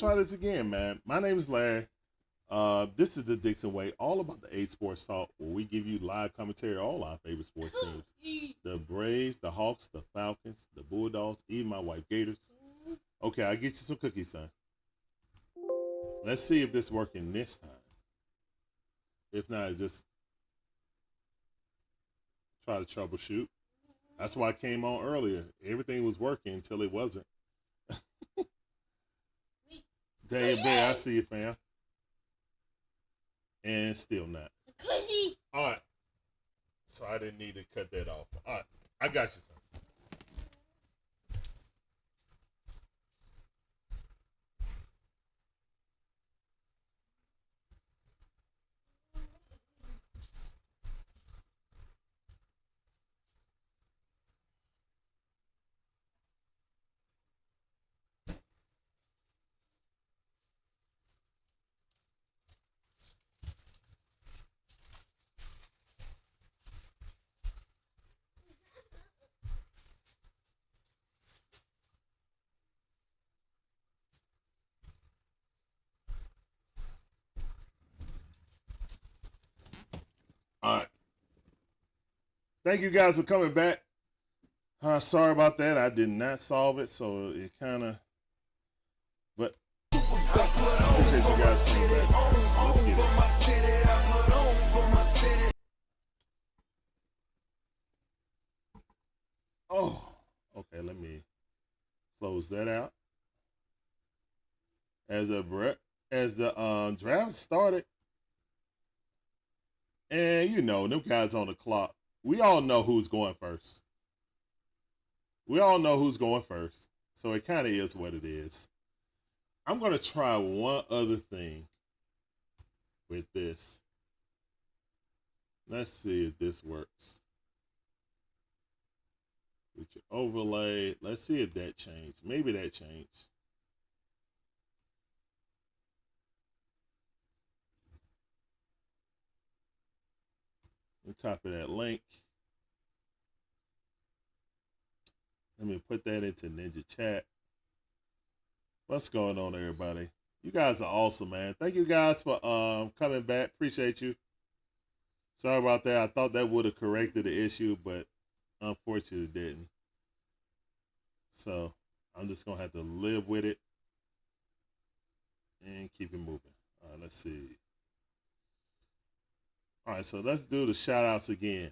try this again, man. My name is Larry. This is the Dixon Way, all about the 8 Sports Talk, where we give you live commentary on all our favorite sports teams. The Braves, the Hawks, the Falcons, the Bulldogs, even my wife, Gators. Okay, I'll get you some cookies, son. Let's see if this is working this time. If not, just try to troubleshoot. That's why I came on earlier. Everything was working until it wasn't. Dave Bear, I see you, fam. And still not. All right. So I didn't need to cut that off. All right. I got you, son. All right. Thank you guys for coming back. Sorry about that. I did not solve it, so it kind of. But appreciate you guys coming back. Let's get it. Oh, okay. Let me close that out. As the draft started. And, you know, them guys on the clock, we all know who's going first. We all know who's going first. So it kind of is what it is. I'm going to try one other thing with this. Let's see if this works. With your overlay, let's see if that changed. Maybe that changed. And copy that link. Let me put that into Ninja Chat. What's going on, everybody? You guys are awesome, man. Thank you guys for coming back. Appreciate you. Sorry about that. I thought that would have corrected the issue, but unfortunately it didn't. So I'm just going to have to live with it and keep it moving. All right, let's see. All right, so let's do the shout-outs again.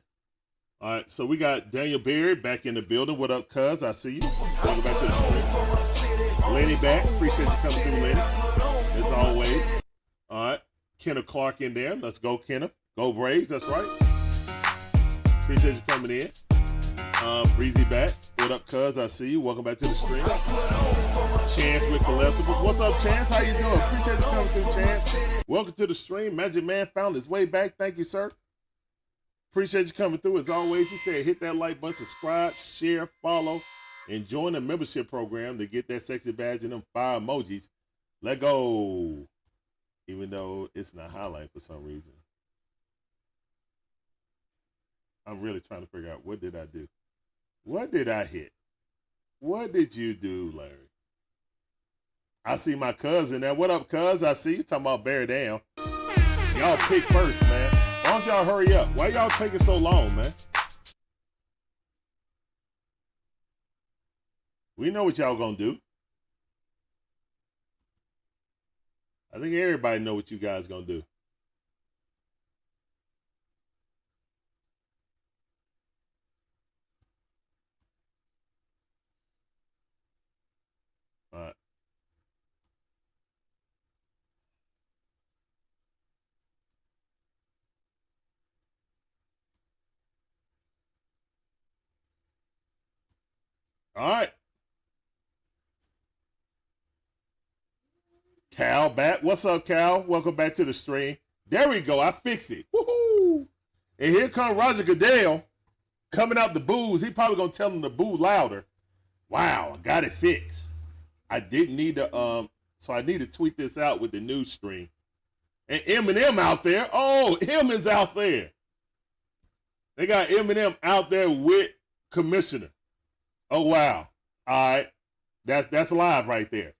All right, so we got Daniel Berry back in the building. What up, cuz? I see you. Welcome back to the stream. Lenny back. Appreciate you coming through, Lenny. As always. All right, Kenneth Clark in there. Let's go, Kenneth. Go Braves, that's right. Appreciate you coming in. Breezy back. What up, cuz? I see you. Welcome back to the stream. Chance with Collectibles. What's up, Chance? How you doing? Appreciate you coming through, Chance. Welcome to the stream. Magic Man found his way back. Thank you, sir. Appreciate you coming through. As always, he said hit that like button, subscribe, share, follow, and join the membership program to get that sexy badge and them fire emojis. Let go. Even though it's not highlight for some reason. I'm really trying to figure out, what did I do? What did I hit? What did you do, Larry? I see my cousin there. What up, cuz? I see you talking about bear down. Y'all pick first, man. Why don't y'all hurry up? Why y'all taking so long, man? We know what y'all gonna do. I think everybody know what you guys gonna do. All right. All right. Cal back. What's up, Cal? Welcome back to the stream. There we go. I fixed it. Woohoo! And here comes Roger Goodell coming out the booze. He probably gonna tell him to boo louder. Wow, I got it fixed. I didn't need to so I need to tweet this out with the news stream. And Eminem out there. Oh, M is out there. They got Eminem out there with Commissioner. Oh wow. All right. That's live right there.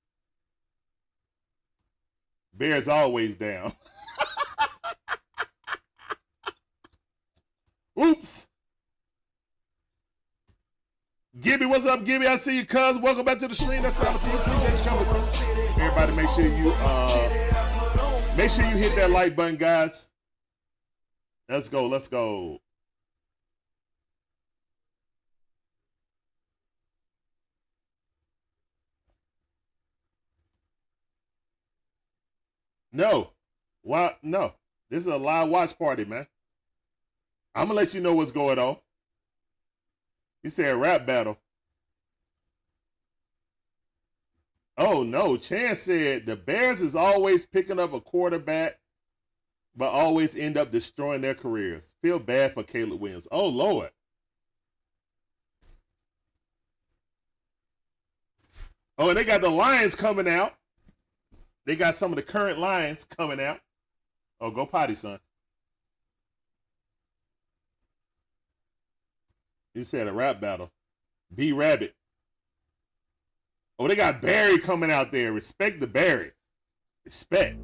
Bears always down. Oops. Gibby, what's up, Gibby? I see you, cuz. Welcome back to the stream. That's all for you. Appreciate you coming through. Everybody, make sure you hit that like button, guys. Let's go. Let's go. No. Why? No. This is a live watch party, man. I'm going to let you know what's going on. You said rap battle. Oh, no. Chance said the Bears is always picking up a quarterback, but always end up destroying their careers. Feel bad for Caleb Williams. Oh, Lord. Oh, and they got the Lions coming out. They got some of the current Lions coming out. Oh, go potty, son. He said a rap battle. B Rabbit. Oh, they got Barry coming out there. Respect the Barry. Respect.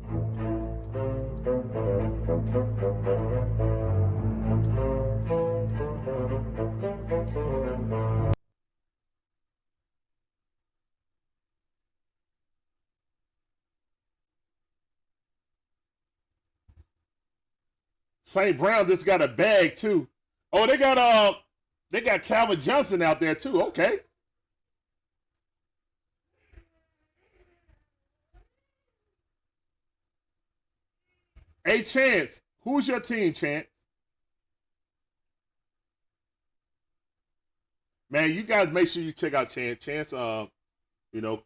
St. Brown just got a bag too. Oh, they got Calvin Johnson out there too. Okay. Hey, Chance, who's your team, Chance? Man, you guys make sure you check out Chance. Chance, you know,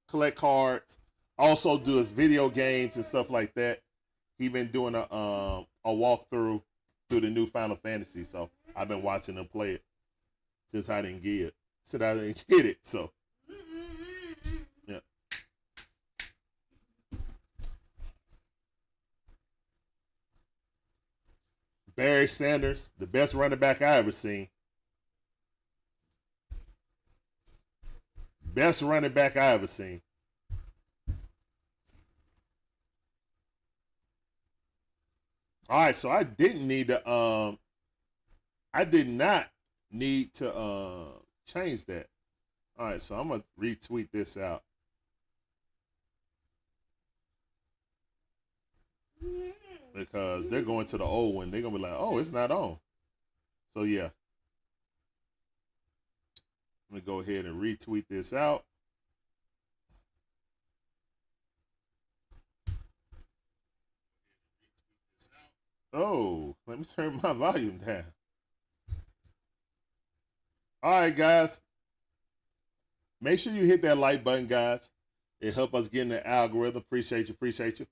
collect cards. Also do his video games and stuff like that. He been doing a walkthrough through the new Final Fantasy, so I've been watching him play it since I didn't get it. Since I didn't get it, so yeah. Barry Sanders, the best running back I ever seen. Best running back I ever seen. All right, so I didn't need to I did not need to change that. All right, so I'm gonna retweet this out. Because they're going to the old one. They're gonna be like, oh, it's not on. So yeah. I'm gonna go ahead and retweet this out. Oh, let me turn my volume down. All right, guys. Make sure you hit that like button, guys. It helps us get in the algorithm. Appreciate you. Appreciate you.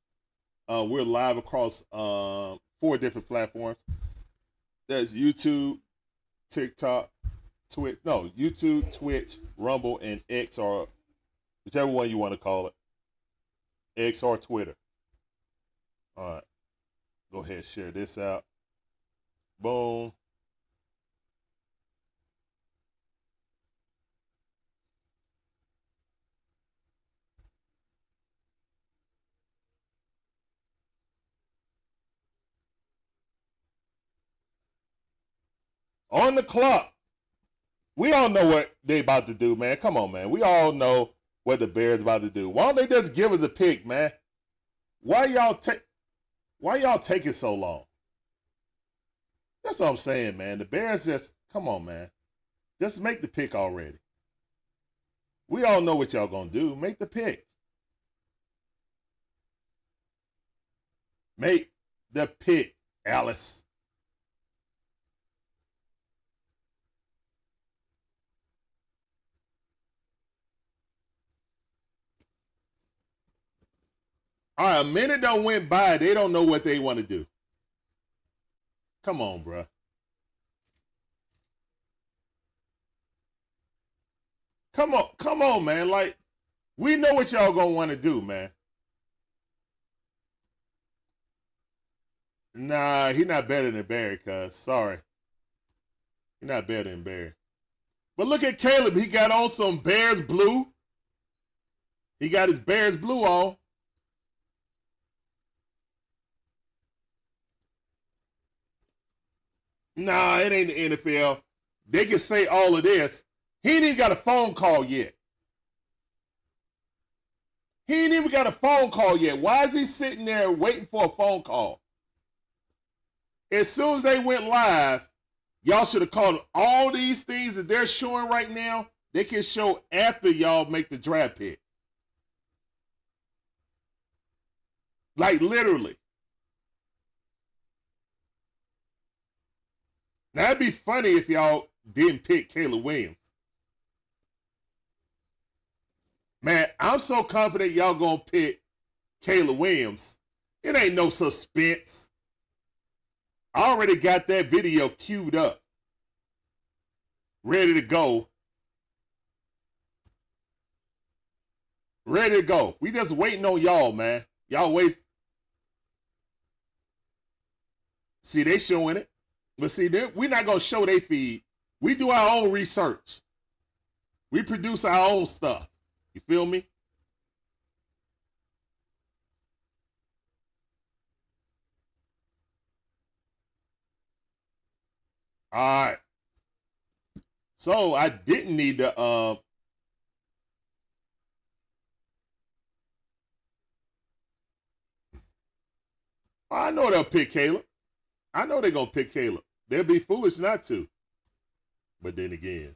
We're live across 4 different platforms. That's YouTube, TikTok, Twitch. No, YouTube, Twitch, Rumble, and X, or whichever one you want to call it. X or Twitter. All right. Go ahead and share this out. Boom. On the clock. We all know what they about to do, man. Come on, man. We all know what the Bears about to do. Why don't they just give us the pick, man? Why y'all taking so long? That's what I'm saying, man. The Bears just, come on, man. Just make the pick already. We all know what y'all gonna do. Make the pick. Make the pick, Alice. All right, a minute don't went by. They don't know what they want to do. Come on, bro. Come on, man. Like, we know what y'all gonna want to do, man. Nah, he not better than Barry, cuz. Sorry. He not better than Barry. But look at Caleb. He got on some Bears blue. He got his Bears blue on. Nah, it ain't the NFL. They can say all of this. He ain't even got a phone call yet. He ain't even got a phone call yet. Why is he sitting there waiting for a phone call? As soon as they went live, y'all should have called all these things that they're showing right now. They can show after y'all make the draft pick. Like literally. Now it'd be funny if y'all didn't pick Caleb Williams. Man, I'm so confident y'all gonna pick Caleb Williams. It ain't no suspense. I already got that video queued up. Ready to go. Ready to go. We just waiting on y'all, man. Y'all wait. See, they showing it. But see, we're not going to show their feed. We do our own research. We produce our own stuff. You feel me? All right. So I didn't need to I know they'll pick Caleb. I know they're going to pick Caleb. They'll be foolish not to. But then again.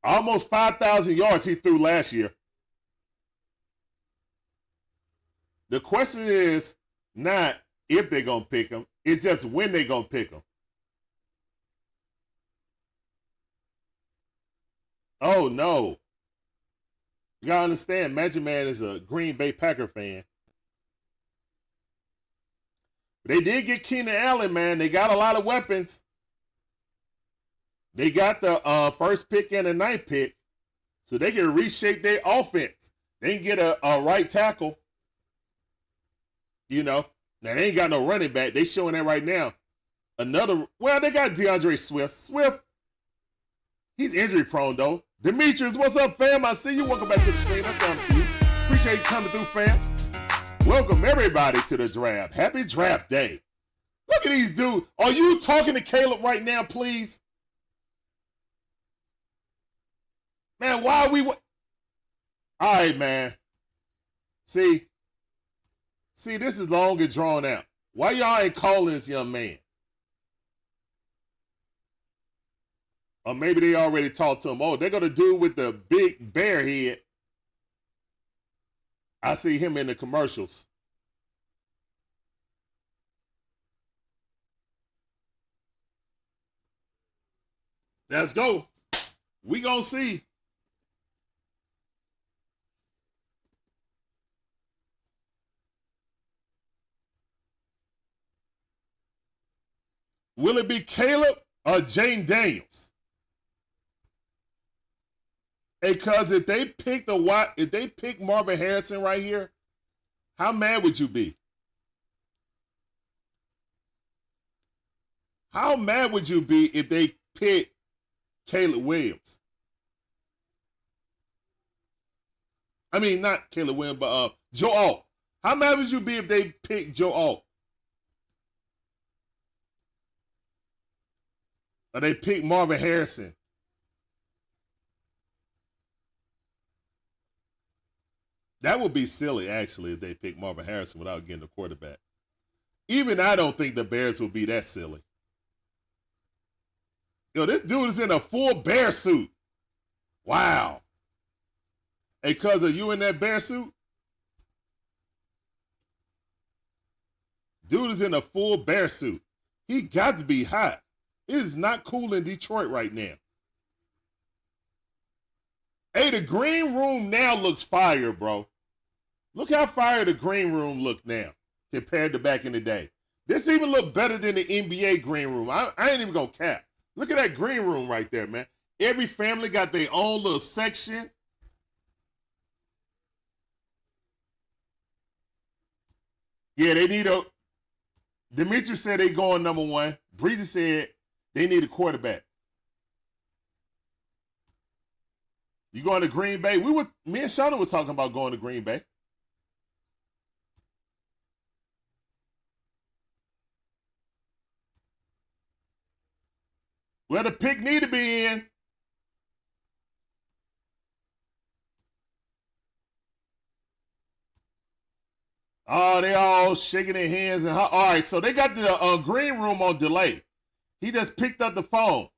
Almost 5,000 yards he threw last year. The question is not if they're going to pick him. It's just when they're going to pick him. Oh, no. You got to understand, Magic Man is a Green Bay Packer fan. They did get Keenan Allen, man. They got a lot of weapons. They got the first pick and the ninth pick, so they can reshape their offense. They can get a right tackle. You know, now they ain't got no running back. They showing that right now. Well, they got DeAndre Swift. He's injury prone though. Demetrius, what's up, fam? I see you. Welcome back to the stream. That's on you. Appreciate you coming through, fam. Welcome everybody to the draft. Happy draft day. Look at these dudes. Are you talking to Caleb right now, please? Man, why are we... All right, man. See, this is long and drawn out. Why y'all ain't calling this young man? Or maybe they already talked to him. Oh, they're going to do with the big bear head. I see him in the commercials. Let's go. We going to see. Will it be Caleb or Jaden Daniels? Because if they pick Marvin Harrison right here, how mad would you be? How mad would you be if they pick Caleb Williams? I mean, not Caleb Williams, but Joe Alt. How mad would you be if they pick Joe Alt? Or they pick Marvin Harrison? That would be silly, actually, if they pick Marvin Harrison without getting a quarterback. Even I don't think the Bears would be that silly. Yo, this dude is in a full bear suit. Wow. Hey, cuz, are you in that bear suit? Dude is in a full bear suit. He got to be hot. It is not cool in Detroit right now. Hey, the green room now looks fire, bro. Look how fire the green room look now compared to back in the day. This even look better than the NBA green room. I ain't even gonna cap. Look at that green room right there, man. Every family got their own little section. Yeah, they need a... Demetrius said they going number one. Breezy said they need a quarterback. You going to Green Bay? Me and Shauna were talking about going to Green Bay. Where the pick need to be in. Oh, they all shaking their hands. All right, so they got the green room on delay. He just picked up the phone.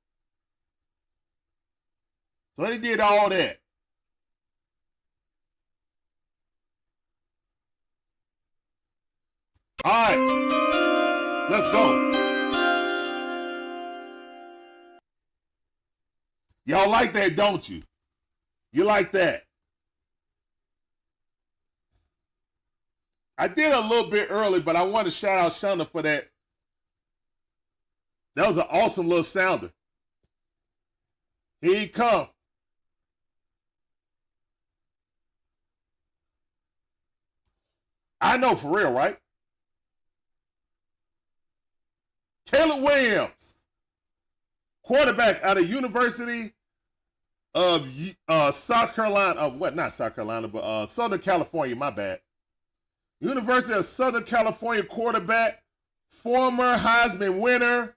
So they did all that. All right, let's go. Y'all like that, don't you? You like that? I did a little bit early, but I want to shout out Shauna for that. That was an awesome little sounder. Here he come. I know for real, right? Caleb Williams, quarterback out of University of South Carolina. Not South Carolina, but Southern California, my bad. University of Southern California quarterback, former Heisman winner,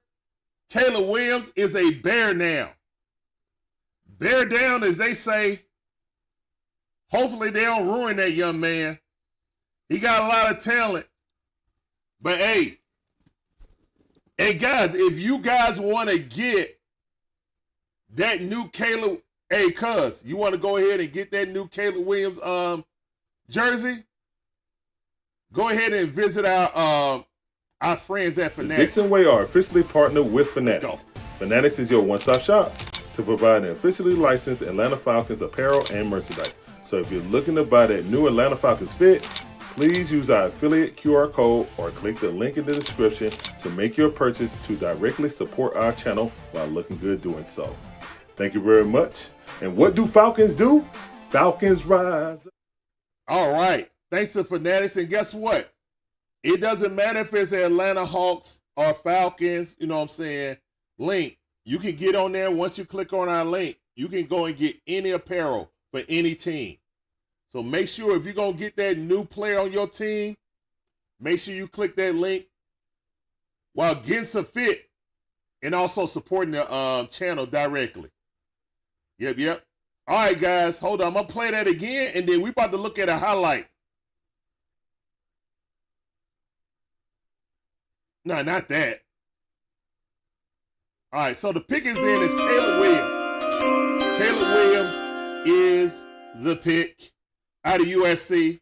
Caleb Williams is a Bear now. Bear down, as they say. Hopefully they don't ruin that young man. He got a lot of talent. But hey guys, if you guys want to get that new Caleb, hey cuz, you want to go ahead and get that new Caleb Williams jersey? Go ahead and visit our friends at FANATICS. Dixon Way are officially partnered with FANATICS. FANATICS is your one-stop shop to provide an officially licensed Atlanta Falcons apparel and merchandise. So if you're looking to buy that new Atlanta Falcons fit, please use our affiliate QR code or click the link in the description to make your purchase to directly support our channel while looking good doing so. Thank you very much. And what do Falcons do? Falcons rise. All right. Thanks to FANATICS. And guess what? It doesn't matter if it's Atlanta Hawks or Falcons, you know what I'm saying, link. You can get on there. Once you click on our link, you can go and get any apparel for any team. So make sure if you're going to get that new player on your team, make sure you click that link while getting some fit and also supporting the channel directly. Yep. All right, guys, hold on. I'm going to play that again, and then we're about to look at a highlight. No, not that. All right, so the pick is in. It's Caleb Williams. Caleb Williams is the pick out of USC.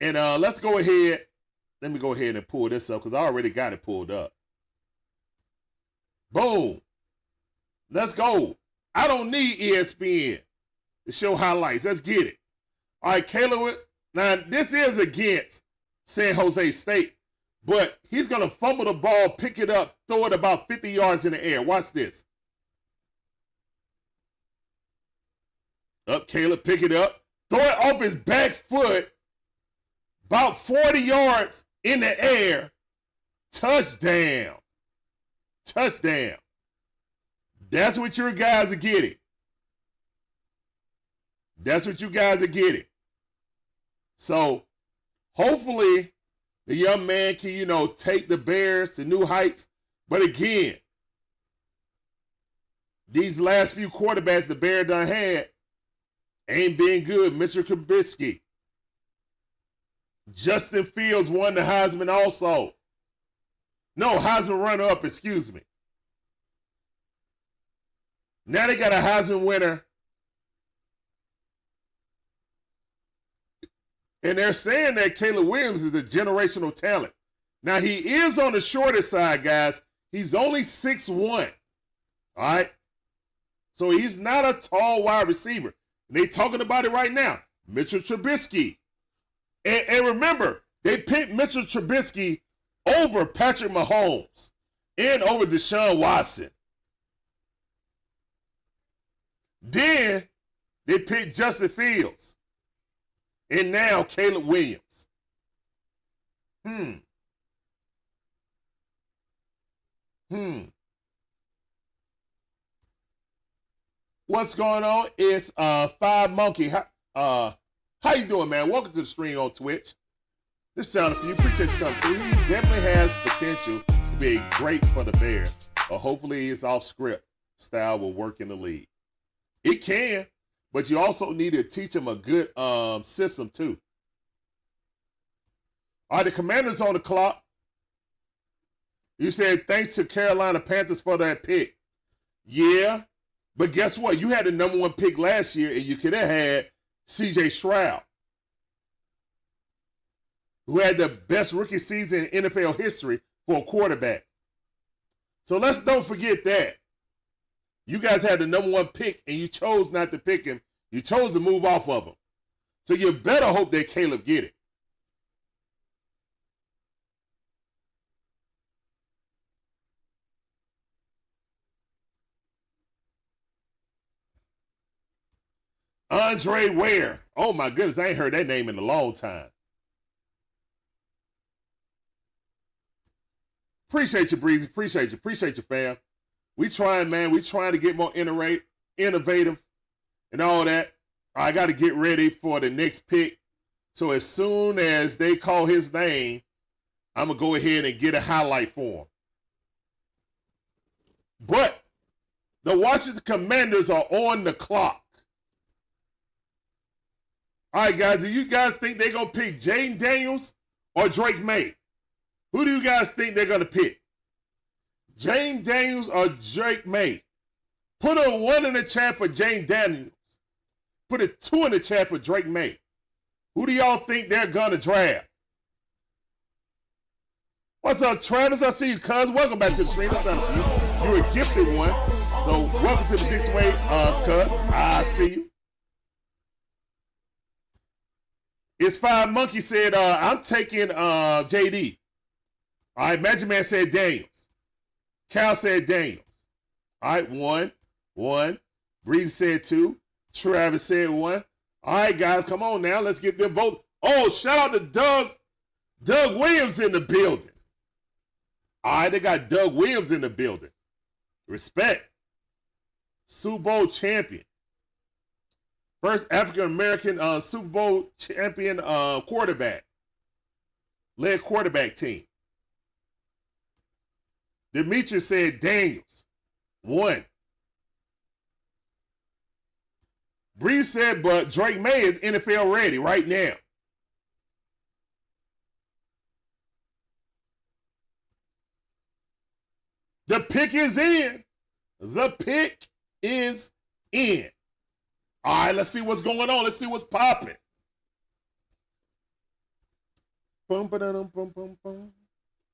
And let's go ahead. Let me go ahead and pull this up because I already got it pulled up. Boom. Let's go. I don't need ESPN to show highlights. Let's get it. All right, Caleb. Now, this is against San Jose State, but he's going to fumble the ball, pick it up, throw it about 50 yards in the air. Watch this. Up, Caleb, pick it up. Throw it off his back foot, about 40 yards in the air. Touchdown. Touchdown. That's what your guys are getting. That's what you guys are getting. So, hopefully, the young man can, take the Bears to new heights. But again, these last few quarterbacks the Bears done had ain't been good. Mitchell Trubisky. Justin Fields won the Heisman also. No, Heisman runner-up, excuse me. Now they got a Heisman winner. And they're saying that Caleb Williams is a generational talent. Now, he is on the shorter side, guys. He's only 6'1". All right? So he's not a tall wide receiver. And they talking about it right now. Mitchell Trubisky. And remember, they picked Mitchell Trubisky over Patrick Mahomes and over Deshaun Watson. Then they picked Justin Fields. And now Caleb Williams. What's going on? It's Five Monkey. How you doing, man? Welcome to the stream on Twitch. This sound for you. Appreciate you coming through. He definitely has potential to be great for the Bears, but hopefully his off-script style will work in the league. It can, but you also need to teach him a good system too. All right, the Commanders on the clock. You said thanks to Carolina Panthers for that pick. Yeah, but guess what? You had the number 1 pick last year, and you could have had C.J. Stroud, who had the best rookie season in NFL history for a quarterback. So let's don't forget that. You guys had the number 1 pick, and you chose not to pick him. You chose to move off of him. So you better hope that Caleb get it. Andre Ware. Oh, my goodness. I ain't heard that name in a long time. Appreciate you, Breezy. Appreciate you. Appreciate you, fam. We trying, man. We trying to get more innovative and all that. I got to get ready for the next pick. So as soon as they call his name, I'm going to go ahead and get a highlight for him. But the Washington Commanders are on the clock. All right, guys, do you guys think they're going to pick Jaden Daniels or Drake Maye? Who do you guys think they're going to pick? Jaden Daniels or Drake Maye? Put a 1 in the chat for Jaden Daniels. Put a 2 in the chat for Drake Maye. Who do y'all think they're going to draft? What's up, Travis? I see you, cuz. Welcome back to the stream. You're a gifted one. So welcome to the Dixon Way, cuz. I see you. It's Five Monkey said, I'm taking JD. All right, Magic Man said Daniels. Cal said Daniels. All right, 1. Breezy said 2. Travis said 1. All right, guys, come on now. Let's get them votes. Oh, shout out to Doug Williams in the building. All right, they got Doug Williams in the building. Respect. Super Bowl champion. First African-American Super Bowl champion quarterback. Led quarterback team. Demetrius said Daniels. 1. Bree said, but Drake Maye is NFL ready right now. The pick is in. The pick is in. All right, let's see what's going on. Let's see what's popping.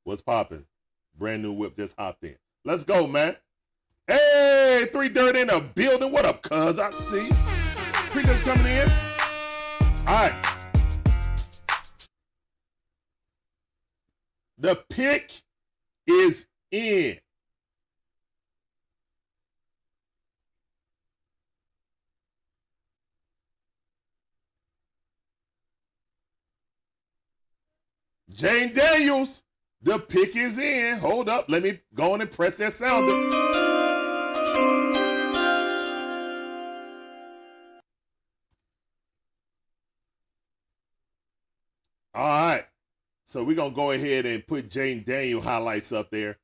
What's popping? Brand new whip just hopped in. Let's go, man. Hey, 3 Dirt in the building. What up, cuz? I see you. Appreciate you coming in. All right. The pick is in. Jaden Daniels, the pick is in. Hold up. Let me go on and press that sounder. All right. So we're going to go ahead and put Jaden Daniels highlights up there.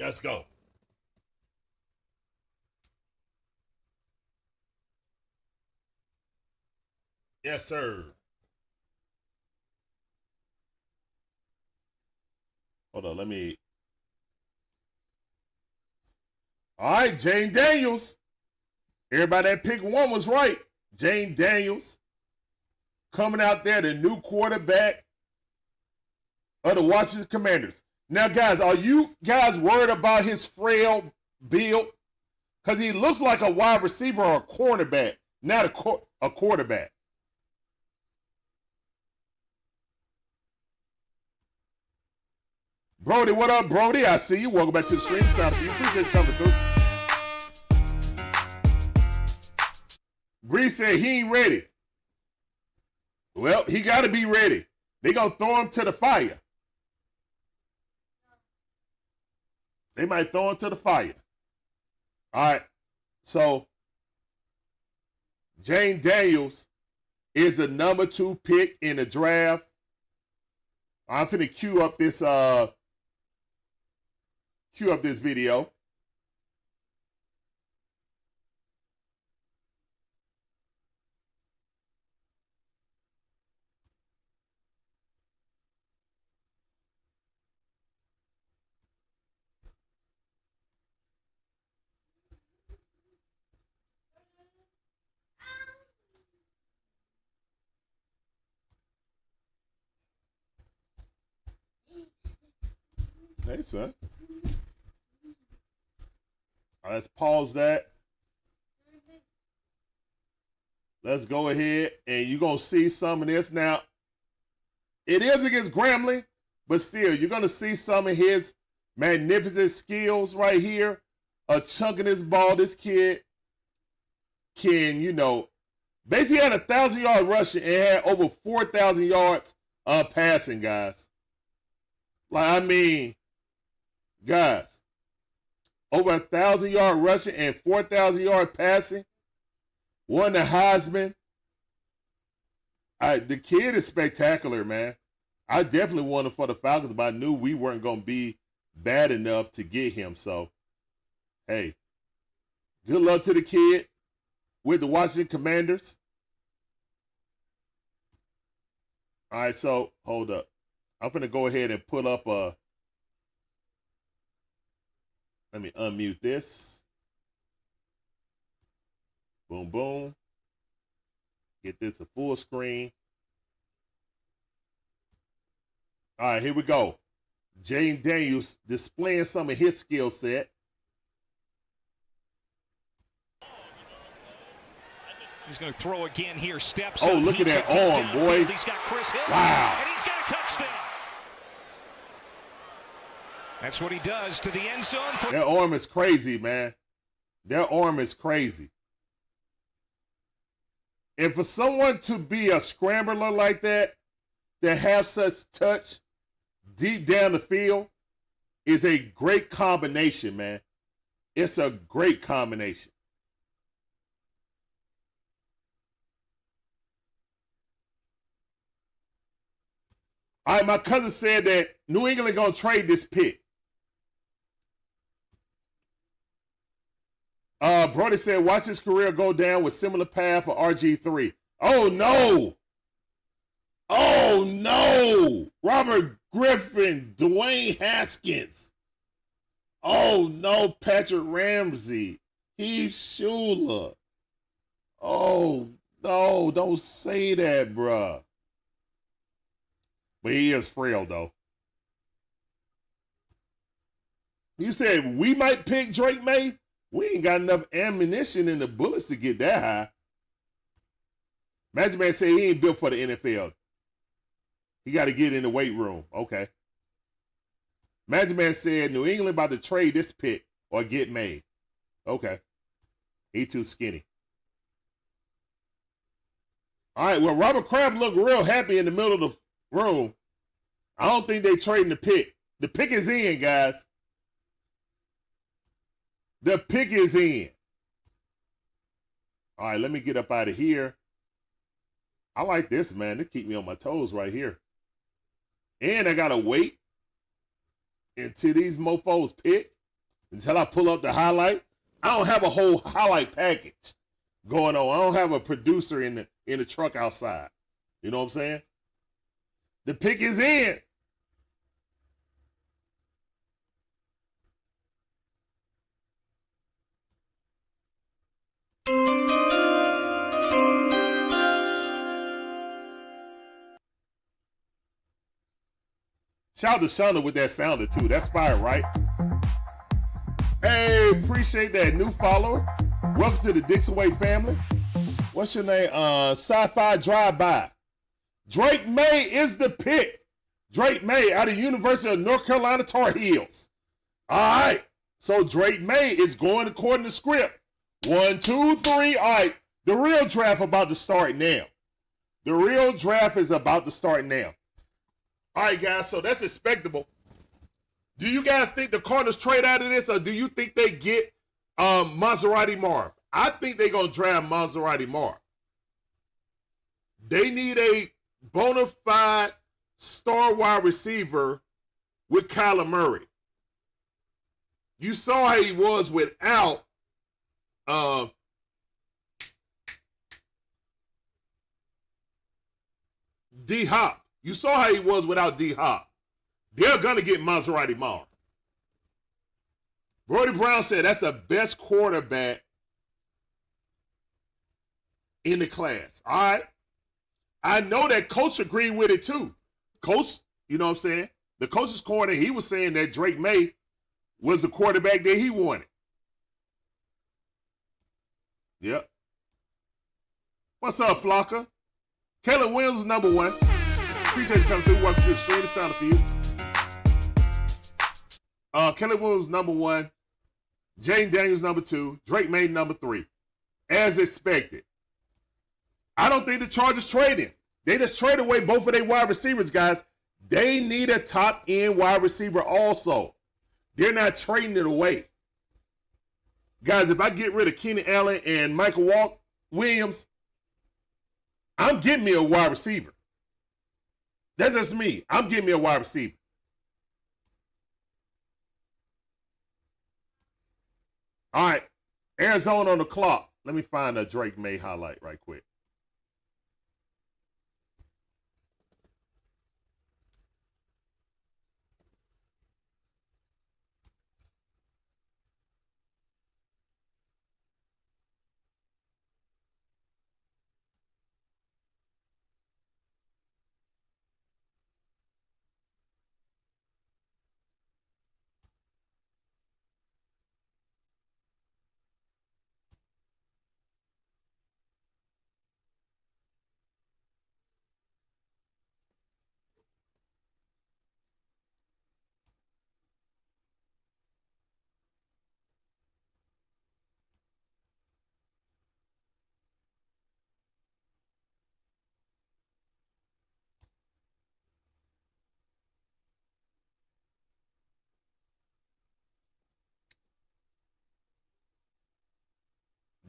Let's go. Yes, sir. Hold on, let me. All right, Jaden Daniels. Everybody that picked 1 was right. Jaden Daniels coming out there, the new quarterback of the Washington Commanders. Now, guys, are you guys worried about his frail build? Because he looks like a wide receiver or a cornerback, not a quarterback. Brody, what up, Brody? I see you. Welcome back to the stream. Sound for you. Appreciate you coming through. Bree said he ain't ready. Well, he got to be ready. They going to throw him to the fire. They might throw him to the fire. All right. So Jaden Daniels is the number 2 pick in the draft. I'm finna cue up this video. Hey, son. All right, let's pause that. Let's go ahead, and you're going to see some of this. Now, it is against Grambling, but still, you're going to see some of his magnificent skills right here. A chunk of this ball, this kid can, basically had 1,000-yard rushing and had over 4,000 yards passing, guys. Guys, over 1,000-yard rushing and 4,000-yard passing. Won the Heisman. The kid is spectacular, man. I definitely wanted for the Falcons, but I knew we weren't going to be bad enough to get him. So, hey, good luck to the kid with the Washington Commanders. All right, so hold up. I'm going to go ahead and put up a... Let me unmute this. Boom, boom. Get this a full screen. All right, here we go. Jaden Daniels displaying some of his skill set. He's going to throw again here. Steps Oh, up. look at that arm, boy. He's got Chris Hill. Wow. And he's got a touchdown. That's what he does to the end zone. That arm is crazy, man. That arm is crazy. And for someone to be a scrambler like that have such touch deep down the field, is a great combination, man. It's a great combination. All right, my cousin said that New England going to trade this pick. Brody said, watch his career go down with similar path for RG3. Oh, no. Oh, no. Robert Griffin, Dwayne Haskins. Oh, no. Patrick Ramsey. Heath Schuler. Oh, no. Don't say that, bruh. But he is frail, though. You said we might pick Drake Maye? We ain't got enough ammunition in the bullets to get that high. Magic Man said he ain't built for the NFL. He got to get in the weight room. Okay. Magic Man said New England about to trade this pick or get Maye. Okay. He too skinny. All right, well, Robert Kraft looked real happy in the middle of the room. I don't think they trading the pick. The pick is in, guys. The pick is in. All right, let me get up out of here. I like this, man. This keep me on my toes right here. And I got to wait until these mofos pick, until I pull up the highlight. I don't have a whole highlight package going on. I don't have a producer in the truck outside. You know what I'm saying? The pick is in. Shout out to Shonda with that sounder too. That's fire, right? Hey, appreciate that new follower. Welcome to the Dixon Way family. What's your name? Sci-Fi Drive-By. Drake Maye is the pick. Drake Maye out of University of North Carolina Tar Heels. All right. So Drake Maye is going according to script. 1, 2, 3. All right. The real draft about to start now. The real draft is about to start now. All right, guys. So that's expectable. Do you guys think the Cardinals trade out of this, or do you think they get Maserati Marv. I think they're going to draft Maserati Marv. They need a bona fide star wide receiver with Kyler Murray. You saw how he was without D-Hop. You saw how he was without D-Hop. They're going to get Maserati Marv. Brody Brown said that's the best quarterback in the class. All right. I know that coach agreed with it too. Coach, you know what I'm saying? The coach's corner, he was saying that Drake Maye was the quarterback that he wanted. Yep. What's up, Flocka? Caleb Williams is number 1. Appreciate you coming through. Welcome to the stream. It's time for you. Caleb Williams number 1. Jaden Daniels number 2. Drake Maye number 3. As expected. I don't think the Chargers traded. They just traded away both of their wide receivers, guys. They need a top-end wide receiver also. They're not trading it away. Guys, if I get rid of Keenan Allen and Michael Williams, I'm getting me a wide receiver. That's just me. I'm getting me a wide receiver. All right. Arizona on the clock. Let me find a Drake Maye highlight right quick.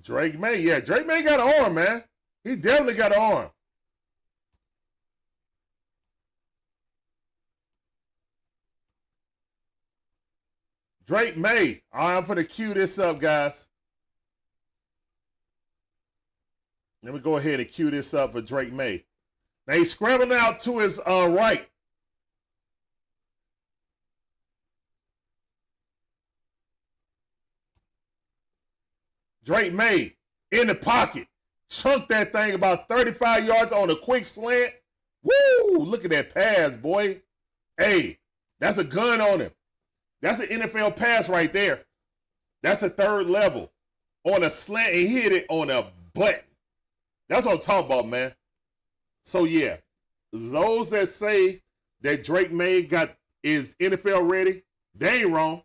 Drake Maye, yeah. Drake Maye got an arm, man. He definitely got an arm. Drake Maye. All right, I'm going to cue this up, guys. Let me go ahead and cue this up for Drake Maye. Now he's scrambling out to his right. Drake Maye in the pocket. Chunked that thing about 35 yards on a quick slant. Woo! Look at that pass, boy. Hey, that's a gun on him. That's an NFL pass right there. That's a third level. On a slant, and he hit it on a button. That's what I'm talking about, man. So, yeah, those that say that Drake Maye is NFL ready, they ain't wrong.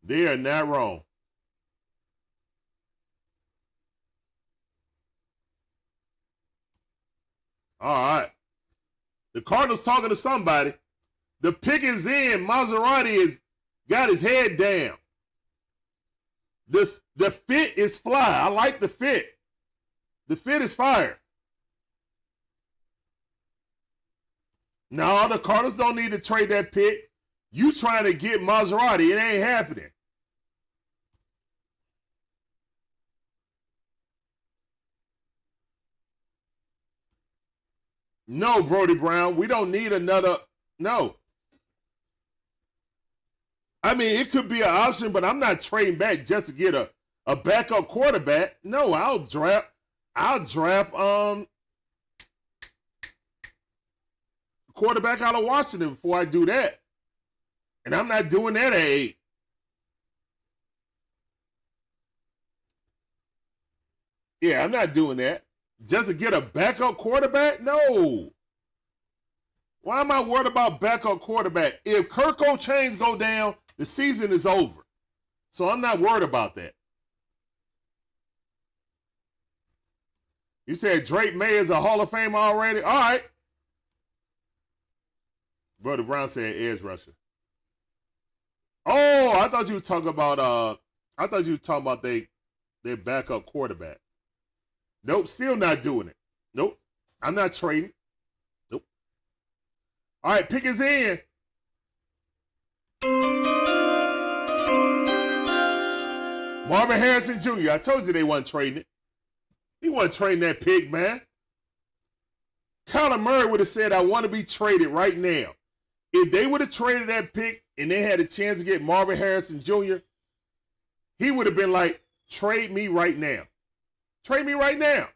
They are not wrong. All right. The Cardinals talking to somebody. The pick is in. Maserati got his head down. The fit is fly. I like the fit. The fit is fire. No, the Cardinals don't need to trade that pick. You trying to get Maserati. It ain't happening. No, Brody Brown. We don't need another. No. I mean, it could be an option, but I'm not trading back just to get a backup quarterback. No, I'll draft quarterback out of Washington before I do that. And I'm not doing that at 8. Yeah, I'm not doing that. Just to get a backup quarterback? No. Why am I worried about backup quarterback? If Kirk O'Chains go down, the season is over. So I'm not worried about that. You said Drake Maye is a Hall of Fame already? All right. Brother Brown said edge rusher. Oh, I thought you were talking about I thought you were talking about their backup quarterback. Nope, still not doing it. Nope, I'm not trading. Nope. All right, pick is in. Marvin Harrison Jr. I told you they wasn't trading it. He wasn't trading that pick, man. Kyler Murray would have said, I want to be traded right now. If they would have traded that pick and they had a chance to get Marvin Harrison Jr., he would have been like, trade me right now. Trade me right now.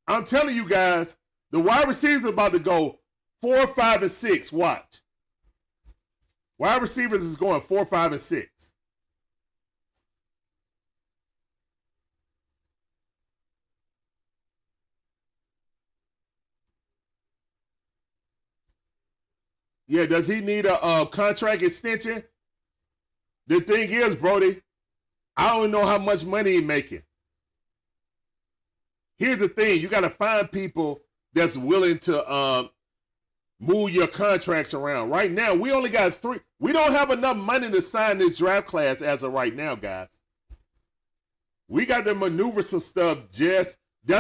I'm telling you guys, the wide receivers are about to go 4, 5, and 6. Watch. Wide receivers is going 4, 5, and 6. Yeah, does he need a contract extension? The thing is, Brody, I don't know how much money he's making. Here's the thing. You got to find people that's willing to move your contracts around. Right now, we only got 3. We don't have enough money to sign this draft class as of right now, guys. We got to maneuver some stuff. That's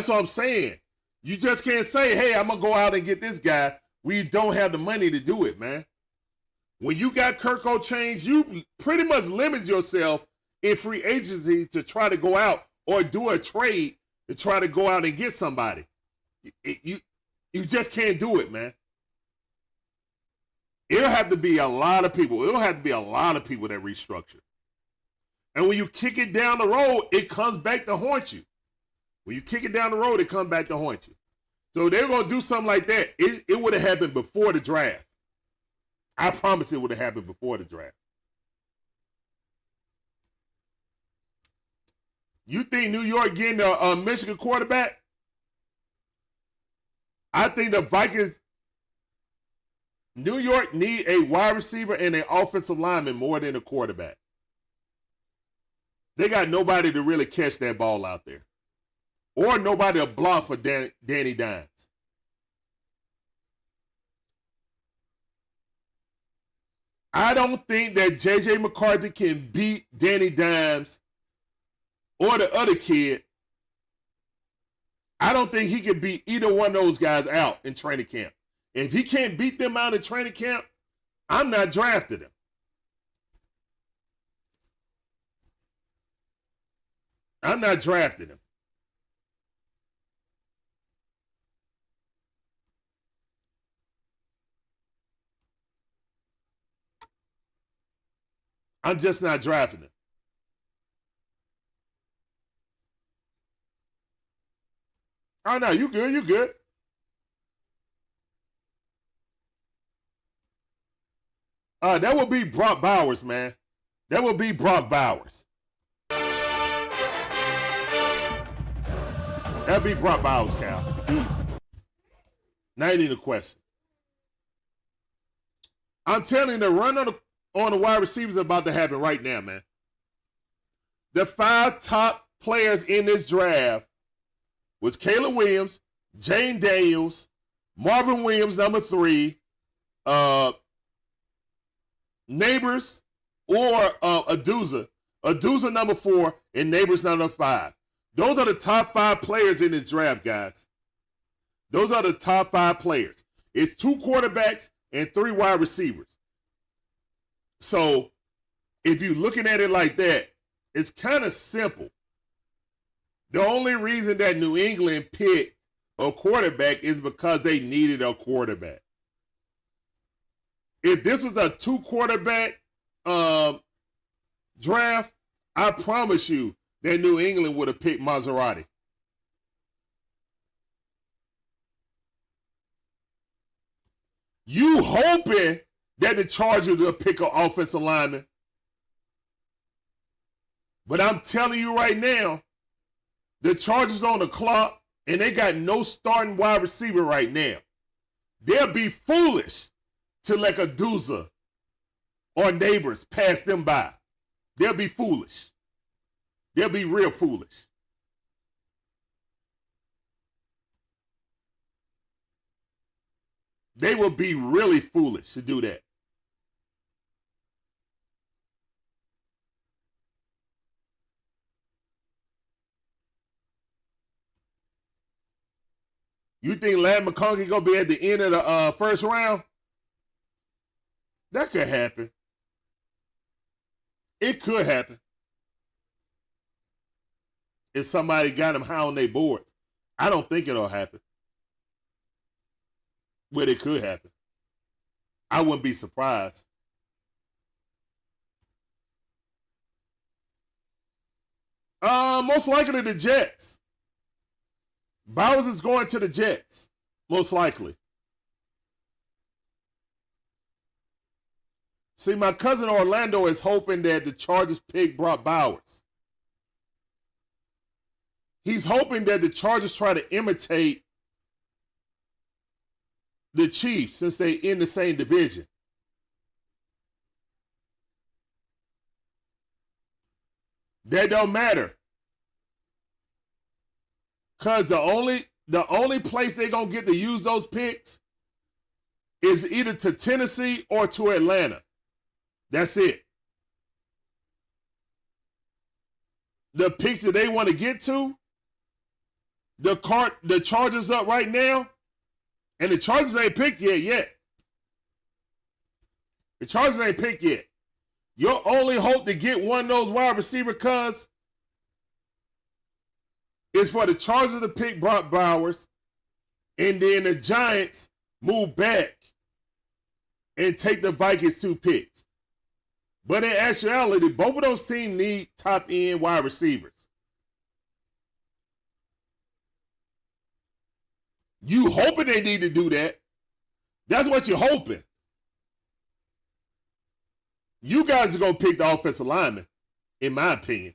what I'm saying. You just can't say, hey, I'm going to go out and get this guy. We don't have the money to do it, man. When you got Kirk O'Chains, you pretty much limit yourself in free agency to try to go out or do a trade to try to go out and get somebody. You just can't do it, man. It'll have to be a lot of people. It'll have to be a lot of people that restructure. And when you kick it down the road, it comes back to haunt you. When you kick it down the road, it comes back to haunt you. So they're going to do something like that. It would have happened before the draft. I promise it would have happened before the draft. You think New York getting a Michigan quarterback? I think the Vikings, New York need a wide receiver and an offensive lineman more than a quarterback. They got nobody to really catch that ball out there. Or nobody to block for Danny Dimes. I don't think that J.J. McCarthy can beat Danny Dimes or the other kid. I don't think he can beat either one of those guys out in training camp. If he can't beat them out in training camp, I'm not drafting him. I'm not drafting him. I'm just not drafting him. Oh, no, you good, you good. That would be Brock Bowers, man. That would be Brock Bowers. That'd be Brock Bowers, Cal. Easy. Not even a question. I'm telling you, the run on the wide receivers is about to happen right now, man. The 5 top players in this draft was Caleb Williams, Jaden Daniels, Marvin Williams, number 3, Nabers, or Aduza. Aduza, number 4, and Nabers, number 5. Those are the top 5 players in this draft, guys. Those are the top 5 players. It's 2 quarterbacks and 3 wide receivers. So if you're looking at it like that, it's kind of simple. The only reason that New England picked a quarterback is because they needed a quarterback. If this was a 2 quarterback draft, I promise you that New England would have picked Maserati. You hoping that the Chargers will pick an offensive lineman. But I'm telling you right now, the Chargers on the clock, and they got no starting wide receiver right now. They'll be foolish to let Aduza or Nabers pass them by. They'll be foolish. They'll be real foolish. They will be really foolish to do that. You think Ladd McConkey going to be at the end of the first round? That could happen. It could happen. If somebody got him high on their boards. I don't think it'll happen. But it could happen. I wouldn't be surprised. Most likely the Jets. Bowers is going to the Jets. Most likely. See, my cousin Orlando is hoping that the Chargers pick Brock Bowers. He's hoping that the Chargers try to imitate the Chiefs since they're in the same division. That don't matter. Because the only place they're going to get to use those picks is either to Tennessee or to Atlanta. That's it. The picks that they want to get to, the Chargers up right now, and the Chargers ain't picked yet. The Chargers ain't picked yet. Your only hope to get one of those wide receiver cuz is for the Chargers to pick Brock Bowers, and then the Giants move back and take the Vikings 2 picks. But in actuality, both of those teams need top-end wide receivers. You hoping they need to do that. That's what you're hoping. You guys are going to pick the offensive lineman, in my opinion.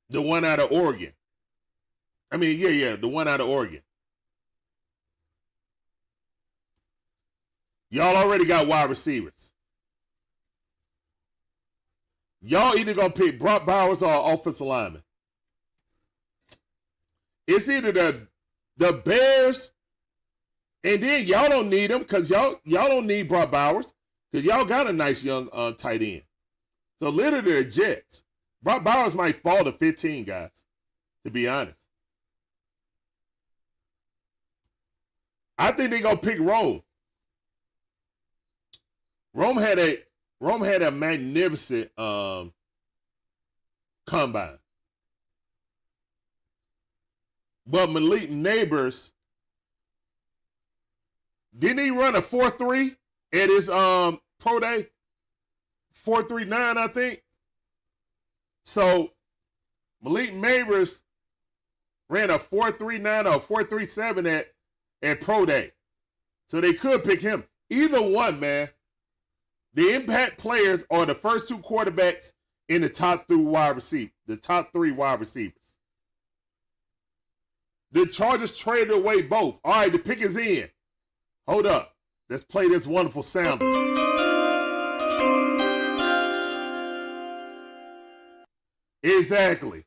The one out of Oregon. I mean, yeah, the one out of Oregon. Y'all already got wide receivers. Y'all either going to pick Brock Bowers or offensive lineman. It's either the Bears, and then y'all don't need them because y'all don't need Brock Bowers because y'all got a nice young tight end. So literally the Jets. Brock Bowers might fall to 15, guys, to be honest. I think they're going to pick Rome. Rome had a magnificent combine. But Malik Nabers, didn't he run a 4.3 at his pro day? 4.39, I think. So Malik Nabers ran a 4.39 or 4.37 at pro day. So they could pick him. Either one, man. The impact players are the first 2 quarterbacks in the top 3 wide receivers. The top 3 wide receivers. The Chargers traded away both. All right, the pick is in. Hold up. Let's play this wonderful sound. Exactly.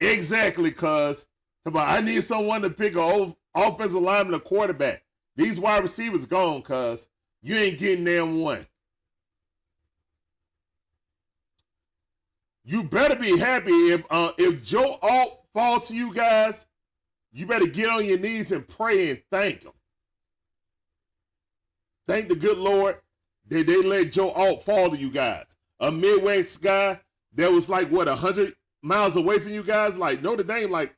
Exactly, cuz. I need someone to pick an offensive lineman or quarterback. These wide receivers gone, cuz. You ain't getting them one. You better be happy if Joe Alt fall to you guys. You better get on your knees and pray and thank him. Thank the good Lord that they let Joe Alt fall to you guys. A Midwest guy that was like, what, 100 miles away from you guys? Like Notre Dame, like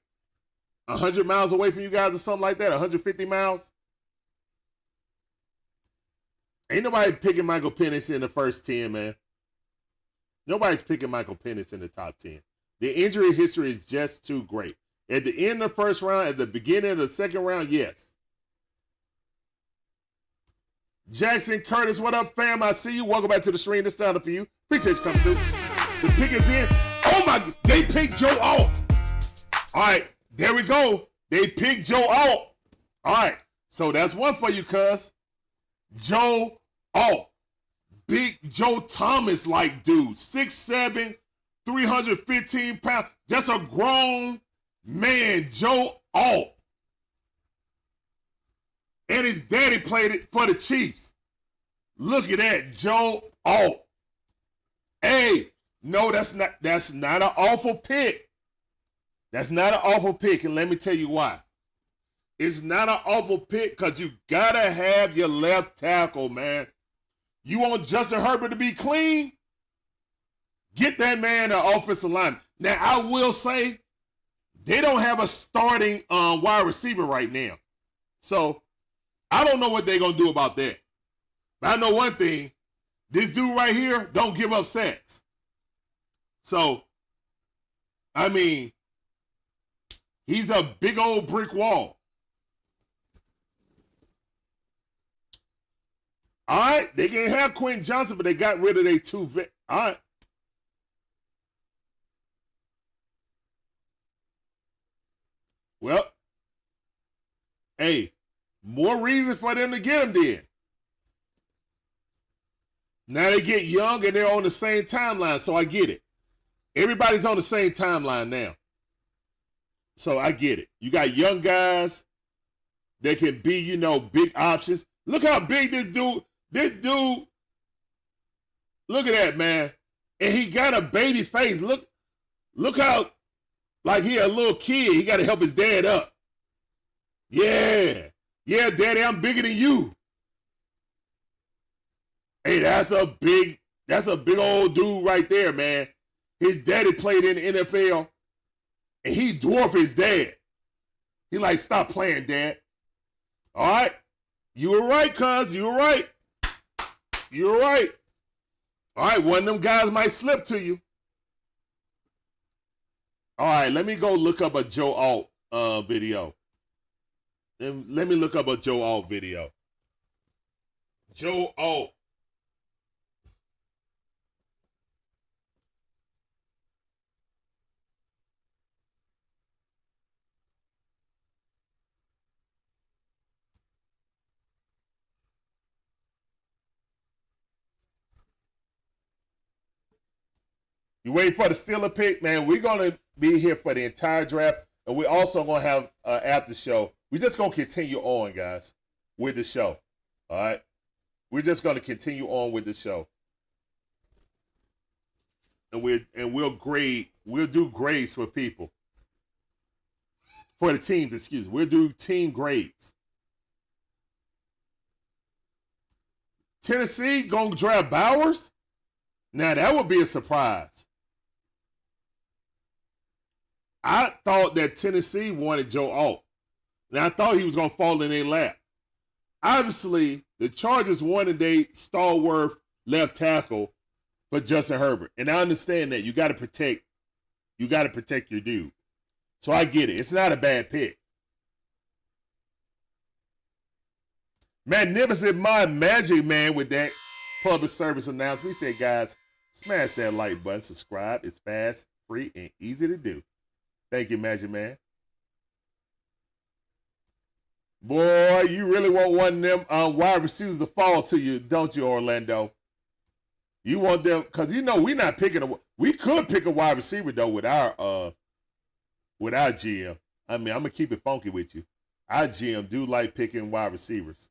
100 miles away from you guys or something like that, 150 miles? Ain't nobody picking Michael Penix in the first 10, man. Nobody's picking Michael Penix in the top 10. The injury history is just too great. At the end of the first round, at the beginning of the second round, yes. Jackson Curtis, what up, fam? I see you. Welcome back to the stream. This time for you. Appreciate you coming through. The pick is in. Oh, my. They picked Joe Alt. All right. There we go. They picked Joe Alt. All right. So that's one for you, cuz. Joe Alt. Big Joe Thomas-like dude. 6'7", 315 pounds. That's a grown man, Joe Alt. And his daddy played it for the Chiefs. Look at that, Joe Alt. Hey, no, that's not an awful pick. That's not an awful pick, and let me tell you why. It's not an awful pick because you got to have your left tackle, man. You want Justin Herbert to be clean? Get that man an offensive line. Now, I will say, they don't have a starting wide receiver right now. So, I don't know what they're going to do about that. But I know one thing. This dude right here don't give up sacks. So, I mean, he's a big old brick wall. All right, they can have Quentin Johnson, but they got rid of their two vets. All right. Well, hey, more reason for them to get him then. Now they get young and they're on the same timeline, so I get it. Everybody's on the same timeline now. So I get it. You got young guys that can be, you know, big options. Look how big this dude, look at that, man. And he got a baby face. Look how, like he a little kid. He got to help his dad up. Yeah, daddy, I'm bigger than you. Hey, that's a big old dude right there, man. His daddy played in the NFL, and he dwarfed his dad. He like, stop playing, Dad. All right. You were right, cuz. You were right. You were right. All right, one of them guys might slip to you. All right, let me go look up a Joe Alt video. Let me look up a Joe Alt video. Joe Alt. You waiting for the Steeler pick? Man, we're going to be here for the entire draft, and we're also going to have an after show. We're just going to continue on, guys, with the show. All right? We're just going to continue on with the show. And we'll do grades for people. For the teams, excuse me. We'll do team grades. Tennessee going to draft Bowers? Now, that would be a surprise. I thought that Tennessee wanted Joe Alt. Now, I thought he was going to fall in their lap. Obviously, the Chargers wanted their stalwart left tackle for Justin Herbert. And I understand that. You got to protect your dude. So I get it. It's not a bad pick. Magnificent Magic Man with that public service announcement. He said, guys, smash that like button, subscribe. It's fast, free, and easy to do. Thank you, Magic Man. Boy, you really want one of them wide receivers to fall to you, don't you, Orlando? You want them, because you know we're not picking we could pick a wide receiver, though, with our GM. I mean, I'm going to keep it funky with you. Our GM do like picking wide receivers.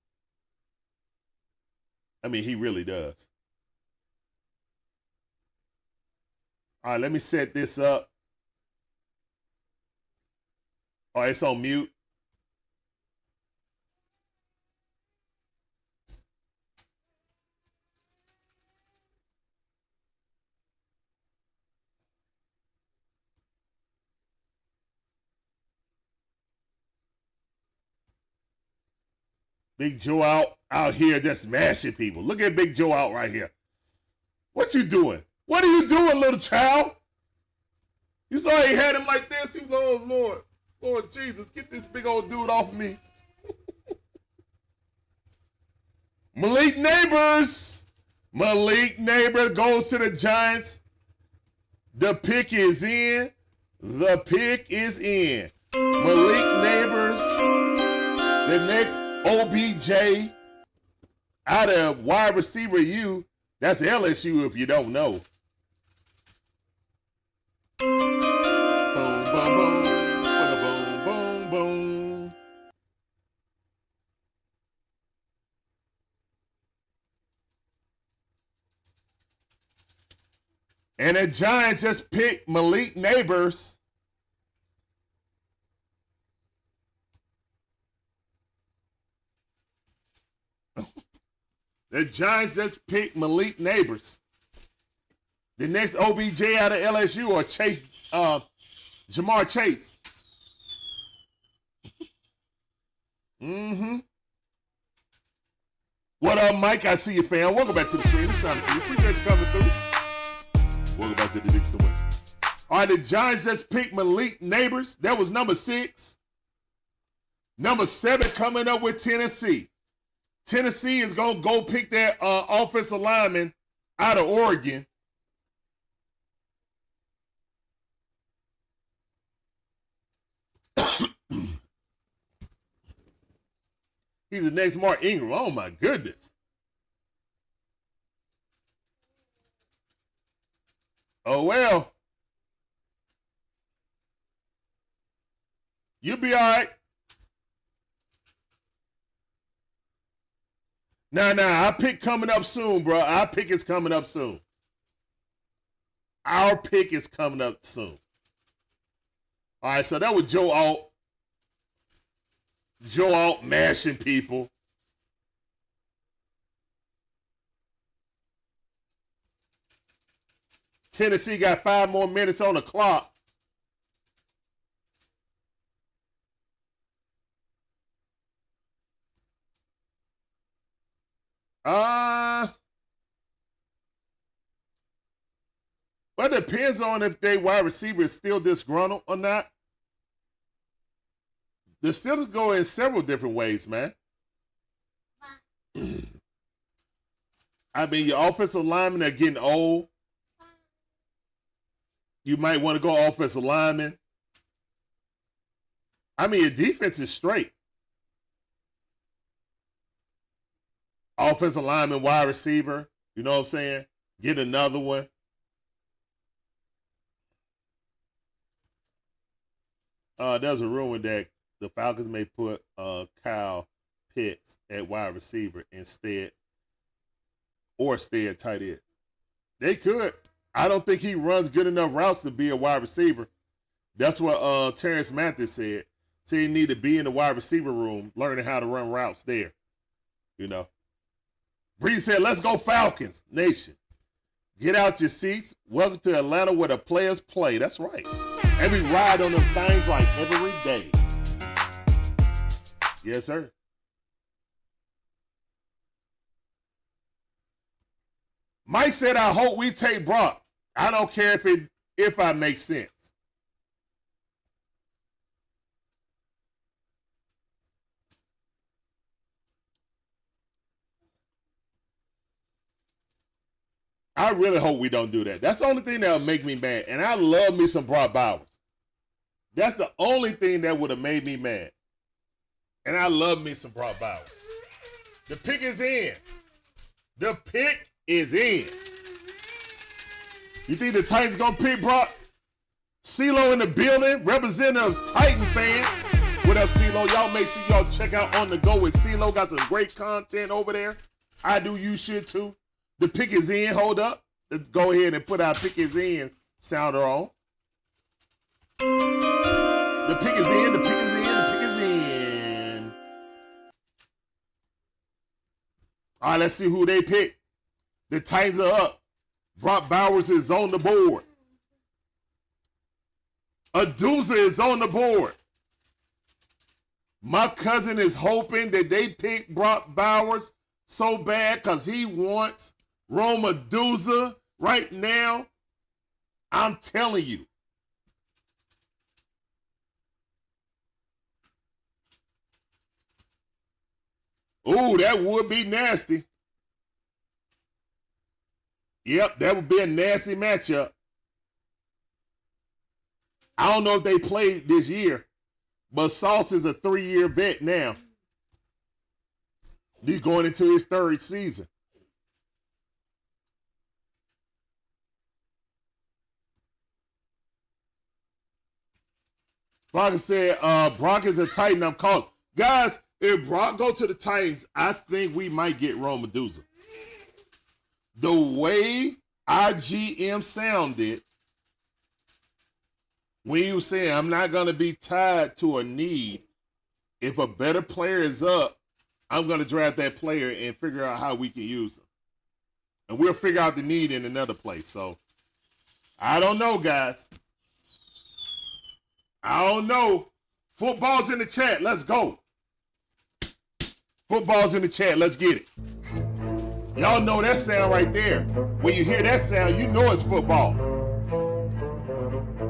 I mean, he really does. All right, let me set this up. Oh, it's on mute. Big Joe out here just smashing people. Look at Big Joe out right here. What you doing? What are you doing, little child? You saw he had him like this? He was, oh, Lord Jesus, get this big old dude off of me. Malik Nabers. Malik Nabers goes to the Giants. The pick is in. The pick is in. Malik Nabers, the next OBJ out of wide receiver U. That's LSU if you don't know. Boom, boom, boom. Boom, boom, boom. And the Giants just picked Malik Nabers. The Giants just picked Malik Nabers. The next OBJ out of LSU or Chase, Jamar Chase. What up, Mike? I see you, fam. Welcome back to the stream. It's time for you. Appreciate you coming through. Welcome back to the Dixon Way. All right, the Giants just picked Malik Nabers. That was number 6. Number 7 coming up with Tennessee. Tennessee is going to go pick their offensive lineman out of Oregon. He's the next Mark Ingram. Oh, my goodness. Oh, well. You'll be all right. Nah, our pick coming up soon, bro. Our pick is coming up soon. Our pick is coming up soon. All right, so that was Joe Alt. Joe Alt mashing people. Tennessee got 5 more minutes on the clock. But it depends on if they wide receiver is still disgruntled or not. The Steelers go in several different ways, man. I mean, your offensive linemen are getting old. You might want to go offensive lineman. I mean, your defense is straight. Offensive lineman, wide receiver. You know what I'm saying? Get another one. There's a rumor that the Falcons may put Kyle Pitts at wide receiver instead, or stay at tight end. They could. I don't think he runs good enough routes to be a wide receiver. That's what Terrence Mathis said. So he need to be in the wide receiver room, learning how to run routes there. You know. Bree said, let's go Falcons, Nation. Get out your seats. Welcome to Atlanta where the players play. That's right. And we ride on them things like every day. Yes, sir. Mike said, I hope we take Brock. I don't care if I make sense. I really hope we don't do that. That's the only thing that would make me mad. And I love me some Brock Bowers. That's the only thing that would have made me mad. And I love me some Brock Bowers. The pick is in. The pick is in. You think the Titans going to pick Brock? CeeLo in the building, representative Titan fan. What up, CeeLo? Y'all make sure y'all check out On The Go with CeeLo. Got some great content over there. I do, you should too. The pick is in. Hold up. Let's go ahead and put our pick is in sounder on. The pick is in. The pick is in. The pick is in. All right, let's see who they pick. The Titans are up. Brock Bowers is on the board. Aduza is on the board. My cousin is hoping that they pick Brock Bowers so bad because he wants Rome Aduza right now. I'm telling you. Ooh, that would be nasty. Yep, that would be a nasty matchup. I don't know if they played this year, but Sauce is a 3-year vet now. He's going into his 3rd season. Brock said, Brock is a Titan. I'm calling. Guys, if Brock go to the Titans, I think we might get Rome Aduza. The way our GM sounded when you say I'm not going to be tied to a need, if a better player is up, I'm going to draft that player and figure out how we can use him. And we'll figure out the need in another place. So, I don't know, guys. I don't know. Football's in the chat. Let's go. Football's in the chat. Let's get it. Y'all know that sound right there. When you hear that sound, you know it's football.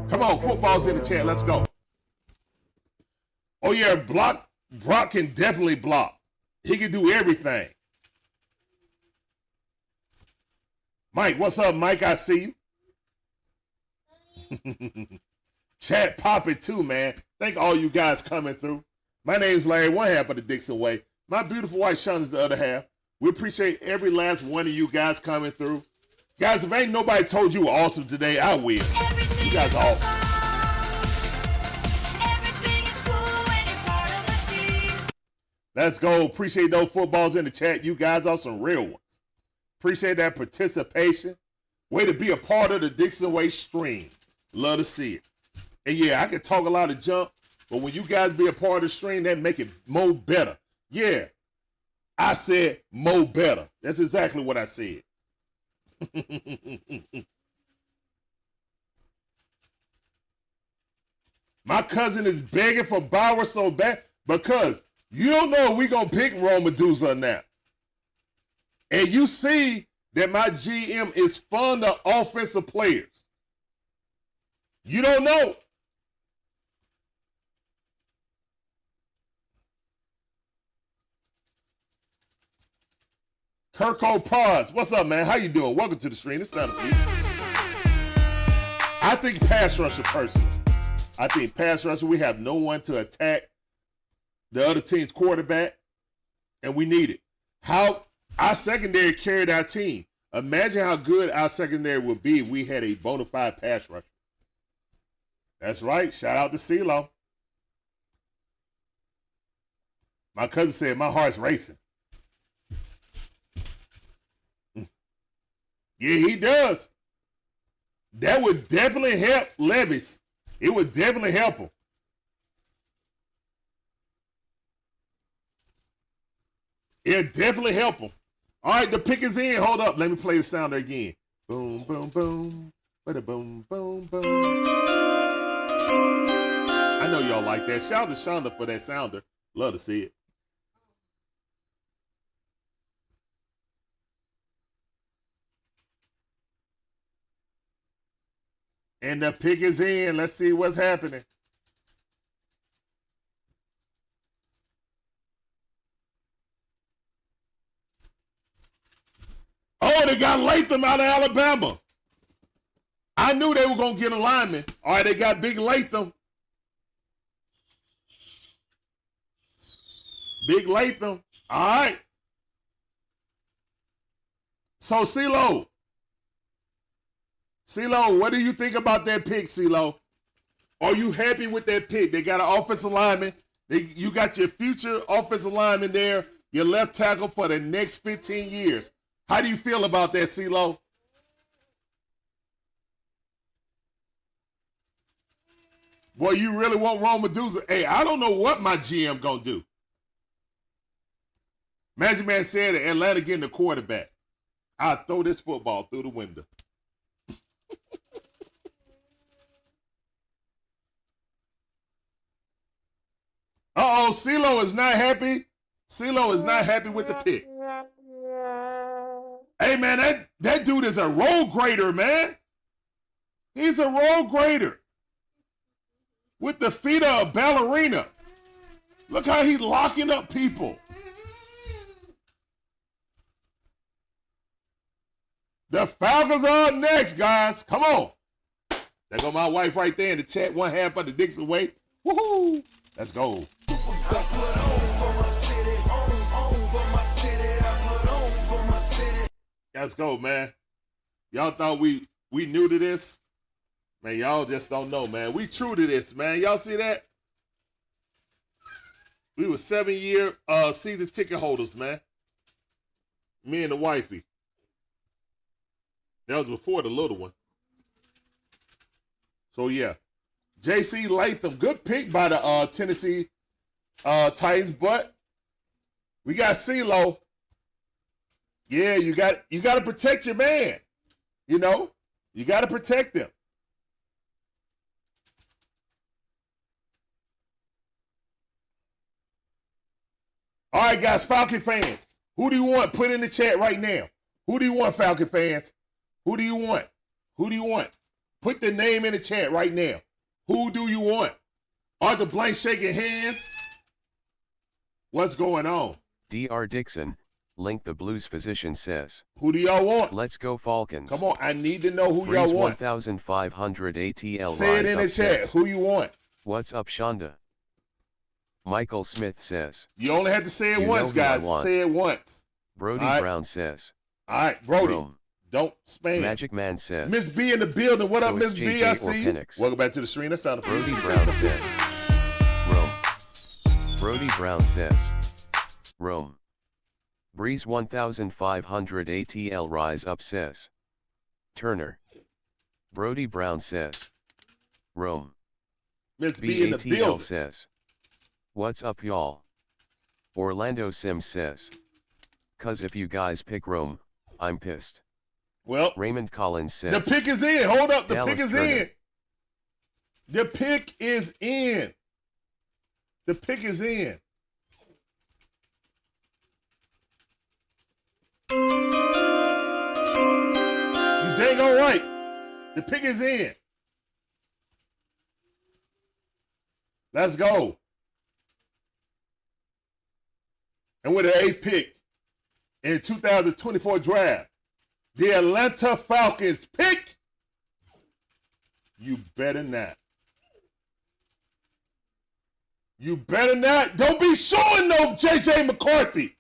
Come on, football's in the chat. Let's go. Oh, yeah, Brock can definitely block. He can do everything. Mike, what's up, Mike? I see you. Chat popping too, man. Thank all you guys coming through. My name's Larry, one half of the Dixon Way. My beautiful wife, Shawn, is the other half. We appreciate every last one of you guys coming through. Guys, if ain't nobody told you were awesome today, I will. You guys are awesome. Let's go. Appreciate those footballs in the chat. You guys are some real ones. Appreciate that participation. Way to be a part of the Dixon Way stream. Love to see it. And yeah, I can talk a lot of junk, but when you guys be a part of the stream, that make it more better. Yeah, I said more better. That's exactly what I said. My cousin is begging for Bauer so bad because you don't know if we going to pick Rome Medusa or not. And you see that my GM is fond of offensive players. You don't know. Kirko Paz, what's up, man? How you doing? Welcome to the stream. It's not a few. I think pass rusher personally. I think pass rusher, we have no one to attack the other team's quarterback, and we need it. How our secondary carried our team. Imagine how good our secondary would be if we had a bona fide pass rusher. That's right. Shout out to CeeLo. My cousin said, my heart's racing. Yeah, he does. That would definitely help Levis. It would definitely help him. It'd definitely help him. All right, the pick is in. Hold up. Let me play the sounder again. Boom, boom, boom. Bada boom, boom, boom. I know y'all like that. Shout out to Shonda for that sounder. Love to see it. And the pick is in. Let's see what's happening. Oh, they got Latham out of Alabama. I knew they were going to get a lineman. All right, they got Big Latham. Big Latham. All right. So, CeeLo, what do you think about that pick, CeeLo? Are you happy with that pick? They got an offensive lineman. You got your future offensive lineman there, your left tackle for the next 15 years. How do you feel about that, CeeLo? Boy, you really want Rome Medusa? Hey, I don't know what my GM gonna do. Magic Man said that Atlanta getting the quarterback. I'll throw this football through the window. Uh-oh, CeeLo is not happy. CeeLo is not happy with the pick. Hey, man, that dude is a roll grader, man. He's a roll grader. With the feet of a ballerina. Look how he's locking up people. The Falcons are up next, guys. Come on. There go my wife right there in the chat. One half of the Dixon Way. Woohoo. Let's go. Let's go, man. Y'all thought we new to this? Man, y'all just don't know, man. We true to this, man. Y'all see that? We were 7-year season ticket holders, man. Me and the wifey. That was before the little one. So, yeah. J.C. Latham, good pick by the Tennessee Titans, but We got CeeLo. Yeah, you got to protect your man. You know, you got to protect him. All right, guys, Falcon fans, who do you want? Put in the chat right now. Who do you want, Falcon fans? Who do you want? Who do you want? Put the name in the chat right now. Who do you want? Arthur Blank shaking hands. What's going on? Dr. Dixon, Link the Blues physician says. Who do y'all want? Let's go Falcons. Come on, I need to know who Freeze y'all want. 1500 ATL. Say it in the chat. Who you want? What's up, Shonda? Michael Smith says. You only have to say it You once, know who I guys. want. Say it once. Brody All right. Brown says. All right, Brody. Rome. Don't spam. Magic Man says. Miss B in the building. What So up, Miss it's B? JJ I or see you. Penix. Welcome back to the stream. That sounded Brody Brown says. Rome. Brody Brown says. Rome. Breeze 1500 ATL Rise Up says. Turner. Brody Brown says. Rome. Miss B in the BATL building. says. What's up, y'all? Orlando Sims says. Cause if you guys pick Rome, I'm pissed. Well, Raymond Collins says. the pick is in. Hold up. The Dallas pick is Turner. in. The pick is in. The pick is in. You dang all right. The pick is in. Let's go. And with an 8th pick in the 2024 draft, the Atlanta Falcons pick. You better not. You better not. Don't be showing no J.J. McCarthy.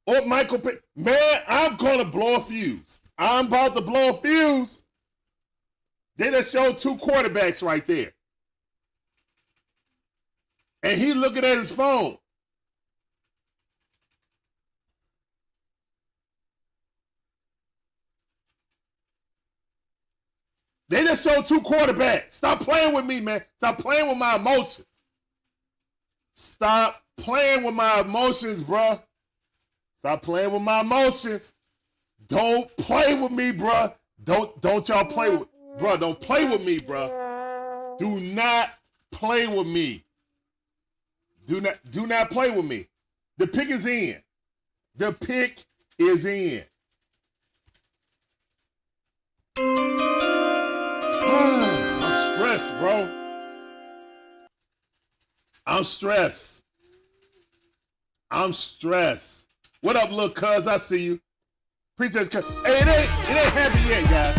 Or Michael Pitt. Man, I'm going to blow a fuse. I'm about to blow a fuse. They just showed 2 quarterbacks right there. And he looking at his phone. They just showed 2 quarterbacks. Stop playing with me, man. Stop playing with my emotions. Stop playing with my emotions, bruh. Stop playing with my emotions. Don't play with me, bruh. Don't y'all play with, bruh. Don't play with me, bruh. Do not play with me. Do not play with me. The pick is in. The pick is in. I'm stressed, bro. I'm stressed. I'm stressed. What up, little cuz? I see you. Appreciate it. Hey, it ain't happy yet, guys.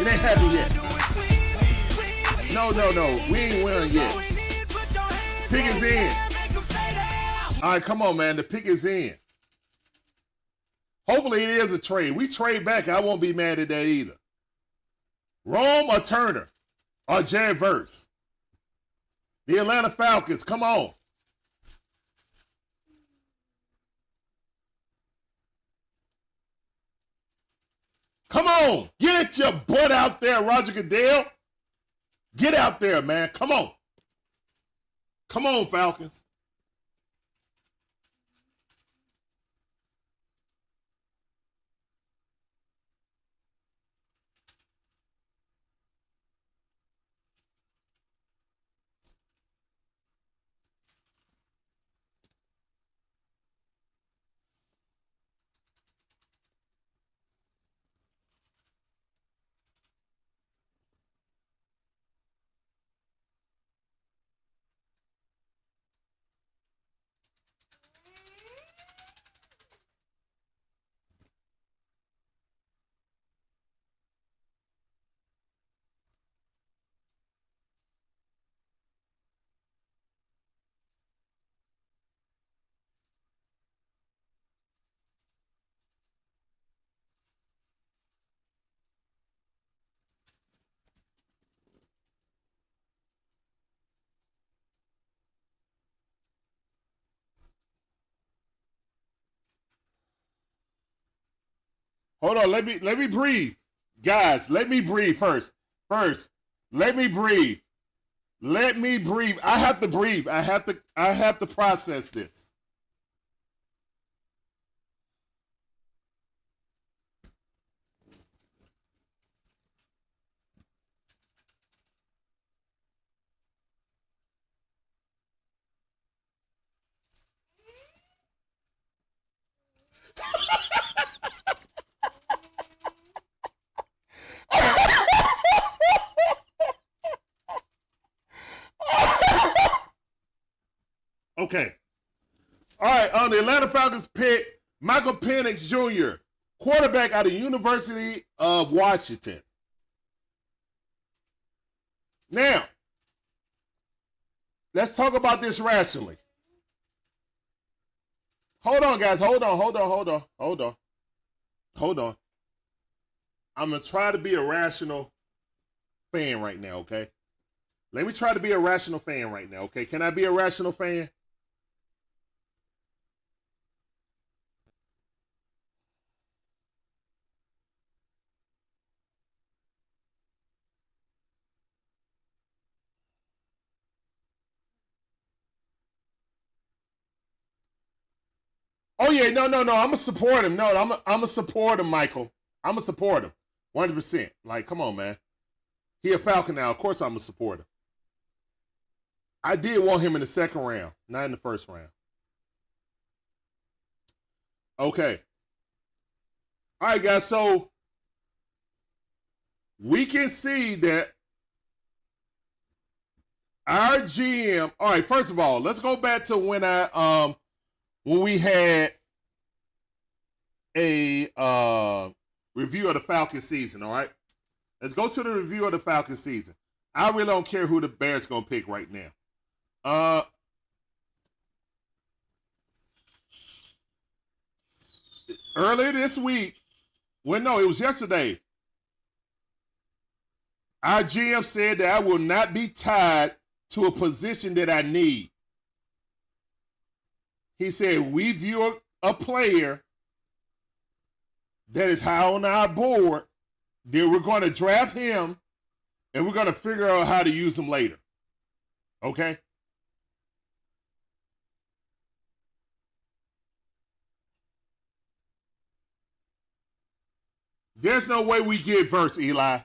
It ain't happy yet. No. We ain't winning yet. Pick is in. All right, come on, man. The pick is in. Hopefully it is a trade. We trade back. I won't be mad at that either. Rome or Turner or Jared Verse. The Atlanta Falcons, come on. Come on. Get your butt out there, Roger Goodell. Get out there, man. Come on. Come on, Falcons. Hold on, let me breathe. Guys, let me breathe first. Let me breathe. Let me breathe. I have to breathe. I have to process this. Okay. All right, on the Atlanta Falcons pick, Michael Penix Jr., quarterback out of University of Washington. Now, let's talk about this rationally. Hold on, guys. Hold on. I'm going to try to be a rational fan right now, okay? Let me try to be a rational fan right now, okay? Can I be a rational fan? Oh, yeah, no. I'm going to support him. No, I'm going to support him, Michael. I'm going to support him. 100%. Like, come on, man. He a Falcon now. Of course I'm going to support him. I did want him in the second round, not in the first round. Okay. All right, guys. So we can see that our GM. All right. First of all, let's go back to when we had a review of the Falcon season. All right. Let's go to the review of the Falcon season. I really don't care who the Bears gonna pick right now. Earlier this week, well, no, it was yesterday. Our GM said that I will not be tied to a position that I need. He said, we view a player that is high on our board, then we're going to draft him, and we're going to figure out how to use him later. Okay? There's no way we get Verse, Eli.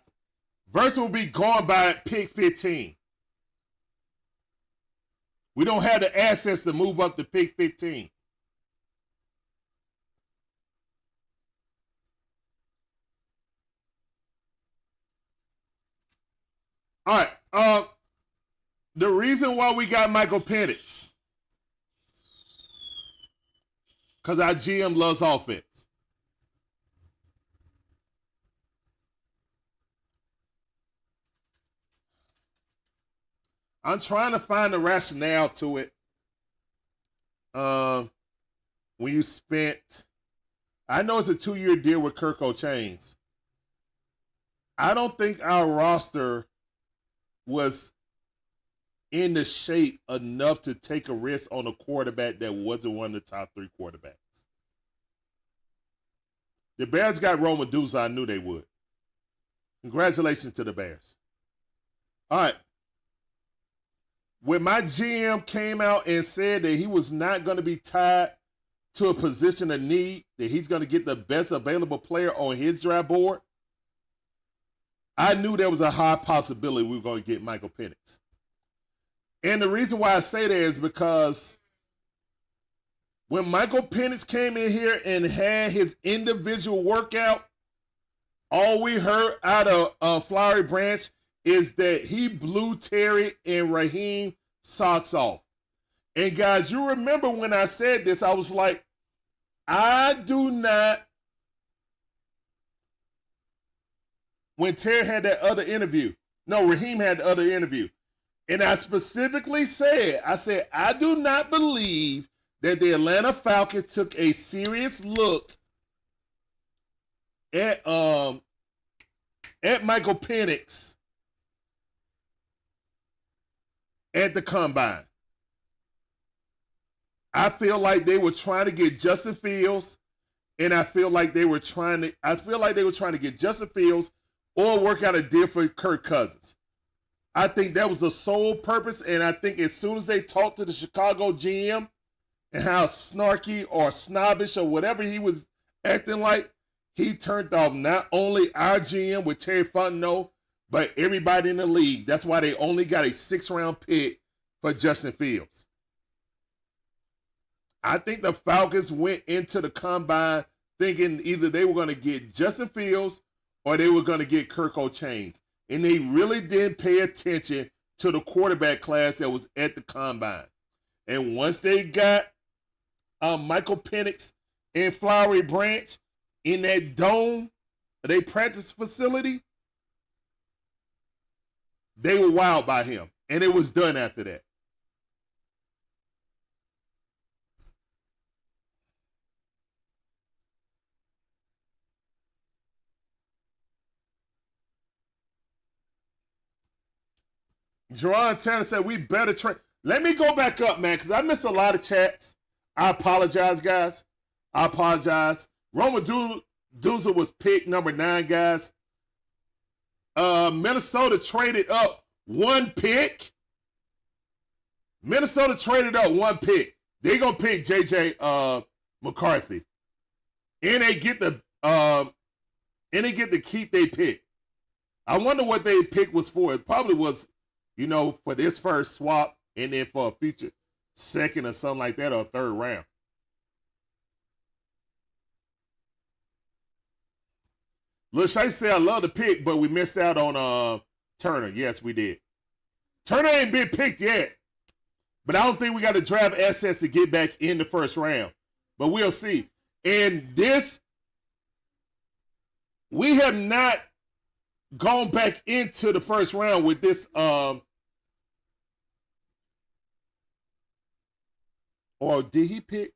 Verse will be gone by pick 15. We don't have the assets to move up to pick 15. All right. The reason why we got Michael Penix, because our GM loves offense. I'm trying to find the rationale to it. When you spent, I know it's a 2-year deal with Kirk O'Chains. I don't think our roster was in the shape enough to take a risk on a quarterback that wasn't one of the top 3 quarterbacks. The Bears got Roma Deuce. I knew they would. Congratulations to the Bears. All right. When my GM came out and said that he was not going to be tied to a position of need, that he's going to get the best available player on his draft board, I knew there was a high possibility we were going to get Michael Penix. And the reason why I say that is because when Michael Penix came in here and had his individual workout, all we heard out of Flowery Branch is that he blew Terry and Raheem socks off. And guys, you remember when I said this, I was like, I do not. When Terry had that other interview, no, Raheem had the other interview. And I specifically said, I do not believe that the Atlanta Falcons took a serious look at Michael Penix at the combine. I feel like they were trying to get Justin Fields, and I feel like they were trying to get Justin Fields or work out a deal for Kirk Cousins. I think that was the sole purpose, and I think as soon as they talked to the Chicago GM and how snarky or snobbish or whatever he was acting like, he turned off not only our GM with Terry Fontenot, but everybody in the league. That's why they only got a 6th-round pick for Justin Fields. I think the Falcons went into the combine thinking either they were going to get Justin Fields or they were going to get Kirk O'Chains. And they really didn't pay attention to the quarterback class that was at the combine. And once they got Michael Penix and Flowery Branch in that dome, they practice facility, they were wowed by him. And it was done after that. Jerron Tanner said, we better train. Let me go back up, man, because I missed a lot of chats. I apologize, guys. I apologize. Roma Duza was picked number 9, guys. Minnesota traded up 1 pick. Minnesota traded up 1 pick. They're going to pick J.J. McCarthy. And they get to keep their pick. I wonder what their pick was for. It probably was, for this first swap and then for a future 2nd or something like that, or a 3rd round. Lil Shay said, I love the pick, but we missed out on Turner. Yes, we did. Turner ain't been picked yet. But I don't think we got to draft assets to get back in the 1st round. But we'll see. And this, we have not gone back into the 1st round with this or did he pick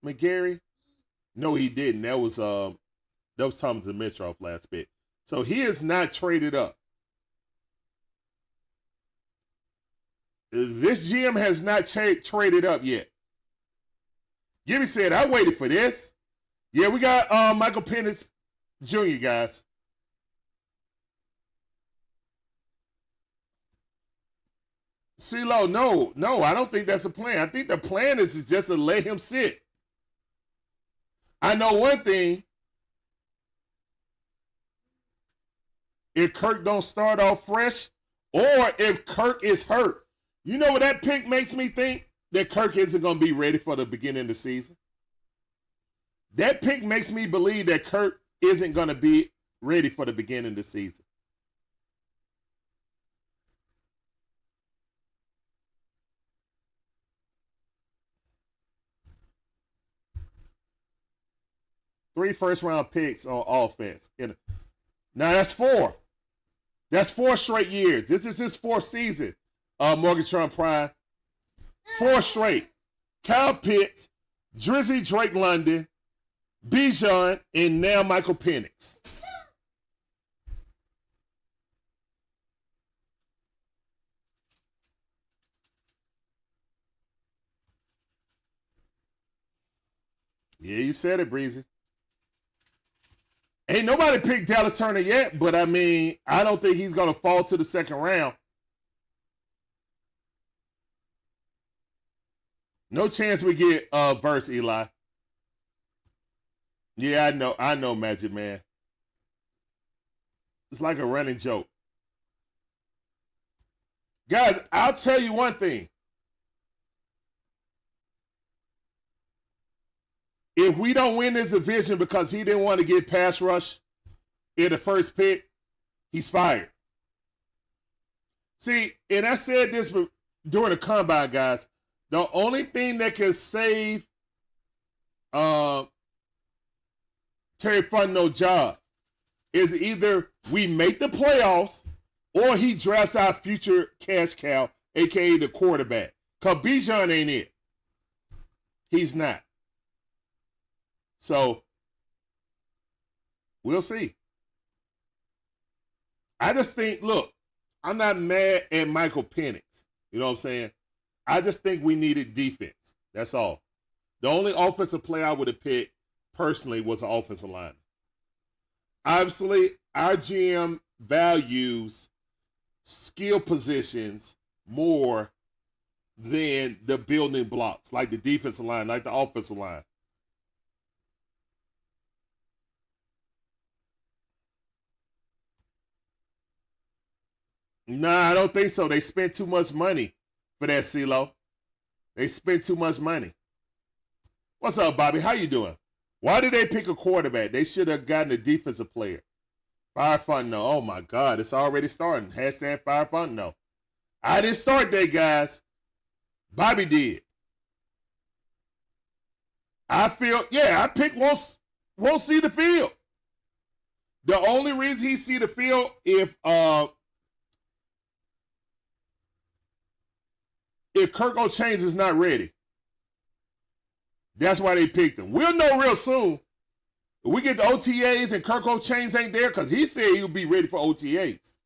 McGarry? No, he didn't. That was Thomas Dimitrov last pick. So he is not traded up. This GM has not traded up yet. Gibby said, I waited for this. Yeah, we got Michael Penix Jr., guys. CeeLo, no, I don't think that's the plan. I think the plan is just to let him sit. I know one thing. If Kirk don't start off fresh, or if Kirk is hurt, you know what that pick makes me think? That Kirk isn't going to be ready for the beginning of the season. That pick makes me believe that Kirk isn't going to be ready for the beginning of the season. Three first-round picks on offense. Now, that's 4. That's 4 straight years. This is his 4th season, Morgantown Prime. 4 straight. Kyle Pitts, Drizzy Drake London, Bijan, and now Michael Penix. Yeah, you said it, Breezy. Ain't nobody picked Dallas Turner yet, but I mean, I don't think he's going to fall to the 2nd round. No chance we get verse, Eli. Yeah, I know, Magic Man. It's like a running joke. Guys, I'll tell you one thing. If we don't win this division because he didn't want to get pass rush in the 1st pick, he's fired. See, and I said this during the combine, guys. The only thing that can save Terry Fontenot's job is either we make the playoffs or he drafts our future cash cow, a.k.a. the quarterback. Because Bijan ain't it. He's not. So, we'll see. I just think, look, I'm not mad at Michael Penix. You know what I'm saying? I just think we needed defense. That's all. The only offensive player I would have picked personally was an offensive lineman. Obviously, our GM values skill positions more than the building blocks, like the defensive line, like the offensive line. Nah, I don't think so. They spent too much money for that, CeeLo. They spent too much money. What's up, Bobby? How you doing? Why did they pick a quarterback? They should have gotten a defensive player. Fire Fontenot. Oh, my God. It's already starting. Hashtag Fire Fontenot. I didn't start that, guys. Bobby did. I picked won't see the field. The only reason he see the field if Kirk O'Chains is not ready. That's why they picked him. We'll know real soon. If we get the OTAs and Kirk O'Chains ain't there, because he said he'll be ready for OTAs.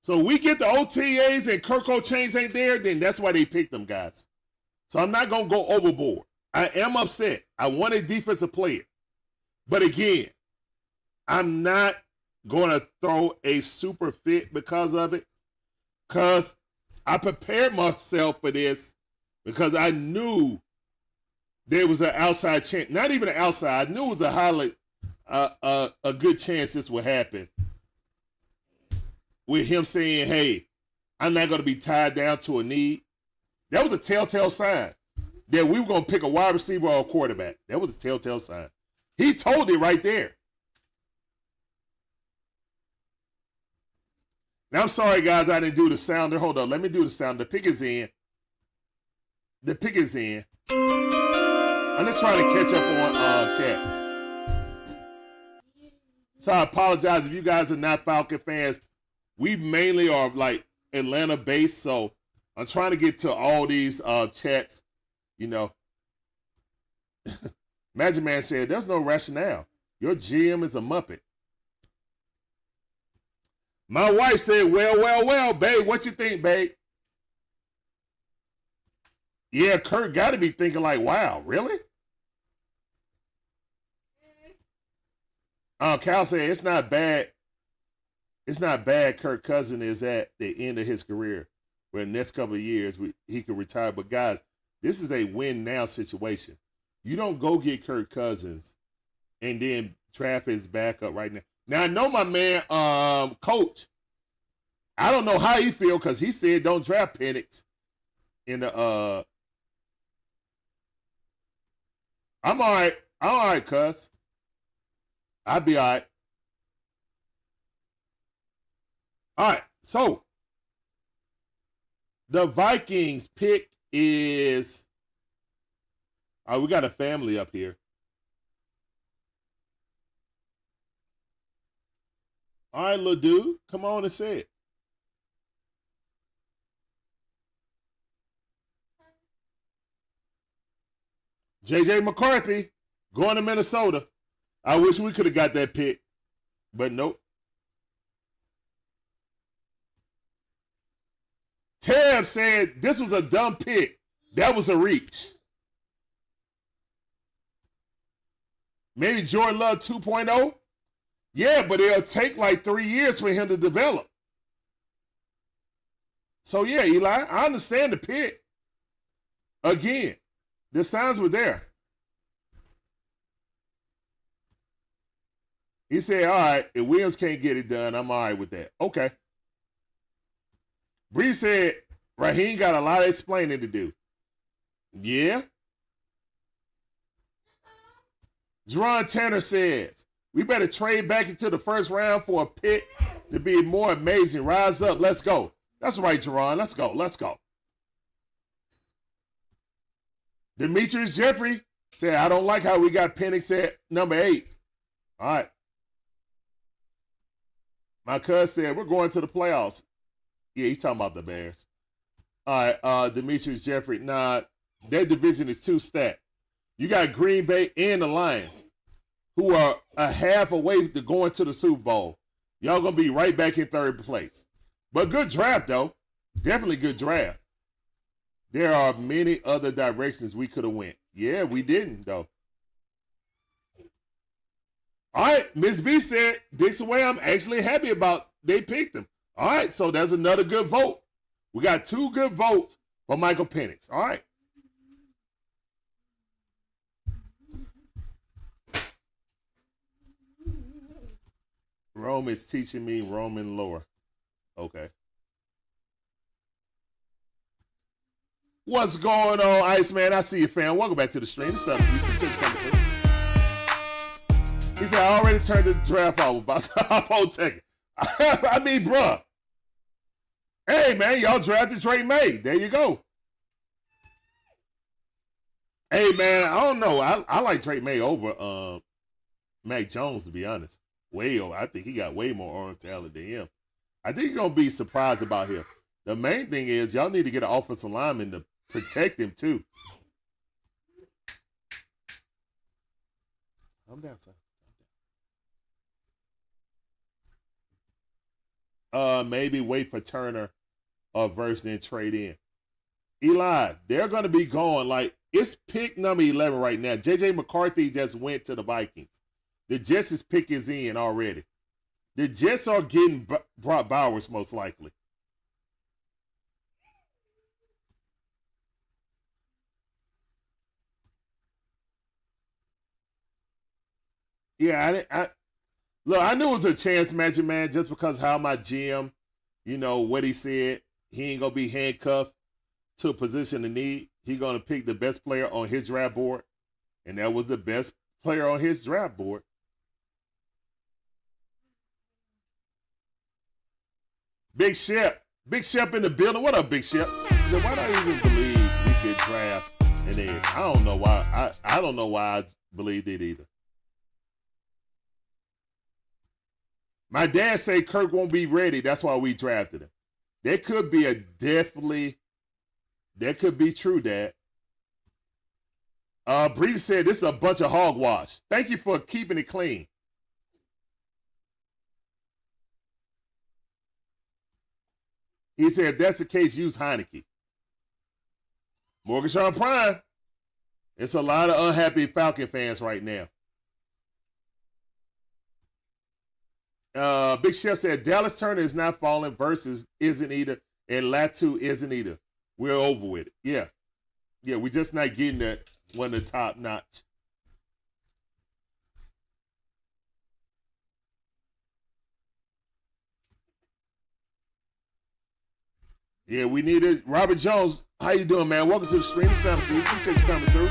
So we get the OTAs and Kirk O'Chains ain't there, then that's why they picked him, guys. So I'm not going to go overboard. I am upset. I want a defensive player. But again, I'm not going to throw a super fit because of it. Because I prepared myself for this because I knew there was an outside chance. Not even an outside. I knew it was a good chance this would happen. With him saying, hey, I'm not going to be tied down to a need. That was a telltale sign that we were going to pick a wide receiver or a quarterback. That was a telltale sign. He told it right there. Now, I'm sorry, guys, I didn't do the sounder. Hold on, let me do the sound. The pick is in. The pick is in. I'm just trying to catch up on chats. So I apologize if you guys are not Falcon fans. We mainly are like Atlanta based, so I'm trying to get to all these chats. You know, Magic Man said, there's no rationale. Your GM is a Muppet. My wife said, well, babe, what you think, babe? Yeah, Kurt got to be thinking like, wow, really? Cal said, it's not bad. It's not bad Kirk Cousins is at the end of his career, where the next couple of years he could retire. But, guys, this is a win-now situation. You don't go get Kirk Cousins and then draft his backup right now. Now, I know my man, Coach, I don't know how he feel because he said don't draft Penix in the I'm all right. I'm all right, cuz. I'll be all right. All right, so the Vikings pick is, we got a family up here. All right, little dude, come on and say it. J.J. McCarthy going to Minnesota. I wish we could have got that pick, but nope. Tab said this was a dumb pick. That was a reach. Maybe Jordan Love 2.0? Yeah, but it'll take like 3 years for him to develop. So, yeah, Eli, I understand the pick. Again, the signs were there. He said, all right, if Williams can't get it done, I'm all right with that. Okay. Bree said, Raheem got a lot of explaining to do. Yeah. Jerron Tanner says, we better trade back into the first round for a pick to be more amazing. Rise up. Let's go. That's right, Jerron. Let's go. Let's go. Demetrius Jeffrey said, I don't like how we got Penix at number 8. All right. My cousin said, we're going to the playoffs. Yeah, he's talking about the Bears. All right, Demetrius Jeffrey. Nah, their division is too stacked. You got Green Bay and the Lions, who are a half away to going to the Super Bowl. Y'all going to be right back in third place. But good draft, though. Definitely good draft. There are many other directions we could have went. Yeah, we didn't, though. All right, Miss B said, Dixon Way, I'm actually happy about they picked him. All right, so there's another good vote. We got 2 good votes for Michael Penix. All right. Rome is teaching me Roman lore. Okay. What's going on, Iceman? I see you, fam. Welcome back to the stream. What's up? He said, I already turned the draft off. About to hop on Tekken. I mean, bruh. Hey, man, y'all drafted Drake Maye. There you go. Hey, man, I don't know. I like Drake Maye over Mac Jones, to be honest. Way over. I think he got way more arm talent than him. I think you're going to be surprised about him. The main thing is y'all need to get an offensive lineman to protect him, too. I'm down, son. Maybe wait for Turner or verse then trade in. Eli, they're going to be going like it's pick number 11 right now. J.J. McCarthy just went to the Vikings. The Jets' pick is in already. The Jets are getting Brock Bowers most likely. Yeah, look, I knew it was a chance matching, man, just because how my GM, what he said. He ain't going to be handcuffed to a position of need. He going to pick the best player on his draft board, and that was the best player on his draft board. Big Shep in the building. What up, Big Shep? Why do I even believe we could draft an edge? I don't know why. I don't know why I believed it either. My dad say Kirk won't be ready. That's why we drafted him. That could be that could be true, Dad. Breeze said this is a bunch of hogwash. Thank you for keeping it clean. He said if that's the case, use Heineke. Mortgage on Prime. It's a lot of unhappy Falcon fans right now. Big Chef said Dallas Turner is not falling versus isn't either, and Latu isn't either. We're over with it. Yeah, we're just not getting that one of the top notch. Yeah, we needed Robert Jones. How you doing, man? Welcome to the stream. Appreciate you coming through.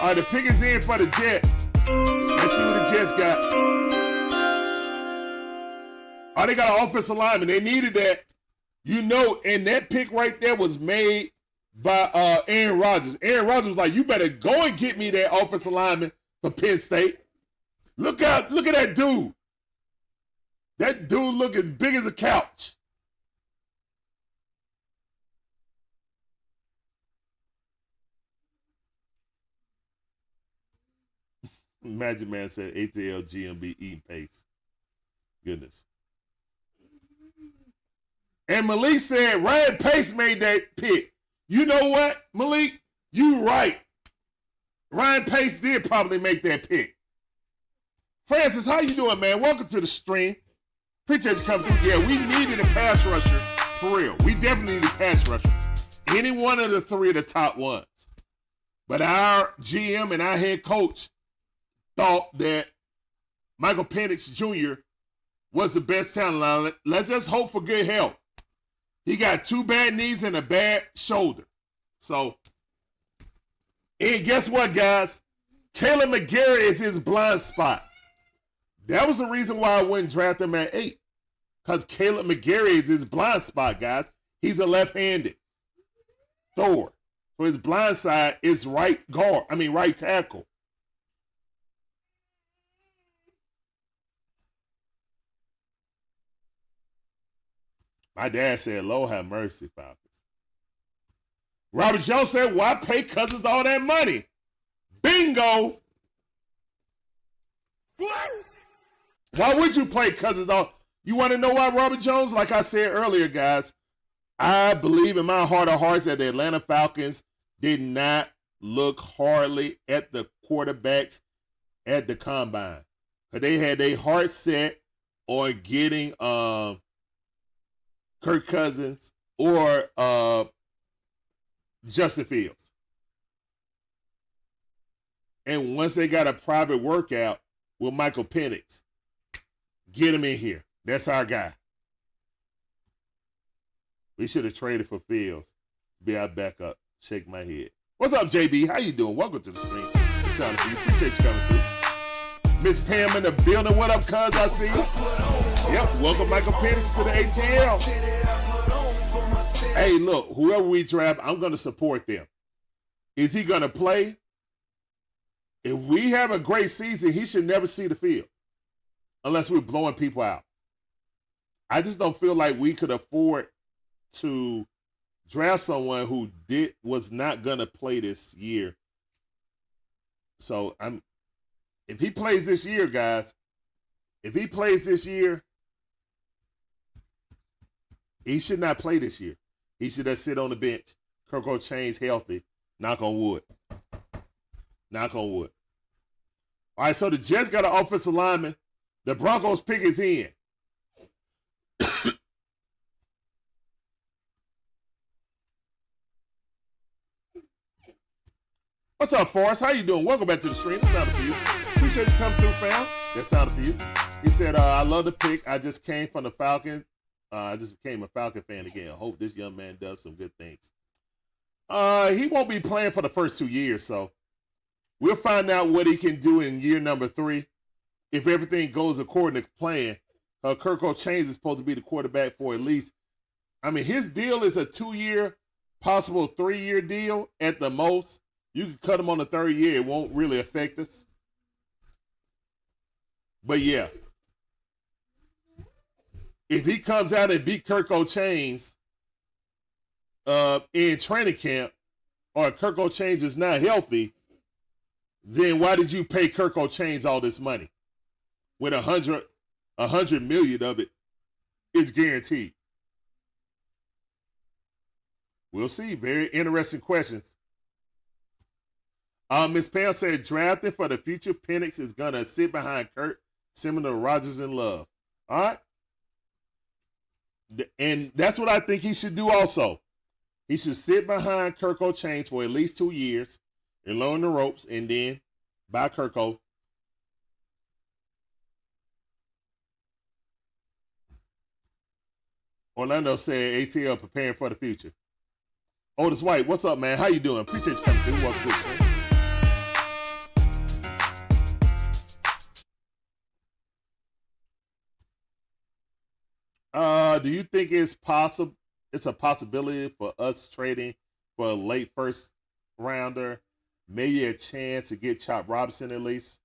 All right, the pick is in for the Jets. Let's see what the Jets got. Oh, they got an offensive lineman. They needed that. And that pick right there was made by Aaron Rodgers. Aaron Rodgers was like, you better go and get me that offensive lineman for Penn State. Look at that dude. That dude look as big as a couch. Magic Man said ATL GMB eating pace. Goodness. And Malik said Ryan Pace made that pick. You know what, Malik? You right. Ryan Pace did probably make that pick. Francis, how you doing, man? Welcome to the stream. Appreciate you coming through. Yeah, we needed a pass rusher for real. We definitely needed a pass rusher. Any one of the three of the top ones. But our GM and our head coach thought that Michael Penix Jr. was the best talent. Now, let's just hope for good health. He got 2 bad knees and a bad shoulder. So, and guess what, guys? Caleb McGarry is his blind spot. That was the reason why I wouldn't draft him at 8. Because Caleb McGarry is his blind spot, guys. He's a left-handed thrower. So his blind side is right tackle. My dad said, Lord have mercy, Falcons. Robert Jones said, why pay Cousins all that money? Bingo. What? Why would you pay Cousins all? You want to know why, Robert Jones? Like I said earlier, guys, I believe in my heart of hearts that the Atlanta Falcons did not look hardly at the quarterbacks at the combine. Because they had their heart set on getting Kirk Cousins, or Justin Fields. And once they got a private workout with Michael Penix, get him in here. That's our guy. We should have traded for Fields. Be our backup. Shake my head. What's up, JB? How you doing? Welcome to the stream. It's sounding for you. Appreciate you coming through. Miss Pam in the building. What up, cuz? I see you. Yep. Welcome, Michael Penix, to the ATL. Hey, look. Whoever we draft, I'm going to support them. Is he going to play? If we have a great season, he should never see the field unless we're blowing people out. I just don't feel like we could afford to draft someone who was not gonna play this year. So if he plays this year, guys, he should not play this year. He should just sit on the bench. Kirko Chain's healthy. Knock on wood. Knock on wood. All right, so the Jets got an offensive lineman. The Broncos pick is in. What's up, Forrest? How you doing? Welcome back to the stream. That sounded for you. Appreciate you coming through, fam. That sounded for you. He said, I love the pick. I just came from the Falcons. I just became a Falcon fan again. I hope this young man does some good things. He won't be playing for the first 2 years, so we'll find out what he can do in year number 3 if everything goes according to plan. Kirko Chains is supposed to be the quarterback for at least, his deal is a 2-year, possible 3-year deal at the most. You can cut him on the 3rd year. It won't really affect us. But, yeah. If he comes out and beat Kirko Chains in training camp, or Kirko Chains is not healthy, then why did you pay Kirko Chains all this money when $100 million of it is guaranteed? We'll see. Very interesting questions. Ms. Pam said drafting for the future. Penix is gonna sit behind Kurt, similar to Rodgers and Love. All right, and that's what I think he should do. Also, he should sit behind Kirko Chains for at least 2 years and learn the ropes, and then buy Kirko. Orlando said ATL preparing for the future. Otis White, what's up, man? How you doing? Appreciate you coming through. Welcome to the stream. Do you think it's possible? It's a possibility for us trading for a late first rounder, maybe a chance to get Chop Robinson at least.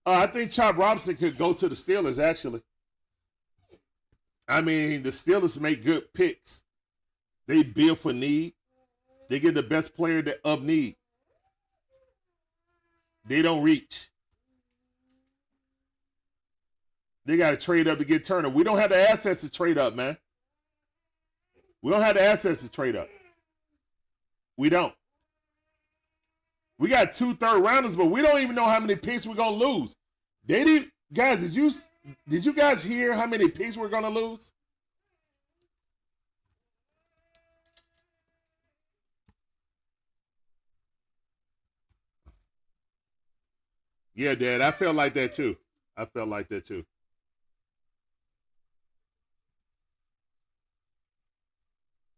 I think Chop Robinson could go to the Steelers. Actually, the Steelers make good picks. They build for need. They get the best player of need. They don't reach. They got to trade up to get Turner. We don't have the assets to trade up, man. We don't have the assets to trade up. We don't. We got 2 third-rounders, but we don't even know how many picks we're going to lose. Guys, did you guys hear how many picks we're going to lose? Yeah, Dad, I felt like that too.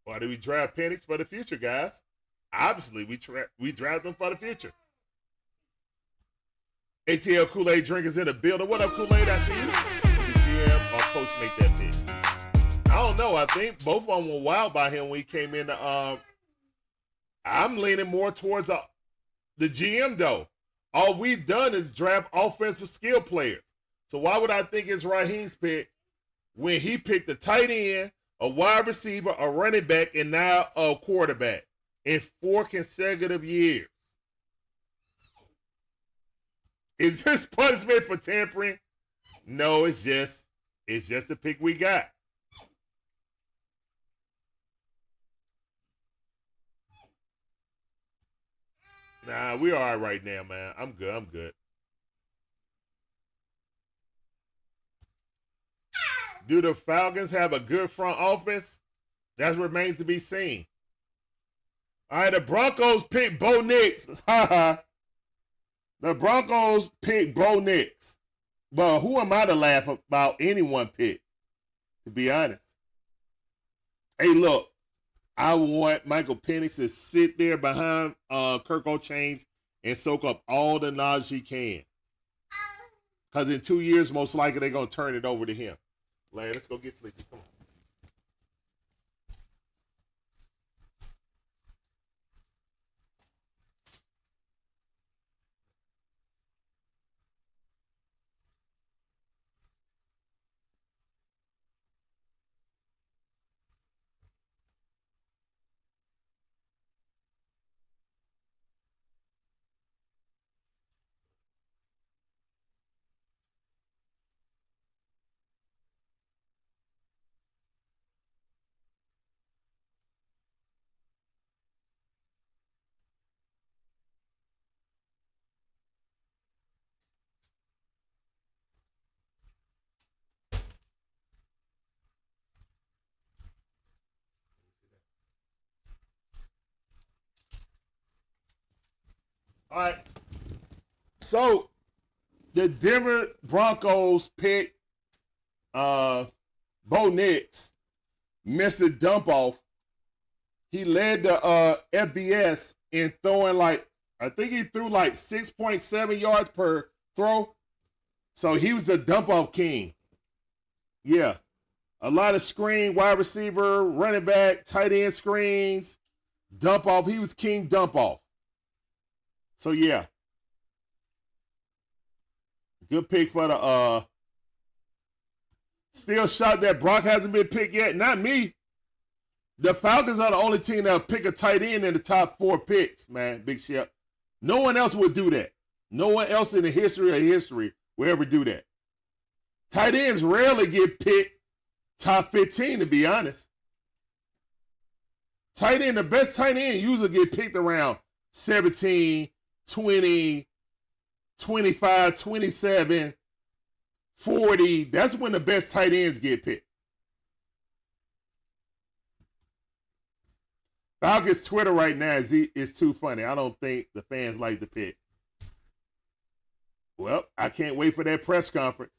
Why do we draft Penix for the future, guys? Obviously, we draft them for the future. ATL Kool-Aid drinkers in the building. What up, Kool-Aid? I see you. Did the GM or coach make that pick? I don't know. I think both of them were wild by him when he came in. I'm leaning more towards the GM, though. All we've done is draft offensive skill players. So why would I think it's Raheem's pick when he picked a tight end, a wide receiver, a running back, and now a quarterback in 4 consecutive years? Is this punishment for tampering? No, it's just the pick we got. Nah, we all right now, man. I'm good. Do the Falcons have a good front office? That remains to be seen. All right, the Broncos picked Bo Nix. The Broncos picked Bo Nix. But who am I to laugh about anyone pick, to be honest? Hey, look, I want Michael Penix to sit there behind Kirk O'Chains and soak up all the knowledge he can. Because in 2 years, most likely they're going to turn it over to him. Larry, let's go get sleepy. Come on. All right. So the Denver Broncos picked Bo Nix, missed a dump off. He led the FBS in throwing I think he threw 6.7 yards per throw. So he was the dump off king. Yeah. A lot of screen, wide receiver, running back, tight end screens, dump off. He was king dump off. So yeah. Good pick for the still shocked that Brock hasn't been picked yet. Not me. The Falcons are the only team that'll pick a tight end in the top 4 picks, man. Big shit. No one else would do that. No one else in the history of history will ever do that. Tight ends rarely get picked top 15, to be honest. Tight end, the best tight end usually get picked around 17, 20, 25, 27, 40. That's when the best tight ends get picked. Falcons Twitter right now is too funny. I don't think the fans like the pick. Well, I can't wait for that press conference.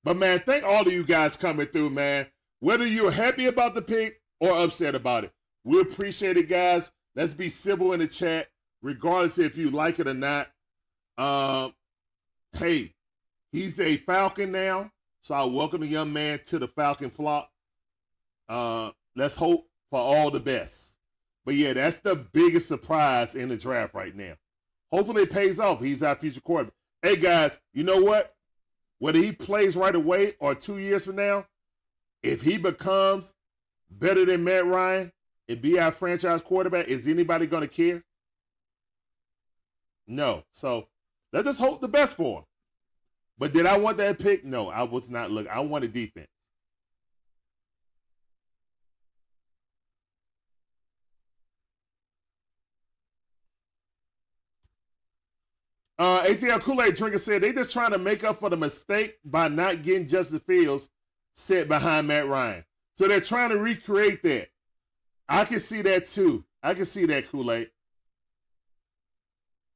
But, man, thank all of you guys coming through, man. Whether you're happy about the pick or upset about it. We appreciate it, guys. Let's be civil in the chat, regardless if you like it or not. Hey, he's a Falcon now, so I welcome the young man to the Falcon flock. Let's hope for all the best. But, yeah, that's the biggest surprise in the draft right now. Hopefully it pays off. He's our future quarterback. Hey, guys, you know what? Whether he plays right away or 2 years from now, if he becomes better than Matt Ryan and be our franchise quarterback, is anybody going to care? No. So let's just hope the best for him. But did I want that pick? No, I was not looking. I wanted defense. ATL Kool-Aid Drinker said they just trying to make up for the mistake by not getting Justin Fields set behind Matt Ryan. So they're trying to recreate that. I can see that too. I can see that, Kool-Aid.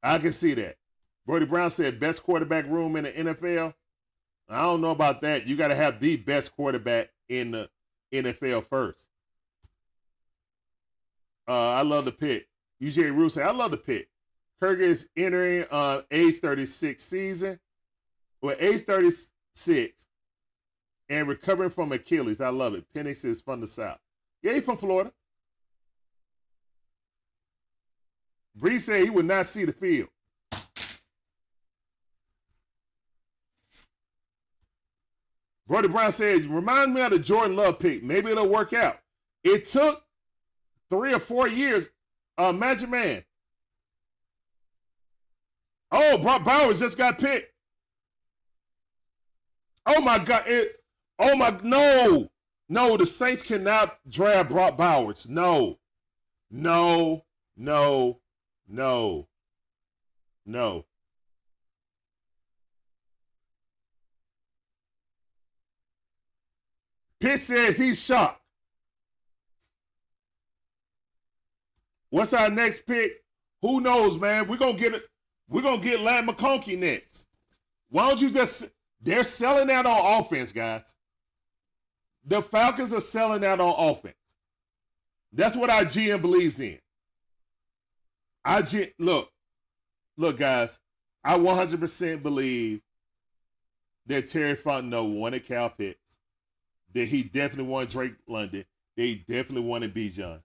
I can see that. Brody Brown said best quarterback room in the NFL. I don't know about that. You got to have the best quarterback in the NFL first. I love the pick. UJ Rule said, I love the pick. Kirk is entering age 36 season. Well, age 36 and recovering from Achilles. I love it. Penix is from the South. Yeah, he's from Florida. Bree said he would not see the field. Brody Brown says, remind me of the Jordan Love pick. Maybe it'll work out. It took 3 or 4 years. Magic Man. Oh, Brock Bowers just got picked. Oh, my God. No, the Saints cannot draft Brock Bowers. No. Pitt says he's shocked. What's our next pick? Who knows, man? We're gonna get Latham McConkey next. Why don't you just? They're selling out on offense, guys. The Falcons are selling out on offense. That's what our GM believes in. Look, guys. I 100% believe that Terry Fontenot wanted Cal Pitts, that he definitely wanted Drake London, that he definitely wanted Bijan.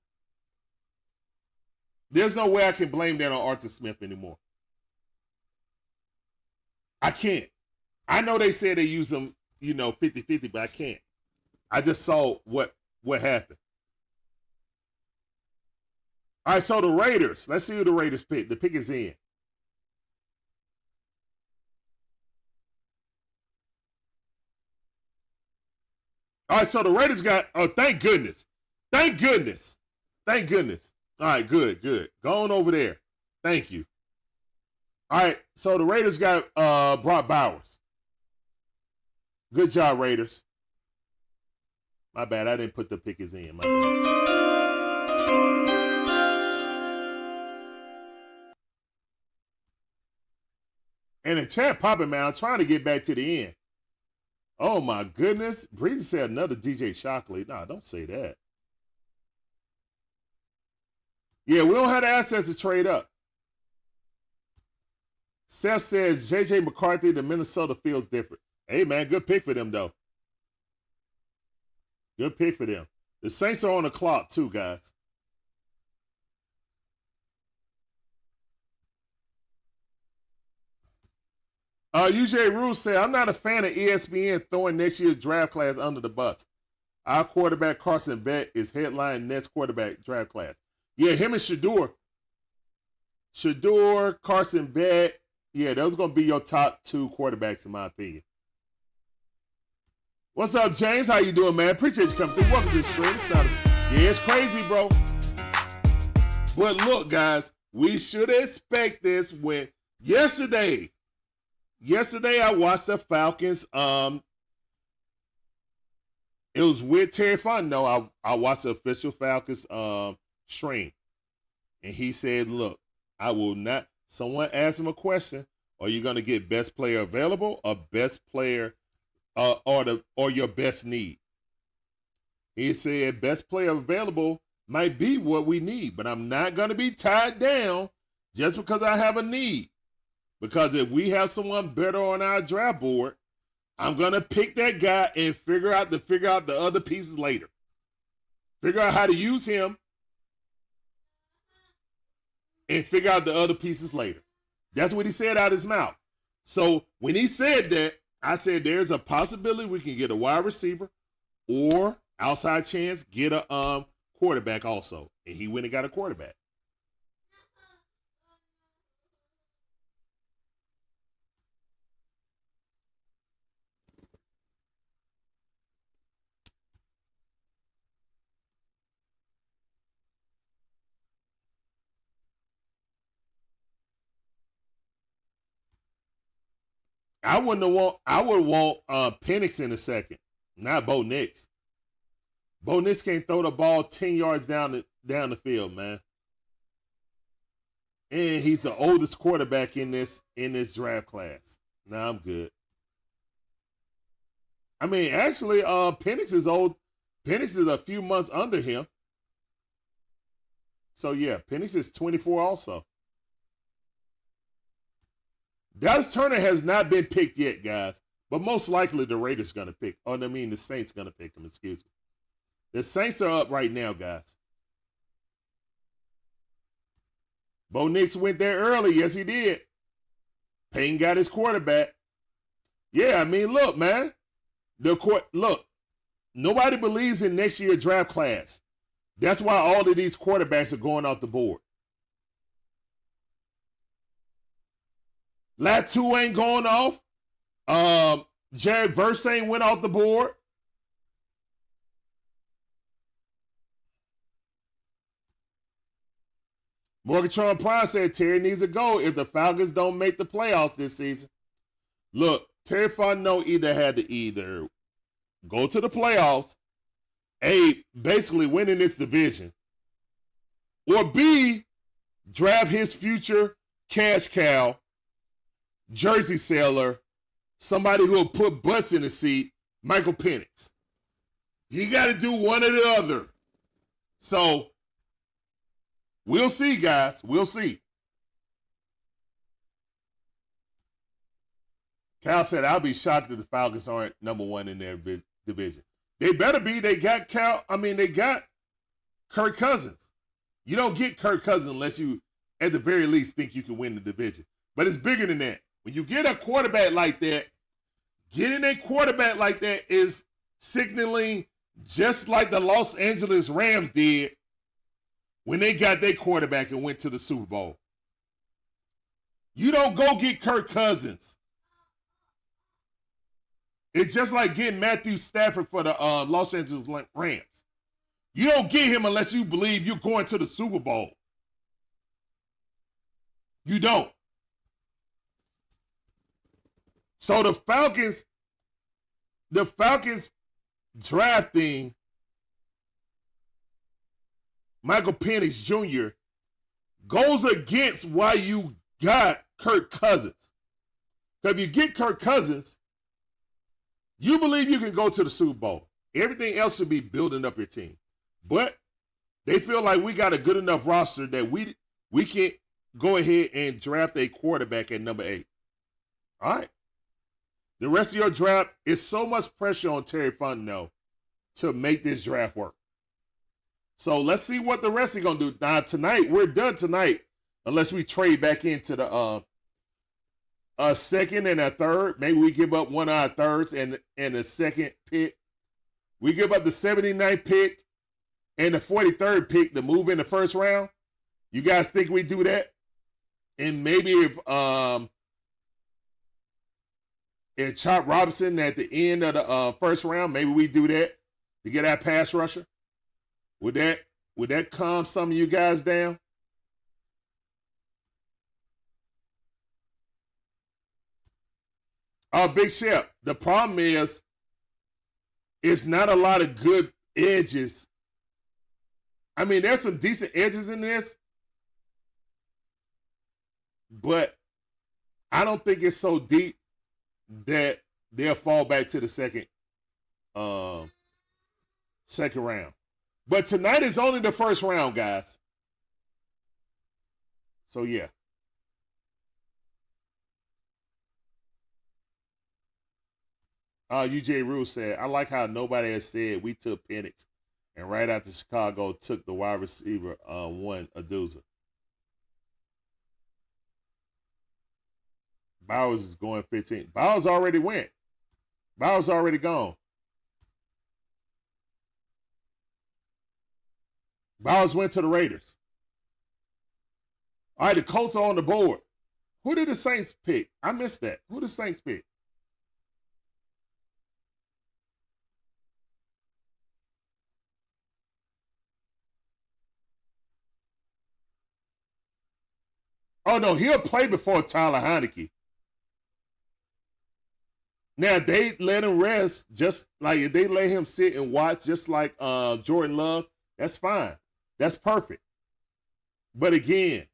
There's no way I can blame that on Arthur Smith anymore. I can't. I know they said they use them, 50-50, but I can't. I just saw what happened. All right, so the Raiders. Let's see who the Raiders pick. The pick is in. All right, so the Raiders got, thank goodness. Thank goodness. Thank goodness. All right, good. Go on over there. Thank you. All right, so the Raiders got Brock Bowers. Good job, Raiders. My bad, I didn't put the pick is in. My bad. And the chat popping, man. I'm trying to get back to the end. Oh, my goodness. Breezy said another DJ Shockley. Nah, don't say that. Yeah, we don't have the assets to trade up. Seth says J.J. McCarthy, the Minnesota feels different. Hey, man, good pick for them, though. Good pick for them. The Saints are on the clock, too, guys. UJ Rule said, I'm not a fan of ESPN throwing next year's draft class under the bus. Our quarterback, Carson Beck, is headline next quarterback draft class. Yeah, him and Shador. Carson Beck. Yeah, those are going to be your top two quarterbacks, in my opinion. What's up, James? How you doing, man? Appreciate you coming through. Welcome to the stream. Yeah, it's crazy, bro. But look, guys, we should expect this when yesterday I watched the Falcons. It was with Terry Fontenot. I watched the official Falcons stream. And he said, look, I will not. Someone asked him a question. Are you going to get best player available or best player or your best need? He said best player available might be what we need, but I'm not going to be tied down just because I have a need. Because if we have someone better on our draft board, I'm going to pick that guy and figure out the other pieces later. Figure out how to use him and figure out the other pieces later. That's what he said out of his mouth. So when he said that, I said there's a possibility we can get a wide receiver or outside chance get a quarterback also. And he went and got a quarterback. I would want Penix in a second, not Bo Nix. Bo Nix can't throw the ball 10 yards down the field, man. And he's the oldest quarterback in this draft class. Nah, I'm good. I mean, actually, Penix is old. Penix is a few months under him. So yeah, Penix is 24 also. Dallas Turner has not been picked yet, guys. But most likely the Raiders going to pick. The Saints going to pick him, excuse me. The Saints are up right now, guys. Bo Nix went there early. Yes, he did. Payne got his quarterback. Yeah, I mean, look, man. Look, nobody believes in next year's draft class. That's why all of these quarterbacks are going off the board. Latham ain't going off. Jared Verse ain't went off the board. Morgatron Prime said Terry needs to go if the Falcons don't make the playoffs this season. Look, Terry Fontenot either had to go to the playoffs A, basically winning this division, or B, draft his future cash cow, jersey seller, somebody who will put butts in the seat, Michael Penix. You got to do one or the other. So, we'll see, guys. We'll see. Cal said, I'll be shocked if the Falcons aren't number one in their division. They better be. They got they got Kirk Cousins. You don't get Kirk Cousins unless you, at the very least, think you can win the division. But it's bigger than that. When you get a quarterback like that, getting a quarterback like that is signaling just like the Los Angeles Rams did when they got their quarterback and went to the Super Bowl. You don't go get Kirk Cousins. It's just like getting Matthew Stafford for the Los Angeles Rams. You don't get him unless you believe you're going to the Super Bowl. You don't. So the Falcons drafting Michael Penix Jr. goes against why you got Kirk Cousins. Because if you get Kirk Cousins, you believe you can go to the Super Bowl. Everything else should be building up your team. But they feel like we got a good enough roster that we can go ahead and draft a quarterback at number 8. All right. The rest of your draft is so much pressure on Terry Fontenot to make this draft work. So let's see what the rest are going to do. Now, tonight, we're done tonight unless we trade back into the a second and a third. Maybe we give up one of our thirds and a second pick. We give up the 79th pick and the 43rd pick to move in the first round. You guys think we do that? And maybe if Chop Robinson at the end of the first round, maybe we do that to get our pass rusher. Would that calm some of you guys down? Big Shep, the problem is it's not a lot of good edges. I mean, there's some decent edges in this, but I don't think it's so deep that they'll fall back to the second round. But tonight is only the first round, guys. So, yeah. UJ Rule said, I like how nobody has said we took Penix and right after Chicago took the wide receiver one, Aduza. Bowers is going 15. Bowers already went. Bowers already gone. Bowers went to the Raiders. All right, the Colts are on the board. Who did the Saints pick? I missed that. Who did the Saints pick? Oh, no, he'll play before Tyler Heineke. Now, they let him rest, just like if they let him sit and watch, just like Jordan Love, that's fine. That's perfect. But again,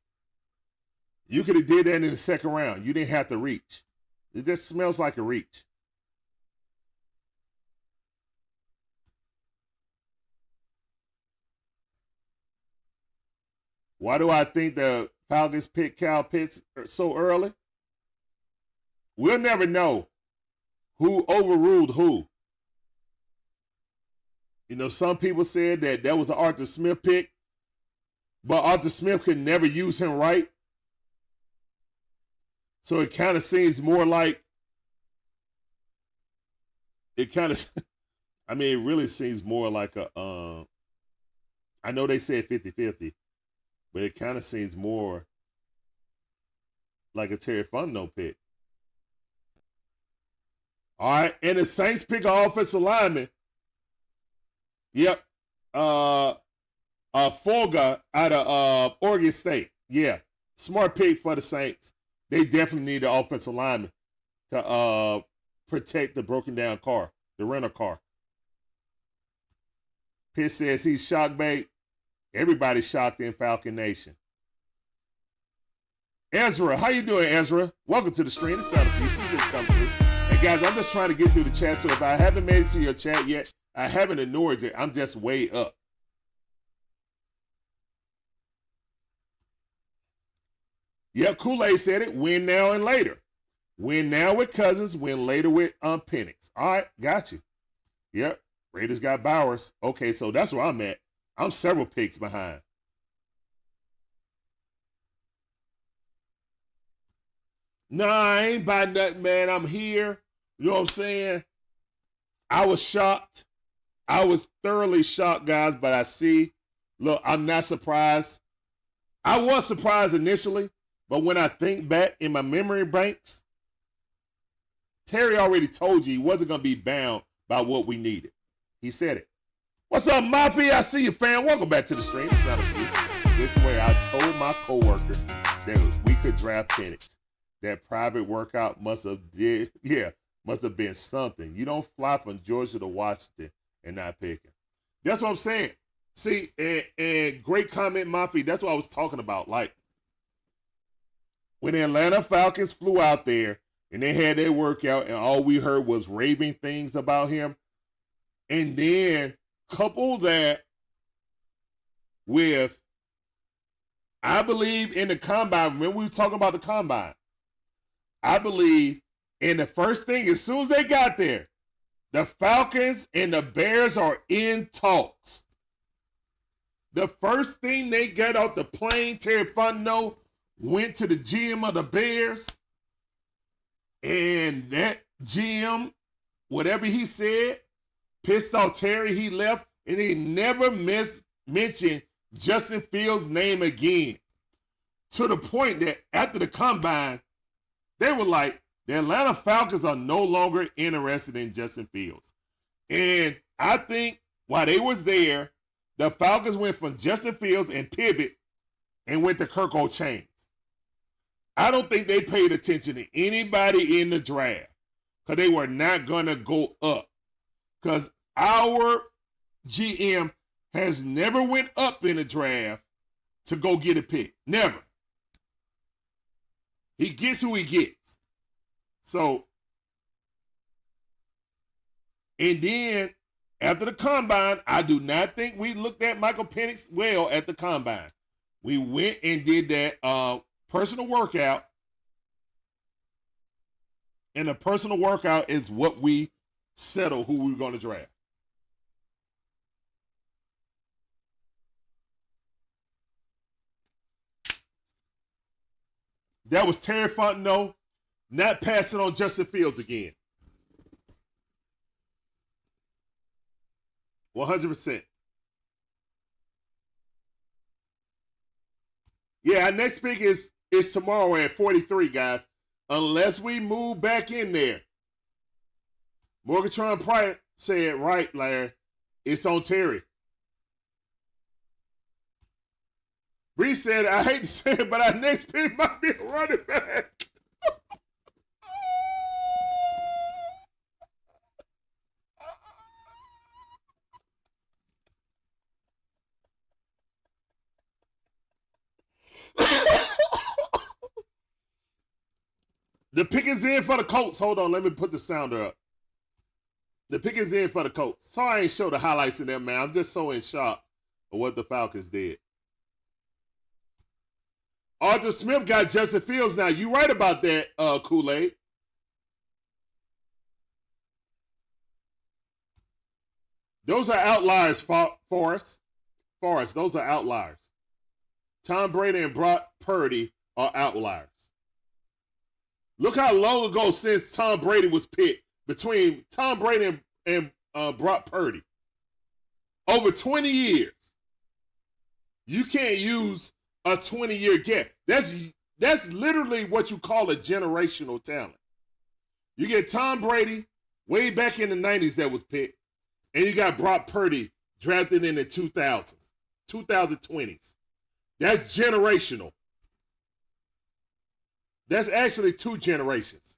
you could have did that in the second round. You didn't have to reach. It just smells like a reach. Why do I think the Falcons pick Kyle Pitts so early? We'll never know who overruled who. You know, some people said that was an Arthur Smith pick, but Arthur Smith could never use him right. So it kind of seems more like, it really seems more like a, I know they said 50-50, but it kind of seems more like a Terry Fontenot pick. All right, and the Saints pick an offensive lineman. Yep. Folga out of Oregon State. Yeah. Smart pick for the Saints. They definitely need an offensive lineman to protect the broken down car, the rental car. Pitt says he's shock bait. Everybody's shocked in Falcon Nation. Ezra, how you doing, Ezra? Welcome to the stream. It's not a piece. We just come through. And guys, I'm just trying to get through the chat. So if I haven't made it to your chat yet, I haven't ignored it. I'm just way up. Yep, Kool-Aid said it. Win now and later. Win now with Cousins. Win later with Penix. All right, got you. Yep, Raiders got Bowers. Okay, so that's where I'm at. I'm several picks behind. Nah, I ain't buy nothing, man. I'm here. You know what I'm saying? I was shocked. I was thoroughly shocked, guys, but I see. Look, I'm not surprised. I was surprised initially, but when I think back in my memory banks, Terry already told you he wasn't going to be bound by what we needed. He said it. What's up, Mafia? I see you, fam. Welcome back to the stream. It's not a few. This way, I told my coworker that we could draft Penix. That private workout must have been something. You don't fly from Georgia to Washington and not pick him. That's what I'm saying. See, and great comment, Mafia. That's what I was talking about. Like, when the Atlanta Falcons flew out there and they had their workout and all we heard was raving things about him, and then couple that with, I believe in the combine, remember we were talking about the combine, I believe in the first thing, as soon as they got there, the Falcons and the Bears are in talks. The first thing they got off the plane, Terry Fontenot went to the GM of the Bears, and that GM, whatever he said, pissed off Terry, he left, and he never mentioned Justin Fields' name again. To the point that after the combine, they were like, the Atlanta Falcons are no longer interested in Justin Fields. And I think while they was there, the Falcons went from Justin Fields and pivot and went to Kirk O'Chains. I don't think they paid attention to anybody in the draft because they were not going to go up. Because our GM has never went up in a draft to go get a pick. Never. He gets who he gets. So, and then after the combine, I do not think we looked at Michael Penix well at the combine. We went and did that personal workout. And the personal workout is what we settle who we're going to draft. That was Terry Fontenot not passing on Justin Fields again. 100%. Yeah, our next pick is tomorrow at 43, guys. Unless we move back in there. Morgatron Pryor said, right, Larry, it's on Terry. Bree said, I hate to say it, but our next pick might be a running back. The pick is in for the Colts. Hold on, let me put the sounder up. The pick is in for the Colts. Sorry I ain't show the highlights in there, man. I'm just so in shock of what the Falcons did. Arthur Smith got Justin Fields now. You right about that, Kool-Aid. Those are outliers, Forrest. Forrest, those are outliers. Tom Brady and Brock Purdy are outliers. Look how long ago since Tom Brady was picked between Tom Brady and Brock Purdy. Over 20 years. You can't use a 20-year gap. That's literally what you call a generational talent. You get Tom Brady way back in the 90s that was picked, and you got Brock Purdy drafted in the 2000s, 2020s. That's generational. That's actually two generations.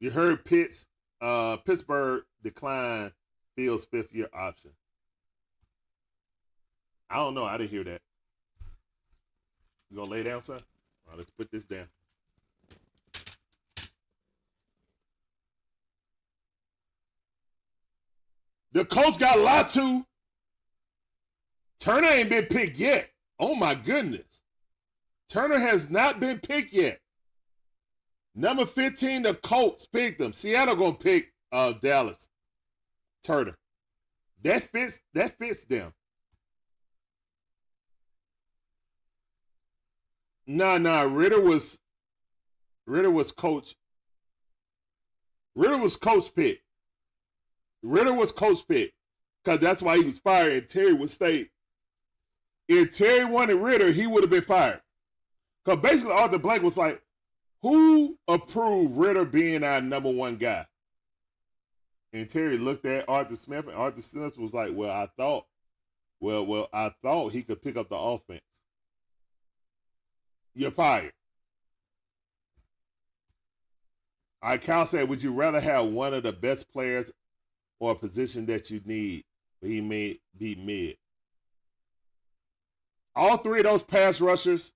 You heard Pittsburgh declined Fields' fifth-year option. I don't know. I didn't hear that. You gonna lay down, son? All right, let's put this down. The Colts got lied to. Turner ain't been picked yet. Oh my goodness. Turner has not been picked yet. Number 15, the Colts picked him. Seattle gonna pick Dallas. Turner. That fits them. Nah. Ritter was coach. Ritter was coach pick. Ritter was coach pick. Because that's why he was fired and Terry would stay. If Terry wanted Ritter, he would have been fired. Because basically Arthur Blank was like, who approved Ritter being our number one guy? And Terry looked at Arthur Smith, and Arthur Smith was like, well, I thought he could pick up the offense. You're fired. All right, Cal said, would you rather have one of the best players or a position that you need, but he may be mid? All three of those pass rushers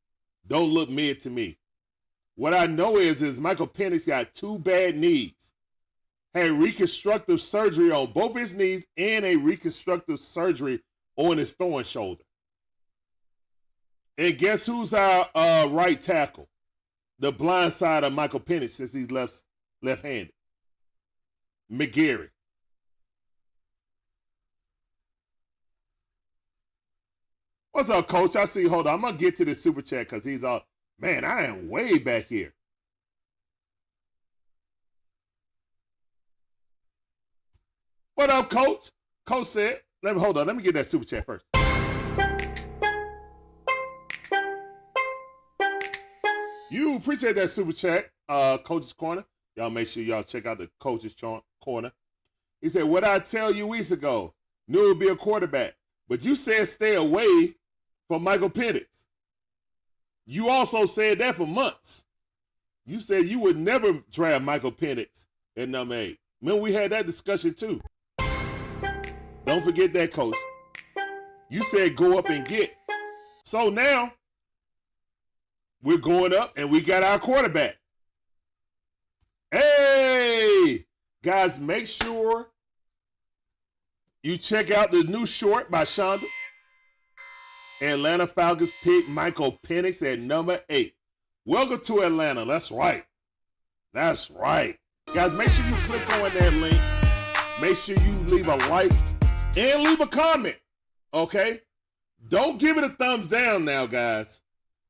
don't look mid to me. What I know is Michael Penix got two bad knees. Had reconstructive surgery on both his knees and a reconstructive surgery on his throwing shoulder. And guess who's our right tackle? The blind side of Michael Penix since he's left-handed. McGarry. What's up, Coach? I see. Hold on. I'm going to get to the super chat because he's all, man, I am way back here. What up, Coach? Coach said, hold on. Let me get that super chat first. You appreciate that super chat, Coach's Corner. Y'all make sure y'all check out the Coach's Corner. He said, what I tell you weeks ago, knew it would be a quarterback. But you said stay away from Michael Penix. You also said that for months. You said you would never draft Michael Penix at number 8. Remember we had that discussion too. Don't forget that, Coach. You said go up and get. So now we're going up and we got our quarterback. Hey, guys, make sure you check out the new short by Shonda. Atlanta Falcons pick Michael Penix at number 8. Welcome to Atlanta. That's right. That's right. Guys, make sure you click on that link. Make sure you leave a like and leave a comment. Okay? Don't give it a thumbs down now, guys.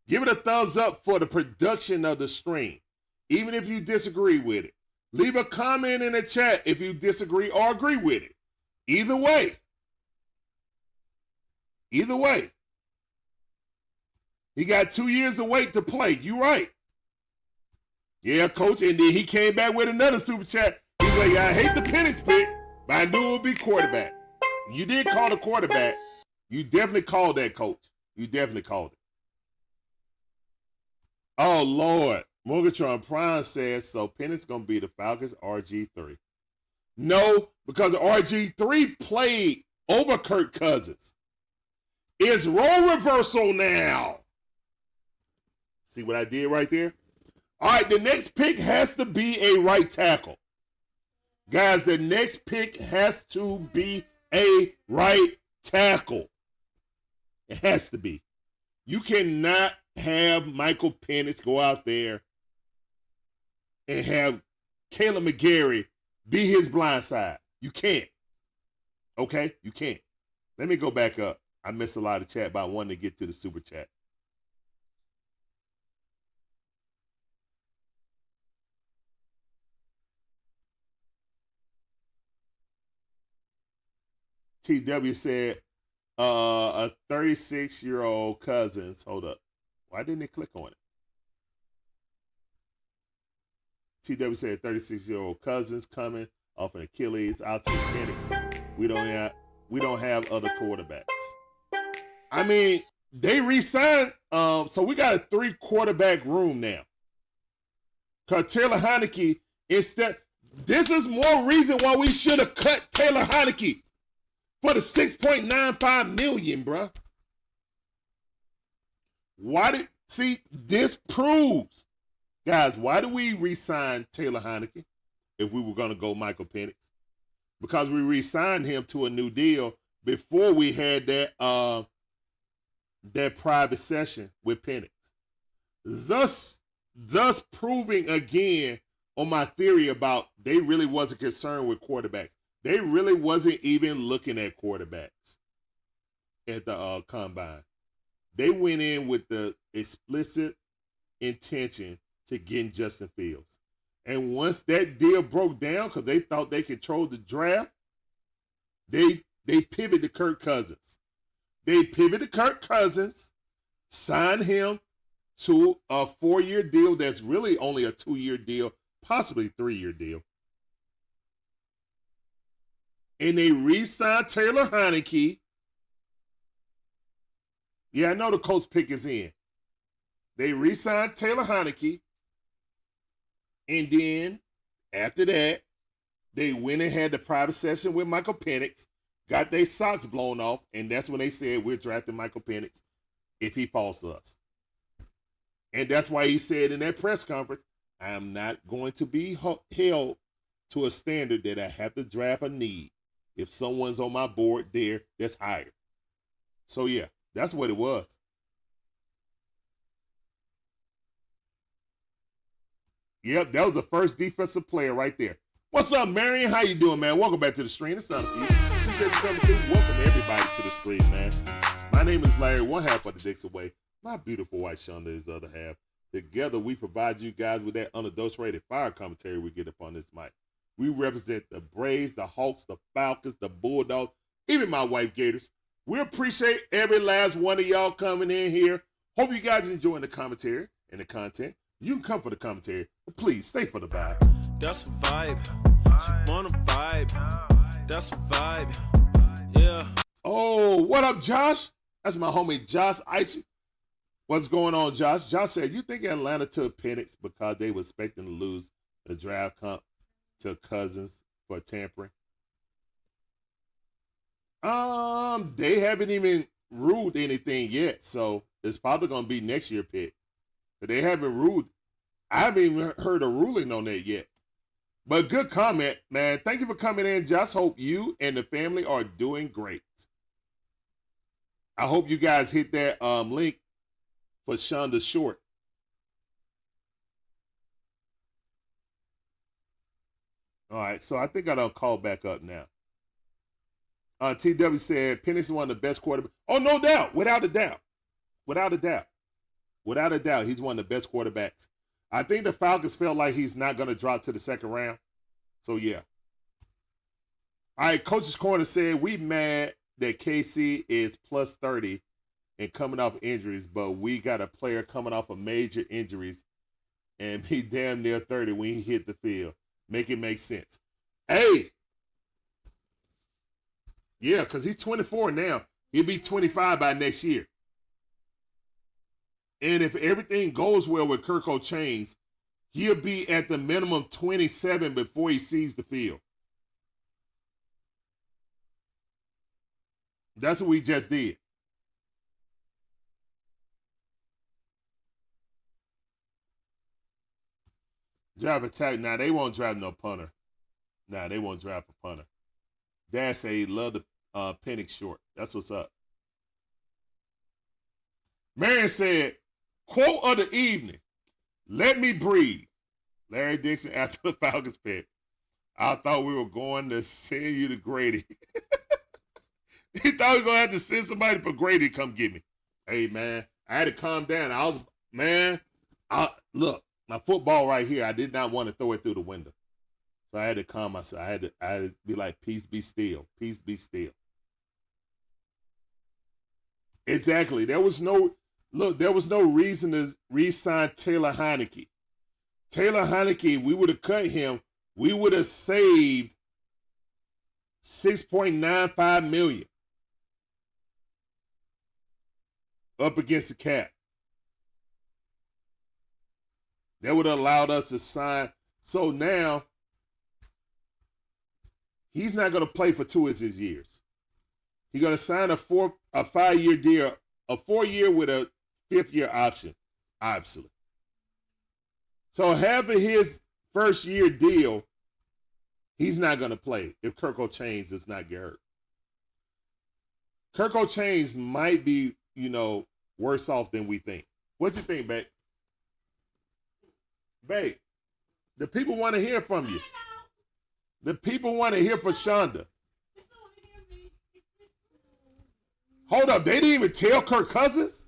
Give it a thumbs up for the production of the stream, even if you disagree with it. Leave a comment in the chat if you disagree or agree with it. Either way. Either way. He got 2 years to wait to play. You right. Yeah, Coach. And then he came back with another super chat. He's like, I hate the Penix pick, but I knew it would be quarterback. You did call the quarterback. You definitely called that, Coach. You definitely called it. Oh, Lord. Morgatron Prime says, so Penix going to be the Falcons RG3. No, because RG3 played over Kirk Cousins. It's role reversal now. See what I did right there? All right, the next pick has to be a right tackle. Guys, the next pick has to be a right tackle. It has to be. You cannot have Michael Penix go out there and have Caleb McGarry be his blind side. You can't. Okay? You can't. Let me go back up. I missed a lot of chat, but I wanted to get to the super chat. T.W. said, a 36-year-old Cousins. Hold up. Why didn't it click on it? T.W. said 36-year-old Cousins coming off an Achilles out to Penix. We don't have other quarterbacks. I mean, they re-signed, so we got a 3-quarterback room now. Because Taylor Heineke, instead, This is more reason why we should have cut Taylor Heineke for the $6.95 million, bruh. This proves, guys, why do we re-sign Taylor Heineke if we were going to go Michael Penix? Because we re-signed him to a new deal before we had that private session with Penix. Thus proving again on my theory about they really wasn't concerned with quarterbacks. They really wasn't even looking at quarterbacks at the combine. They went in with the explicit intention to get Justin Fields. And once that deal broke down, because they thought they controlled the draft, they pivoted to Kirk Cousins. They pivoted to Kirk Cousins, signed him to a 4-year deal that's really only a 2-year deal, possibly 3-year deal. And they re-signed Taylor Heineke. Yeah, I know the Colts pick is in. They re-signed Taylor Heineke. And then, after that, they went and had the private session with Michael Penix, got their socks blown off, and that's when they said, we're drafting Michael Penix if he falls to us. And that's why he said in that press conference, I am not going to be held to a standard that I have to draft a need if someone's on my board there that's higher. So, yeah, that's what it was. Yep, that was the first defensive player right there. What's up, Marion? How you doing, man? Welcome back to the stream. It's not for you. Appreciate you coming through. Welcome everybody to the stream, man. My name is Larry, one half of the Dixon Way. My beautiful wife, Shonda, is the other half. Together, we provide you guys with that unadulterated fire commentary we get up on this mic. We represent the Braves, the Hawks, the Falcons, the Bulldogs, even my wife, Gators. We appreciate every last one of y'all coming in here. Hope you guys enjoying the commentary and the content. You can come for the commentary, but please stay for the vibe. That's a vibe. She want a vibe. That's a vibe. Yeah. Oh, what up, Josh? That's my homie, Josh Icy. What's going on, Josh? Josh said, you think Atlanta took Penix because they were expecting to lose the draft comp to Cousins for tampering? They haven't even ruled anything yet, so it's probably going to be next year pick. But they haven't ruled. I haven't even heard a ruling on that yet. But good comment, man. Thank you for coming in. Just hope you and the family are doing great. I hope you guys hit that link for Shonda Short. All right, so I think I done call back up now. T.W. said Penix is one of the best quarterbacks. Oh, no doubt. Without a doubt. Without a doubt. Without a doubt, he's one of the best quarterbacks. I think the Falcons felt like he's not going to drop to the second round. So, yeah. All right, Coach's Corner said, we mad that KC is plus 30 and coming off injuries, but we got a player coming off of major injuries and be damn near 30 when he hit the field. Make it make sense. Hey. Yeah, because he's 24 now. He'll be 25 by next year. And if everything goes well with Kirk O'Chains, he'll be at the minimum 27 before he sees the field. That's what we just did. Drive attack. Nah, they won't drive no punter. Nah, they won't drive a punter. Dad say he loved the Penix short. That's what's up. Marion said, quote of the evening, let me breathe. Larry Dixon after the Falcons pick. I thought we were going to send you to Grady. He thought we were going to have to send somebody for Grady to come get me. Hey, man, I had to calm down. Look, my football right here, I did not want to throw it through the window. So I had to calm myself. I had to be like, peace be still. Peace be still. Exactly. There was no reason to re-sign Taylor Heineke. Taylor Heineke, if we would have cut him, we would have saved $6.95 million up against the cap. That would have allowed us to sign. So now, He's not going to play for 2 of his years. He's going to sign a 5-year deal, a 4-year with a 5th-year option, obviously. So having his first-year deal, he's not going to play if Kirk O'Chains does not get hurt. Kirk O'Chains might be, worse off than we think. What you think, babe? Babe, the people want to hear from you. The people want to hear from Shonda. Hold up, they didn't even tell Kirk Cousins?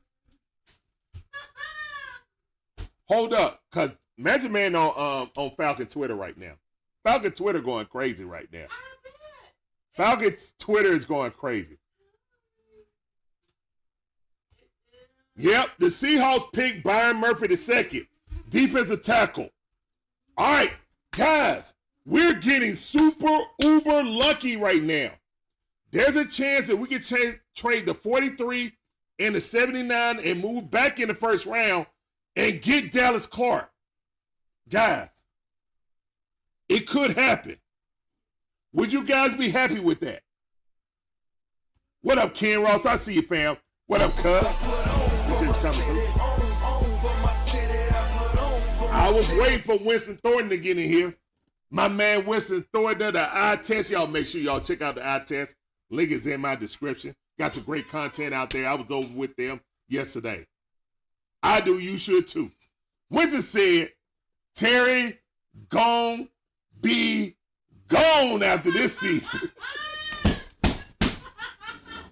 Hold up, because Magic Man on Falcon Twitter right now. Falcon Twitter going crazy right now. Falcon Twitter is going crazy. Yep, the Seahawks picked Byron Murphy II, defensive tackle. All right, guys, we're getting super uber lucky right now. There's a chance that we can trade the 43 and the 79 and move back in the first round and get Dallas Clark. Guys, it could happen. Would you guys be happy with that? What up, Ken Ross? I see you, fam. What up, cuz? I was waiting for Winston Thornton to get in here. My man Winston Thornton, the eye test. Y'all make sure y'all check out the eye test. Link is in my description. Got some great content out there. I was over with them yesterday. I do. You should too. Winston said, Terry gon' be gone after this season.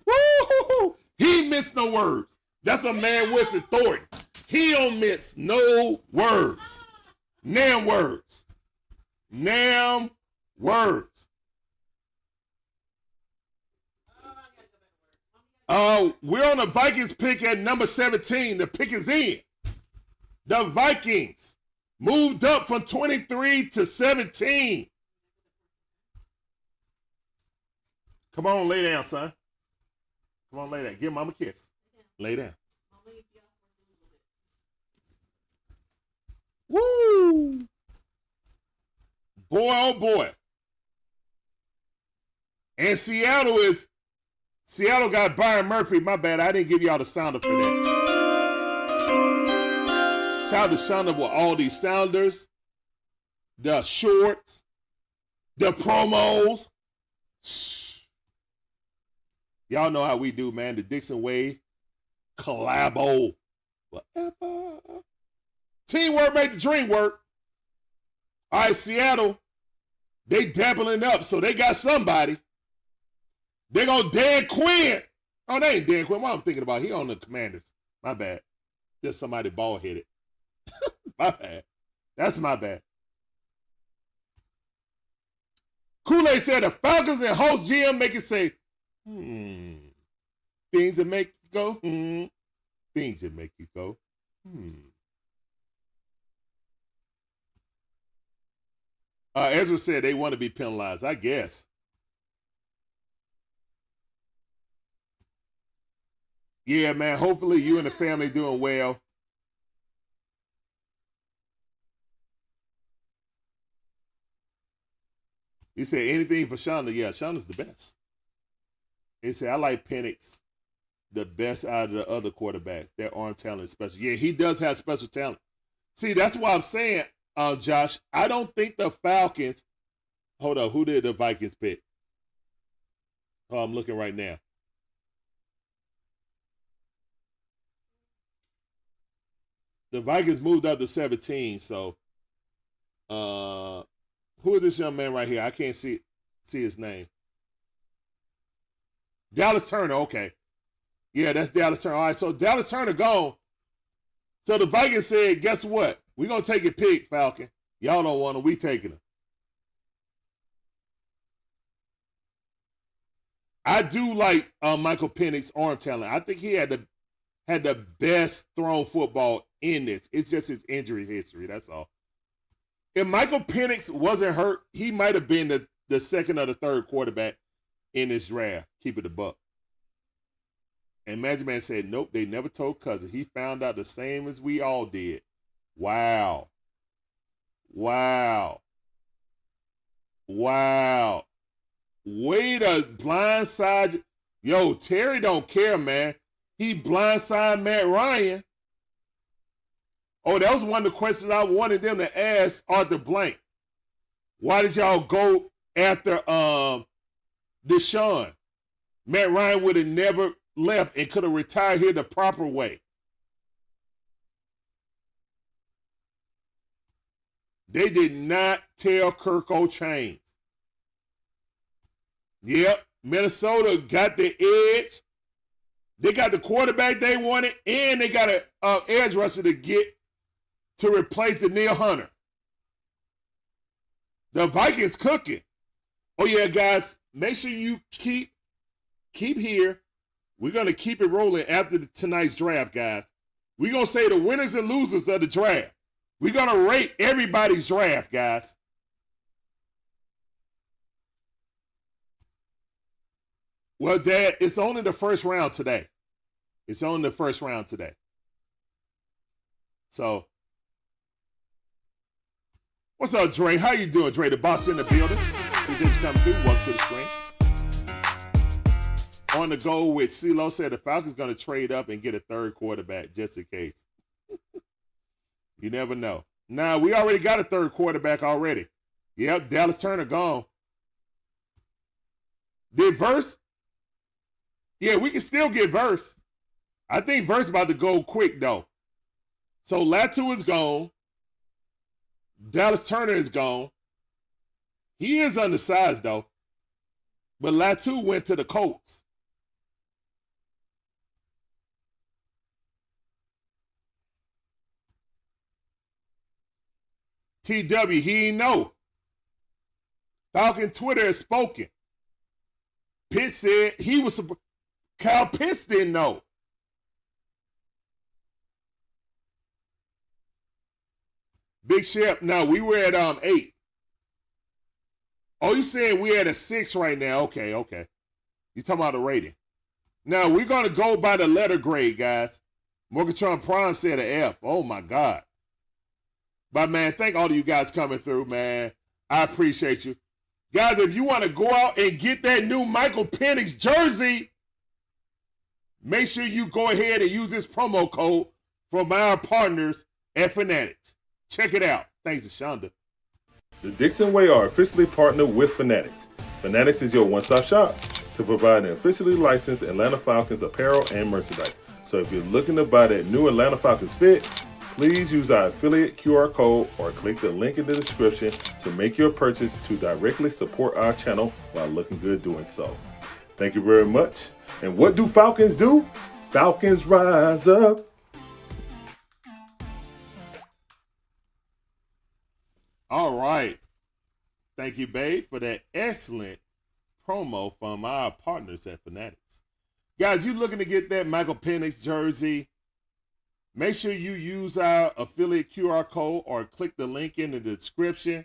Woo! He missed no words. That's my man Winston Thornton. He don't miss no words. Nam words. Nam words. We're on the Vikings pick at number 17. The pick is in. The Vikings moved up from 23 to 17. Come on, lay down, son. Come on, lay down. Give mom a kiss. Lay down. Woo! Boy, oh boy. And Seattle got Byron Murphy. My bad, I didn't give y'all the sounder for that. Shout out to Shonda with all these sounders, the shorts, the promos. Y'all know how we do, man. The Dixon Way collabo. Whatever. Teamwork made the dream work. All right, Seattle, they dabbling up, so they got somebody. They go Dan Quinn. Oh, they ain't Dan Quinn. What I'm thinking about? He on the Commanders. My bad. Just somebody bald-headed. My bad. That's my bad. Kool-Aid said the Falcons and host GM make it say, things that make you go, things that make you go, Ezra said they want to be penalized. I guess. Yeah, man. Hopefully you and the family doing well. You said anything for Shonda. Yeah, Shonda's the best. He said, I like Penix the best out of the other quarterbacks. Their arm talent is special. Yeah, he does have special talent. See, that's why I'm saying, Josh, I don't think the Falcons. Hold up, who did the Vikings pick? Oh, I'm looking right now. The Vikings moved up to 17, so who is this young man right here? I can't see his name. Dallas Turner, okay. Yeah, that's Dallas Turner. All right, so Dallas Turner gone. So the Vikings said, guess what? We're going to take your pick, Falcon. Y'all don't want him. We taking him. I do like Michael Penix arm talent. I think he had the best thrown football in this. It's just his injury history. That's all. If Michael Penix wasn't hurt, he might have been the second or the third quarterback in this draft. Keep it a buck. And Magic Man said, nope, they never told Cousin. He found out the same as we all did. Wow. Wow. Wow. Way to blindside. Yo, Terry don't care, man. He blindside Matt Ryan. Oh, that was one of the questions I wanted them to ask Arthur Blank. Why did y'all go after Deshaun? Matt Ryan would have never left and could have retired here the proper way. They did not tell Kirk O'Chains. Yep, Minnesota got the edge. They got the quarterback they wanted, and they got an edge rusher to replace the Neil Hunter. The Vikings cooking. Oh yeah, guys, make sure you keep here. We're gonna keep it rolling after tonight's draft, guys. We're gonna say the winners and losers of the draft. We're gonna rate everybody's draft, guys. Well, Dad, it's only the first round today. It's only the first round today. So, what's up, Dre? How you doing, Dre? The box in the building. We just come through. Welcome to the screen. On the go with CeeLo said the Falcons going to trade up and get a third quarterback just in case. You never know. Now, we already got a third quarterback already. Yep, Dallas Turner gone. Did Verse? Yeah, we can still get Verse. I think Verse about to go quick, though. So Latham is gone. Dallas Turner is gone. He is undersized, though. But Latham went to the Colts. T.W, he ain't know. Falcon Twitter has spoken. Pitts said he was Kyle Pitts didn't know. Big Shep, no, we were at 8. Oh, you saying we're at a 6 right now? Okay. You talking about the rating? Now we're gonna go by the letter grade, guys. Morgatron Prime said an F. Oh my God. But man, thank all of you guys coming through, man. I appreciate you. Guys, if you want to go out and get that new Michael Penix jersey, make sure you go ahead and use this promo code from our partners at Fanatics. Check it out. Thanks to Shonda. The Dixon Way are officially partnered with Fanatics. Fanatics is your one-stop shop to provide an officially licensed Atlanta Falcons apparel and merchandise. So if you're looking to buy that new Atlanta Falcons fit, please use our affiliate QR code or click the link in the description to make your purchase to directly support our channel while looking good doing so. Thank you very much. And what do Falcons do? Falcons rise up. All right. Thank you, babe, for that excellent promo from our partners at Fanatics. Guys, you looking to get that Michael Penix jersey? Make sure you use our affiliate QR code or click the link in the description.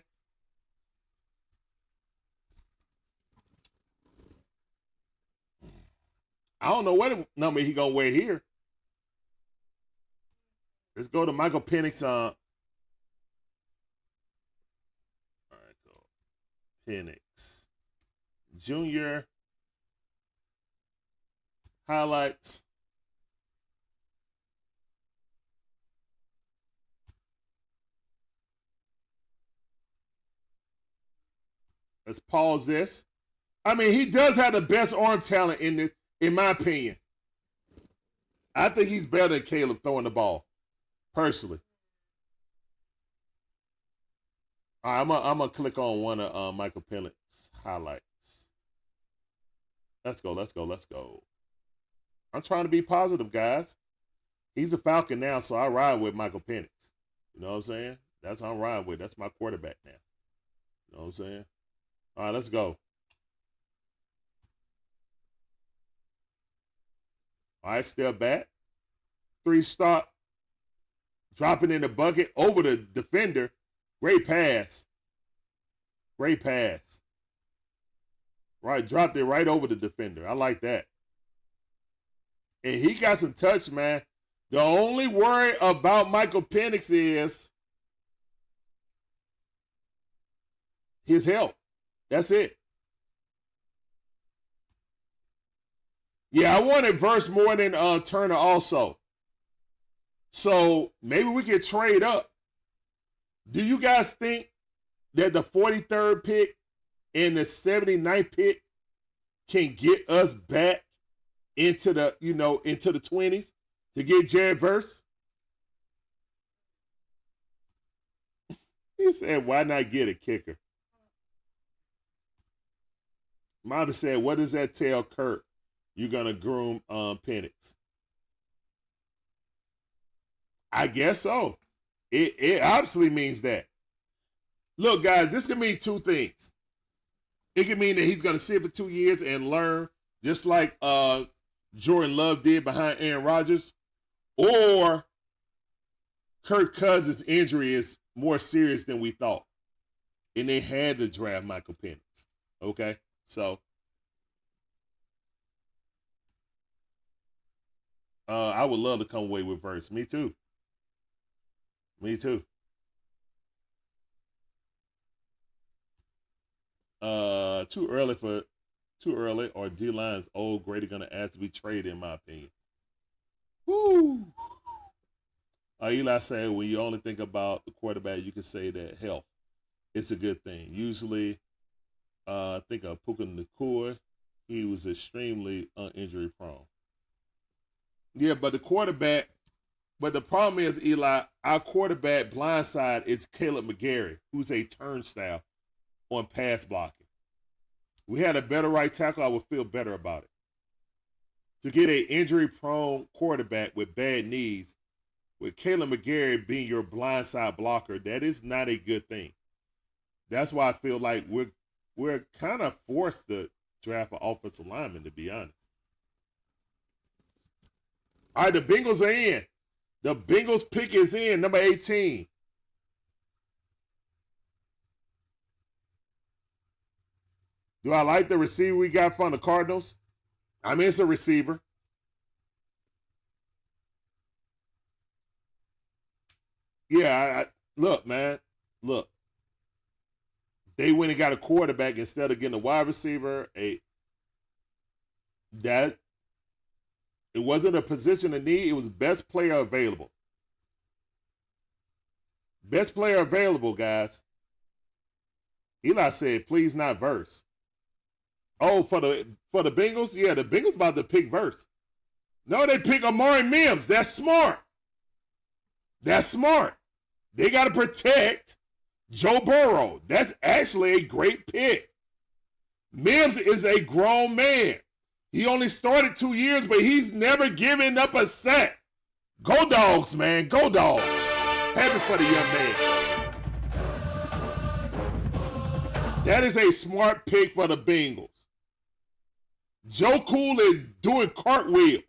I don't know what number he gonna wear here. Let's go to Michael Penix. All right, go Penix Jr. highlights. Let's pause this. I mean, he does have the best arm talent in this, in my opinion. I think he's better than Caleb throwing the ball, personally. All right, I'm gonna click on one of Michael Penix highlights. Let's go. I'm trying to be positive, guys. He's a Falcon now, so I ride with Michael Penix. You know what I'm saying? That's who I'm riding with. That's my quarterback now. You know what I'm saying? All right, let's go. All right, step back. 3-stop. Dropping in the bucket over the defender. Great pass. Great pass. Right, dropped it right over the defender. I like that. And he got some touch, man. The only worry about Michael Penix is his health. That's it. Yeah, I wanted Verse more than Turner also. So maybe we could trade up. Do you guys think that the 43rd pick and the 79th pick can get us back into the, into the 20s to get Jared Verse? He said, why not get a kicker? Mama said, what does that tell Kurt? You're going to groom Penix. I guess so. It obviously means that. Look, guys, this can mean two things. It can mean that he's going to sit for 2 years and learn, just like Jordan Love did behind Aaron Rodgers. Or Kirk Cousins' injury is more serious than we thought. And they had to draft Michael Penix. Okay? So, I would love to come away with Verse. Me too. Me too. Too early or D-line's old. Grady gonna ask to be traded, in my opinion. Woo. Eli said, when you only think about the quarterback, you can say that health is a good thing. Usually, I think of Puka Nacua, he was extremely injury prone. Yeah, but the problem is, Eli, our quarterback blind side is Caleb McGarry, who's a turnstile on pass blocking. We had a better right tackle, I would feel better about it. To get an injury-prone quarterback with bad knees, with Caleb McGarry being your blindside blocker, that is not a good thing. That's why I feel like we're kind of forced to draft an offensive lineman, to be honest. All right, the Bengals are in. The Bengals pick is in, number 18. Do I like the receiver we got from the Cardinals? I mean, it's a receiver. Yeah, look, man. Look. They went and got a quarterback instead of getting a wide receiver. It wasn't a position of need. It was best player available. Best player available, guys. Eli said, please not Verse. Oh, for the Bengals? Yeah, the Bengals about to pick Verse. No, they pick Amari Mims. That's smart. That's smart. They got to protect Joe Burrow. That's actually a great pick. Mims is a grown man. He only started 2 years, but he's never given up a sack. Go Dogs, man. Go Dogs. Happy for the young man. That is a smart pick for the Bengals. Joe Cool is doing cartwheels.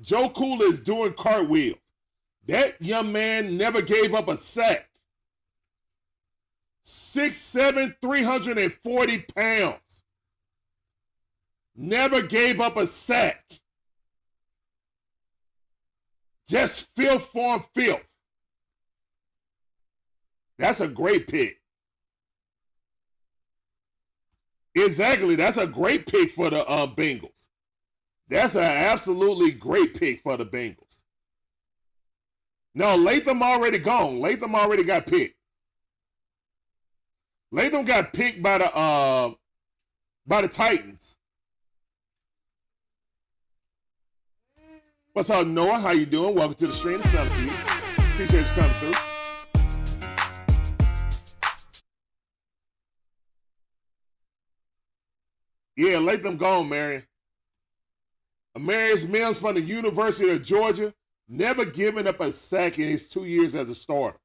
Joe Cool is doing cartwheels. That young man never gave up a sack. 6'7", 340 pounds. Never gave up a sack. Just filth for filth. That's a great pick. Exactly. That's a great pick for the Bengals. That's an absolutely great pick for the Bengals. No, Latham already gone. Latham already got picked. Latham got picked by the Titans. What's up, Noah? How you doing? Welcome to the stream. It's up to you. Appreciate you coming through. Yeah, Latham gone, Marion. Amarius Mims from the University of Georgia, never given up a sack in his 2 years as a starter.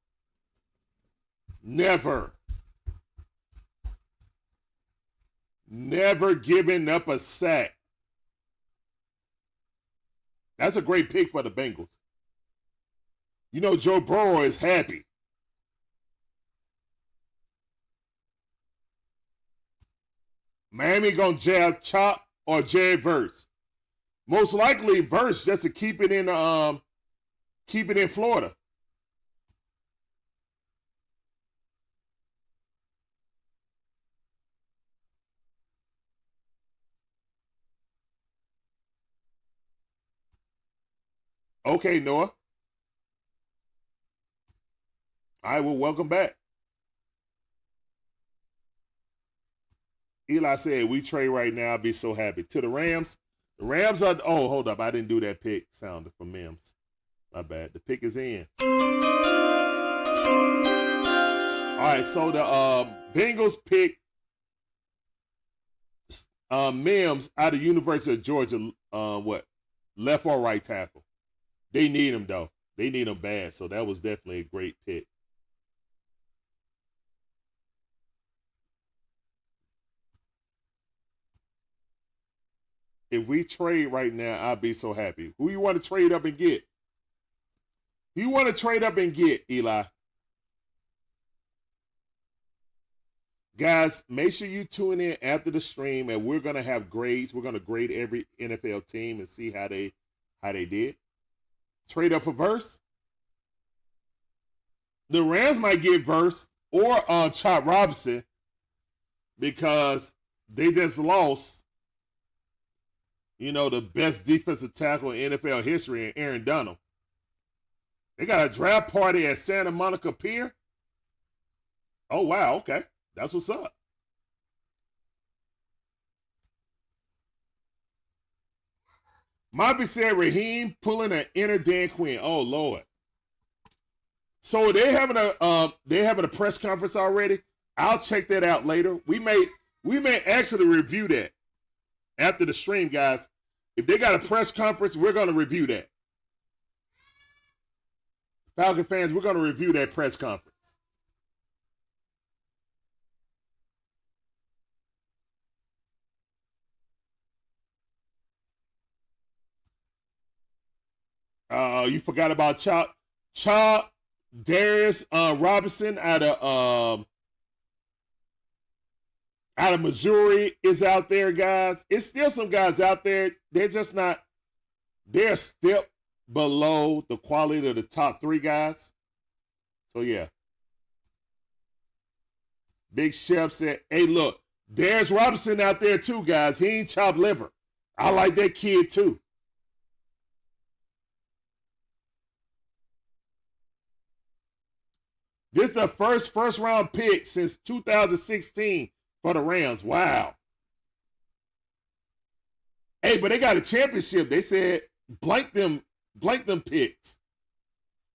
Never. Never given up a sack. That's a great pick for the Bengals. You know Joe Burrow is happy. Miami gonna jab Chop or Jared Verse. Most likely Verse, just to keep it in Florida. Okay, Noah. All right, well, welcome back. Eli said, we trade right now. I'd be so happy. To the Rams. The Rams are, oh, hold up. I didn't do that pick sound from Mims. My bad. The pick is in. All right, so the Bengals pick Mims out of University of Georgia, left or right tackle. They need him, though. They need him bad, so that was definitely a great pick. If we trade right now, I'd be so happy. Who you want to trade up and get? Who you want to trade up and get, Eli? Guys, make sure you tune in after the stream, and we're going to have grades. We're going to grade every NFL team and see how they did. Trade up for Verse. The Rams might get Verse or Chop Robinson because they just lost, the best defensive tackle in NFL history in Aaron Donald. They got a draft party at Santa Monica Pier. Oh, wow. Okay. That's what's up. Mobby said Raheem pulling an inner Dan Quinn. Oh, Lord. So they having a press conference already. I'll check that out later. We may actually review that after the stream, guys. If they got a press conference, we're going to review that. Falcon fans, we're going to review that press conference. You forgot about Chop Darius Robinson out of Missouri is out there, guys. It's still some guys out there. They're a step below the quality of the top 3 guys. So, yeah. Big Chef said, hey, look, Darius Robinson out there too, guys. He ain't chopped liver. I like that kid too. This is the first round pick since 2016 for the Rams. Wow. Hey, but they got a championship. They said blank them picks.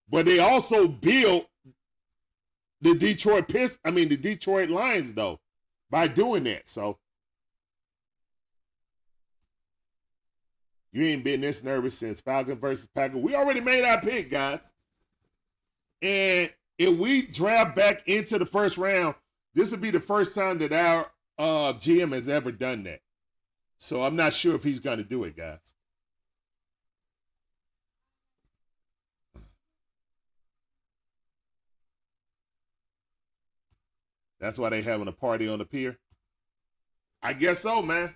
But they also built the Detroit Lions, though, by doing that. So you ain't been this nervous since Falcon versus Packer. We already made our pick, guys. And if we draft back into the first round, this will be the first time that our GM has ever done that. So I'm not sure if he's going to do it, guys. That's why they having a party on the pier. I guess so, man.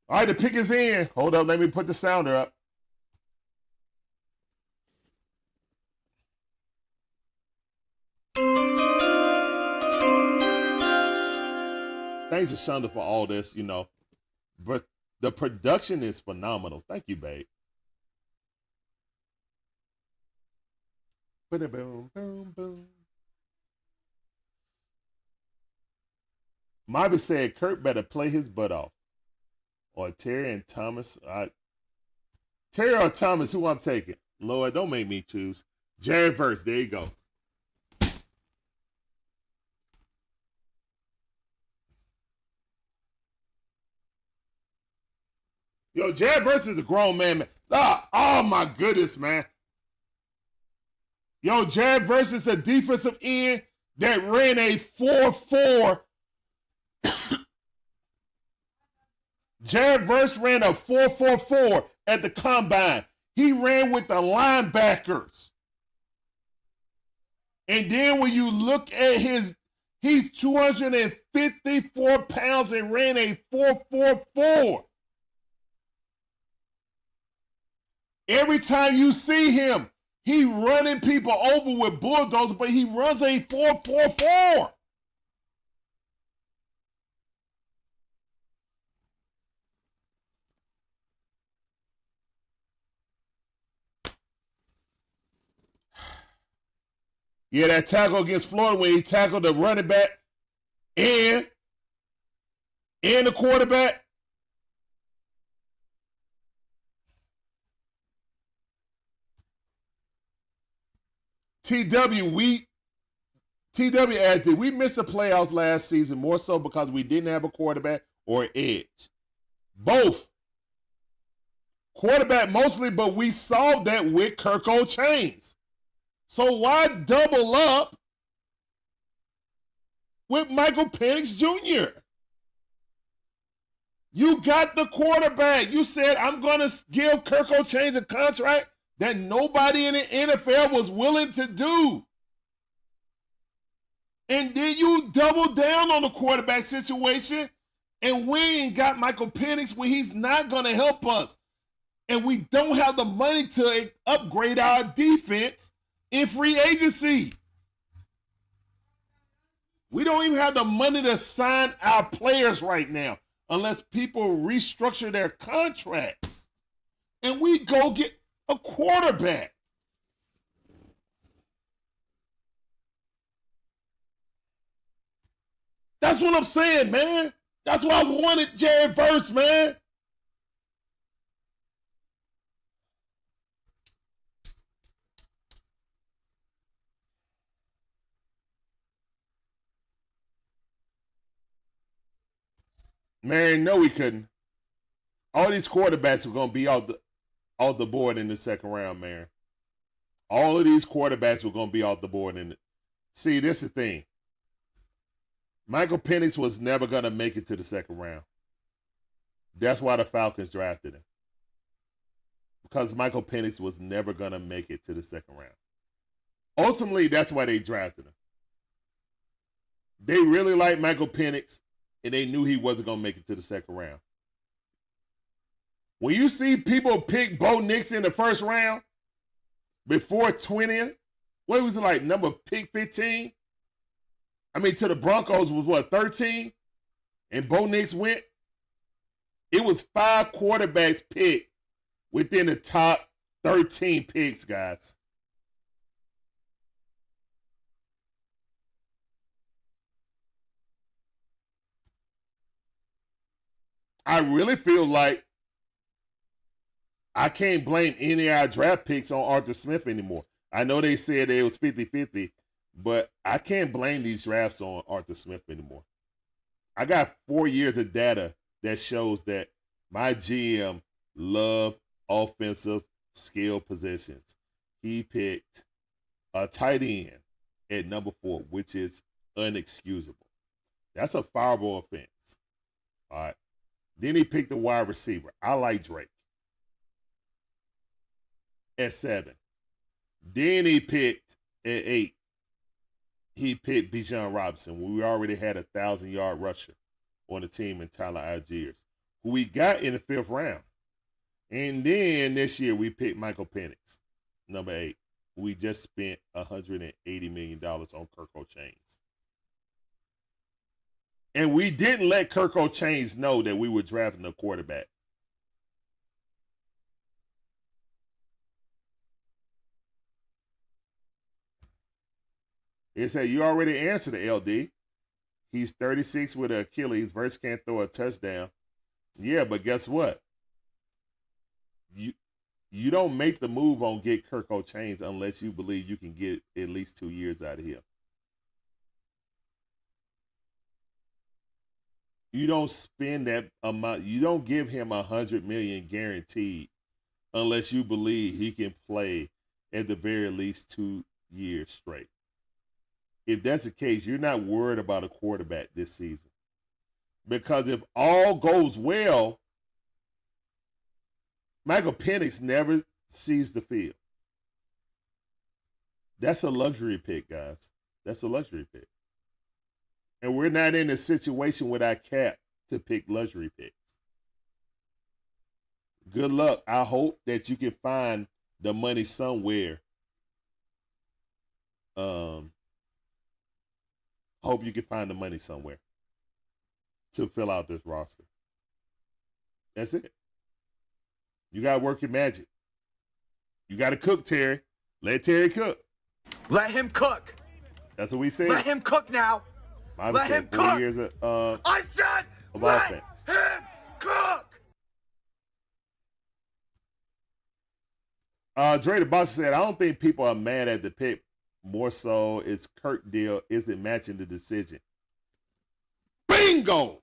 All right, the pick is in. Hold up, let me put the sounder up. Thanks to Shonda for all this, But the production is phenomenal. Thank you, babe. Boom, boom, boom. Marvin said Kurt better play his butt off. Or Terry and Thomas. Terry or Thomas, who I'm taking? Lord, don't make me choose. Jared Verse, there you go. Yo, Jared Verse is a grown man. Oh my goodness, man. Yo, Jared Verse is a defensive end that ran a 4.4. Jared Verse ran a 4.44 at the combine. He ran with the linebackers. And then when you look at he's 254 pounds and ran a 4.44. Every time you see him, he running people over with bulldozers, but he runs a 4.44. Yeah, that tackle against Florida when he tackled the running back and the quarterback. T.W. T.W. asked, did we miss the playoffs last season more so because we didn't have a quarterback or an edge? Both. Quarterback mostly, but we solved that with Kirko Chains. So why double up with Michael Penix Jr.? You got the quarterback. You said, I'm going to give Kirko Chains a contract that nobody in the NFL was willing to do. And then you double down on the quarterback situation, and we ain't got Michael Penix when he's not going to help us. And we don't have the money to upgrade our defense in free agency. We don't even have the money to sign our players right now unless people restructure their contracts. And we go get a quarterback. That's what I'm saying, man. That's why I wanted Jared Verse, man. Man, no, we couldn't. All these quarterbacks were going to be off the board in the second round, man. All of these quarterbacks were going to be off the board. See, this is the thing. Michael Penix was never going to make it to the second round. That's why the Falcons drafted him. Because Michael Penix was never going to make it to the second round. Ultimately, that's why they drafted him. They really liked Michael Penix, and they knew he wasn't going to make it to the second round. When you see people pick Bo Nix in the first round before 20th, what was it like, number pick 15? I mean, to the Broncos was what, 13? And Bo Nix went? It was 5 quarterbacks picked within the top 13 picks, guys. I really feel like I can't blame any of our draft picks on Arthur Smith anymore. I know they said it was 50-50, but I can't blame these drafts on Arthur Smith anymore. I got 4 years of data that shows that my GM loved offensive skill positions. He picked a tight end at number 4, which is unexcusable. That's a fireable offense. All right. Then he picked a wide receiver. I like Drake at 7. Then he picked at 8. He picked Bijan Robinson when we already had a 1,000-yard rusher on the team in Tyler Algiers, who we got in the 5th round. And then this year we picked Michael Penix, number 8. We just spent $180 million on Kirko Chains. And we didn't let Kirko Chains know that we were drafting a quarterback. It said, you already answered the LD. He's 36 with an Achilles. Verse can't throw a touchdown. Yeah, but guess what? You don't make the move on get Kirko Chains unless you believe you can get at least 2 years out of him. You don't spend that amount. You don't give him $100 million guaranteed unless you believe he can play at the very least 2 years straight. If that's the case, you're not worried about a quarterback this season. Because if all goes well, Michael Penix never sees the field. That's a luxury pick, guys. That's a luxury pick. And we're not in a situation with our cap to pick luxury picks. Good luck. I hope that you can find the money somewhere. Hope you can find the money somewhere to fill out this roster. That's it. You got to work your magic. You got to cook, Terry. Let Terry cook. Let him cook. That's what we said. Let him cook now. Marvin Let him said 40 cook. years I said of let offense. him cook. Dre the Boss said, I don't think people are mad at the pick. More so, it's Kirk deal isn't matching the decision. Bingo!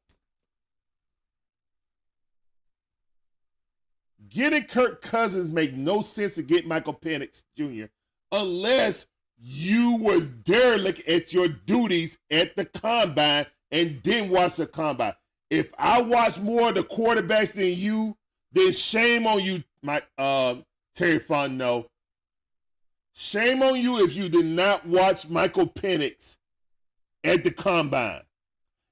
Getting Kirk Cousins make no sense to get Michael Penix Jr. unless you was derelict at your duties at the combine and didn't watch the combine. If I watch more of the quarterbacks than you, then shame on you, Terry Fontenot. Shame on you if you did not watch Michael Penix at the combine.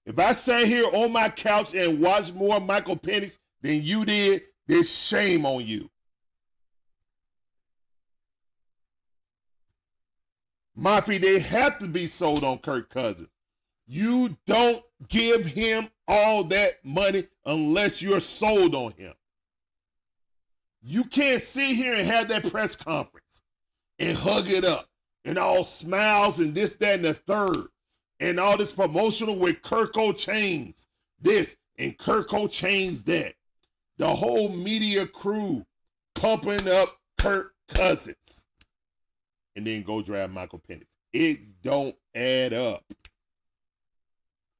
If I sat here on my couch and watched more Michael Penix than you did, then shame on you. Murphy, they have to be sold on Kirk Cousins. You don't give him all that money unless you're sold on him. You can't sit here and have that press conference and hug it up and all smiles and this, that, and the third and all this promotional with Kirko chains this and Kirko chains that. The whole media crew pumping up Kirk Cousins and then go draft Michael Penix. It don't add up.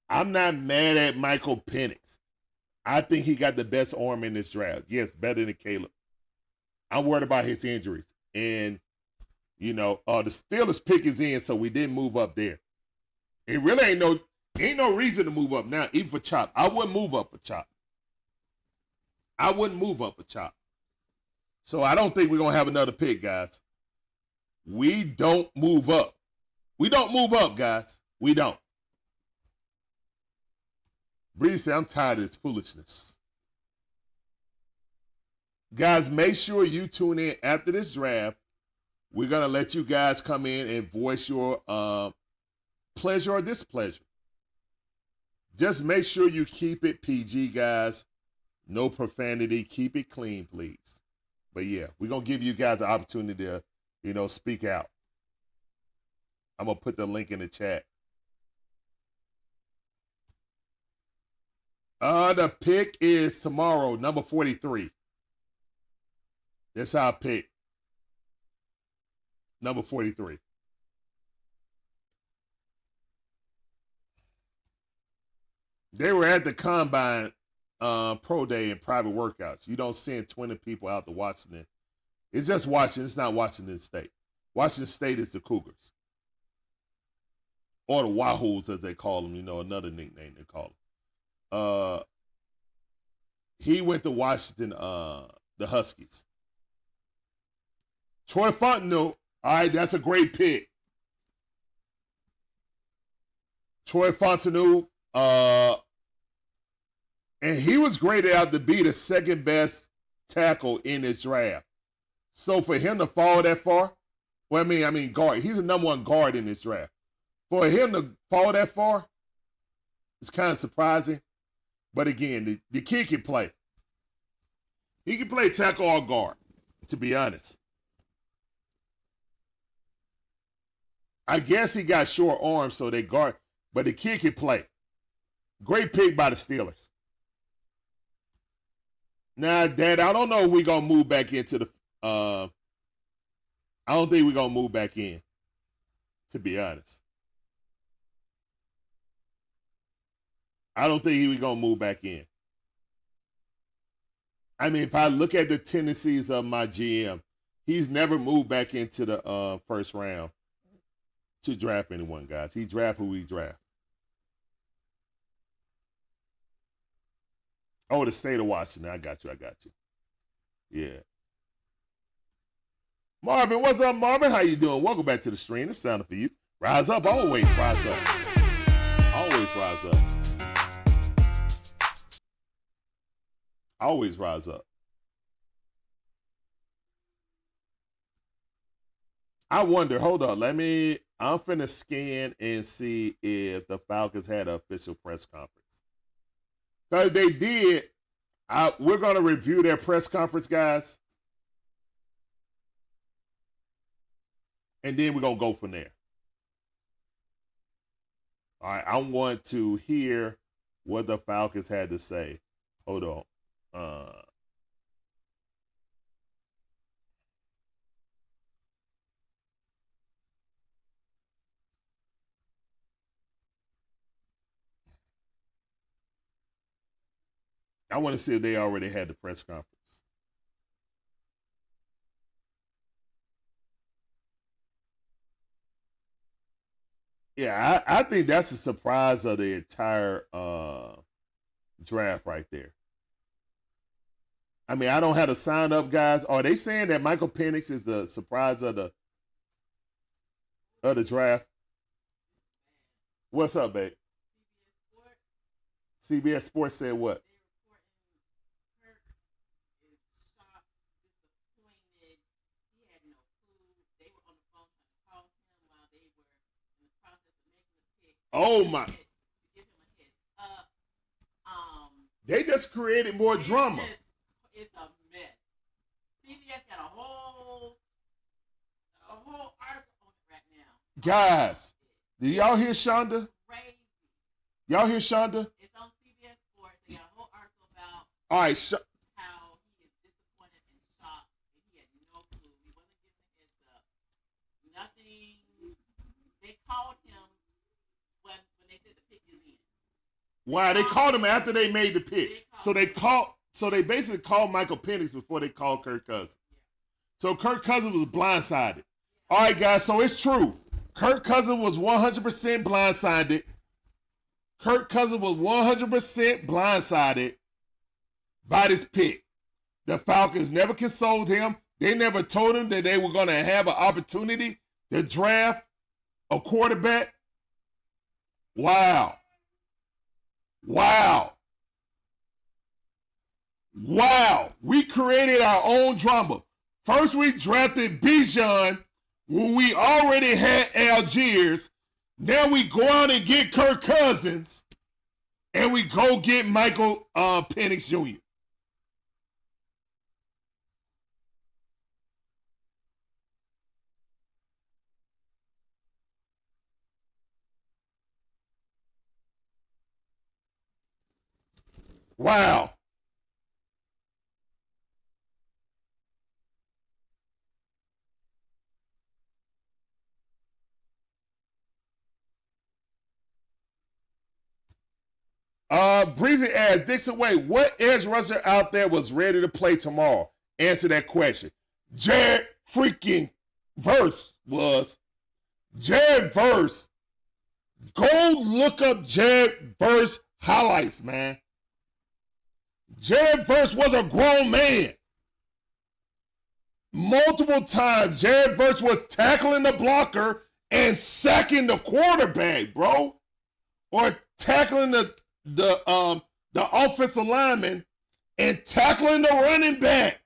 I'm not mad at Michael Penix. I think he got the best arm in this draft. Yes, better than Caleb. I'm worried about his injuries. And, the Steelers pick is in, so we didn't move up there. It really ain't no reason to move up now, even for Chop. I wouldn't move up for Chop. So I don't think we're going to have another pick, guys. We don't move up. We don't move up, guys. We don't. Brady said, I'm tired of this foolishness. Guys, make sure you tune in after this draft. We're going to let you guys come in and voice your pleasure or displeasure. Just make sure you keep it PG, guys. No profanity. Keep it clean, please. But, yeah, we're going to give you guys an opportunity to, speak out. I'm going to put the link in the chat. The pick is tomorrow, number 43. That's our pick. Number 43. They were at the Combine Pro Day and private workouts. You don't send 20 people out to Washington. It's just Washington. It's not Washington State. Washington State is the Cougars. Or the Wahoos, as they call them. Another nickname they call them. He went to Washington, the Huskies. Troy Fontenot, all right, that's a great pick. Troy Fontenot, and he was graded out to be the second best tackle in this draft. So for him to fall that far, I mean guard. He's the number one guard in this draft. For him to fall that far, it's kind of surprising. But again, the kid can play. He can play tackle or guard, to be honest. I guess he got short arms, so they guard. But the kid can play. Great pick by the Steelers. Now, Dad, I don't know if we're going to move back into the I don't think we're going to move back in, to be honest. I don't think we're going to move back in. I mean, if I look at the tendencies of my GM, he's never moved back into the first round to draft anyone, guys. He draft who he draft. Oh, the state of Washington. I got you. Yeah. Marvin, what's up, Marvin? How you doing? Welcome back to the stream. It's sounding for you. Rise up. Always rise up. Always rise up. Always rise up. I wonder, hold on, I'm finna scan and see if the Falcons had an official press conference. Because they did, we're going to review their press conference, guys. And then we're going to go from there. All right, I want to hear what the Falcons had to say. Hold on. I want to see if they already had the press conference. Yeah, I think that's the surprise of the entire draft right there. I mean, I don't have to sign up, guys. Are they saying that Michael Penix is the surprise of the draft? What's up, babe? CBS Sports said what? Oh my! They just created more drama. It's a mess. CBS got a whole article on it right now. Guys, did y'all hear Shonda? Crazy. Y'all hear Shonda? It's on CBS Sports. They got a whole article about All right, how he is disappointed and shocked and he had no clue. He wasn't given a heads up. Nothing. They called him when they said the pick is in. Why? They called him after they made the pick. So they basically called Michael Penix before they called Kirk Cousins. So Kirk Cousins was blindsided. All right, guys, so it's true. Kirk Cousins was 100% blindsided. Kirk Cousins was 100% blindsided by this pick. The Falcons never consoled him. They never told him that they were going to have an opportunity to draft a quarterback. Wow. We created our own drama. First, we drafted Bijan when we already had Algiers. Now we go out and get Kirk Cousins, and we go get Michael Penix Jr. Wow. Breezy asks, Dixon Way, what edge rusher out there was ready to play tomorrow? Answer that question. Jared freaking Verse was. Jared Verse. Go look up Jared Verse highlights, man. Jared Verse was a grown man. Multiple times, Jared Verse was tackling the blocker and sacking the quarterback, bro. Or tackling the offensive lineman and tackling the running back.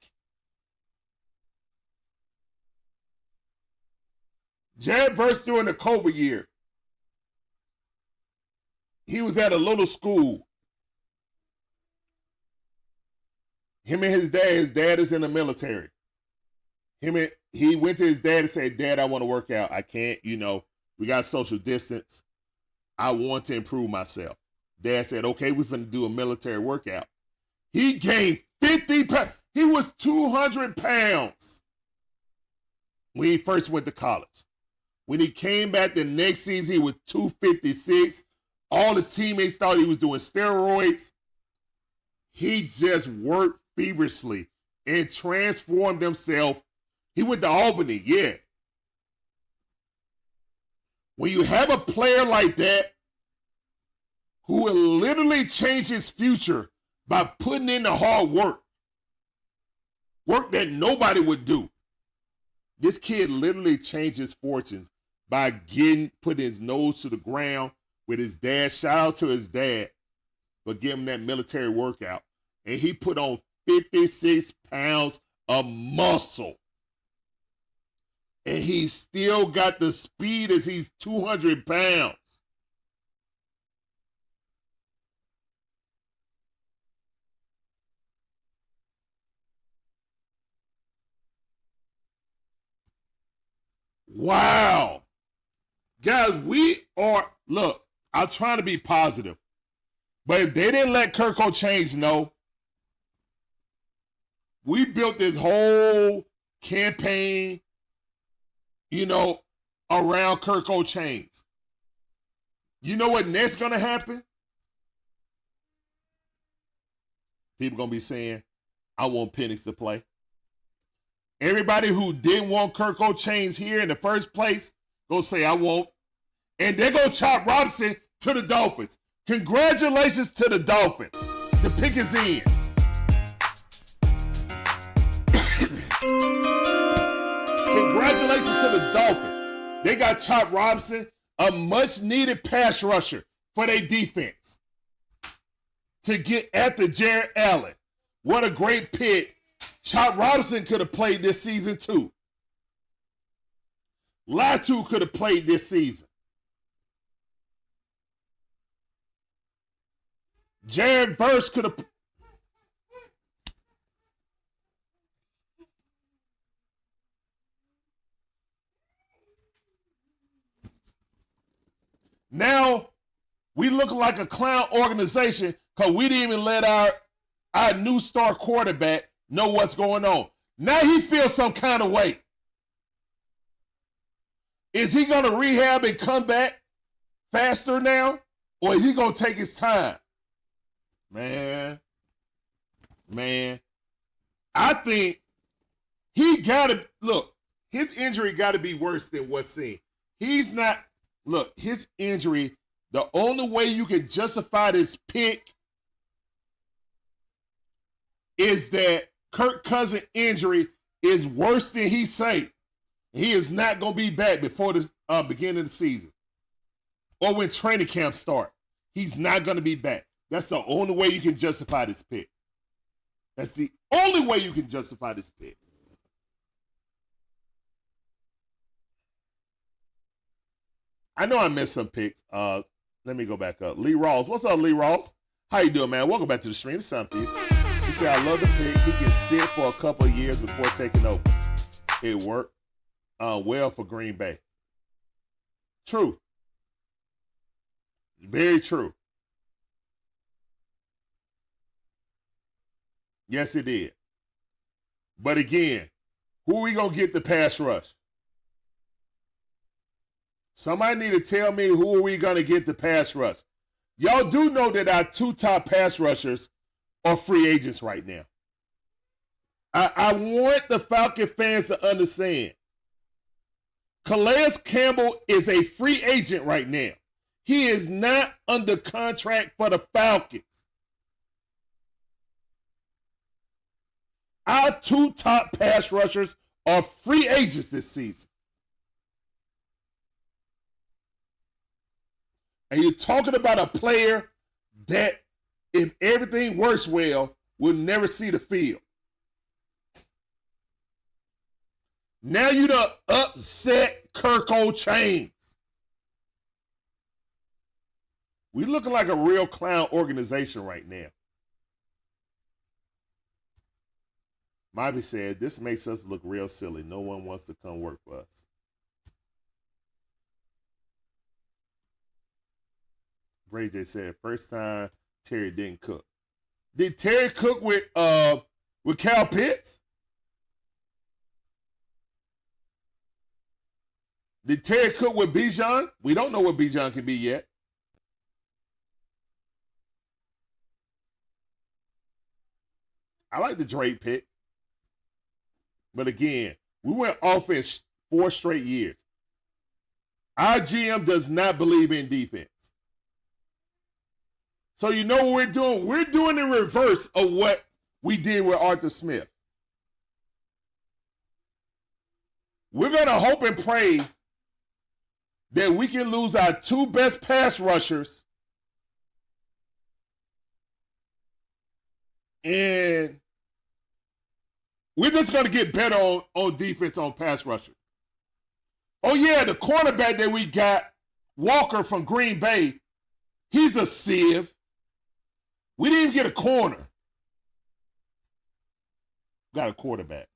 Jared Verse during the COVID year, he was at a little school. Him and his dad is in the military. He went to his dad and said, Dad, I want to work out. I can't, we got social distance. I want to improve myself. Dad said, okay, we're going to do a military workout. He gained 50 pounds. He was 200 pounds when he first went to college. When he came back the next season, he was 256. All his teammates thought he was doing steroids. He just worked feverishly and transformed himself. He went to Albany, yeah. When you have a player like that who will literally change his future by putting in the hard work that nobody would do. This kid literally changed his fortunes by putting his nose to the ground with his dad. Shout out to his dad for giving him that military workout. And he put on 56 pounds of muscle. And he still got the speed as he's 200 pounds. Wow. Guys, look, I'm trying to be positive. But if they didn't let Kirk O'Chains know, we built this whole campaign, around Kirk O'Chains. You know what next going to happen? People going to be saying, I want Penix to play. Everybody who didn't want Kirk O'Chains here in the first place, go say, I won't. And they're going to chop Robinson to the Dolphins. Congratulations to the Dolphins. The pick is in. Congratulations to the Dolphins. They got Chop Robinson, a much-needed pass rusher for their defense to get after Jared Allen. What a great pick. Chop Robinson could have played this season too. Latham could have played this season. Jared Verse could have. Now we look like a clown organization because we didn't even let our new star quarterback know what's going on. Now he feels some kind of way. Is he going to rehab and come back faster now? Or is he going to take his time? Man, I think he got to, look, his injury got to be worse than what's seen. He's not, look, his injury, the only way you can justify this pick is that Kirk Cousins' injury is worse than he say. He is not going to be back before the beginning of the season or when training camp start. He's not going to be back. That's the only way you can justify this pick. That's the only way you can justify this pick. I know I missed some picks. Let me go back up. Lee Rawls. What's up, Lee Rawls? How you doing, man? Welcome back to the stream. It's something for you. He said, I love the pick. He can sit for a couple of years before taking over. It worked well for Green Bay. True. Very true. Yes, it did. But again, who are we going to get the pass rush? Somebody need to tell me who are we going to get the pass rush. Y'all do know that our two top pass rushers are free agents right now. I want the Falcon fans to understand. Calais Campbell is a free agent right now. He is not under contract for the Falcons. Our two top pass rushers are free agents this season. And you're talking about a player that, if everything works well, will never see the field. Now you done upset Kirk O'Chains. We looking like a real clown organization right now. Maye said, this makes us look real silly. No one wants to come work for us. Ray J said, first time Terry didn't cook. Did Terry cook with Cal Pitts? Did Terry cook with Bijan? We don't know what Bijan can be yet. I like the Drake pick. But again, we went offense 4 straight years. Our GM does not believe in defense. So you know what we're doing? We're doing the reverse of what we did with Arthur Smith. We're going to hope and pray that we can lose our 2 best pass rushers and we're just going to get better on defense on pass rusher. Oh, yeah, the cornerback that we got, Walker from Green Bay, he's a sieve. We didn't even get a corner. Got a quarterback.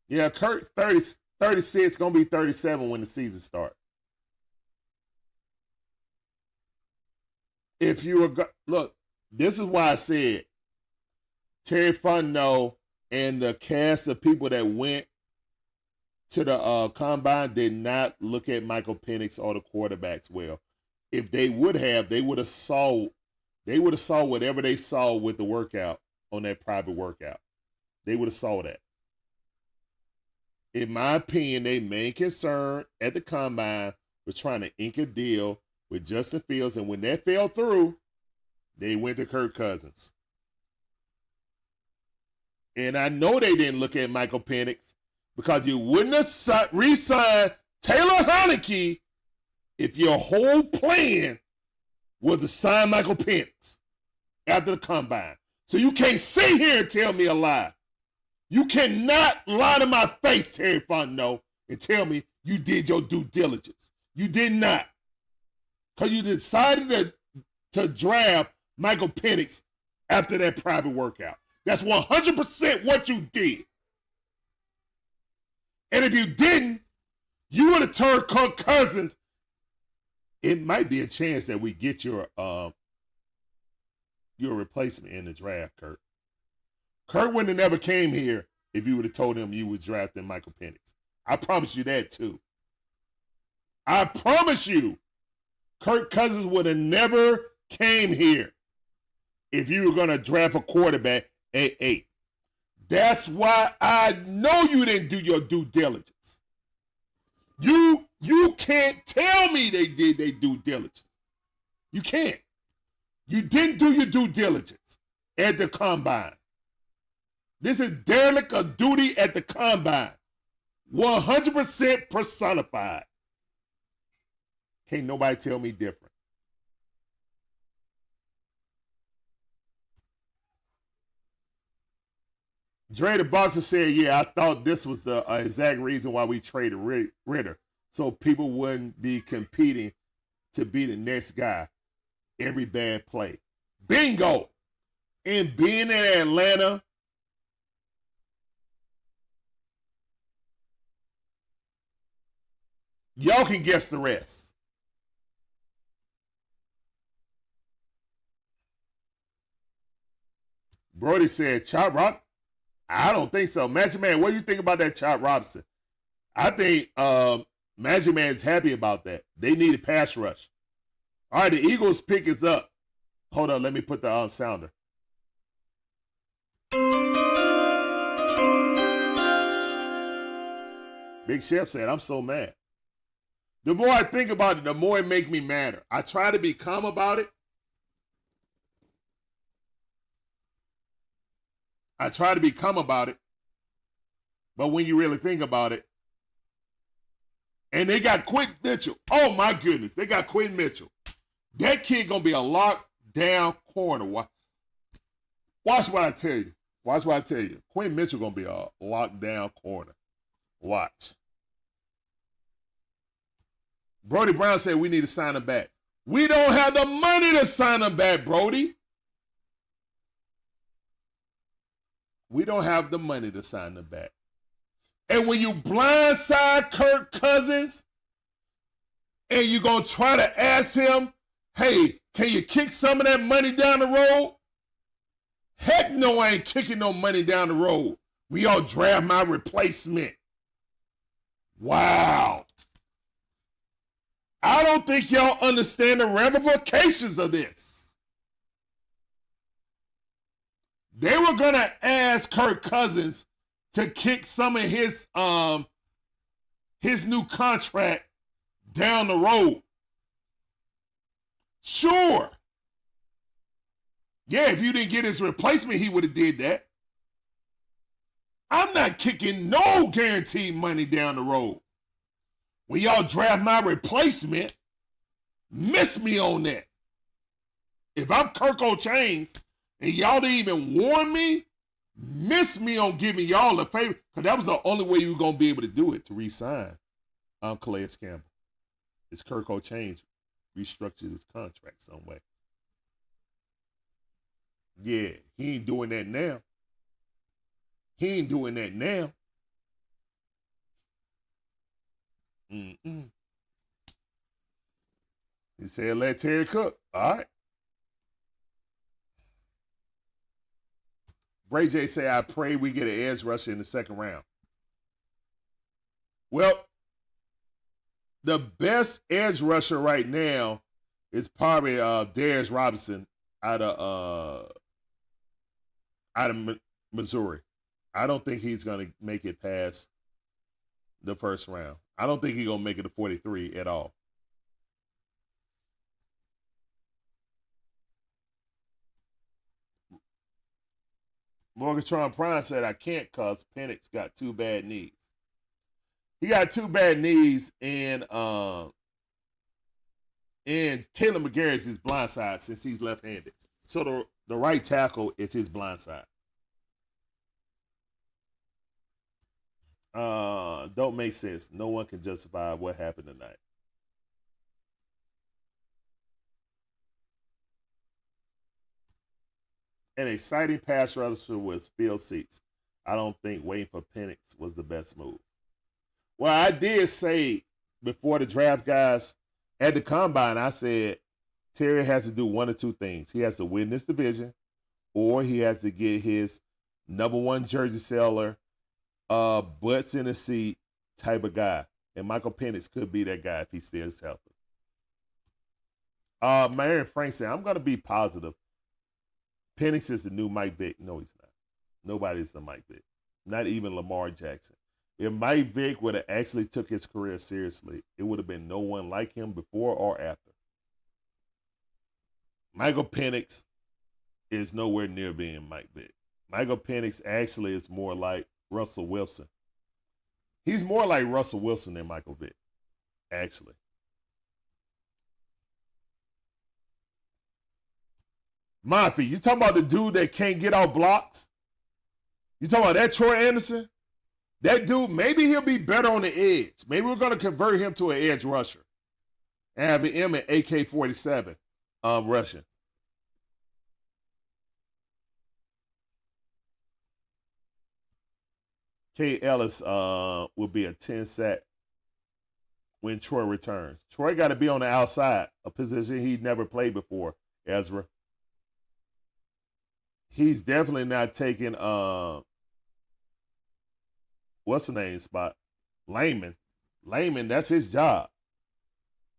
Yeah, Kurt's 30, 36, going to be 37 when the season starts. If you were, look, this is why I said Terry Fontenot and the cast of people that went to the combine did not look at Michael Penix or the quarterbacks well. If they would have, they would have saw whatever they saw with the workout on that private workout. They would have saw that. In my opinion, their main concern at the combine was trying to ink a deal with Justin Fields, and when that fell through, they went to Kirk Cousins. And I know they didn't look at Michael Penix because you wouldn't have re-signed Taylor Heinicke if your whole plan was to sign Michael Penix after the combine. So you can't sit here and tell me a lie. You cannot lie to my face, Terry Fontenot, and tell me you did your due diligence. You did not. Because you decided to draft Michael Penix after that private workout. That's 100% what you did. And if you didn't, you would have turned Kirk Cousins. It might be a chance that we get your replacement in the draft, Kurt. Kurt wouldn't have never came here if you would have told him you were drafting Michael Penix. I promise you that too. I promise you, Kirk Cousins would have never came here if you were going to draft a quarterback at 8. That's why I know you didn't do your due diligence. You can't tell me they did their due diligence. You can't. You didn't do your due diligence at the combine. This is derelict of duty at the combine. 100% personified. Can't nobody tell me different. Dre the Boxer said, yeah, I thought this was the exact reason why we traded Ritter, so people wouldn't be competing to be the next guy every bad play. Bingo! And being in Atlanta, y'all can guess the rest. Brody said, Chop Rock? I don't think so. Magic Man, what do you think about that Chop Robinson? I think Magic Man's happy about that. They need a pass rush. All right, the Eagles pick is up. Hold on, let me put the sounder. Big Chef said, I'm so mad. The more I think about it, the more it makes me madder. I try to be calm about it. But when you really think about it, and they got Quentin Mitchell. Oh, my goodness. They got Quentin Mitchell. That kid going to be a lockdown corner. Watch what I tell you. Quentin Mitchell going to be a lockdown corner. Watch. Brody Brown said we need to sign him back. We don't have the money to sign him back, Brody. We don't have the money to sign him back. And when you blindside Kirk Cousins and you're going to try to ask him, hey, can you kick some of that money down the road? Heck no, I ain't kicking no money down the road. We all draft my replacement. Wow. I don't think y'all understand the ramifications of this. They were going to ask Kirk Cousins to kick some of his new contract down the road. Sure. Yeah, if you didn't get his replacement, he would have did that. I'm not kicking no guaranteed money down the road. When y'all draft my replacement, miss me on that. If I'm Kirk O'Chains and y'all didn't even warn me, miss me on giving y'all a favor, because that was the only way you were going to be able to do it, to re-sign Calais Campbell. It's Kirk O'Chains restructured his contract some way. Yeah, he ain't doing that now. Mm-mm. He said, let Terry cook. All right. Bray J say, I pray we get an edge rusher in the second round. Well, the best edge rusher right now is probably Darius Robinson out of Missouri. I don't think he's going to make it past the first round. I don't think he's going to make it to 43 at all. Morgatron Prime said, I can't cause Penix got 2 bad knees. He got 2 bad knees, and Caleb McGarry is his blind side since he's left-handed. So the right tackle is his blind side. Don't make sense. No one can justify what happened tonight. An exciting pass rusher was field seats. I don't think waiting for Penix was the best move. Well, I did say before the draft, guys, at the combine, I said Terry has to do one or two things. He has to win this division, or he has to get his number 1 jersey seller, butts in the seat type of guy. And Michael Penix could be that guy if he stays healthy. Marion Frank said, I'm going to be positive. Penix is the new Mike Vick. No, he's not. Nobody's the Mike Vick. Not even Lamar Jackson. If Mike Vick would have actually took his career seriously, it would have been no one like him before or after. Michael Penix is nowhere near being Mike Vick. Michael Penix actually is more like Russell Wilson. He's more like Russell Wilson than Michael Vick, actually. Murphy, you talking about the dude that can't get out blocks? You talking about that Troy Anderson? That dude, maybe he'll be better on the edge. Maybe we're going to convert him to an edge rusher and have him at AK-47 rushing. K. Ellis will be a 10-sack when Troy returns. Troy got to be on the outside, a position he never played before, Ezra. He's definitely not taking what's the name spot? Layman. Layman, that's his job.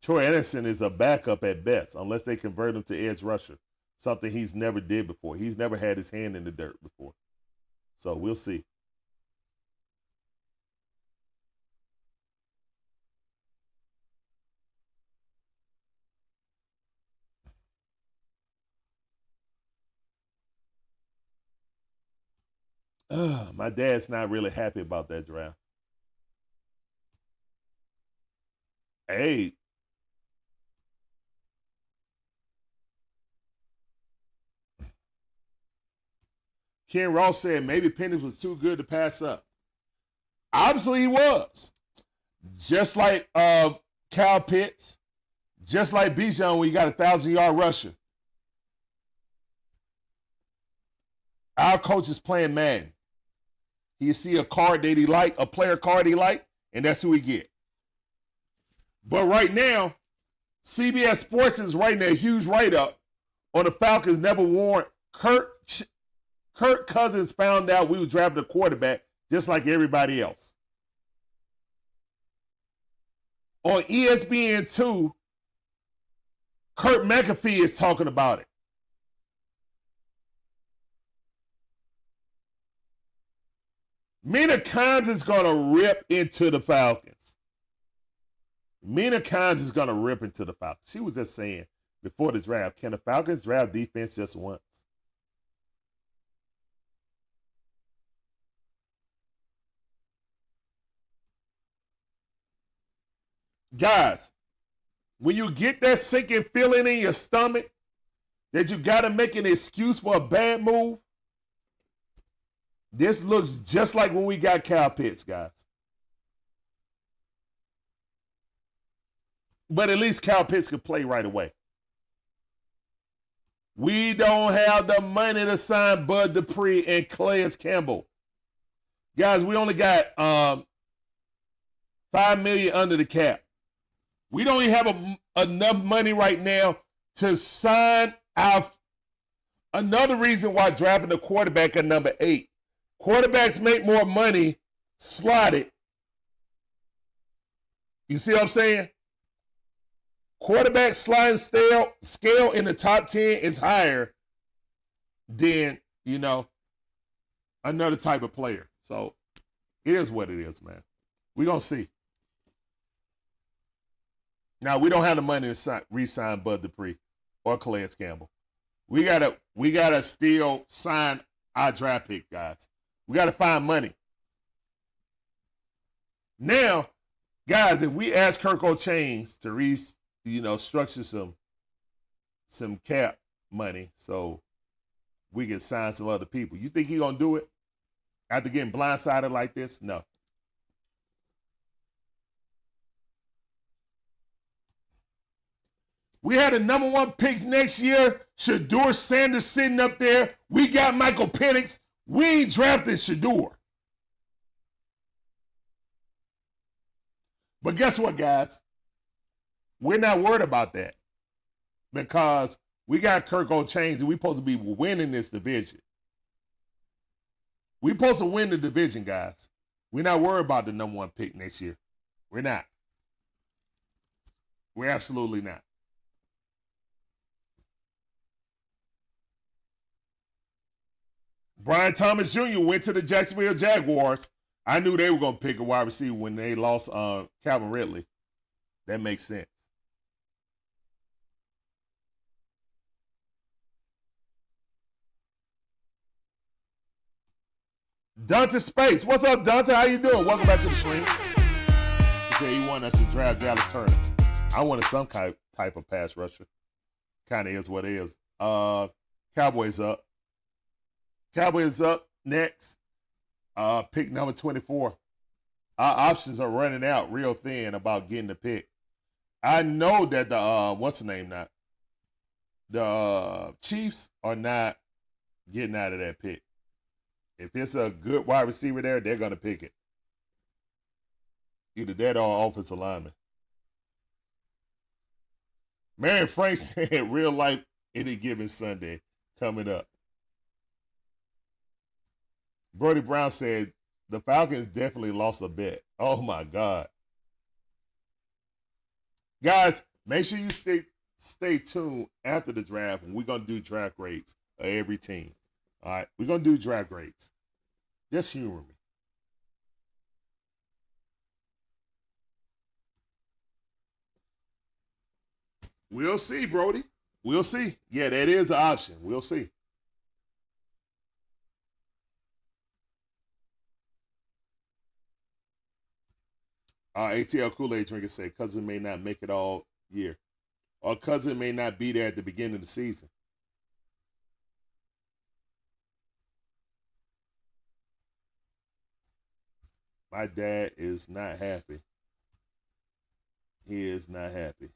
Troy Anderson is a backup at best, unless they convert him to edge rusher, something he's never did before. He's never had his hand in the dirt before. So we'll see. My dad's not really happy about that draft. Hey. Ken Ross said maybe Penix was too good to pass up. Obviously he was. Just like Kyle Pitts, just like Bijan when you got a 1,000-yard rusher. Our coach is playing Madden. He see a card that he like, a player card he like, and that's who he get. But right now, CBS Sports is writing a huge write-up on the Falcons never worn. Kirk Cousins found out we were drafting a quarterback just like everybody else. On ESPN2, Kurt McAfee is talking about it. Mina Kimes is going to rip into the Falcons. Mina Kimes is going to rip into the Falcons. She was just saying before the draft, can the Falcons draft defense just once? Guys, when you get that sinking feeling in your stomach that you got to make an excuse for a bad move, this looks just like when we got Kyle Pitts, guys. But at least Kyle Pitts could play right away. We don't have the money to sign Bud Dupree and Calais Campbell. Guys, we only got $5 million under the cap. We don't even have enough money right now to sign our. Another reason why drafting a quarterback at number 8. Quarterbacks make more money slotted. You see what I'm saying? Quarterback sliding scale in the top 10 is higher than, another type of player. So it is what it is, man. We're going to see. Now, we don't have the money to re-sign Bud Dupree or Calais Campbell. We gotta still sign our draft pick, guys. We gotta find money. Now, guys, if we ask Kirk O'Chains to structure some cap money so we can sign some other people, you think he's gonna do it after getting blindsided like this? No. We had a number 1 pick next year. Shedeur Sanders sitting up there. We got Michael Penix. We ain't drafted Shedeur. But guess what, guys? We're not worried about that because we got Kirk O'Chains and we're supposed to be winning this division. We're supposed to win the division, guys. We're not worried about the number 1 pick next year. We're not. We're absolutely not. Brian Thomas Jr. went to the Jacksonville Jaguars. I knew they were going to pick a wide receiver when they lost Calvin Ridley. That makes sense. Dante Space. What's up, Dante? How you doing? Welcome back to the stream. He said he wanted us to draft Dallas Turner. I wanted some type of pass rusher. Kind of is what it is. Cowboys up. Cowboys up next. Pick number 24. Our options are running out real thin about getting the pick. I know that the Chiefs are not getting out of that pick. If it's a good wide receiver there, they're going to pick it. Either that or offensive lineman. Marion Frank said real life any given Sunday coming up. Brody Brown said the Falcons definitely lost a bet. Oh, my God. Guys, make sure you stay tuned after the draft, and we're going to do draft grades of every team. All right? We're going to do draft grades. Just humor me. We'll see, Brody. We'll see. Yeah, that is an option. We'll see. ATL Kool-Aid drinker said Cousin may not make it all year. Or Cousin may not be there at the beginning of the season. My dad is not happy. He is not happy.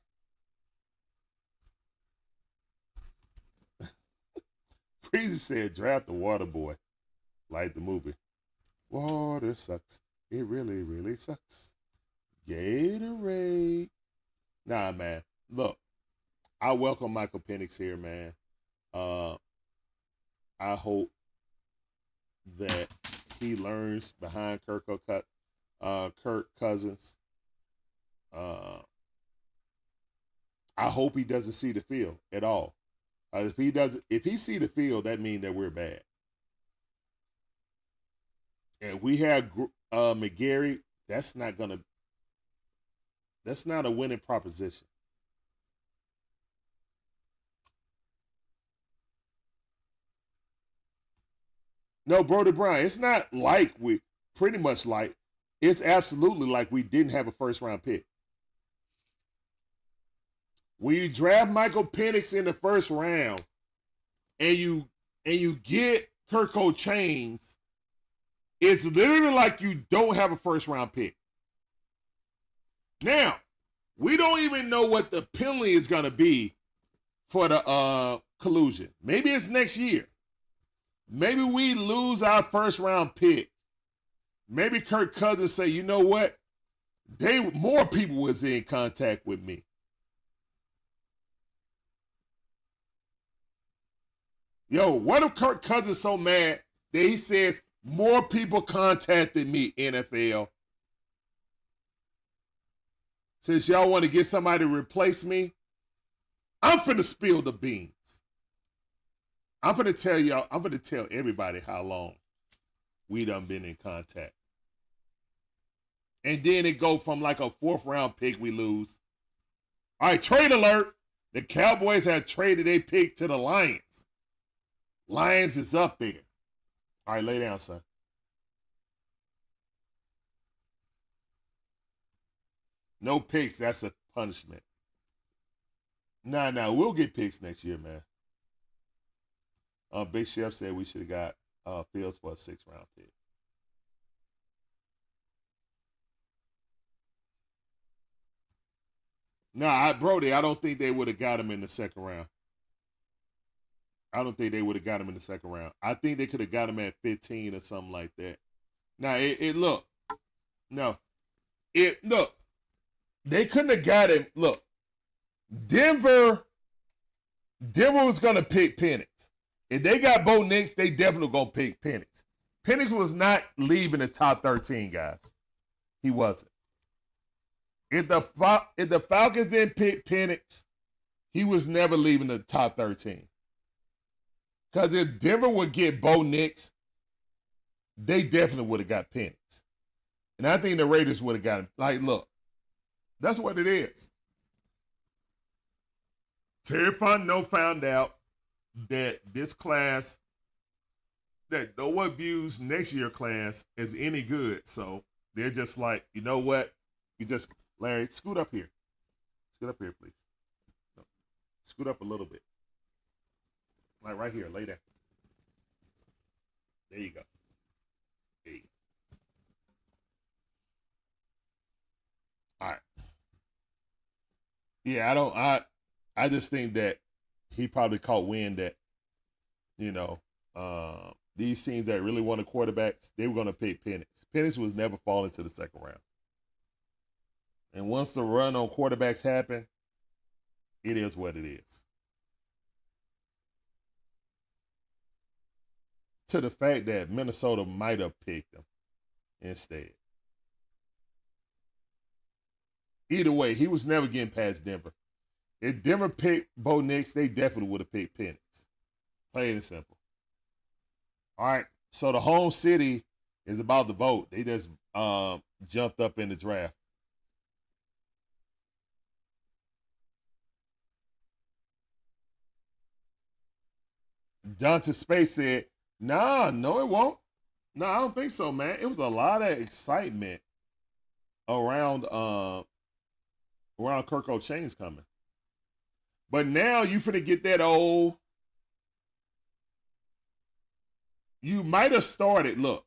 Breezy said, draft the water boy. Like the movie. Water sucks. It really, really sucks. Gatorade. Nah, man. Look, I welcome Michael Penix here, man. I hope that he learns behind Kirk Cousins. I hope he doesn't see the field at all. If he see the field, that means that we're bad. And we have McGarry. That's not a winning proposition. No, Brody Brown, it's not like it's absolutely like we didn't have a first-round pick. When you draft Michael Penix in the first round and you get Kirk O'Chains, it's literally like you don't have a first-round pick. Now, we don't even know what the penalty is going to be for the collusion. Maybe it's next year. Maybe we lose our first-round pick. Maybe Kirk Cousins say, you know what? more people was in contact with me. Yo, what if Kirk Cousins so mad that he says more people contacted me, NFL? Since y'all want to get somebody to replace me, I'm finna spill the beans. I'm finna tell y'all, I'm finna tell everybody how long we done been in contact. And then it go from like a 4th round pick we lose. All right, trade alert. The Cowboys have traded a pick to the Lions. Lions is up there. All right, lay down, son. No picks, that's a punishment. Nah, we'll get picks next year, man. Big Chef said we should have got Fields for a 6th round pick. Nah, Brody, I don't think they would have got him in the 2nd round. I don't think they would have got him in the 2nd round. I think they could have got him at 15 or something like that. Now, look. No. Look. They couldn't have got him. Look. Denver was going to pick Penix. If they got Bo Nix, they definitely going to pick Penix. Penix was not leaving the top 13, guys. He wasn't. If the Falcons didn't pick Penix, he was never leaving the top 13. Because if Denver would get Bo Nix, they definitely would have got Penix. And I think the Raiders would have got him. Like, look, that's what it is. Terry Fontenot found out that this class, that no one views next year class as any good. So they're just like, you know what? Larry, scoot up here. Scoot up here, please. No. Scoot up a little bit. Like right here, lay down. There you go. There you go. All right. Yeah, I just think that he probably caught wind that, these teams that really wanted quarterbacks, they were going to pick Penix. Penix was never falling to the 2nd round. And once the run on quarterbacks happened, it is what it is. To the fact that Minnesota might have picked him instead. Either way, he was never getting past Denver. If Denver picked Bo Nix, they definitely would have picked Penix. Plain and simple. All right, so the home city is about to vote. They just jumped up in the draft. Dante Space said, no, it won't. No, I don't think so, man. It was a lot of excitement around Kirk O'Chain's coming. But now you finna get that old. You might have started. Look,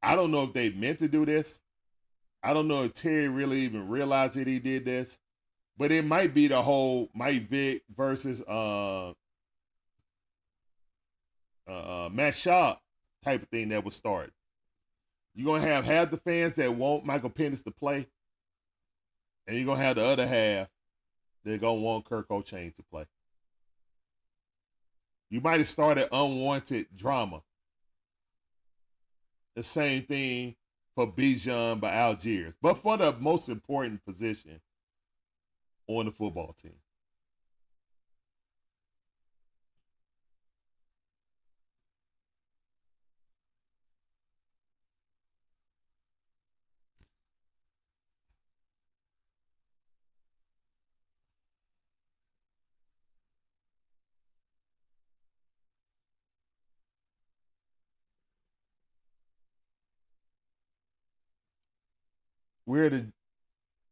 I don't know if they meant to do this. I don't know if Terry really even realized that he did this. But it might be the whole Mike Vick versus Matt Schaub type of thing that was started. You're going to have half the fans that want Michael Penix to play, and you're going to have the other half that going to want Kirk O'Chain to play. You might have started unwanted drama. The same thing for Bijan by Algiers, but for the most important position on the football team.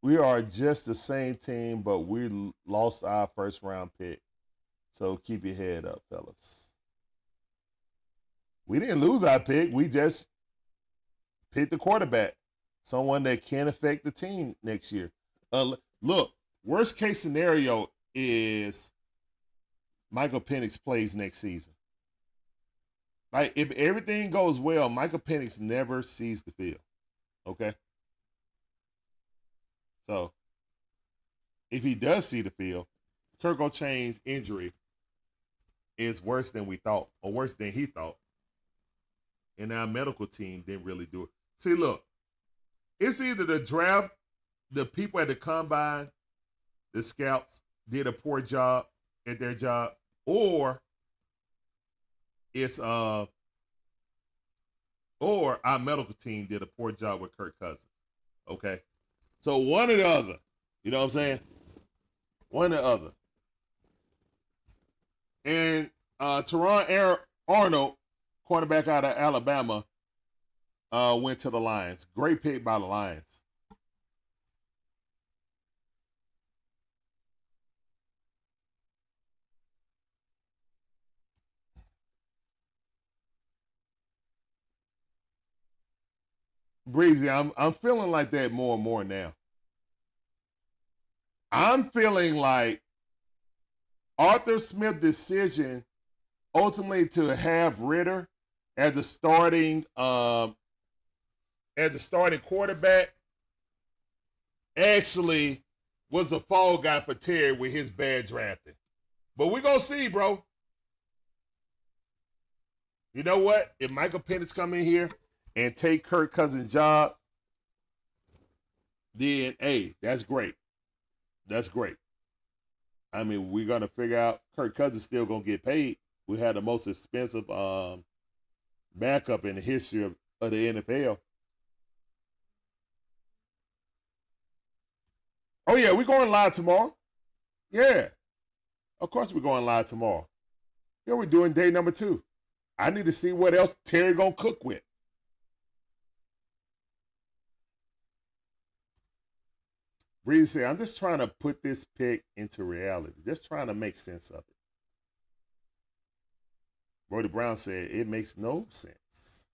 We are just the same team, but we lost our 1st round pick. So keep your head up, fellas. We didn't lose our pick. We just picked the quarterback, someone that can affect the team next year. Look, worst case scenario is Michael Penix plays next season. Like, if everything goes well, Michael Penix never sees the field. Okay? So if he does see the field, Kirk O'Chain's injury is worse than we thought, or worse than he thought. And our medical team didn't really do it. See, look, it's either the draft, the people at the combine, the scouts did a poor job at their job, or it's or our medical team did a poor job with Kirk Cousins. Okay? So one or the other. You know what I'm saying? One or the other. And Teron Arnold, quarterback out of Alabama, went to the Lions. Great pick by the Lions. Breezy, I'm feeling like that more and more now. I'm feeling like Arthur Smith's decision ultimately to have Ritter as a starting quarterback actually was a fall guy for Terry with his bad drafting. But we're gonna see, bro. You know what? If Michael Penix come in here and take Kirk Cousins' job, then hey, that's great. That's great. I mean, we're gonna figure out Kirk Cousins still gonna get paid. We had the most expensive backup in the history of the NFL. Oh yeah, we're going live tomorrow. Yeah, of course we're going live tomorrow. Yeah, we're doing day number 2. I need to see what else Terry gonna cook with. Breezy said, I'm just trying to put this pick into reality. Just trying to make sense of it. Brody Brown said, it makes no sense.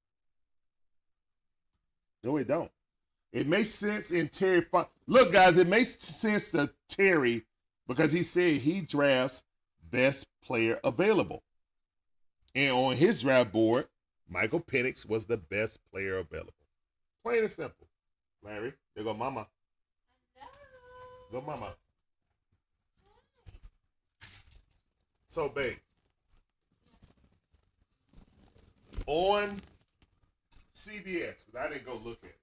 No, it don't. It makes sense in Terry. Look, guys, it makes sense to Terry because he said he drafts best player available. And on his draft board, Michael Penix was the best player available. Plain and simple. Larry, there go mama. Go mama. So, babe, on CBS, because I didn't go look at it.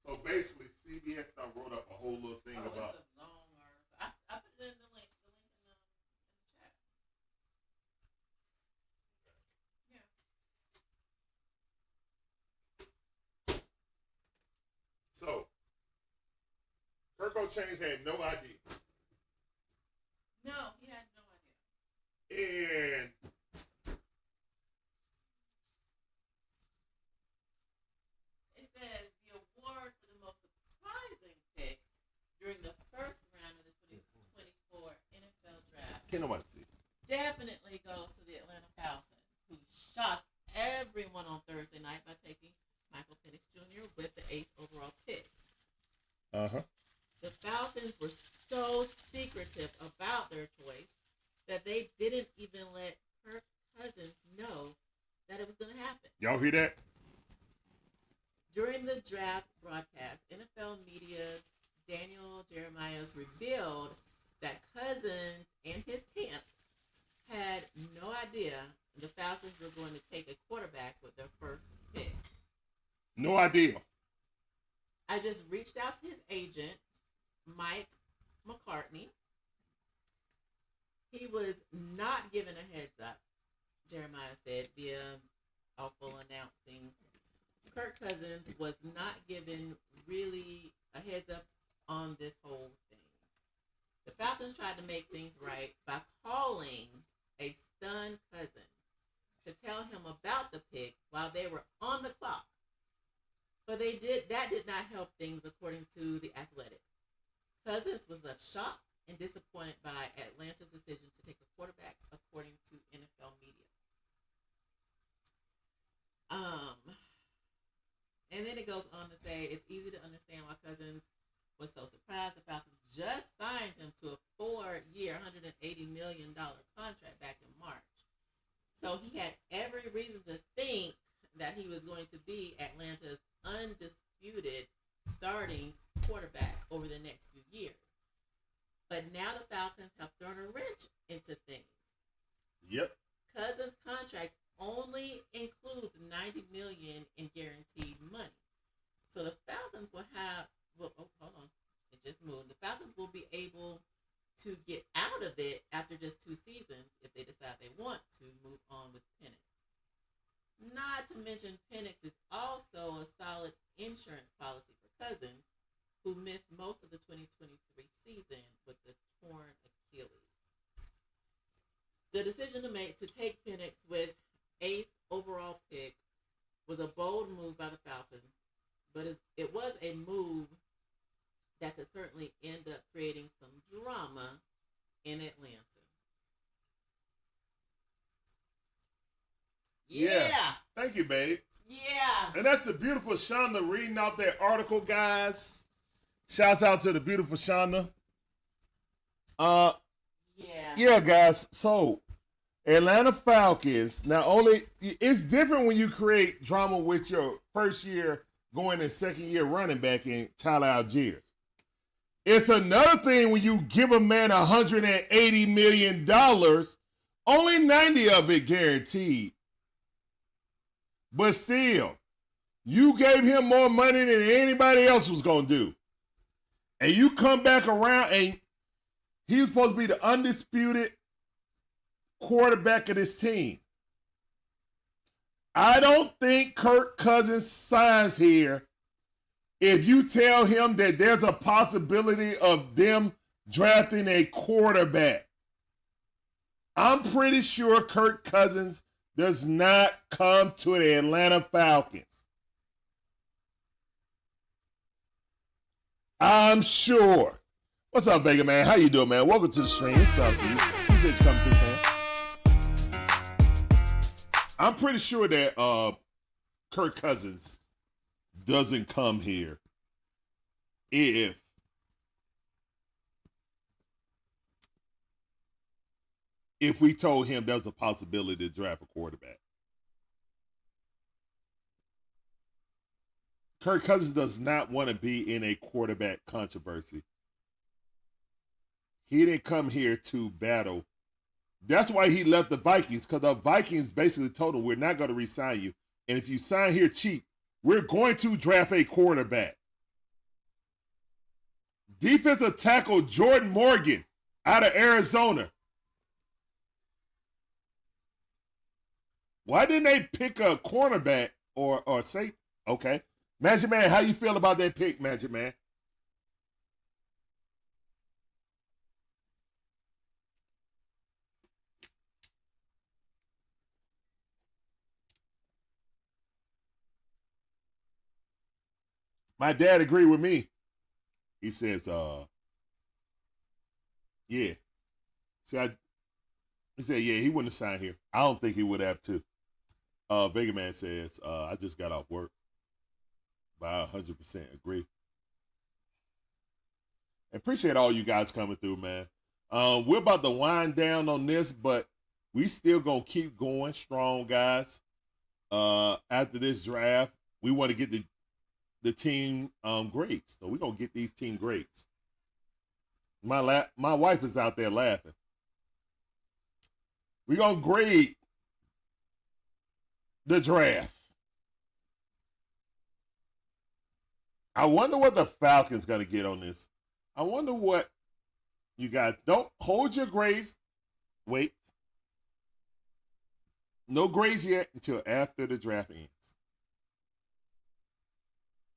So basically, CBS done wrote up a whole little thing about. It's a long article. I put it in the link. The link in the chat. Yeah. So, Kirk O'Chain had no idea. No, he had no idea. And it says the award for the most surprising pick during the first round of the 2024 NFL draft can't nobody see. definitely goes to the Atlanta Falcons, who shocked everyone on Thursday night by taking Michael Penix Jr. with the 8th overall pick. The Falcons were so secretive about their choice that they didn't even let Kirk Cousins know that it was going to happen. Y'all hear that? During the draft broadcast, NFL media's Daniel Jeremiah's revealed that Cousins and his camp had no idea the Falcons were going to take a quarterback with their first pick. No idea. I just reached out to his agent, Mike McCarthy. He was not given a heads up, Jeremiah said via awful announcing. Kirk Cousins was not given really a heads up on this whole thing. The Falcons tried to make things right by calling a stunned cousin to tell him about the pick while they were on the clock. But that did not help things, according to The Athletic. Cousins was left shocked and disappointed by Atlanta's decision to take a quarterback, according to NFL media. And then it goes on to say it's easy to understand why Cousins was so surprised. The Falcons just signed him to a 4-year, $180 million contract back in March. So he had every reason to think that he was going to be Atlanta's undisputed starting quarterback over the next few years. But now the Falcons have thrown a wrench into things. Yep. Cousins' contract only includes $90 million in guaranteed money. So the Falcons will have, well, oh, hold on, it just moved. The Falcons will be able to get out of it after just 2 seasons if they decide they want to move on with Penix. Not to mention Penix is also a solid insurance policy for Cousins, who missed most of the 2023 season with the torn Achilles. The decision to take Penix with 8th overall pick was a bold move by the Falcons, but it was a move that could certainly end up creating some drama in Atlanta. Yeah. Thank you, babe. Yeah. And that's the beautiful Shonda reading out that article, guys. Shouts out to the beautiful Shonda. Yeah, guys. So, Atlanta Falcons, not only, it's different when you create drama with your first year going and second year running back in Tyler Algiers. It's another thing when you give a man $180 million, only 90 of it guaranteed. But still, you gave him more money than anybody else was going to do. And you come back around and he's supposed to be the undisputed quarterback of this team. I don't think Kirk Cousins signs here if you tell him that there's a possibility of them drafting a quarterback. I'm pretty sure Kirk Cousins does not come to the Atlanta Falcons. I'm sure. What's up, Vega, man? How you doing, man? Welcome to the stream. What's up, dude? Appreciate you coming through, man. I'm pretty sure that Kirk Cousins doesn't come here if we told him there's a possibility to draft a quarterback. Kirk Cousins does not want to be in a quarterback controversy. He didn't come here to battle. That's why he left the Vikings, because the Vikings basically told him, we're not going to re-sign you. And if you sign here cheap, we're going to draft a quarterback. Defensive tackle Jordan Morgan out of Arizona. Why didn't they pick a cornerback or safety? Okay. Magic Man, how you feel about that pick, Magic Man? My dad agreed with me. He says, yeah. See, he said, yeah, he wouldn't have signed here. I don't think he would have too. Vega Man says, I just got off work. But I 100% agree. Appreciate all you guys coming through, man. We're about to wind down on this, but we still going to keep going strong, guys. After this draft, we want to get the team grades. So we're going to get these team grades. My wife is out there laughing. We're going to grade the draft. I wonder what the Falcons going to get on this. I wonder what you got. Don't hold your grades. Wait. No grades yet until after the draft ends.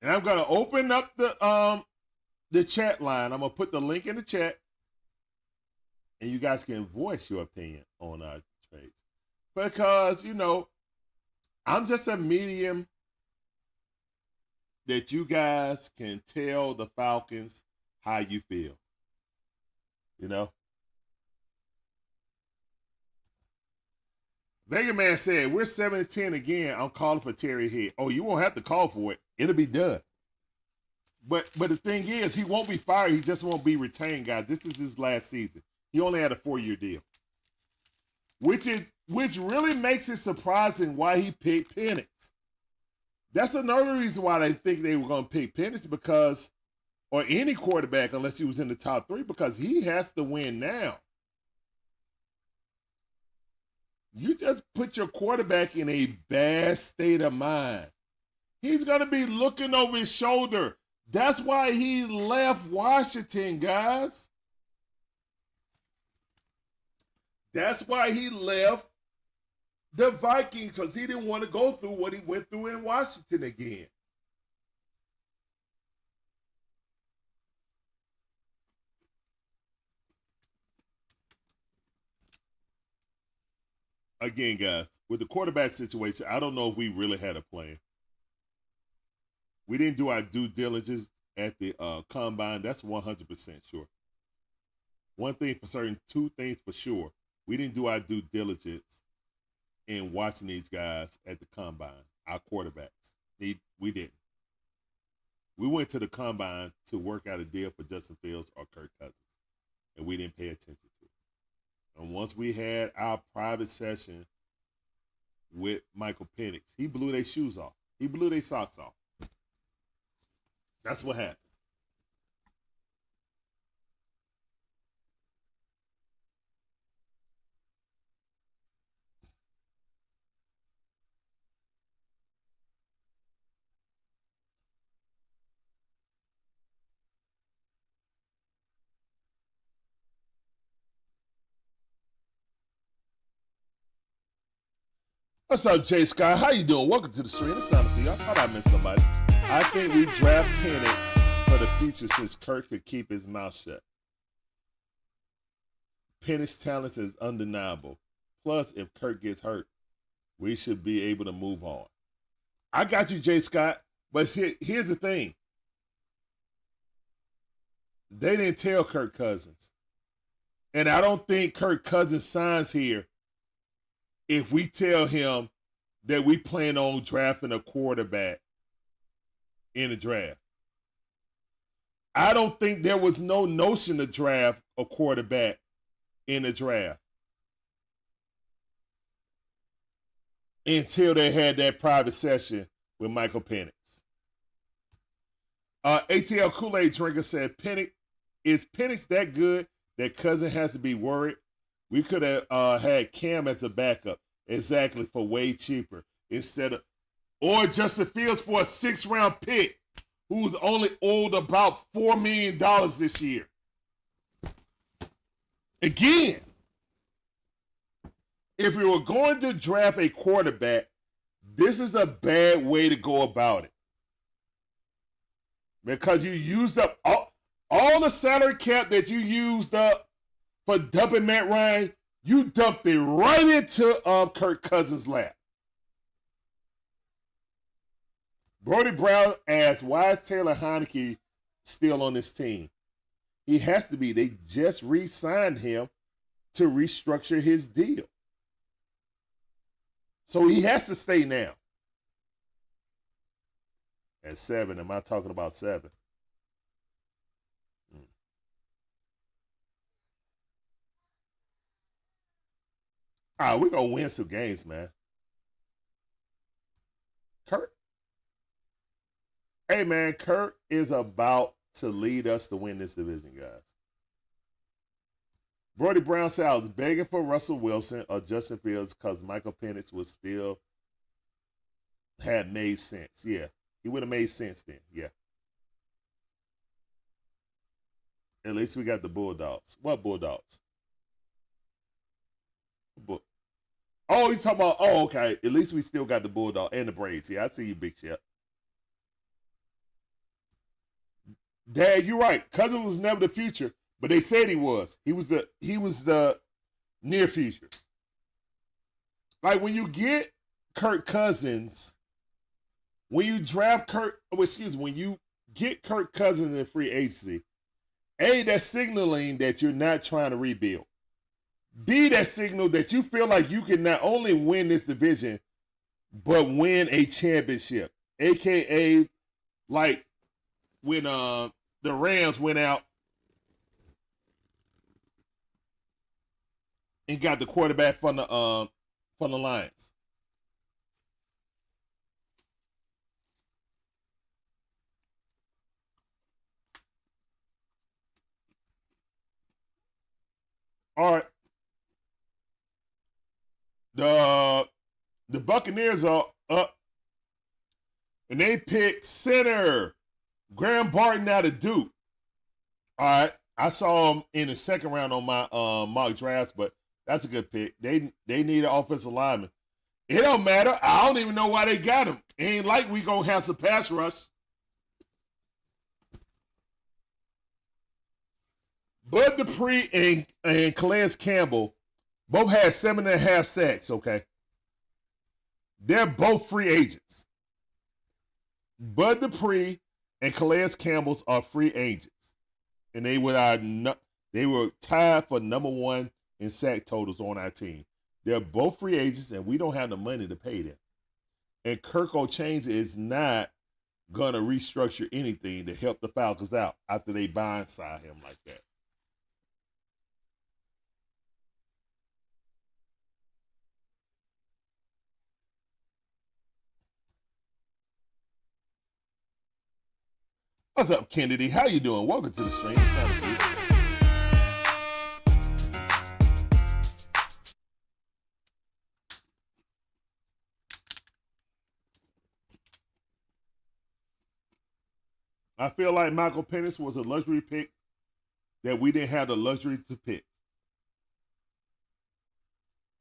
And I'm going to open up the chat line. I'm going to put the link in the chat. And you guys can voice your opinion on our trades. Because, you know, I'm just a medium that you guys can tell the Falcons how you feel. You know? Vega Man said, we're 7-10 again. I'm calling for Terry Head. Oh, you won't have to call for it. It'll be done. But the thing is, he won't be fired. He just won't be retained, guys. This is his last season. He only had a 4-year deal. Which really makes it surprising why he picked Penix. That's another reason why they think they were going to pick Penix, because or any quarterback unless he was in the top 3 because he has to win now. You just put your quarterback in a bad state of mind. He's going to be looking over his shoulder. That's why he left Washington, guys. That's why he left the Vikings, because he didn't want to go through what he went through in Washington again. Again, guys, with the quarterback situation, I don't know if we really had a plan. We didn't do our due diligence at the combine. That's 100% sure. One thing for certain, 2 things for sure. We didn't do our due diligence in watching these guys at the combine, our quarterbacks. We didn't. We went to the combine to work out a deal for Justin Fields or Kirk Cousins, and we didn't pay attention to it. And once we had our private session with Michael Penix, he blew their shoes off. He blew their socks off. That's what happened. What's up, Jay Scott? How you doing? Welcome to the stream. It's time for you. I thought I missed somebody. I think we draft Penix for the future since Kirk could keep his mouth shut. Penix's talent is undeniable. Plus, if Kirk gets hurt, we should be able to move on. I got you, Jay Scott. But here's the thing. They didn't tell Kirk Cousins. And I don't think Kirk Cousins signs here if we tell him that we plan on drafting a quarterback in the draft. I don't think there was no notion to draft a quarterback in the draft until they had that private session with Michael Penix. ATL Kool-Aid Drinker said, is Penix that good that Cousin has to be worried? We could have had Cam as a backup, exactly, for way cheaper instead of, or Justin Fields for a 6th-round pick, who's only owed about $4 million this year. Again, if we were going to draft a quarterback, this is a bad way to go about it. Because you used up all the salary cap that you used up for dumping Matt Ryan, you dumped it right into Kirk Cousins' lap. Brody Brown asked, why is Taylor Heineke still on this team? He has to be. They just re-signed him to restructure his deal. So he has to stay now. At 7, am I talking about 7? All right, we're going to win some games, man. Kirk. Hey, man, Kirk is about to lead us to win this division, guys. Brody Brown said, I was begging for Russell Wilson or Justin Fields because Michael Penix would still had made sense. Yeah, he would have made sense then. Yeah. At least we got the Bulldogs. What Bulldogs? Oh, you talking about, oh, okay. At least we still got the Bulldog and the Braves. Yeah, I see you, Big Shep. Dad, you're right. Cousins was never the future, but they said he was. He was the near future. Like when you get Kirk Cousins, when you draft when you get Kirk Cousins in free agency, A, that's signaling that you're not trying to rebuild. B, that signal that you feel like you can not only win this division, but win a championship. AKA, like when the Rams went out and got the quarterback from the Lions. All right. The Buccaneers are up, and they picked center Graham Barton out of Duke. All right. I saw him in the second round on my mock drafts, but that's a good pick. They need an offensive lineman. It don't matter. I don't even know why they got him. It ain't like we gonna have some pass rush. Bud Dupree and Calais Campbell both had 7.5 sacks, okay? They're both free agents. Bud Dupree and Calais Campbell are free agents. And they were tied for number one in sack totals on our team. They're both free agents, and we don't have the money to pay them. And Kirk O'Chains is not going to restructure anything to help the Falcons out after they blindside him like that. What's up, Kennedy? How you doing? Welcome to the stream. I feel like Michael Penix was a luxury pick that we didn't have the luxury to pick.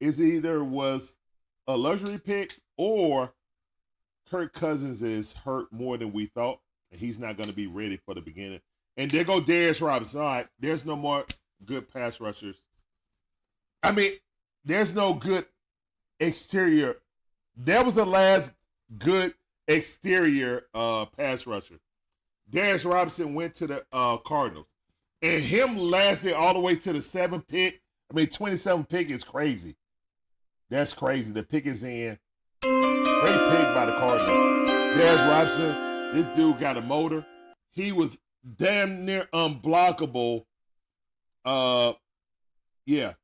It either was a luxury pick or Kirk Cousins is hurt more than we thought, and he's not going to be ready for the beginning. And there go Darius Robinson. All right, there's no more good pass rushers. I mean, there's no good exterior. That was the last good exterior pass rusher. Darius Robinson went to the Cardinals. And him lasted all the way to the 7th pick. I mean, 27th pick is crazy. That's crazy. The pick is in. Great pick by the Cardinals. Darius Robinson, this dude got a motor. He was damn near unblockable. Yeah.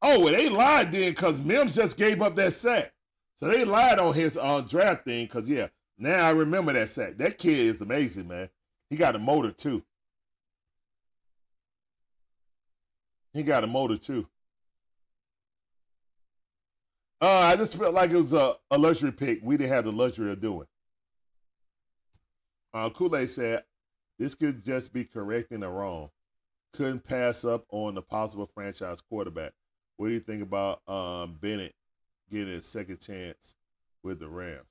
Oh, well, they lied then because Mims just gave up that sack. So they lied on his draft thing because, yeah, now I remember that sack. That kid is amazing, man. He got a motor, too. I just felt like it was a luxury pick. We didn't have the luxury of doing. Kool-Aid said, this could just be correcting a wrong. Couldn't pass up on the possible franchise quarterback. What do you think about Bennett getting a second chance with the Rams?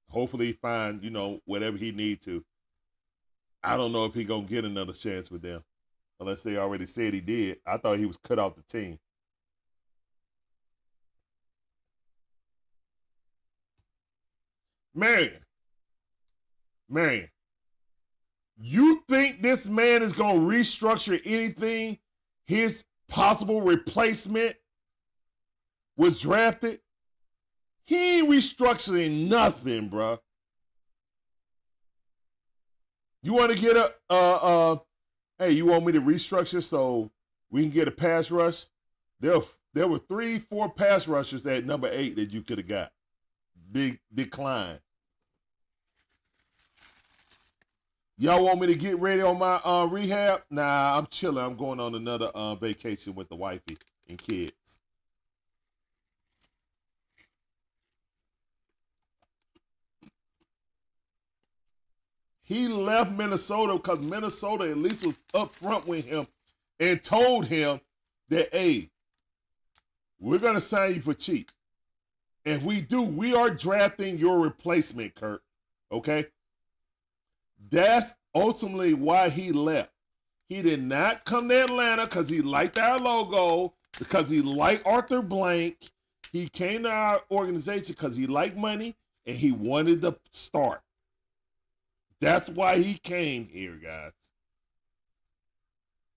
Hopefully he find, whatever he need to. I don't know if he going to get another chance with them. Unless they already said he did. I thought he was cut off the team. Man. You think this man is going to restructure anything? His possible replacement was drafted? He ain't restructuring nothing, bro. You want to get hey, you want me to restructure so we can get a pass rush? There were 3-4 pass rushers at number 8 that you could have got. Big decline. Y'all want me to get ready on my rehab? Nah, I'm chilling. I'm going on another vacation with the wifey and kids. He left Minnesota because Minnesota at least was up front with him and told him that, hey, we're going to sign you for cheap. If we do, we are drafting your replacement, Kirk. Okay? That's ultimately why he left. He did not come to Atlanta because he liked our logo, because he liked Arthur Blank. He came to our organization because he liked money and he wanted to start. That's why he came here, guys.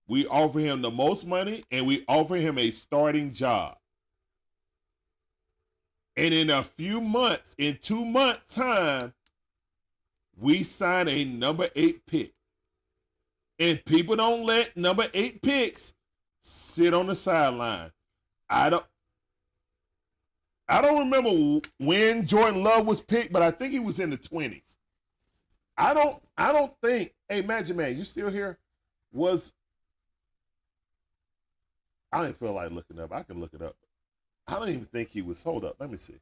We offer him the most money and we offer him a starting job. And in a few months, in 2 months' time, we sign a number 8 pick. And people don't let number 8 picks sit on the sideline. I don't remember when Jordan Love was picked, but I think he was in the 20s. I don't think, hey, Magic Man, you still here? I didn't feel like looking up. I can look it up. I don't even think he was, hold up, let me see.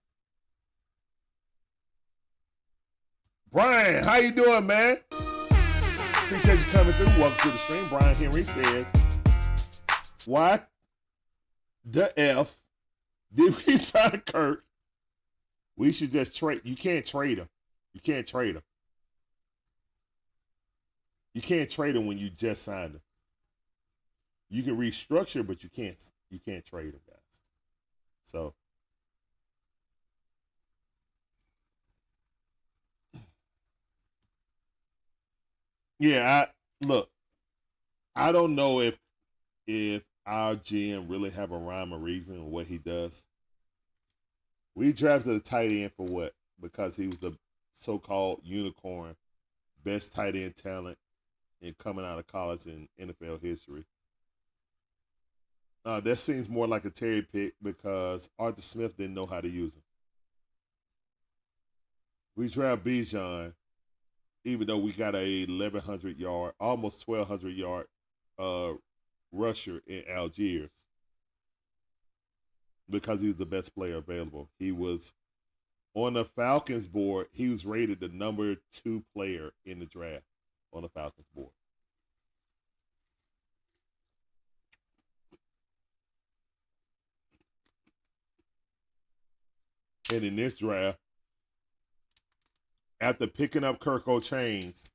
Brian, how you doing, man? Appreciate you coming through. Welcome to the stream. Brian Henry says, why the F did we sign Kirk? We should just trade. You can't trade him. You can't trade him. You can't trade him when you just signed him. You can restructure, but you can't trade him, guys. So yeah, I don't know if our GM really have a rhyme or reason in what he does. We drafted a tight end for what? Because he was the so-called unicorn, best tight end talent in coming out of college in NFL history. That seems more like a Terry pick because Arthur Smith didn't know how to use him. We draft Bijan, even though we got a 1,100 yard, almost 1,200 yard rusher in Algiers because he's the best player available. He was on the Falcons board. He was rated the number 2 player in the draft on the Falcons board. And in this draft, after picking up Kirko Chains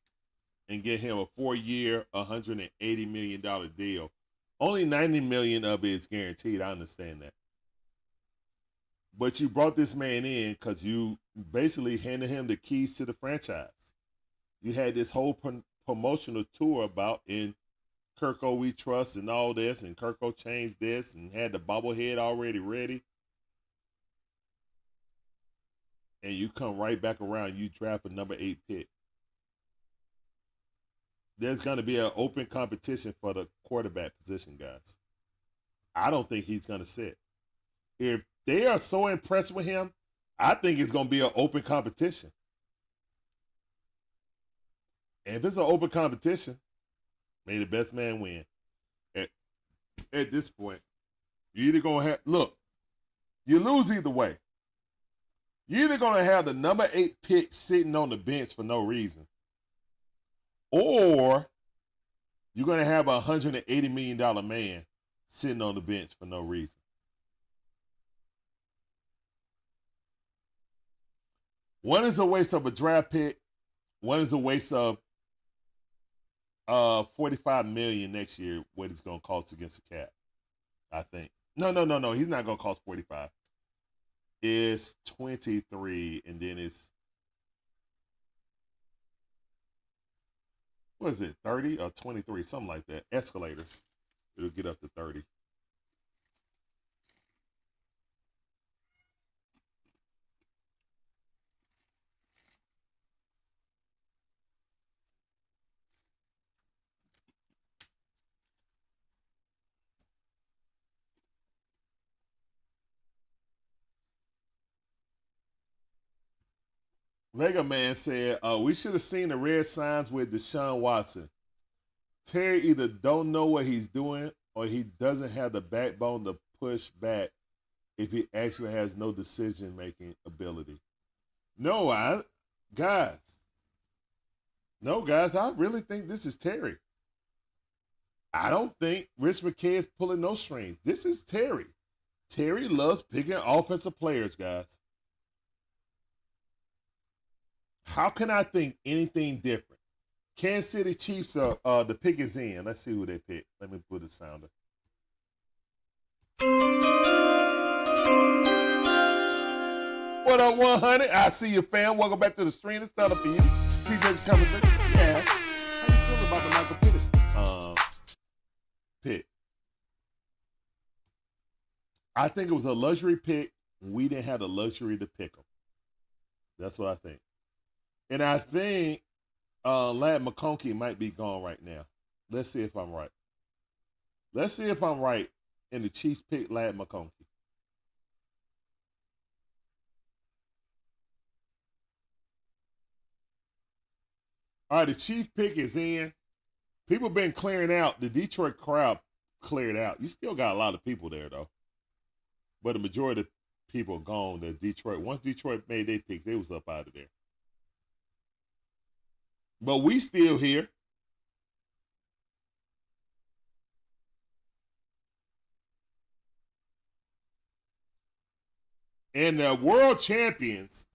and get him a 4-year, $180 million deal, only $90 million of it is guaranteed. I understand that. But you brought this man in because you basically handed him the keys to the franchise. You had this whole promotional tour about in Kirko we trust and all this, and Kirko changed this and had the bobblehead already ready. And you come right back around, you draft a number 8 pick. There's going to be an open competition for the quarterback position, guys. I don't think he's going to sit. If they are so impressed with him, I think it's going to be an open competition. And if it's an open competition, may the best man win. At this point, you're either going to have, look, you lose either way. You're either going to have the number 8 pick sitting on the bench for no reason, or you're going to have a $180 million man sitting on the bench for no reason. One is a waste of a draft pick. One is a waste of $45 million next year, what it's going to cost against the cap, I think. No. He's not going to cost 45. It's 23, and then it's, what is it, 30 or 23, something like that. Escalators. It'll get up to 30. Vega Man said, we should have seen the red signs with Deshaun Watson. Terry either don't know what he's doing or he doesn't have the backbone to push back if he actually has no decision-making ability. Guys, I really think this is Terry. I don't think Rich McKay is pulling no strings. This is Terry. Terry loves picking offensive players, guys. How can I think anything different? Kansas City Chiefs are the pick is in. Let's see who they pick. Let me put a sounder. What up, 100? I see you, fam. Welcome back to the stream. It's time for you. Appreciate you coming through. Yeah. How you feeling about the Michael Penix pick? I think it was a luxury pick. We didn't have the luxury to pick him. That's what I think. And I think Latham McCarthy might be gone right now. Let's see if I'm right. And the Chiefs pick Latham McCarthy. All right, the Chief pick is in. People been clearing out. The Detroit crowd cleared out. You still got a lot of people there, though. But the majority of people gone to Detroit. Once Detroit made their picks, they was up out of there. But we still here. And the world champions,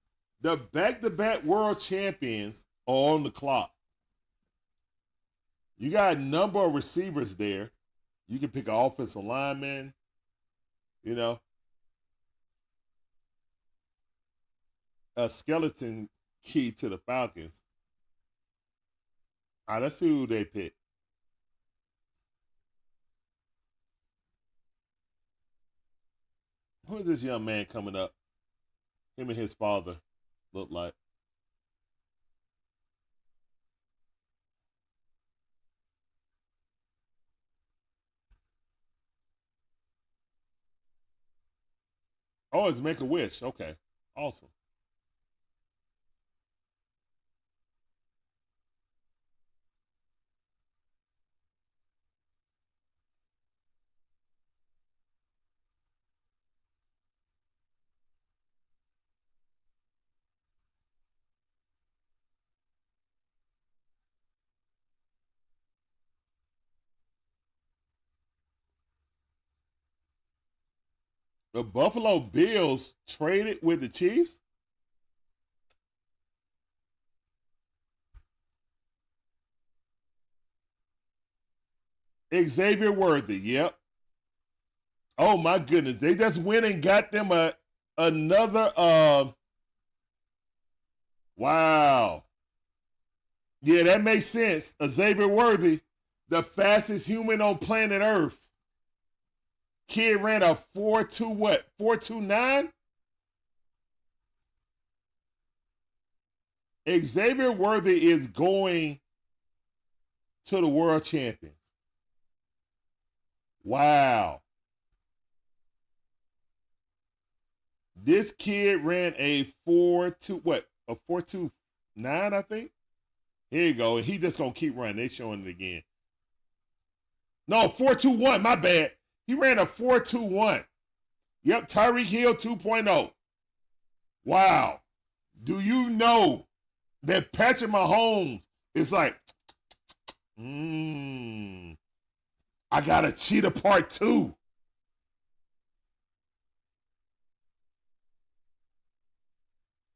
the back-to-back world champions are on the clock. You got a number of receivers there. You can pick an offensive lineman, you know. A skeleton key to the Falcons. All right, let's see who they pick. Who is this young man coming up? Him and his father look like. Oh, it's Make-A-Wish. Okay, awesome. The Buffalo Bills traded with the Chiefs? Xavier Worthy, yep. Oh my goodness. They just went and got them another wow. Yeah, that makes sense. Xavier Worthy, the fastest human on planet Earth. Kid ran a 4.2 what? 4.29? Xavier Worthy is going to the world champions. Wow. This kid ran a 4.2 what? A 4.29, I think. Here you go. He just gonna keep running. They showing it again. No, 4.21. My bad. He ran a 4.21. Yep, Tyreek Hill 2.0. Wow. Do you know that Patrick Mahomes is like, I got a cheetah part 2.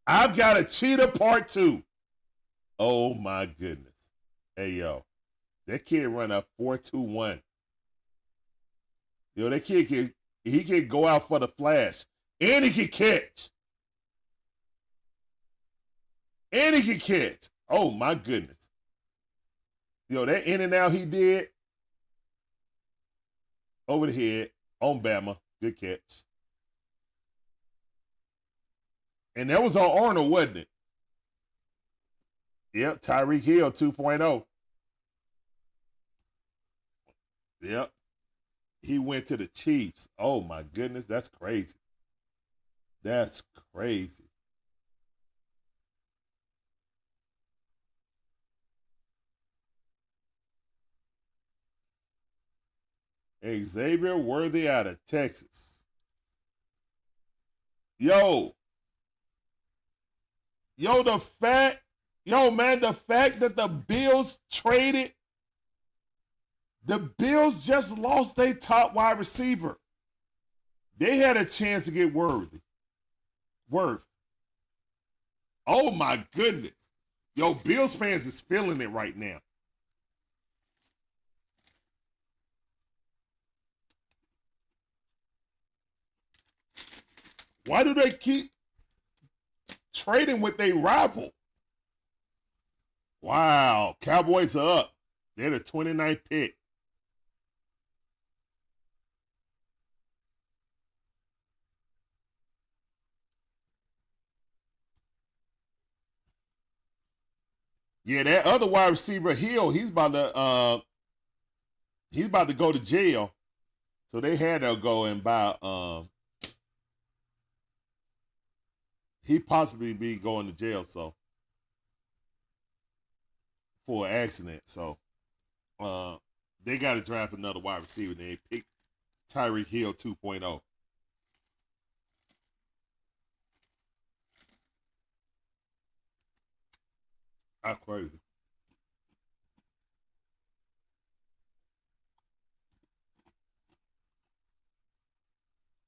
I've got a cheetah part 2. Oh my goodness. Hey yo, that kid run a 4.21. Yo, that kid can go out for the flash. And he can catch. And he can catch. Oh my goodness. Yo, that in and out he did over the head on Bama. Good catch. And that was on Arnold, wasn't it? Yep, Tyreek Hill 2.0. Yep. He went to the Chiefs. Oh my goodness, that's crazy. That's crazy. Xavier Worthy out of Texas. Yo, the fact that the Bills traded, the Bills just lost their top wide receiver. They had a chance to get Worth. Oh my goodness. Yo, Bills fans is feeling it right now. Why do they keep trading with their rival? Wow, Cowboys are up. They're the 29th pick. Yeah, that other wide receiver Hill, he's about to go to jail. So they had to go and buy he possibly be going to jail, so for an accident. So they got to draft another wide receiver. They picked Tyreek Hill 2.0. That's crazy.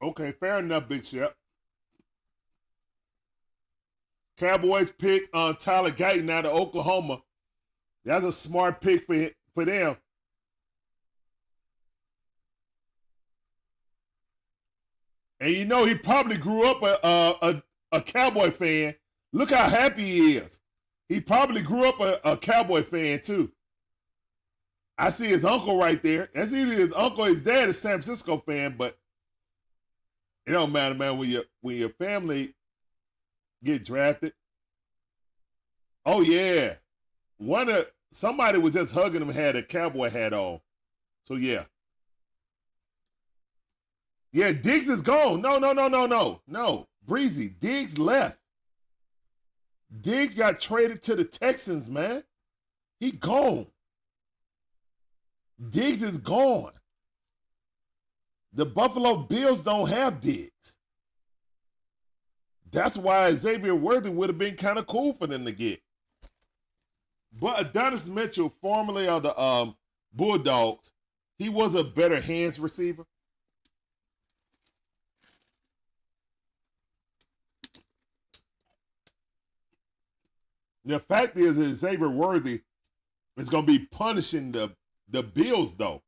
Okay, fair enough, Big Shep. Cowboys pick Tyler Guyton out of Oklahoma. That's a smart pick for them. And you know he probably grew up a Cowboy fan. Look how happy he is. He probably grew up a Cowboy fan too. I see his uncle right there. That's either his uncle or his dad is San Francisco fan, but it don't matter, man. When your family get drafted. Oh yeah, somebody was just hugging him, had a Cowboy hat on. So yeah. Yeah, Diggs is gone. No. Breezy, Diggs left. Diggs got traded to the Texans, man. He gone. Diggs is gone. The Buffalo Bills don't have Diggs. That's why Xavier Worthy would have been kind of cool for them to get. But Adonis Mitchell, formerly of the Bulldogs, he was a better hands receiver. The fact is that Xavier Worthy is going to be punishing the Bills, though.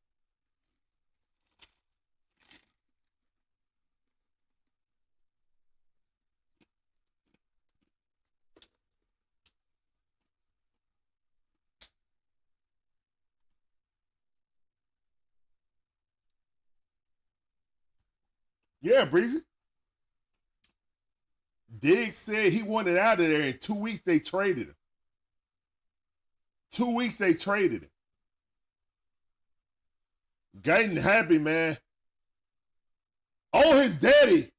Yeah, Breezy. Diggs said he wanted out of there. In 2 weeks, they traded him. 2 weeks, they traded him. Guyton happy, man. Oh, his daddy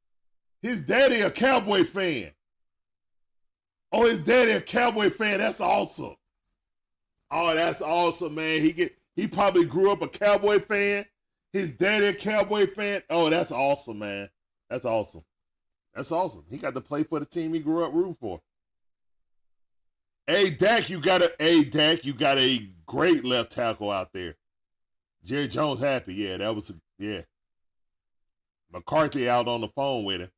a Cowboy fan. Oh, his daddy a Cowboy fan. That's awesome. Oh, that's awesome, man. He probably grew up a Cowboy fan. His daddy a Cowboy fan. Oh, that's awesome, man. That's awesome. That's awesome. He got to play for the team he grew up rooting for. Hey, Dak, you got a great left tackle out there. Jerry Jones happy. Yeah, that was yeah. McCarthy out on the phone with him.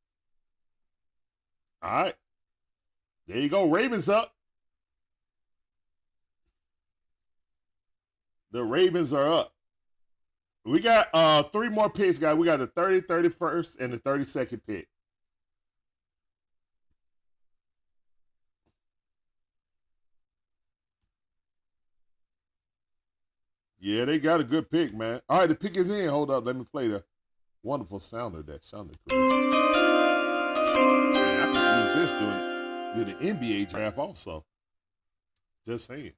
All right. There you go. Ravens up. The Ravens are up. We got 3 more picks, guys. We got the 30, 31st, and the 32nd pick. Yeah, they got a good pick, man. All right, the pick is in. Hold up. Let me play the wonderful sounder that sounded great. Man, I could use this during the NBA draft also. Just saying.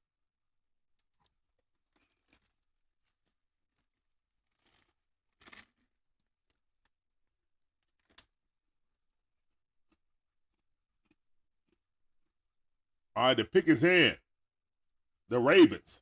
All right, the pick is in. The Ravens.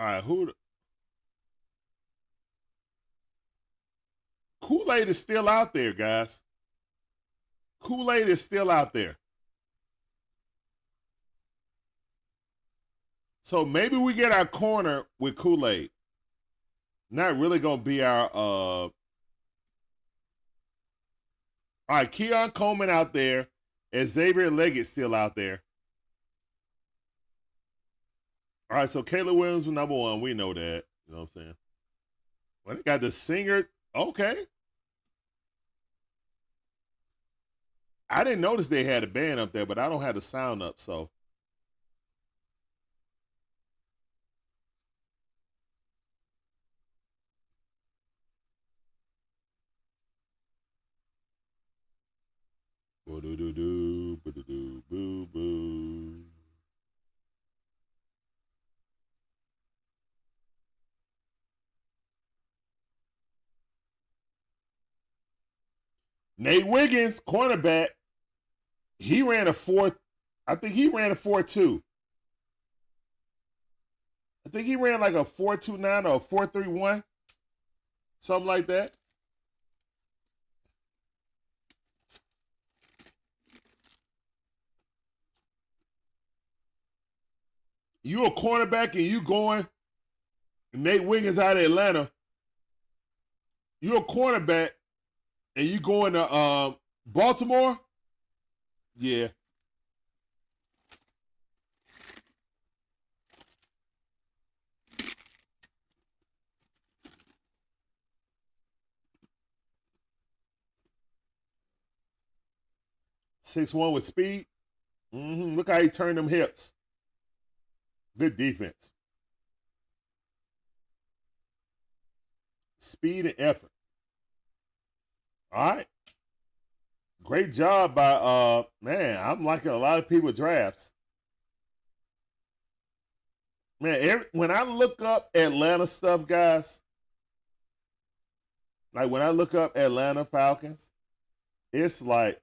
All right, Kool-Aid is still out there, guys. Kool-Aid is still out there. So maybe we get our corner with Kool-Aid. Not really going to be our all right, Keon Coleman out there. And Xavier Leggett still out there. All right, so Caleb Williams was number 1. We know that. You know what I'm saying? Well, they got the singer. Okay. I didn't notice they had a band up there, but I don't have the sound up, so. Boo-doo-doo-doo, boo-doo-doo, boo-boo. Nate Wiggins, cornerback, he ran a 4. I think he ran a 4.2. I think he ran like a 4.29 or a 4.31, something like that. You a cornerback and you going Nate Wiggins out of Atlanta. You a cornerback and you going to Baltimore? Yeah. Six one with speed. Look how he turned them hips. Good defense. Speed and effort. All right. Great job by man. I'm liking a lot of people drafts. Man, when I look up Atlanta stuff, guys, like when I look up Atlanta Falcons, it's like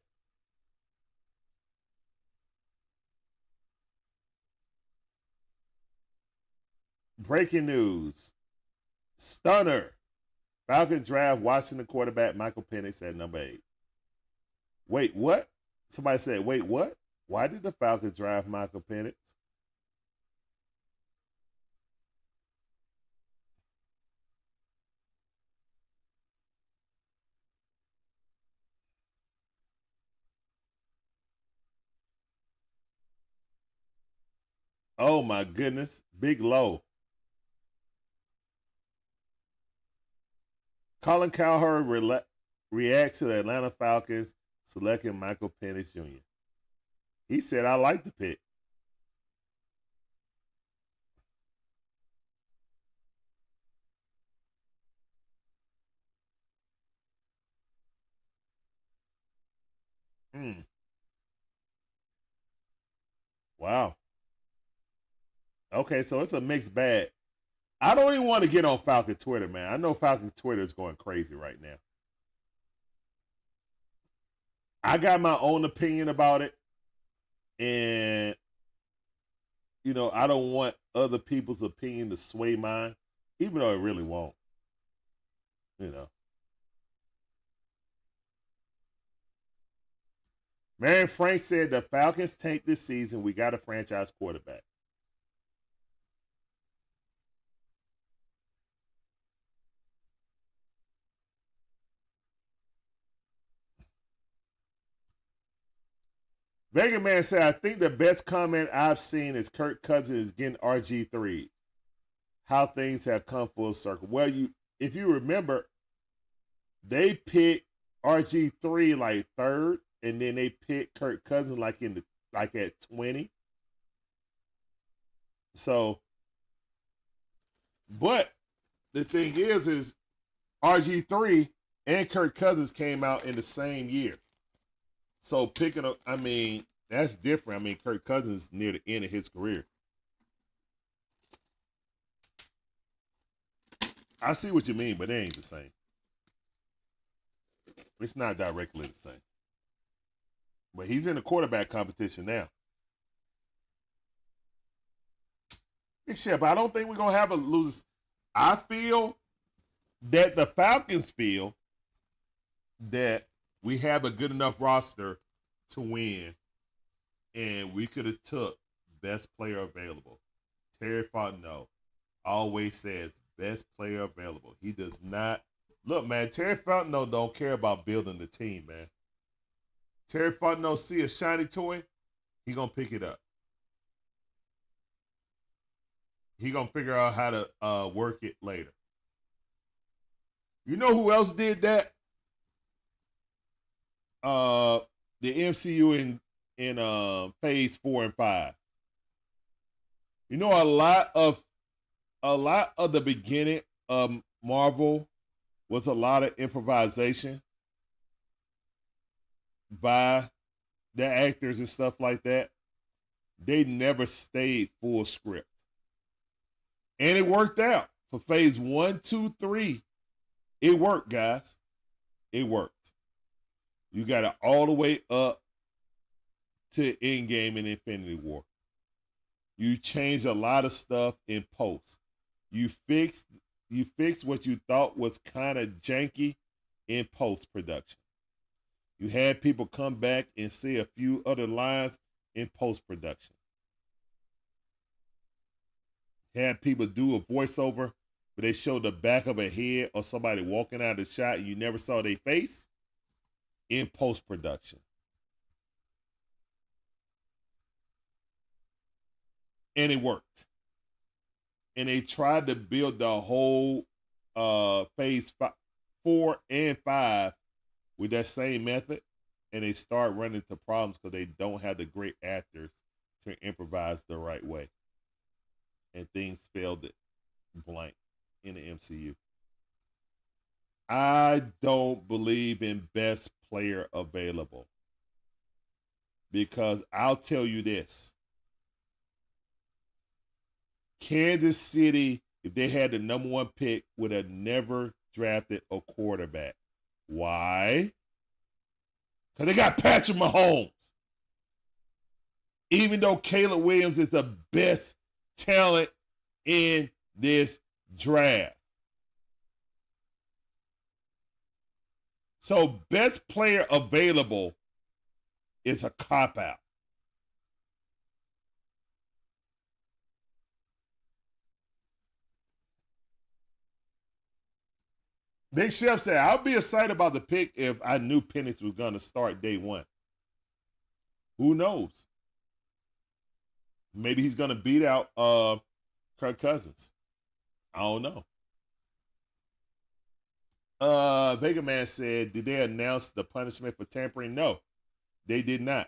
breaking news. Stunner. Falcons draft Washington quarterback Michael Penix at number 8. Wait, what? Somebody said, wait, what? Why did the Falcons draft Michael Penix? Oh my goodness. Big low. Colin Cowherd reacts to the Atlanta Falcons selecting Michael Penix Jr. He said, I like the pick. Wow. Okay, so it's a mixed bag. I don't even want to get on Falcon Twitter, man. I know Falcon Twitter is going crazy right now. I got my own opinion about it. And, you know, I don't want other people's opinion to sway mine, even though it really won't. You know. Marion Frank said the Falcons tank this season. We got a franchise quarterback. Vega Man said, I think the best comment I've seen is Kirk Cousins getting RG3. How things have come full circle. Well, if you remember, they picked RG3 like 3rd, and then they picked Kirk Cousins like at 20. So, but the thing is RG3 and Kirk Cousins came out in the same year. So picking up, I mean, that's different. I mean, Kirk Cousins near the end of his career. I see what you mean, but it ain't the same. It's not directly the same. But he's in the quarterback competition now. Shit, but I don't think we're going to have a lose. I feel that the Falcons feel that we have a good enough roster to win, and we could have took best player available. Terry Fontenot always says best player available. He does not. Look, man, Terry Fontenot don't care about building the team, man. Terry Fontenot see a shiny toy, he going to pick it up. He going to figure out how to work it later. You know who else did that? The MCU in phase 4 and 5. You know, a lot of the beginning of Marvel was a lot of improvisation by the actors and stuff like that, they never stayed full script. And it worked out for phase 1, 2, 3. It worked, guys. It worked. You got it all the way up to Endgame and Infinity War. You changed a lot of stuff in post. You fixed what you thought was kind of janky in post production. You had people come back and say a few other lines in post production. Had people do a voiceover, but they showed the back of a head or somebody walking out of the shot and you never saw their face in post production. And it worked. And they tried to build the whole phase 4 and 5 with that same method. And they start running into problems because they don't have the great actors to improvise the right way. And things failed it blank in the MCU. I don't believe in best player available. Because I'll tell you this. Kansas City, if they had the number 1 pick, would have never drafted a quarterback. Why? Because they got Patrick Mahomes. Even though Caleb Williams is the best talent in this draft. So best player available is a cop-out. Big Chef said, I'll be excited about the pick if I knew Penix was going to start day 1. Who knows? Maybe he's going to beat out Kirk Cousins. I don't know. Vega Man said, did they announce the punishment for tampering? No, they did not.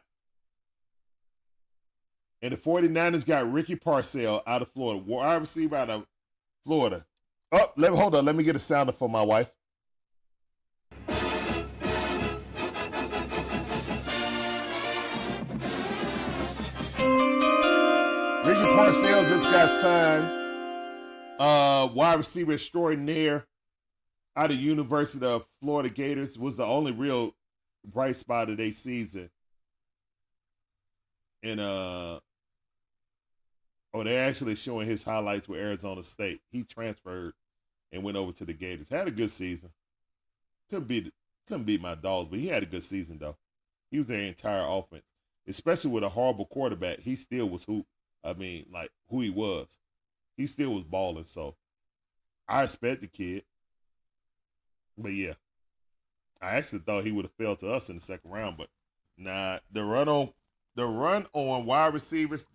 And the 49ers got Ricky Parcell out of Florida. Wide receiver out of Florida. Oh, hold on. Let me get a sounder for my wife. Ricky Parcell just got signed. Wide receiver extraordinaire out of University of Florida Gators. Was the only real bright spot of their season. And they're actually showing his highlights with Arizona State. He transferred and went over to the Gators. Had a good season. Couldn't beat my Dogs, but he had a good season though. He was their entire offense, especially with a horrible quarterback. He still was who he was. He still was balling. So I respect the kid. But yeah, I actually thought he would have fell to us in the second round, but nah. The run on wide receivers.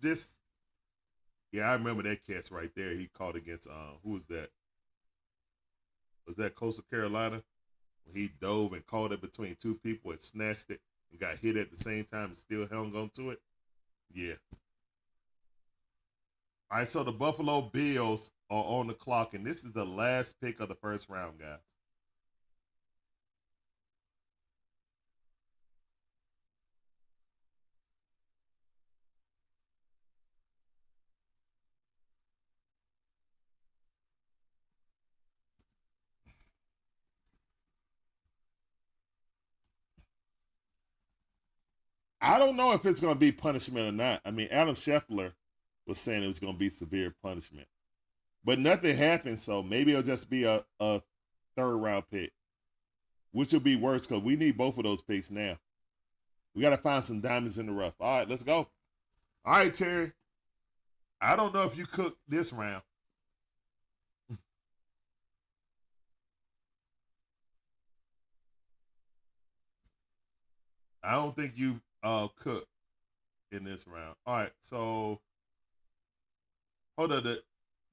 Yeah, I remember that catch right there. He caught against who was that? Was that Coastal Carolina? When he dove and caught it between two people and snatched it and got hit at the same time and still hung on to it. Yeah. All right, so the Buffalo Bills are on the clock, and this is the last pick of the first round, guys. I don't know if it's going to be punishment or not. I mean, Adam Scheffler was saying it was going to be severe punishment. But nothing happened, so maybe it'll just be a third-round pick, which will be worse because we need both of those picks now. We got to find some diamonds in the rough. All right, let's go. All right, Terry. I don't know if you cooked this round. I don't think you cooked in this round. All right, so hold on.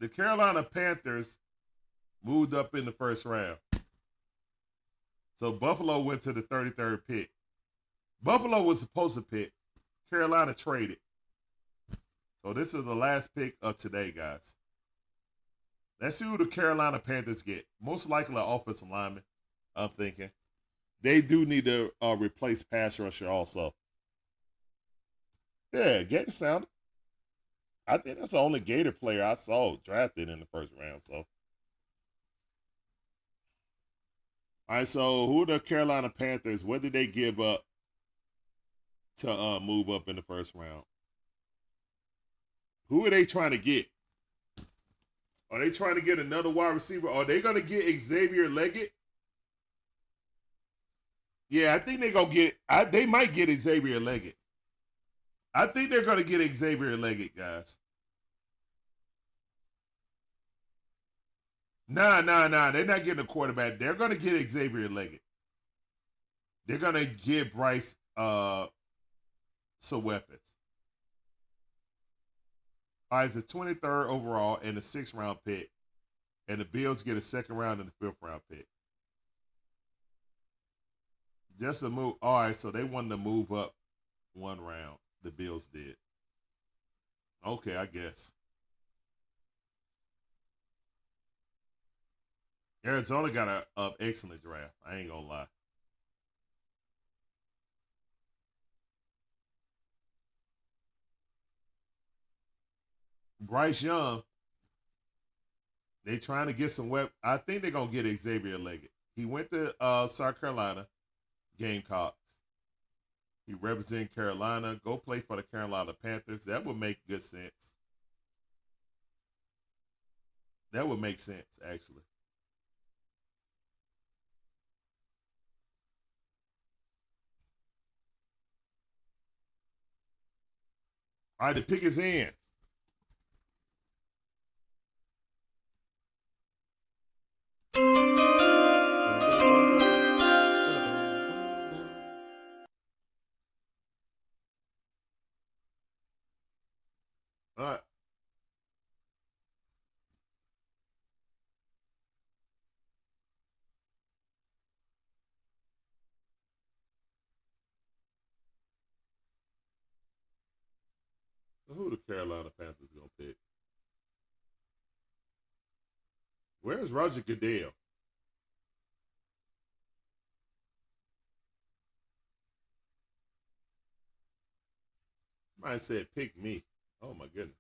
The Carolina Panthers moved up in the first round. So Buffalo went to the 33rd pick. Buffalo was supposed to pick. Carolina traded. So this is the last pick of today, guys. Let's see who the Carolina Panthers get. Most likely an offensive lineman, I'm thinking. They do need to replace pass rusher also. Yeah, Gator Sounder. I think that's the only Gator player I saw drafted in the first round. So, all right. So, who are the Carolina Panthers? What did they give up to move up in the first round? Who are they trying to get? Are they trying to get another wide receiver? Are they going to get Xavier Leggett? Yeah, I think they're going to get. They might get Xavier Leggett. I think they're going to get Xavier Leggett, guys. Nah. They're not getting a quarterback. They're going to get Xavier Leggett. They're going to give Bryce some weapons. All right, it's a 23rd overall and a 6th round pick. And the Bills get a 2nd round and a 5th round pick. Just a move. All right, so they wanted to move up 1 round. The Bills did. Okay, I guess. Arizona got an excellent draft. I ain't going to lie. Bryce Young, they trying to get some web. I think they're going to get Xavier Leggett. He went to South Carolina Gamecocks. He represented Carolina. Go play for the Carolina Panthers. That would make good sense. That would make sense, actually. All right, the pick is in. All right. So who the Carolina Panthers gonna pick? Where's Roger Goodell? Somebody said pick me. Oh my goodness.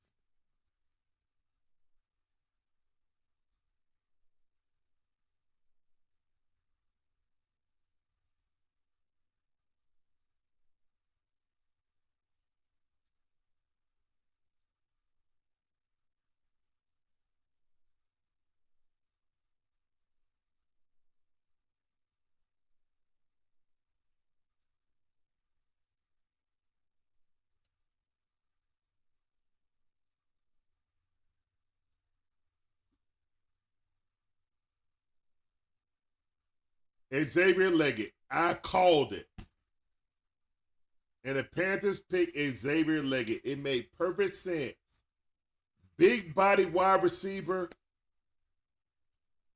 Xavier Leggett. I called it. And the Panthers picked Xavier Leggett. It made perfect sense. Big body wide receiver.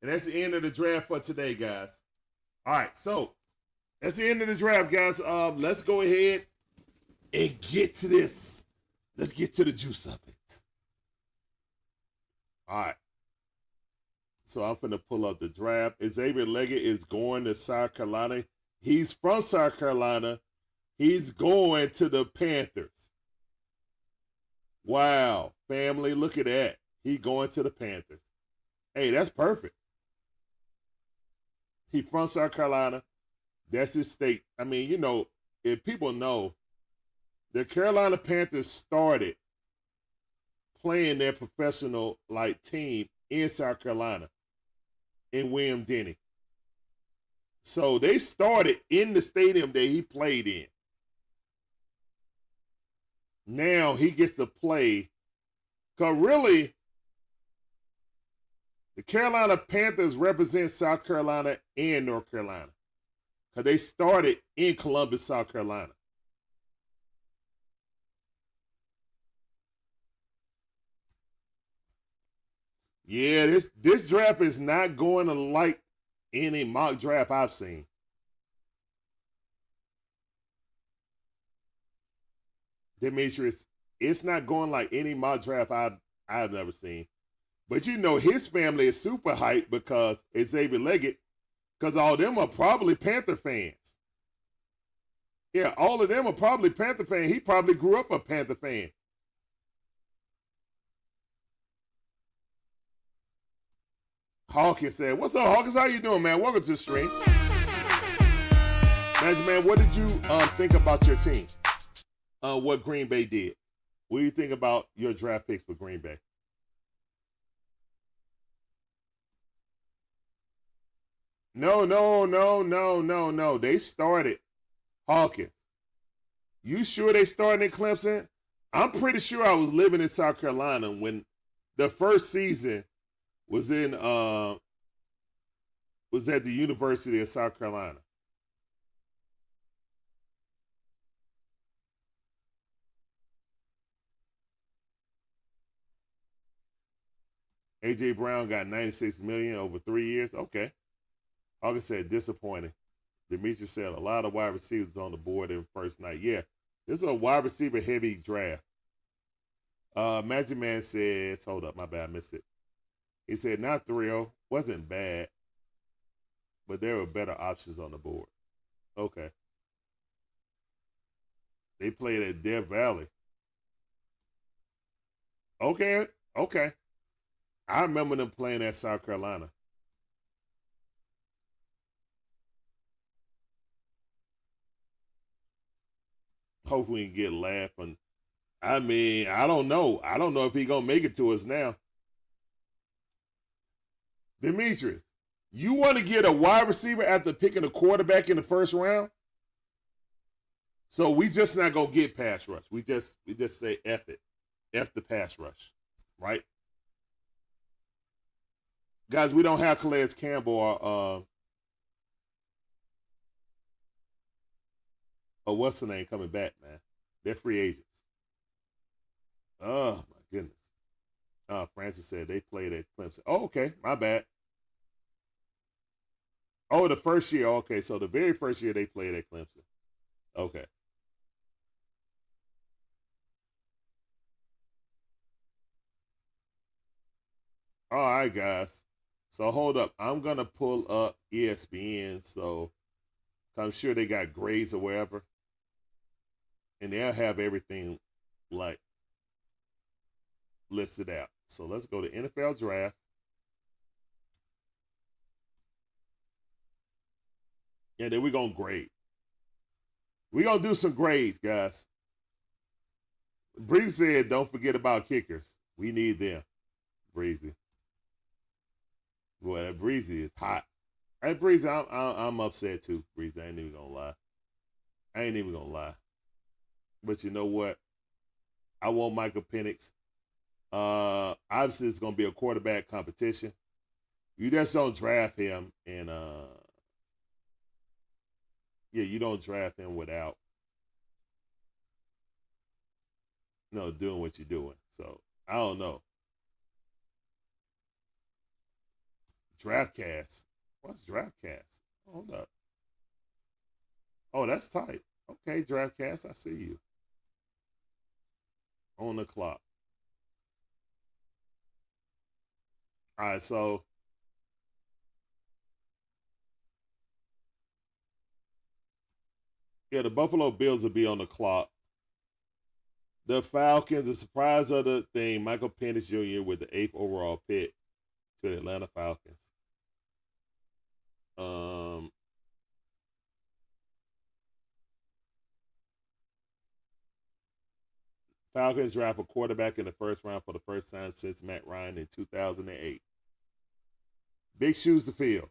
And that's the end of the draft for today, guys. All right, so that's the end of the draft, guys. Let's go ahead and get to this. Let's get to the juice of it. All right. So I'm going to pull up the draft. Xavier Leggett is going to South Carolina. He's from South Carolina. He's going to the Panthers. Wow, family, look at that. He going to the Panthers. Hey, that's perfect. He from South Carolina. That's his state. I mean, you know, if people know, the Carolina Panthers started playing their professional team in South Carolina in William Denny. So they started in the stadium that he played in. Now he gets to play, because really, the Carolina Panthers represent South Carolina and North Carolina, because they started in Columbus, South Carolina. Yeah, this draft is not going to like any mock draft I've seen. Demetrius, it's not going like any mock draft I've never seen. But you know, his family is super hyped because it's Xavier Leggett, because all of them are probably Panther fans. Yeah, all of them are probably Panther fans. He probably grew up a Panther fan. Hawkins said, "What's up, Hawkins? How you doing, man? Welcome to the stream." Magic Man, what did you think about your team? What Green Bay did? What do you think about your draft picks for Green Bay? No. They started Hawkins. You sure they started in Clemson? I'm pretty sure I was living in South Carolina when the first season was in was at the University of South Carolina. AJ Brown got $96 million over 3 years. Okay. August said disappointing. Demetrius said a lot of wide receivers on the board in first night. Yeah, this is a wide receiver heavy draft. Magic Man says, hold up, my bad, I missed it. He said not thrilled, wasn't bad, but there were better options on the board. Okay. They played at Death Valley. Okay. I remember them playing at South Carolina. Hopefully we can get laughing. I mean, I don't know. I don't know if he's going to make it to us now. Demetrius, you want to get a wide receiver after picking a quarterback in the first round? So we just not going to get pass rush. We just say F it. F the pass rush. Right? Guys, we don't have Calais Campbell or what's the name coming back, man. They're free agents. Oh, my goodness. Francis said they played at Clemson. Oh, okay. My bad. Oh, the first year. Okay, so the very first year they played at Clemson. Okay. All right, guys. So hold up. I'm going to pull up ESPN. So I'm sure they got grades or wherever. And they'll have everything like listed out. So let's go to NFL draft. And then we're going to grade. We're going to do some grades, guys. Breezy said, don't forget about kickers. We need them. Breezy. Boy, that Breezy is hot. Hey, Breezy, I'm upset too, Breezy. I ain't even going to lie. But you know what? I want Michael Penix. Obviously, it's going to be a quarterback competition. You just don't draft him and you don't draft him without doing what you're doing. So I don't know. Draftcast. What's Draftcast? Hold up. Oh, that's tight. Okay, Draftcast, I see you. On the clock. All right, so yeah, the Buffalo Bills will be on the clock. The Falcons, the surprise of the thing, Michael Penix Jr. with the 8th overall pick to the Atlanta Falcons. Falcons draft a quarterback in the first round for the first time since Matt Ryan in 2008. Big shoes to fill.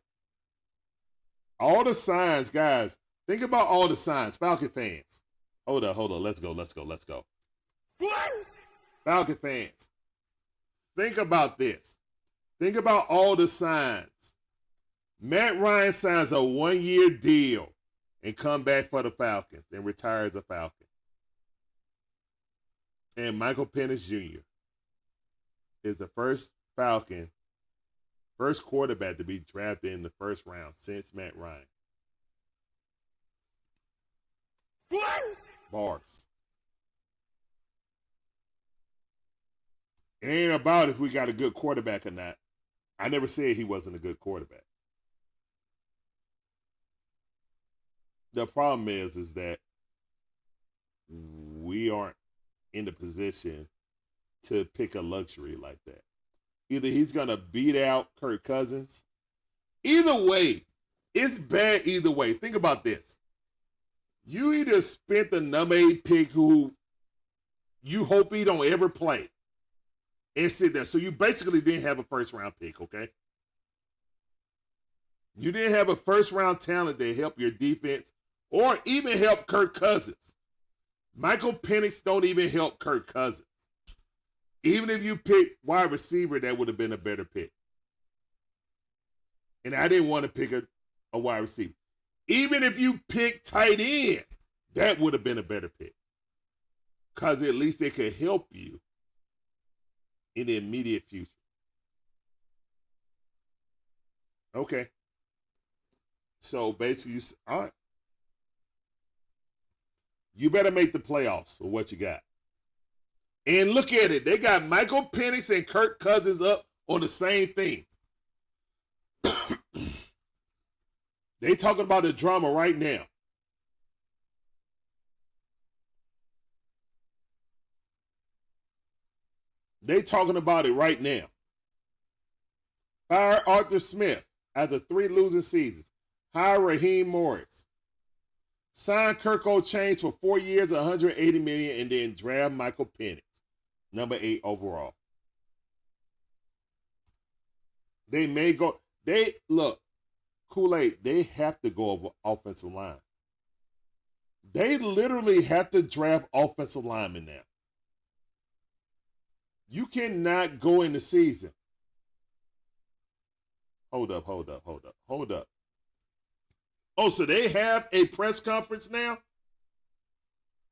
All the signs, guys. Think about all the signs. Falcon fans. Hold up. Let's go. Falcon fans. Think about this. Think about all the signs. Matt Ryan signs a 1-year deal and come back for the Falcons and retires a Falcon. And Michael Penix Jr. is the first Falcon, first quarterback to be drafted in the first round since Matt Ryan. Bars. It ain't about if we got a good quarterback or not. I never said he wasn't a good quarterback. The problem is that in the position to pick a luxury like that. Either he's going to beat out Kirk Cousins. Either way, it's bad either way. Think about this. You either spent the number 8 pick who you hope he don't ever play and sit there. So you basically didn't have a first-round pick, okay? You didn't have a first-round talent to help your defense or even help Kirk Cousins. Michael Penix don't even help Kirk Cousins. Even if you pick wide receiver, that would have been a better pick. And I didn't want to pick a wide receiver. Even if you pick tight end, that would have been a better pick. Because at least they could help you in the immediate future. Okay. So basically, all right. You better make the playoffs with what you got. And look at it. They got Michael Penix and Kirk Cousins up on the same thing. They talking about the drama right now. They talking about it right now. Fire Arthur Smith after 3 losing seasons. Hire Raheem Morris. Sign Kirk O'Chains for 4 years, $180 million, and then draft Michael Penix, number 8 overall. They may go. Look, Kool-Aid, they have to go over offensive line. They literally have to draft offensive linemen now. You cannot go in the season. Hold up. Oh, so they have a press conference now?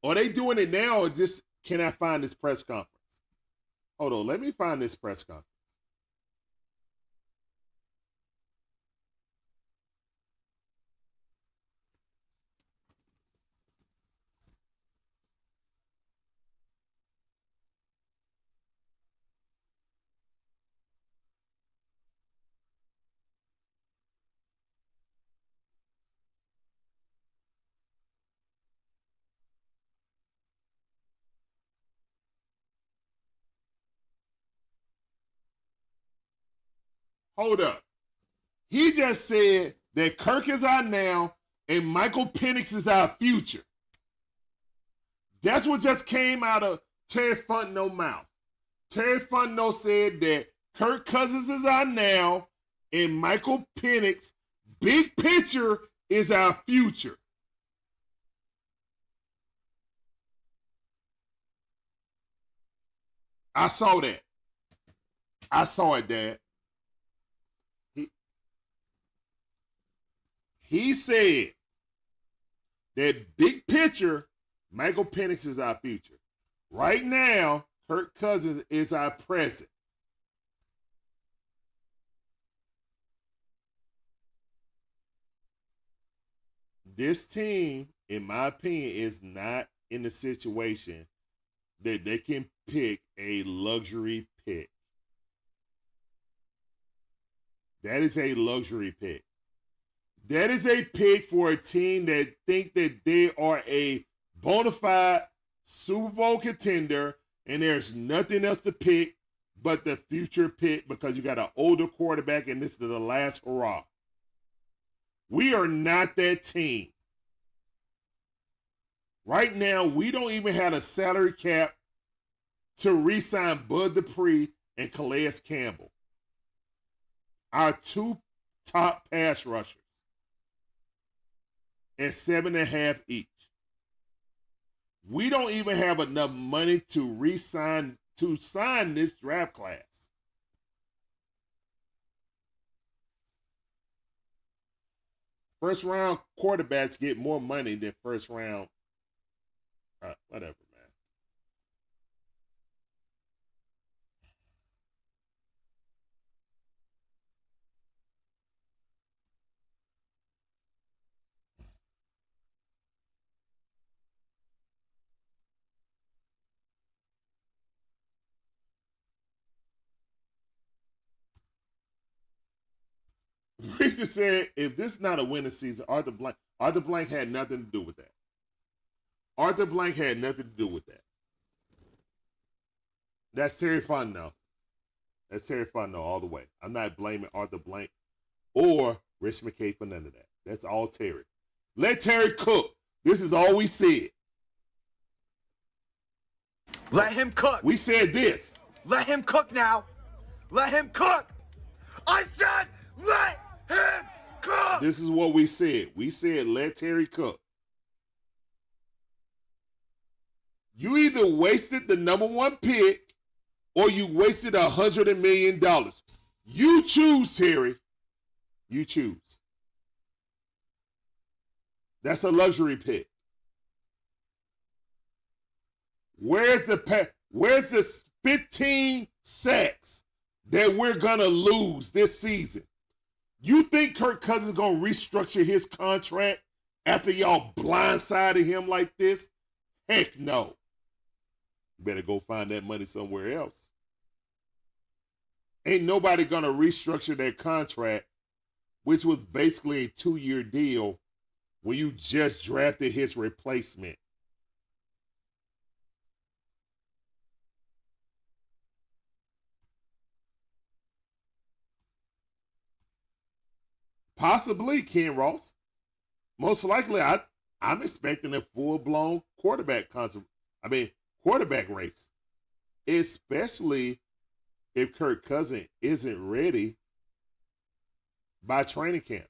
Are they doing it now, or just can I find this press conference? Hold on, let me find this press conference. Hold up. He just said that Kirk is our now and Michael Penix is our future. That's what just came out of Terry Fontenot's mouth. Terry Fontenot said that Kirk Cousins is our now and Michael Penix, big picture, is our future. I saw that. I saw it, Dad. He said that big picture, Michael Penix is our future. Right now, Kirk Cousins is our present. This team, in my opinion, is not in the situation that they can pick a luxury pick. That is a luxury pick. That is a pick for a team that think that they are a bona fide Super Bowl contender and there's nothing else to pick but the future pick because you got an older quarterback and this is the last hurrah. We are not that team. Right now, we don't even have a salary cap to re-sign Bud Dupree and Calais Campbell, our 2 top pass rushers, at 7.5 each. We don't even have enough money to sign this draft class. First round quarterbacks get more money than first round. Whatever, man. Richard said, if this is not a winning season, Arthur Blank had nothing to do with that. Arthur Blank had nothing to do with that. That's Terry Fontenot. That's Terry Fontenot all the way. I'm not blaming Arthur Blank or Rich McKay for none of that. That's all Terry. Let Terry cook. This is all we said. Let him cook. We said this. Let him cook now. Let him cook. I said let him cook. This is what we said. We said let Terry cook. You either wasted the number 1 pick or you wasted $100 million. You choose, Terry. You choose. That's a luxury pick. Where's the 15 sacks that we're gonna lose this season? You think Kirk Cousins is gonna restructure his contract after y'all blindsided him like this? Heck no. You better go find that money somewhere else. Ain't nobody gonna restructure their contract, which was basically a 2-year deal, when you just drafted his replacement. Possibly Ken Ross. Most likely, I'm expecting a full-blown quarterback race, especially if Kirk Cousins isn't ready by training camp.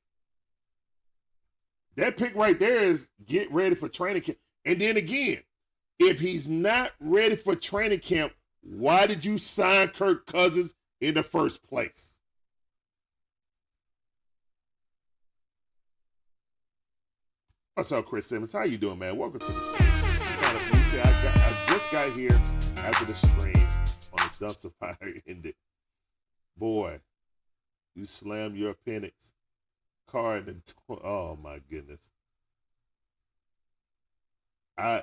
That pick right there is get ready for training camp. And then again, if he's not ready for training camp, why did you sign Kirk Cousins in the first place? What's up, Chris Simmons? How you doing, man? Welcome to the stream. I just got here after the stream on the dumpster fire ended. Boy, you slammed your Penix car in the door. Oh my goodness. All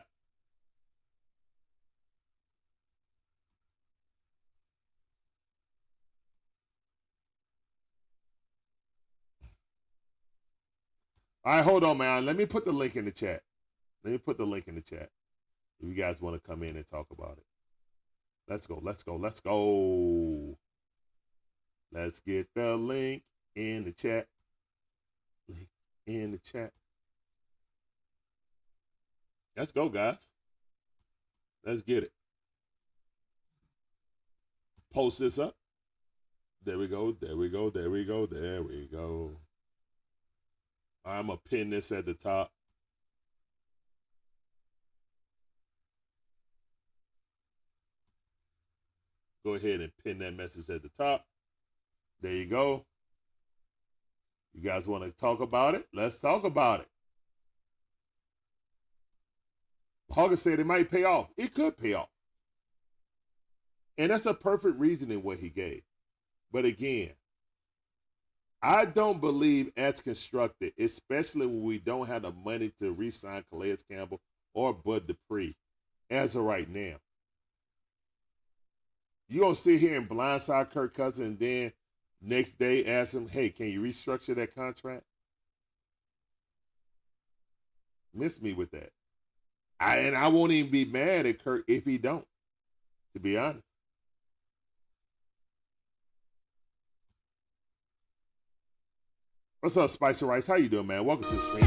right, hold on, man. Let me put the link in the chat. If you guys want to come in and talk about it. Let's go. Let's get the link in the chat. Let's go, guys. Let's get it. Post this up. There we go. I'm going to pin this at the top. Go ahead and pin that message at the top. There you go. You guys want to talk about it? Let's talk about it. Hawkins said it might pay off. It could pay off. And that's a perfect reasoning what he gave. But again, I don't believe as constructed, especially when we don't have the money to re-sign Calais Campbell or Bud Dupree as of right now. You gonna sit here and blindside Kirk Cousins and then next day ask him, hey, can you restructure that contract? Miss me with that. I won't even be mad at Kirk if he don't, to be honest. What's up, Spicy Rice? How you doing, man? Welcome to the stream.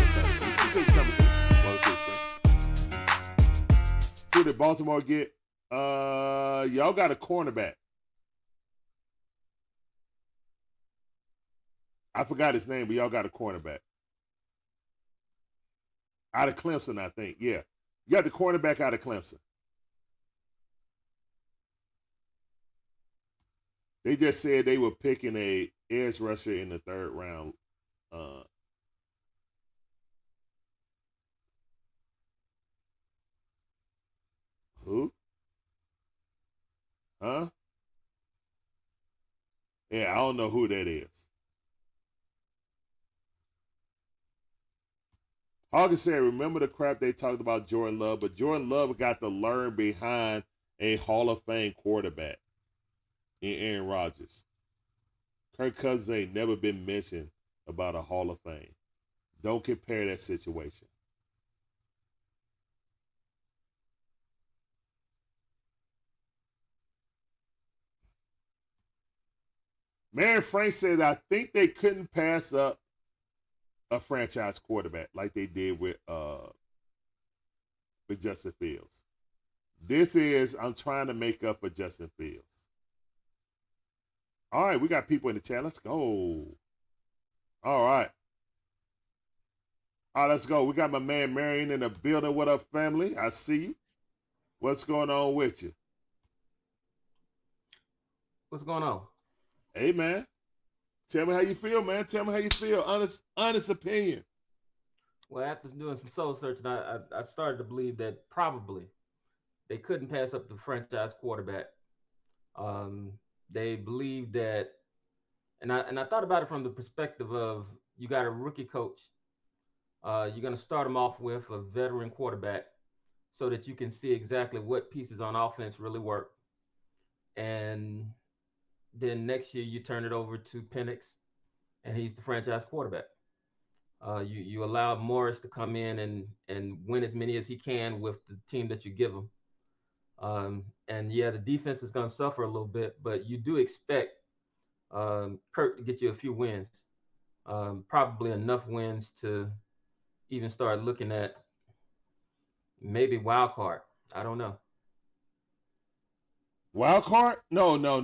Welcome to the stream. Who did Baltimore get? Y'all got a cornerback. I forgot his name, but y'all got a cornerback. Out of Clemson, I think. Yeah. You got the cornerback out of Clemson. They just said they were picking a edge rusher in the 3rd round. Who? Huh? Yeah, I don't know who that is. Hawkins said, remember the crap they talked about Jordan Love, but Jordan Love got to learn behind a Hall of Fame quarterback in Aaron Rodgers. Kirk Cousins ain't never been mentioned about a Hall of Fame. Don't compare that situation. Mary Frank said, I think they couldn't pass up a franchise quarterback like they did with Justin Fields. This is, I'm trying to make up for Justin Fields. All right, we got people in the chat. Let's go. All right. All right, let's go. We got my man Marion in the building. What up, family? I see you. What's going on with you? What's going on? Hey, man. Tell me how you feel, man. Tell me how you feel. Honest opinion. Well, after doing some soul searching, I started to believe that probably they couldn't pass up the franchise quarterback. They believed that, and I thought about it from the perspective of you got a rookie coach. You're going to start him off with a veteran quarterback so that you can see exactly what pieces on offense really work. And then next year you turn it over to Penix, and he's the franchise quarterback. You allow Morris to come in and win as many as he can with the team that you give him. And yeah, the defense is going to suffer a little bit, but you do expect Kirk to get you a few wins, probably enough wins to even start looking at maybe wild card. I don't know. Wild card? No. Marion.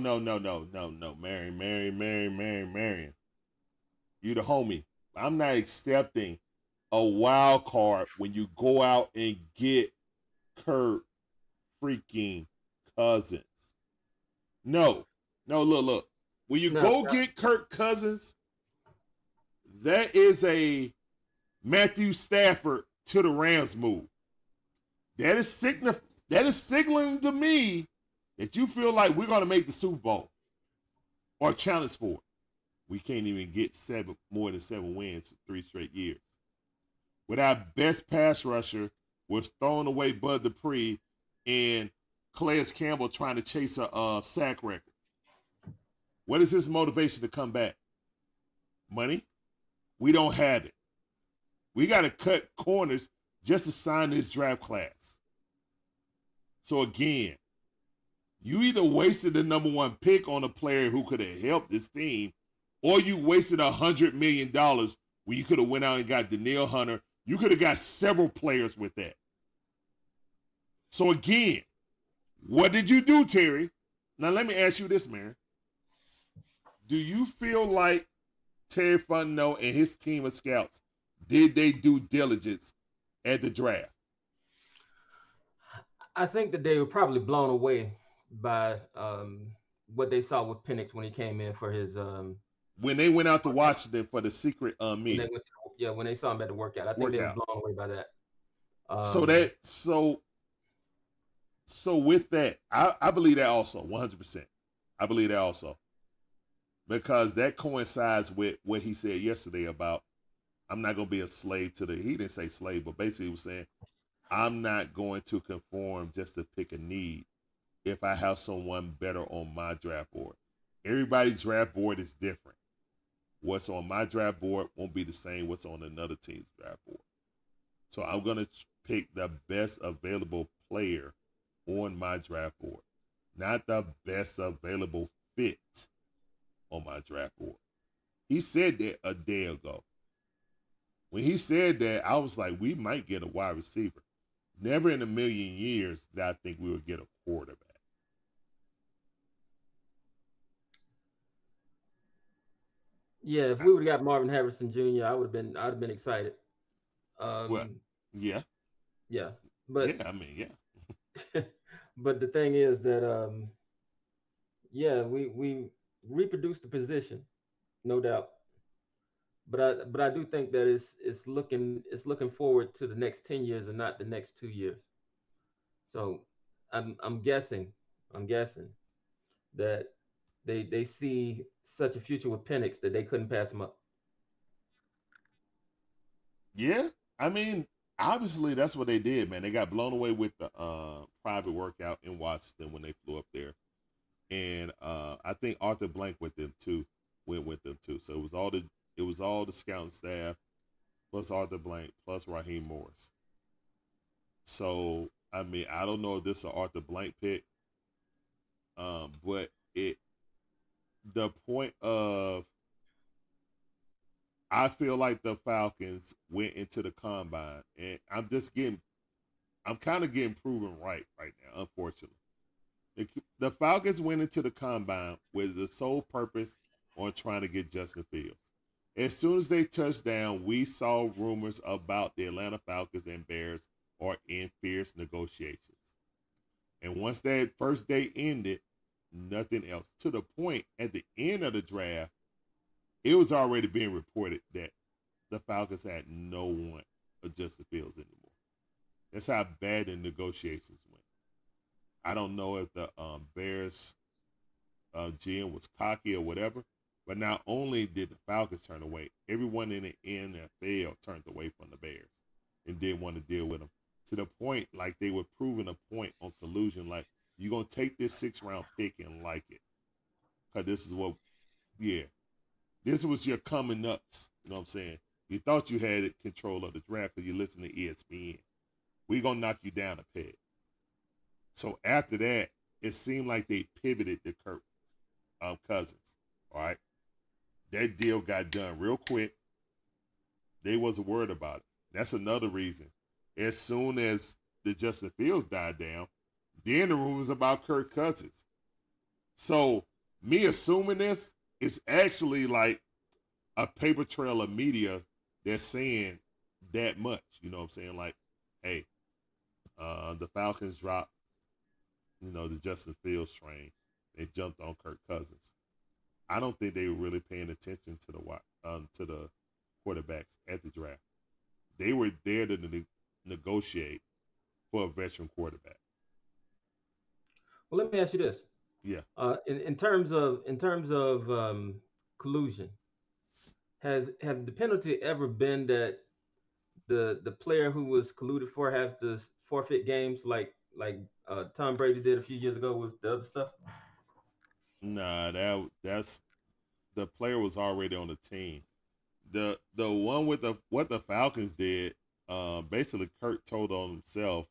You the homie. I'm not accepting a wild card when you go out and get Kirk freaking Cousins. No, look. When you go get Kirk Cousins, that is a Matthew Stafford to the Rams move. That is signaling to me that you feel like we're going to make the Super Bowl or challenge for it. We can't even get more than 7 wins for 3 straight years. With our best pass rusher was throwing away Bud Dupree and Calais Campbell trying to chase a sack record. What is his motivation to come back? Money? We don't have it. We got to cut corners just to sign this draft class. So again, you either wasted the number 1 pick on a player who could have helped this team, or you wasted $100 million when you could have went out and got Danielle Hunter. You could have got several players with that. So again, what did you do, Terry? Now let me ask you this, man. Do you feel like Terry Fontenot and his team of scouts, did they do diligence at the draft? I think that they were probably blown away by what they saw with Penix when he came in for his when they went out to Washington for the secret meeting. When they saw him at the workout. I think they were blown away by that. So with that, I believe that also, 100%. I believe that also. Because that coincides with what he said yesterday about, I'm not going to be a slave to he didn't say slave, but basically he was saying, I'm not going to conform just to pick a need if I have someone better on my draft board. Everybody's draft board is different. What's on my draft board won't be the same what's on another team's draft board. So I'm going to pick the best available player on my draft board, not the best available fit on my draft board. He said that a day ago. When he said that, I was like, we might get a wide receiver. Never in a million years did I think we would get a quarterback. Yeah, if we would have got Marvin Harrison Jr., I'd have been excited. Yeah. Yeah. But yeah, I mean, yeah. But the thing is that we reproduced the position, no doubt. But I do think that it's looking forward to the next 10 years and not the next 2 years. So I'm guessing that they see such a future with Penix that they couldn't pass him up. Yeah, I mean, obviously that's what they did, man. They got blown away with the private workout in Washington when they flew up there, and I think Arthur Blank went with them too. So it was all the scouting staff plus Arthur Blank plus Raheem Morris. So I mean, I don't know if this is an Arthur Blank pick, but the point of I feel like the Falcons went into the combine, and I'm kind of getting proven right now, unfortunately. The Falcons went into the combine with the sole purpose on trying to get Justin Fields. As soon as they touched down, we saw rumors about the Atlanta Falcons and Bears are in fierce negotiations. And once that first day ended, nothing else. To the point at the end of the draft, it was already being reported that the Falcons had no one of Justin Fields anymore. That's how bad the negotiations went. I don't know if the Bears GM was cocky or whatever, but not only did the Falcons turn away, everyone in the NFL turned away from the Bears and didn't want to deal with them. To the point, like they were proving a point on collusion, like you're gonna take this 6th-round pick and like it, cause this is what, yeah, this was your coming ups. You know what I'm saying? You thought you had control of the draft because you listen to ESPN. We're gonna knock you down a peg. So after that, it seemed like they pivoted to Kirk Cousins. All right, that deal got done real quick. They wasn't worried about it. That's another reason. As soon as the Justin Fields died down, then the rumors about Kirk Cousins. So me assuming this is actually like a paper trail of media that's saying that much. You know what I'm saying? Like, hey, the Falcons dropped, the Justin Fields train. They jumped on Kirk Cousins. I don't think they were really paying attention to the quarterbacks at the draft. They were there to negotiate for a veteran quarterback. Well, let me ask you this. Yeah. In terms of collusion, have the penalty ever been that the player who was colluded for has to forfeit games like Tom Brady did a few years ago with the other stuff? Nah, that's the player was already on the team. The one with what the Falcons did, basically Kurt told on himself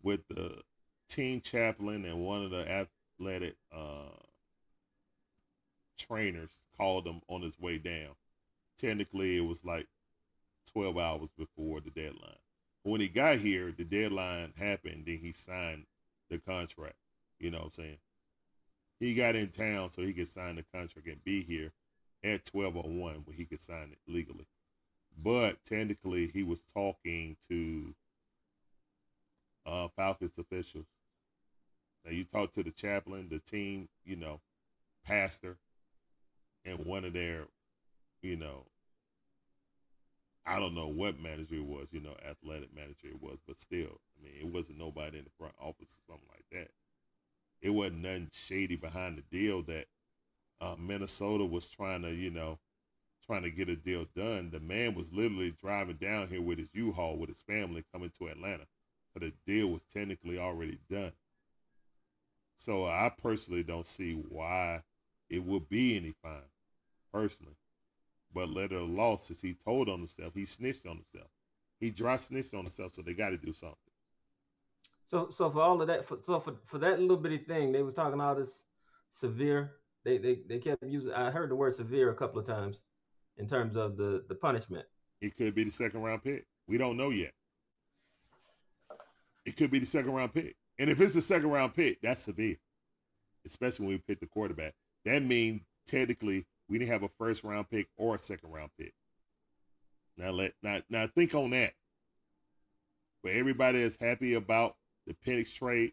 with the team chaplain and one of the athletic trainers called him on his way down. Technically, it was like 12 hours before the deadline. When he got here, the deadline happened, then he signed the contract. You know what I'm saying? He got in town so he could sign the contract and be here at 12:01 when he could sign it legally. But technically, he was talking to Falcons officials. Now, you talk to the chaplain, the team, pastor, and one of their, you know, I don't know what manager it was, athletic manager it was, but still, I mean, it wasn't nobody in the front office or something like that. It wasn't nothing shady behind the deal that Minnesota was trying to get a deal done. The man was literally driving down here with his U-Haul with his family coming to Atlanta, but the deal was technically already done. So I personally don't see why it would be any fine, personally. But letter of law, since he told on himself, he snitched on himself. He dry snitched on himself, so they got to do something. So for all of that, for that little bitty thing, they was talking all this severe. They kept using. I heard the word severe a couple of times in terms of the punishment. It could be the 2nd-round pick. We don't know yet. It could be the 2nd-round pick. And if it's the 2nd-round pick, that's severe, especially when we pick the quarterback. That means technically we didn't have a 1st-round pick or a 2nd-round pick. Now think on that. But everybody is happy about the Penix trade.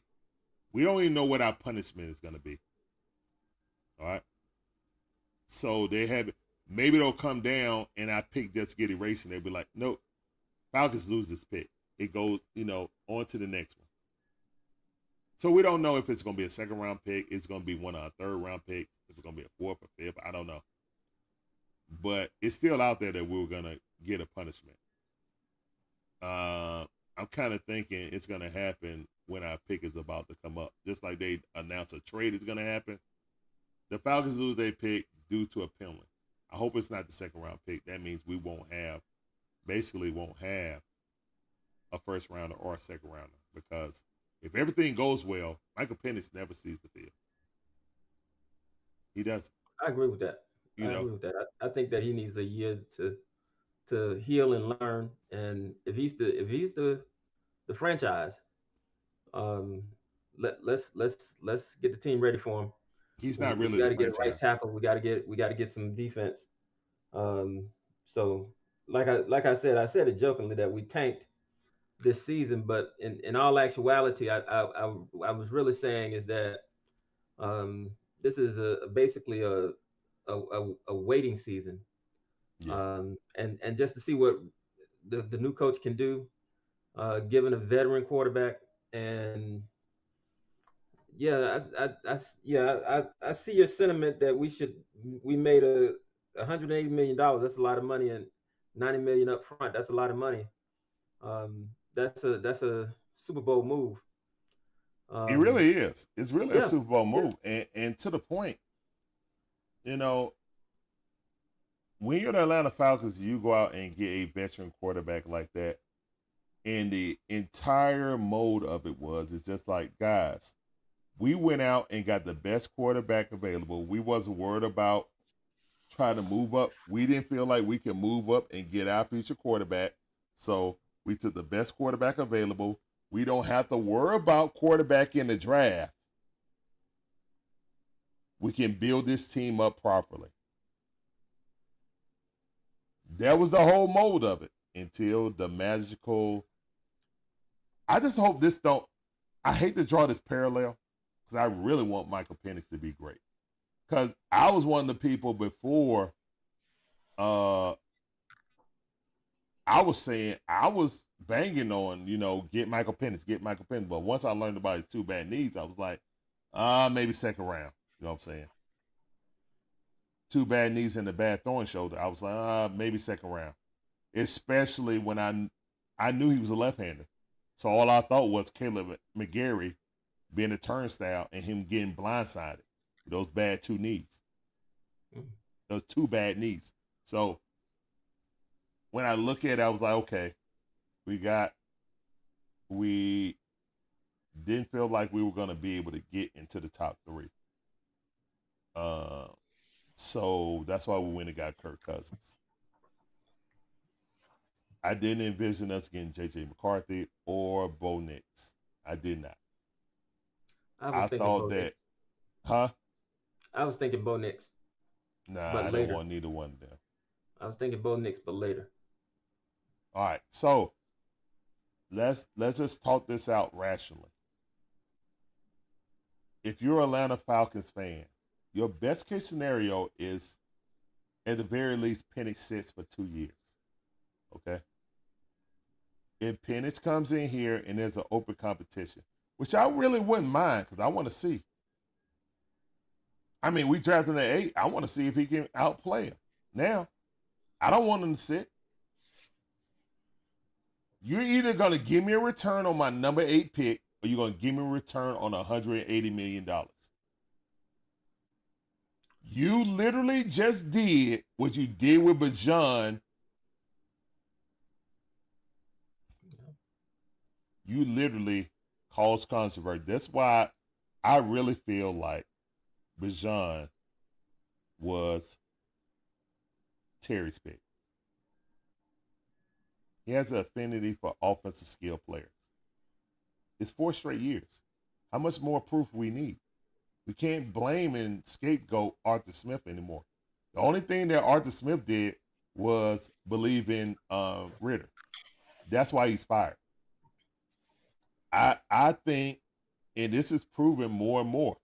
We don't even know what our punishment is going to be. All right. So they have, maybe they'll come down and I pick just get erased and they'll be like, nope, Falcons lose this pick. It goes, on to the next one. So we don't know if it's going to be a 2nd-round pick. It's going to be one of our 3rd-round picks. If it's going to be a 4th or 5th, I don't know. But it's still out there that we were going to get a punishment. I'm kind of thinking it's going to happen when our pick is about to come up. Just like they announced a trade is going to happen. The Falcons lose their pick due to a penalty. I hope it's not the 2nd-round pick. That means we won't have a 1st-rounder or a 2nd-rounder, because if everything goes well, Michael Penix never sees the field. He doesn't. I agree with that. You I know, agree with that. I think that he needs a year to heal and learn. And if he's the franchise, um, let's get the team ready for him. he's not We really got the to get a right franchise. tackle. We got to get some defense. Um, so like I said it jokingly that we tanked this season, but in all actuality, I was really saying is that um, this is basically a waiting season, Yeah. and just to see what the new coach can do, given a veteran quarterback. And yeah, I see your sentiment that we made $180 million. That's a lot of money, and 90 million up front. That's a lot of money. That's a Super Bowl move. It Um, really is. It's really a yeah, Super Bowl yeah, move. And to the point, you know, when you're the Atlanta Falcons, you go out and get a veteran quarterback like that. And the entire mode of it was, it's just like, guys, we went out and got the best quarterback available. We wasn't worried about trying to move up. We didn't feel like we could move up and get our future quarterback. So we took the best quarterback available. We don't have to worry about quarterback in the draft. We can build this team up properly. That was the whole mode of it until the magical. I just hope this don't. I hate to draw this parallel because I really want Michael Penix to be great. Because I was one of the people before. Uh, I was saying I was banging on, get Michael Penix, get Michael Penix. But once I learned about his two bad knees, I was like, maybe second round. You know what I'm saying? Two bad knees and a bad throwing shoulder. I was like, maybe second round. Especially when I knew he was a left-hander. So all I thought was Caleb McGarry being a turnstile and him getting blindsided with those bad two knees. Those two bad knees. So when I look at it, I was like, okay, we didn't feel like we were going to be able to get into the top three. So that's why we went and got Kirk Cousins. I didn't envision us getting J.J. McCarthy or Bo Nix. I did not. I was I thinking thought Bo Nix. that, huh? I was thinking Bo Nix, Nah, but I don't later. want neither one of them. I was thinking Bo Nix, but later. All right, so let's just talk this out rationally. If you're an Atlanta Falcons fan, your best case scenario is at the very least Penix sits for 2 years. Okay. If Penix comes in here and there's an open competition, which I really wouldn't mind because I want to see. I mean, we drafted him at 8. I want to see if he can outplay him. Now, I don't want him to sit. You're either going to give me a return on my number 8 pick or you're going to give me a return on $180 million. You literally just did what you did with Bajan. You literally caused controversy. That's why I really feel like Bajan was Terry's pick. He has an affinity for offensive skill players. It's 4 straight years. How much more proof we need? We can't blame and scapegoat Arthur Smith anymore. The only thing that Arthur Smith did was believe in Ritter. That's why he's fired. I think, and this is proven more and more,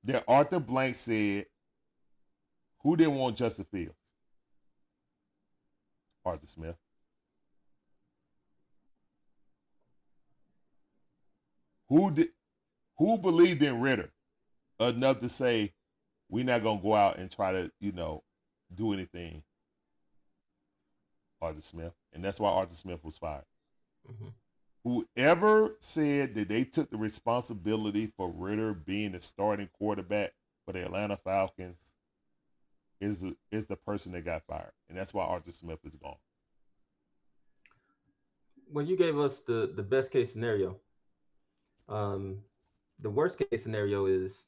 that Arthur Blank said, who didn't want Justin Fields? Arthur Smith. Who believed in Ritter enough to say we're not gonna go out and try to, do anything? Arthur Smith. And that's why Arthur Smith was fired. Mm-hmm. Whoever said that they took the responsibility for Ritter being the starting quarterback for the Atlanta Falcons is the person that got fired. And that's why Arthur Smith is gone. Well, you gave us the best case scenario. The worst case scenario is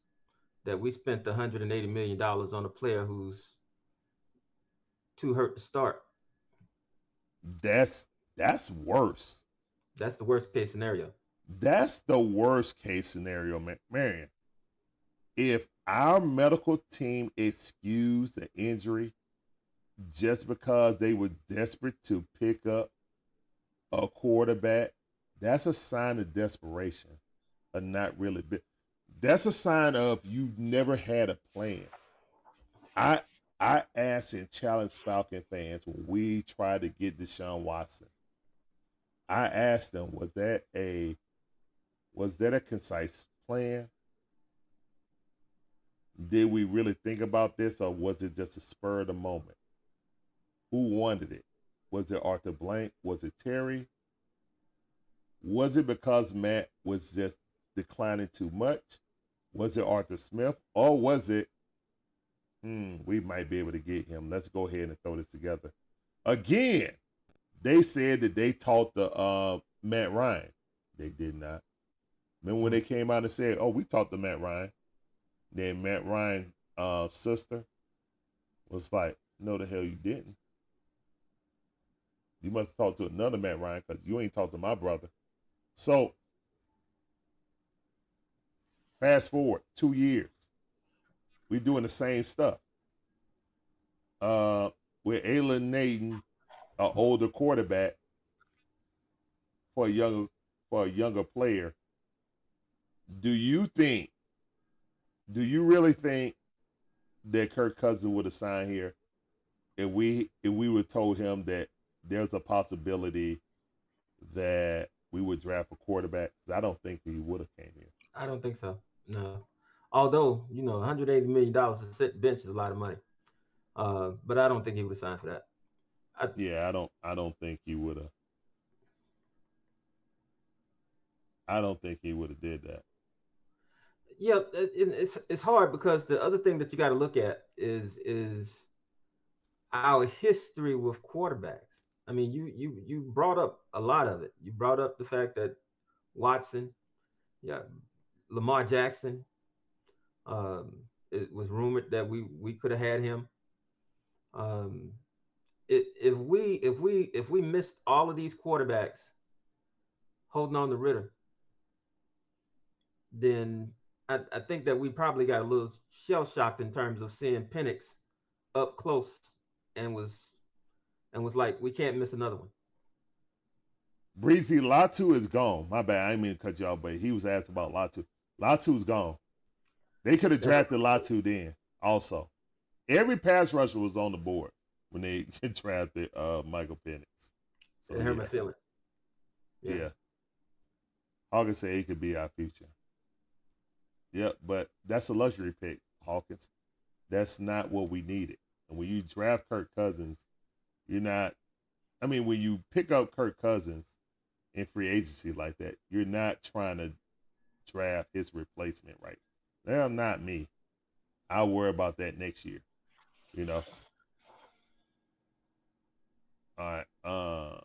that we spent $180 million on a player who's too hurt to start. That's worse. That's the worst case scenario. That's the worst case scenario, Marion. If our medical team excused the injury just because they were desperate to pick up a quarterback, that's a sign of desperation, or not really. That's a sign of you never had a plan. I asked and challenged Falcon fans when we tried to get Deshaun Watson. I asked them, was that a concise plan? Did we really think about this, or was it just a spur of the moment? Who wanted it? Was it Arthur Blank? Was it Terry? Was it because Matt was just declining too much? Was it Arthur Smith? Or was it, we might be able to get him. Let's go ahead and throw this together. Again, they said that they taught the Matt Ryan. They did not. Remember when they came out and said, oh, we taught the Matt Ryan? Then Matt Ryan's sister was like, no, the hell you didn't. You must have talked to another Matt Ryan because you ain't talked to my brother. So, fast forward 2 years. We're doing the same stuff. We're alienating an older quarterback for a younger player. Do you really think that Kirk Cousins would have signed here if we would told him that there's a possibility that we would draft a quarterback? Because I don't think he would have came here. I don't think so. No. Although, $180 million to sit bench is a lot of money. But I don't think he would have signed for that. I don't think he would have. I don't think he would have did that. Yeah, it's hard because the other thing that you got to look at is our history with quarterbacks. I mean, you brought up a lot of it. You brought up the fact that Watson, Lamar Jackson. It was rumored that we could have had him. If we missed all of these quarterbacks holding on to Ritter, then I think that we probably got a little shell shocked in terms of seeing Penix up close and was like, we can't miss another one. Breezy, Latu is gone. My bad. I didn't mean to cut you off, but he was asked about Latu. Latu's gone. They could have drafted Latu then also. Every pass rusher was on the board when they drafted Michael Penix. So, it hurt my feelings. Yeah. Hawkins said he could be our future. Yeah, but that's a luxury pick, Hawkins. That's not what we needed. And when you draft Kirk Cousins, you're not – I mean, when you pick up Kirk Cousins in free agency like that, you're not trying to draft his replacement right. Well, not me. I'll worry about that next year, All right.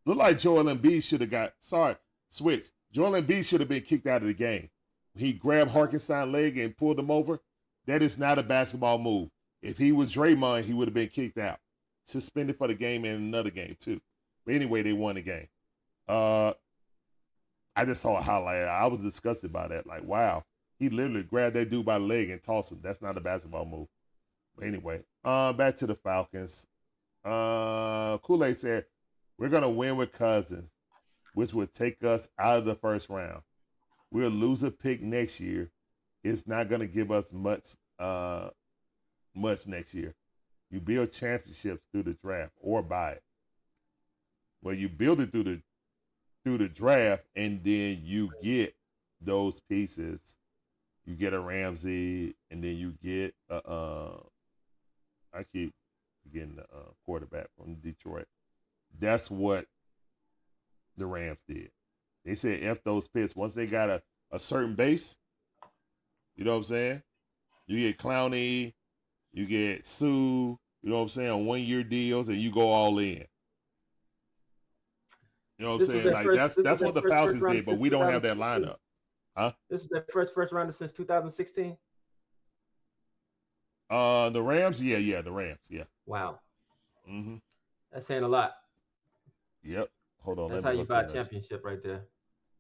Look like Joel Embiid should have got – switch. Joel Embiid should have been kicked out of the game. He grabbed Harkenstein's leg and pulled him over. That is not a basketball move. If he was Draymond, he would have been kicked out. Suspended for the game and another game, too. But anyway, they won the game. I just saw a highlight. I was disgusted by that. Like, wow. He literally grabbed that dude by the leg and tossed him. That's not a basketball move. But anyway, back to the Falcons. Kool-Aid said, we're going to win with Cousins, which would take us out of the first round. We'll lose a pick next year. It's not going to give us much next year. You build championships through the draft or buy it. Well, you build it through the draft, and then you get those pieces. You get a Ramsey, and then you get I keep getting the quarterback from Detroit. That's what the Rams did. They said F those picks. Once they got a certain base, you know what I'm saying? You get Clowney, you get Sue, you know what I'm saying, on 1-year deals, and you go all in. You know what I'm saying? Like that's what the Falcons did, but we don't have that lineup. Huh? This is their first rounder since 2016. The Rams, yeah, the Rams, yeah. Wow, Mm-hmm. that's saying a lot. Yep. Hold on, That's let how me you go to buy a the next. championship right there.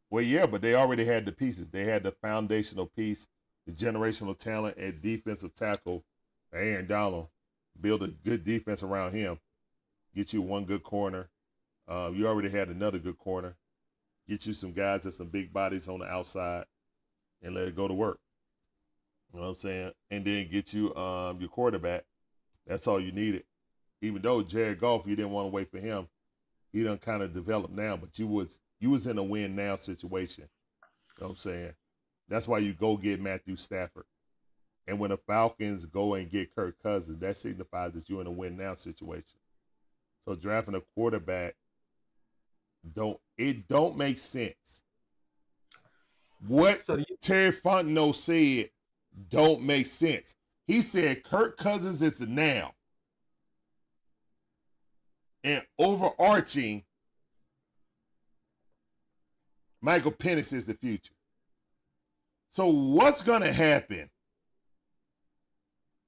Well, yeah, but they already had the pieces. They had the foundational piece, the generational talent at defensive tackle, Aaron Donald. Build a good defense around him. Get you one good corner. You already had another good corner. Get you some guys and some big bodies on the outside and let it go to work. You know what I'm saying? And then get you your quarterback. That's all you needed. Even though Jared Goff, you didn't want to wait for him. He done kind of developed now, but you was in a win now situation. You know what I'm saying? That's why you go get Matthew Stafford. And when the Falcons go and get Kirk Cousins, that signifies that you're in a win now situation. So drafting a quarterback don't make sense. What So Terry Fontenot said don't make sense. He said Kirk Cousins is the now. And overarching, Michael Penix is the future. So what's going to happen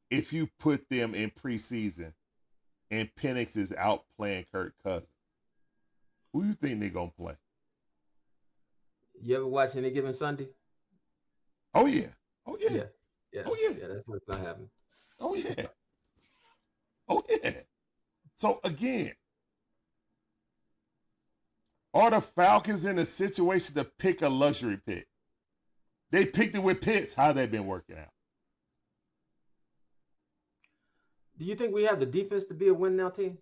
if you put them in preseason and Penix is out playing Kirk Cousins? Who do you think they're going to play? You ever watch Any Given Sunday? Oh, yeah. Oh, yeah. Yeah. Oh, yeah. Yeah, that's what's going to happen. Oh, yeah. Oh, yeah. So, again, are the Falcons in a situation to pick a luxury pick? They picked it with Pitts. How they been working out? Do you think we have the defense to be a win now team?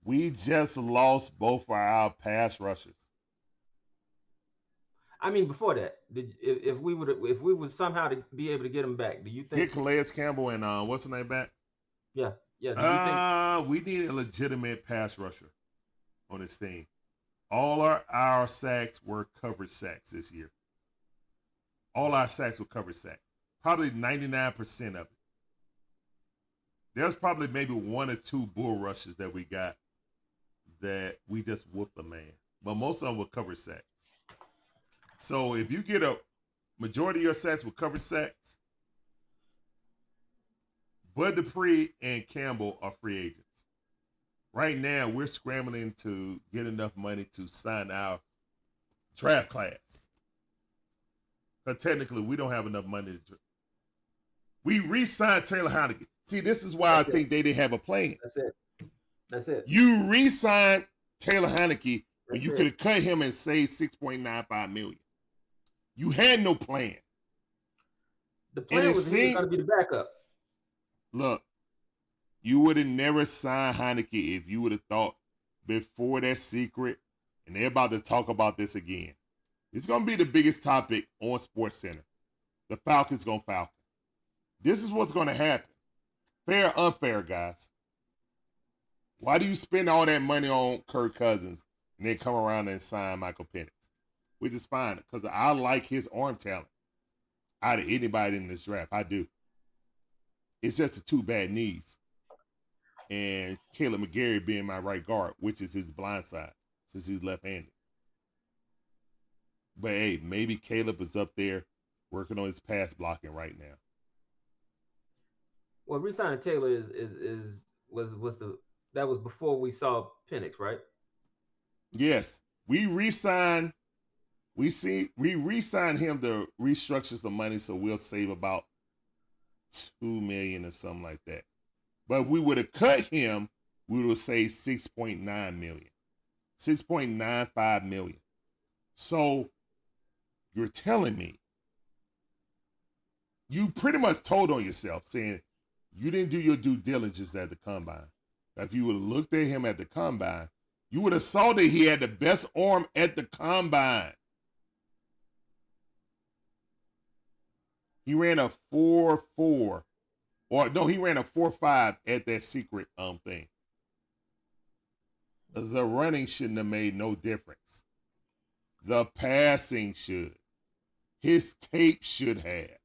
We just lost both of our pass rushers. I mean, before that, if we would somehow to be able to get them back, do you think? Get Calais Campbell and what's the name back? Yeah. Do you think we need a legitimate pass rusher on this team. All our sacks were coverage sacks this year. All our sacks were coverage sacks. Probably 99% of it. There's probably maybe one or two bull rushes that we got that we just whooped the man. But most of them were coverage sacks. So if you get a majority of your sacks with coverage sacks, Bud Dupree and Campbell are free agents. Right now, we're scrambling to get enough money to sign our draft class. Because technically, we don't have enough money to. We re-signed Taylor Heineke. See, this is why I think they didn't have a plan. That's it. You re-signed Taylor Heineke when you could have cut him and saved $6.95 million. You had no plan. The plan was he was going to be the backup. Look, you would have never signed Heineke if you would have thought before that secret, and they're about to talk about this again. It's going to be the biggest topic on SportsCenter. The Falcons going to Falcon. This is what's going to happen. Fair or unfair, guys. Why do you spend all that money on Kirk Cousins and then come around and sign Michael Penix? Which is fine, because I like his arm talent out of anybody in this draft. I do. It's just the two bad knees. And Caleb McGarry being my right guard, which is his blind side, since he's left-handed. But hey, maybe Caleb is up there working on his pass blocking right now. Well, re-signing Taylor that was before we saw Penix, right? Yes, we re-signed him to restructure some money, so we'll save about $2 million or something like that. But if we would have cut him, we would have saved $6.9 million, $6.95 million. So you're telling me you pretty much told on yourself, saying you didn't do your due diligence at the combine. If you would have looked at him at the combine, you would have saw that he had the best arm at the combine. He ran a 4.4, or no, he ran a 4.5 at that secret thing. The running shouldn't have made no difference. The passing should. His tape should have.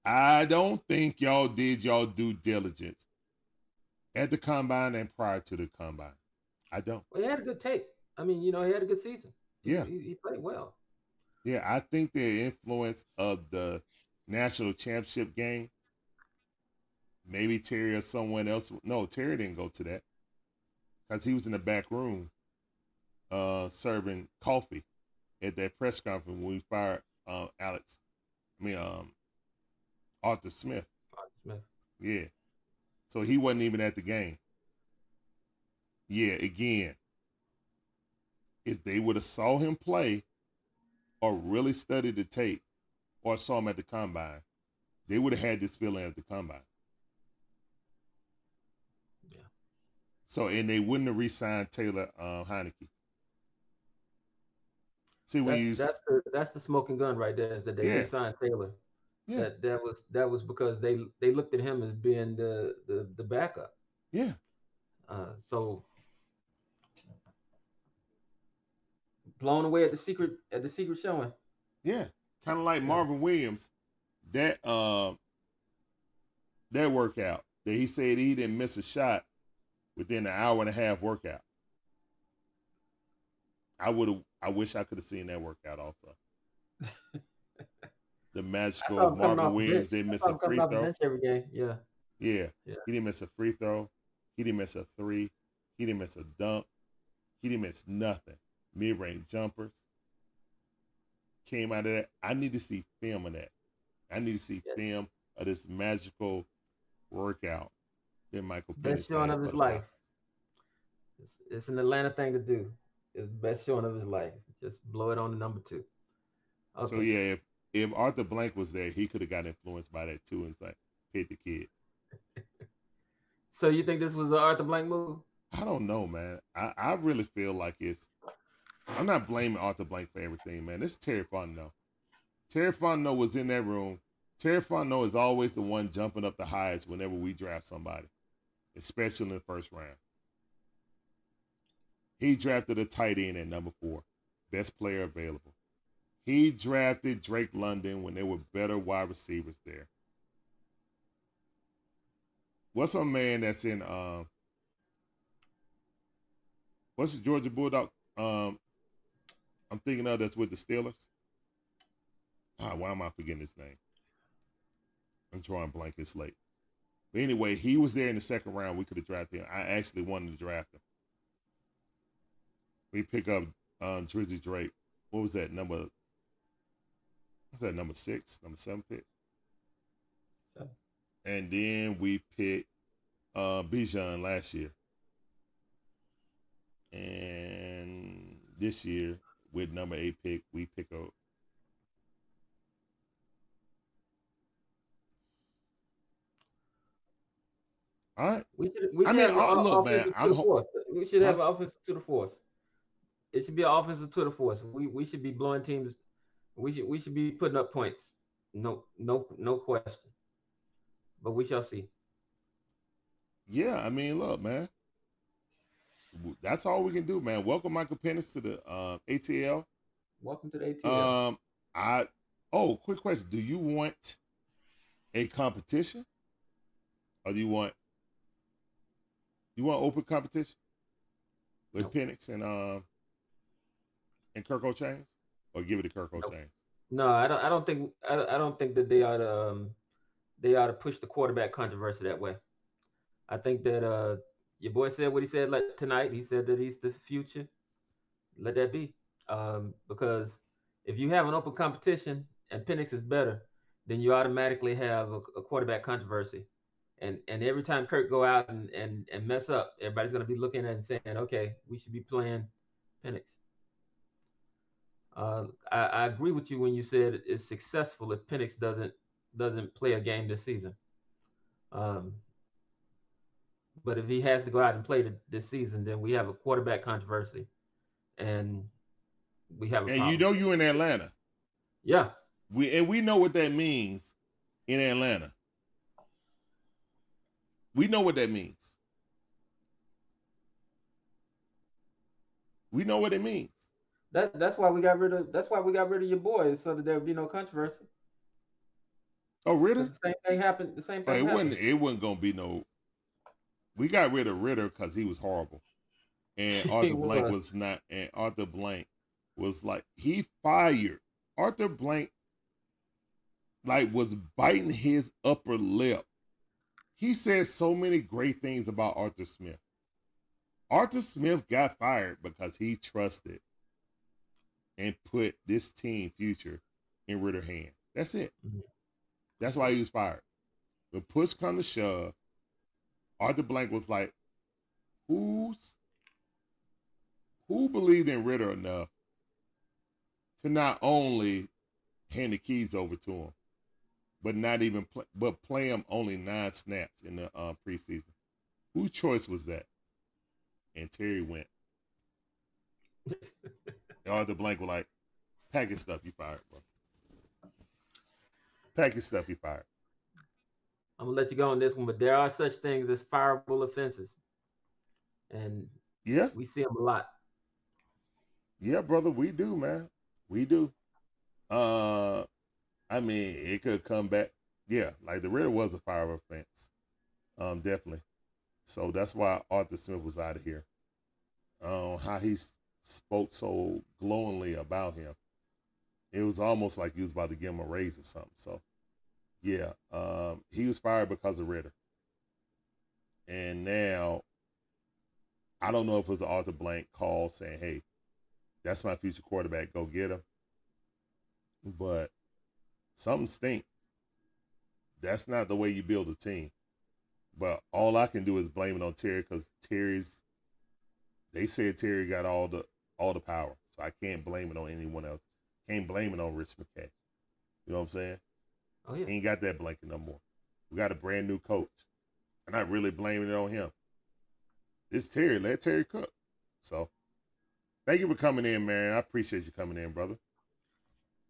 I don't think y'all did y'all due diligence at the combine and prior to the combine. I don't. Well, he had a good tape. I mean, he had a good season. Yeah. He played well. Yeah, I think the influence of the national championship game, maybe Terry or someone else. No, Terry didn't go to that because he was in the back room serving coffee at that press conference when we fired Arthur Smith. Arthur Smith. Yeah. So he wasn't even at the game. Yeah, again, if they would have saw him play or really studied the tape or saw him at the combine, they would have had this feeling at the combine. Yeah. So, and they wouldn't have re-signed Taylor Heineke. See, when that's the smoking gun right there, is that they re-signed Taylor. Yeah. That was because they looked at him as being the backup. Yeah. So blown away at the secret showing. Yeah. Kind of like Marvin Williams, that workout that he said he didn't miss a shot within an hour and a half workout. I wish I could have seen that workout also. The magical Marvin Williams didn't miss a free throw. Bench every game. Yeah. Yeah. He didn't miss a free throw. He didn't miss a three. He didn't miss a dunk. He didn't miss nothing. Mid-range jumpers. Came out of that. I need to see film of that. I need to see film of this magical workout that Michael Penix best showing of his life. It's an Atlanta thing to do. It's the best showing of his life. Just blow it on the number 2. Okay. So yeah, if Arthur Blank was there, he could have got influenced by that too and like hit the kid. So you think this was an Arthur Blank move? I don't know, man. I really feel like I'm not blaming Arthur Blank for everything, man. This is Terry Fontenot. Terry Fontenot was in that room. Terry Fontenot is always the one jumping up the highest whenever we draft somebody, especially in the first round. He drafted a tight end at number 4, best player available. He drafted Drake London when there were better wide receivers there. What's a man that's in what's the Georgia Bulldog? I'm thinking of that's with the Steelers. Why am I forgetting his name? I'm drawing blank this late. But anyway, he was there in the second round. We could have drafted him. I actually wanted to draft him. We pick up Drizzy Drake. What was that number? What's that, number 6, number 7 pick? 7. And then we picked Bijan last year. And this year, with number 8 pick, we pick up. All right. We should have an offensive to the force. It should be an offensive to the force. We should be blowing teams. We should be putting up points. No question. But we shall see. Yeah, I mean, look, man. That's all we can do, man. Welcome Michael Penix to the ATL. Welcome to the ATL. Quick question. Do you want a competition? Or do you want open competition with Penix and Kirko Chains? Or give it to Kirko Chains? No, I don't think that they ought to push the quarterback controversy that way. I think that your boy said what he said tonight. He said that he's the future. Let that be. Because if you have an open competition and Penix is better, then you automatically have a quarterback controversy. And every time Kirk go out and mess up, everybody's going to be looking at it and saying, okay, we should be playing Penix. I agree with you when you said it's successful if Penix doesn't play a game this season. But if he has to go out and play this season, then we have a quarterback controversy, and we have a problem. And you know you in Atlanta. Yeah. We know what that means in Atlanta. We know what that means. We know what it means. That's why we got rid of your boys, so that there would be no controversy. Oh, Ritter? The same thing happened. It wasn't gonna be no. We got rid of Ritter because he was horrible, and Arthur Blank was not. And Arthur Blank was like, he fired Arthur Blank like was biting his upper lip. He said so many great things about Arthur Smith. Arthur Smith got fired because he trusted and put this team future in Ritter's hands. That's it. That's why he was fired. When push come to shove, Arthur Blank was like, who believed in Ritter enough to not only hand the keys over to him, but not even play him only 9 snaps in the preseason? Whose choice was that? And Terry went. Arthur Blank was like, pack your stuff, you fired, bro. Pack your stuff, you fired. I'm gonna let you go on this one, but there are such things as fireable offenses, and yeah, we see them a lot. Yeah, brother, we do, man. We do. I mean, it could come back. Yeah, like the Ritter was a fireable offense. Definitely. So that's why Arthur Smith was out of here. How he spoke so glowingly about him. It was almost like he was about to give him a raise or something. So, yeah, he was fired because of Ritter. And now, I don't know if it was an Arthur Blank call saying, hey, that's my future quarterback, go get him. But something stink. That's not the way you build a team. But all I can do is blame it on Terry because they said Terry got all the power. So I can't blame it on anyone else. Can't blame it on Rich McKay. You know what I'm saying? Oh, yeah. He ain't got that blanket no more. We got a brand new coach. I'm not really blaming it on him. It's Terry. Let Terry cook. So thank you for coming in, man. I appreciate you coming in, brother.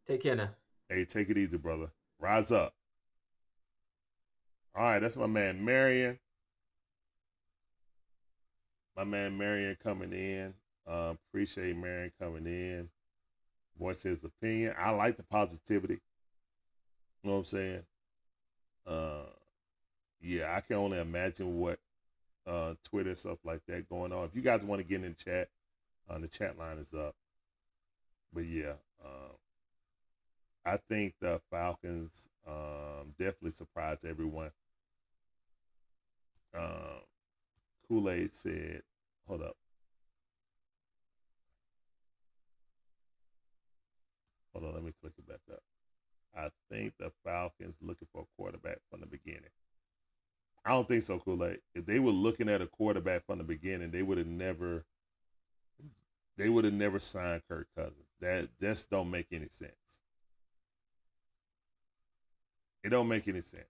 Take care now. Hey, take it easy, brother. Rise up. All right, that's my man Marion. My man Marion coming in. Appreciate Marion coming in. Voice his opinion. I like the positivity. You know what I'm saying? Yeah, I can only imagine what Twitter and stuff like that going on. If you guys want to get in the chat, the chat line is up. But yeah, I think the Falcons definitely surprised everyone. Kool-Aid said, hold up. Hold on, let me click it back up. I think the Falcons looking for a quarterback from the beginning. I don't think so, Kool-Aid. If they were looking at a quarterback from the beginning, they would have never signed Kirk Cousins. That just don't make any sense. It don't make any sense.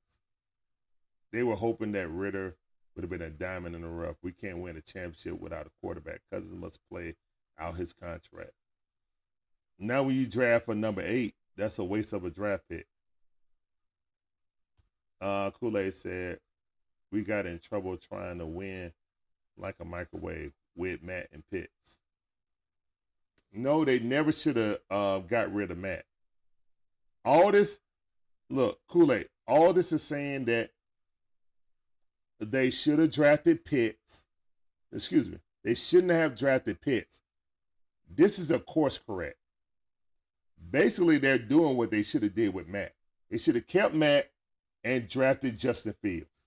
They were hoping that Ritter would have been a diamond in the rough. We can't win a championship without a quarterback. Cousins must play out his contract. Now when you draft for number 8, that's a waste of a draft pick. Kool-Aid said, we got in trouble trying to win like a microwave with Matt and Pitts. No, they never should have got rid of Matt. All this, look, Kool-Aid, all this is saying that they should have drafted Pitts. Excuse me. They shouldn't have drafted Pitts. This is a course correct. Basically, they're doing what they should have did with Matt. They should have kept Matt and drafted Justin Fields.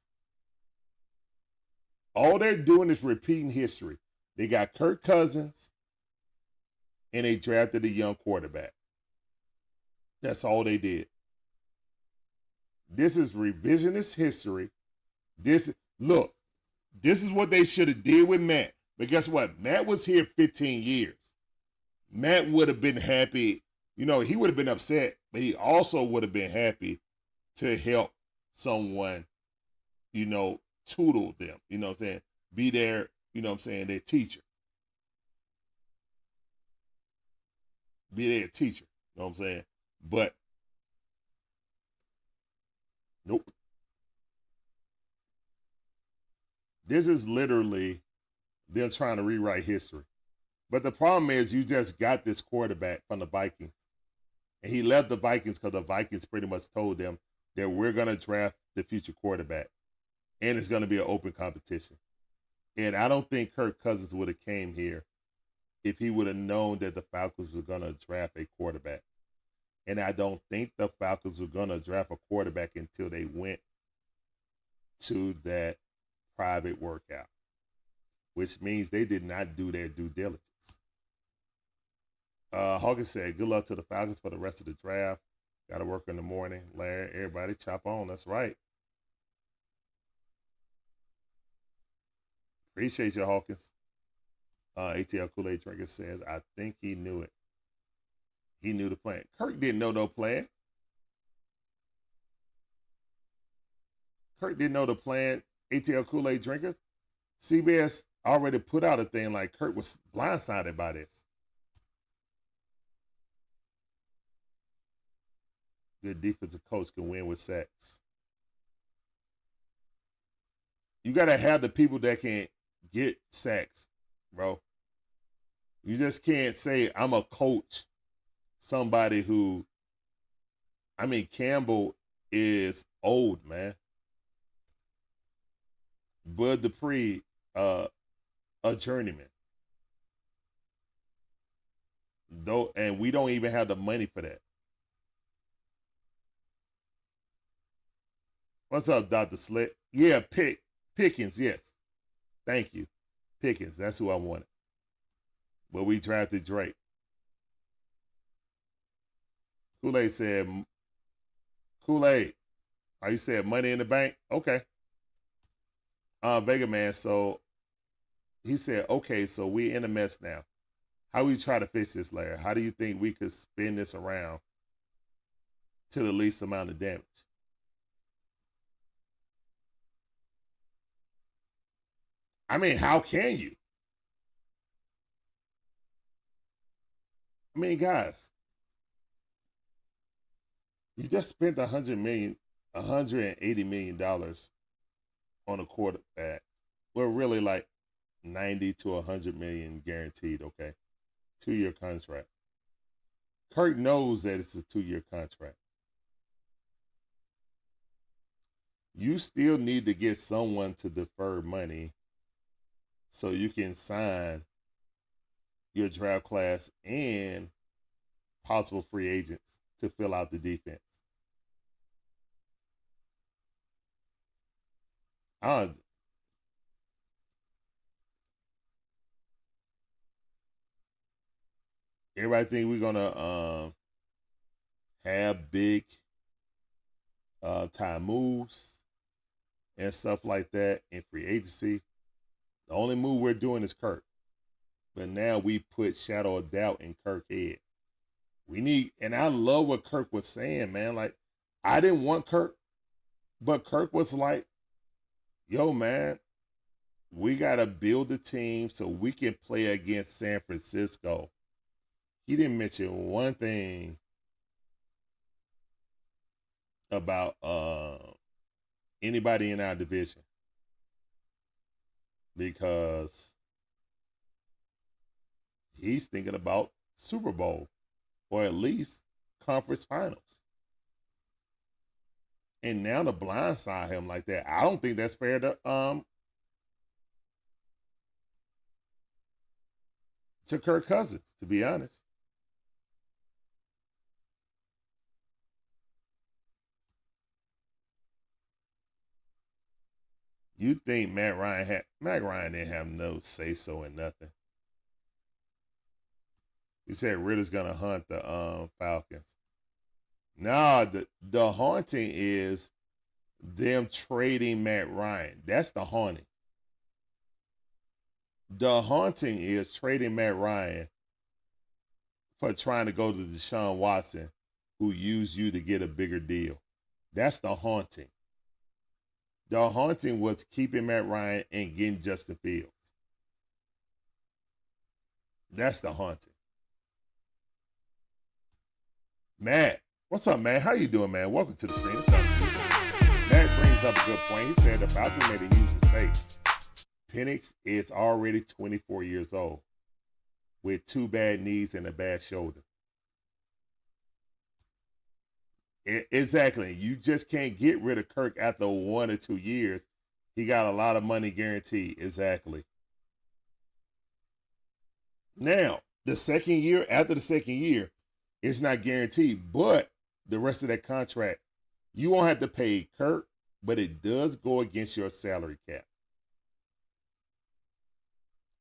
All they're doing is repeating history. They got Kirk Cousins, and they drafted a young quarterback. That's all they did. This is revisionist history. This is what they should have did with Matt. But guess what? Matt was here 15 years. Matt would have been happy. You know, he would have been upset, but he also would have been happy to help someone, you know, tutor them. You know what I'm saying? Be there, you know what I'm saying, their teacher. Be their teacher. You know what I'm saying? But, nope. This is literally them trying to rewrite history. But the problem is you just got this quarterback from the Vikings. And he left the Vikings because the Vikings pretty much told them that we're going to draft the future quarterback. And it's going to be an open competition. And I don't think Kirk Cousins would have came here if he would have known that the Falcons were going to draft a quarterback. And I don't think the Falcons were going to draft a quarterback until they went to that private workout, which means they did not do their due diligence. Hawkins said, good luck to the Falcons for the rest of the draft. Got to work in the morning. Larry, everybody chop on. That's right. Appreciate you, Hawkins. ATL Kool-Aid Drinker says, I think he knew it. He knew the plan. Kirk didn't know no plan. Kirk didn't know the plan. ATL Kool-Aid Drinkers. CBS already put out a thing like Kirk was blindsided by this. Good defensive coach can win with sacks. You got to have the people that can get sacks, bro. You just can't say, I'm a coach. Somebody who, I mean, Campbell is old, man. Bud Dupree, a journeyman. Though, and we don't even have the money for that. What's up, Dr. Slick? Yeah, Pickens, yes. Thank you. Pickens, that's who I wanted. But we drafted Drake. Kool-Aid said, Kool-Aid, you said money in the bank? Okay. Vega Man, so he said, okay, so we in a mess now. How we try to fix this, Larry? How do you think we could spin this around to the least amount of damage? I mean, how can you? I mean, guys, you just spent $180 million on a quarterback. Well, really like 90 to 100 million guaranteed, okay? 2-year contract. Kirk knows that it's a 2-year contract. You still need to get someone to defer money so you can sign your draft class and possible free agents to fill out the defense. Everybody think we're gonna have big time moves and stuff like that in free agency. The only move we're doing is Kirk. But now we put shadow of doubt in Kirk's head. We need, and I love what Kirk was saying, man. Like, I didn't want Kirk, but Kirk was like, yo, man, we got to build a team so we can play against San Francisco. He didn't mention one thing about anybody in our division because he's thinking about Super Bowl or at least conference finals. And now to blindside him like that, I don't think that's fair to Kirk Cousins, to be honest. You think Matt Ryan didn't have no say so in nothing. He said Ritter's gonna hunt the Falcons. Nah, the haunting is them trading Matt Ryan. That's the haunting. The haunting is trading Matt Ryan for trying to go to Deshaun Watson, who used you to get a bigger deal. That's the haunting. The haunting was keeping Matt Ryan and getting Justin Fields. That's the haunting. Matt, what's up, man? How you doing, man? Welcome to the stream. Matt brings up a good point. He said the Falcons made a huge mistake. Penix is already 24 years old with 2 bad knees and a bad shoulder. Exactly. You just can't get rid of Kirk after 1 or 2 years. He got a lot of money guaranteed. Exactly. Now, after the second year, It's not guaranteed, but the rest of that contract, you won't have to pay Kirk, but it does go against your salary cap.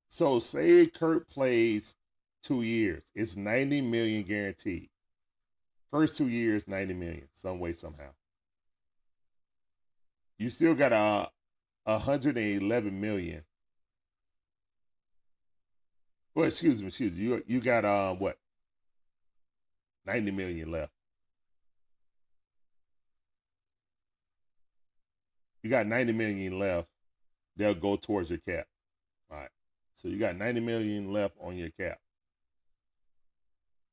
So say Kirk plays 2 years, it's $90 million guaranteed. First 2 years, $90 million, some way, somehow. You still got $111 million. Well, excuse me. You got what? $90 million left. You got $90 million left. They'll go towards your cap. All right. So you got $90 million left on your cap.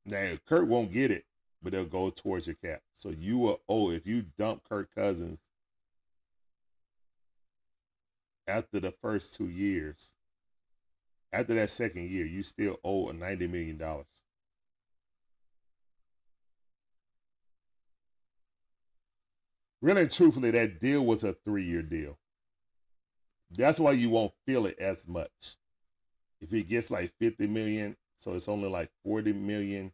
Now Kirk won't get it, but they'll go towards your cap. So you will owe, if you dump Kirk Cousins after the first 2 years, after that second year, you still owe $90 million. Really and truthfully, that deal was a 3-year deal. That's why you won't feel it as much. If it gets like $50 million, so it's only like $40 million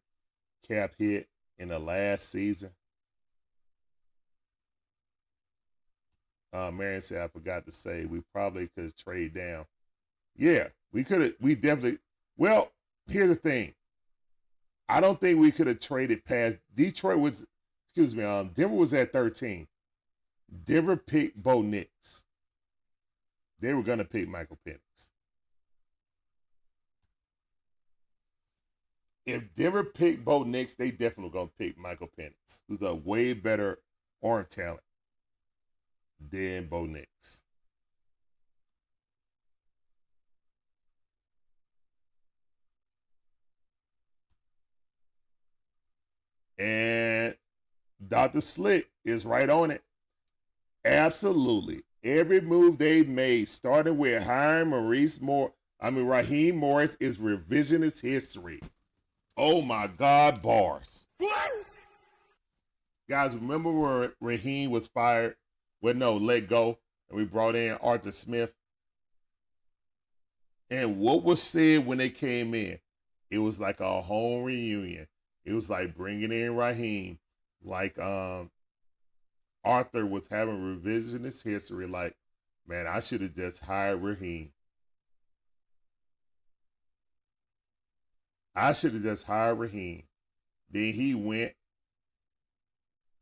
cap hit in the last season. Marion said, I forgot to say, we probably could trade down. Yeah, we could have. We definitely. Well, here's the thing. I don't think we could have traded past. Detroit was, Denver was at 13. Denver picked Bo Nix. They were going to pick Michael Penix. If Denver picked Bo Nix, they definitely going to pick Michael Penix, who's a way better arm talent than Bo Nix. And Dr. Slick is right on it. Absolutely. Every move they've made, starting with hiring Raheem Morris, is revisionist history. Oh my God, bars. Guys, remember when Raheem was fired? Well, no, let go. And we brought in Arthur Smith. And what was said when they came in? It was like a home reunion. It was like bringing in Raheem. Like Arthur was having revisionist history. Like, man, I should have just hired Raheem. Then he went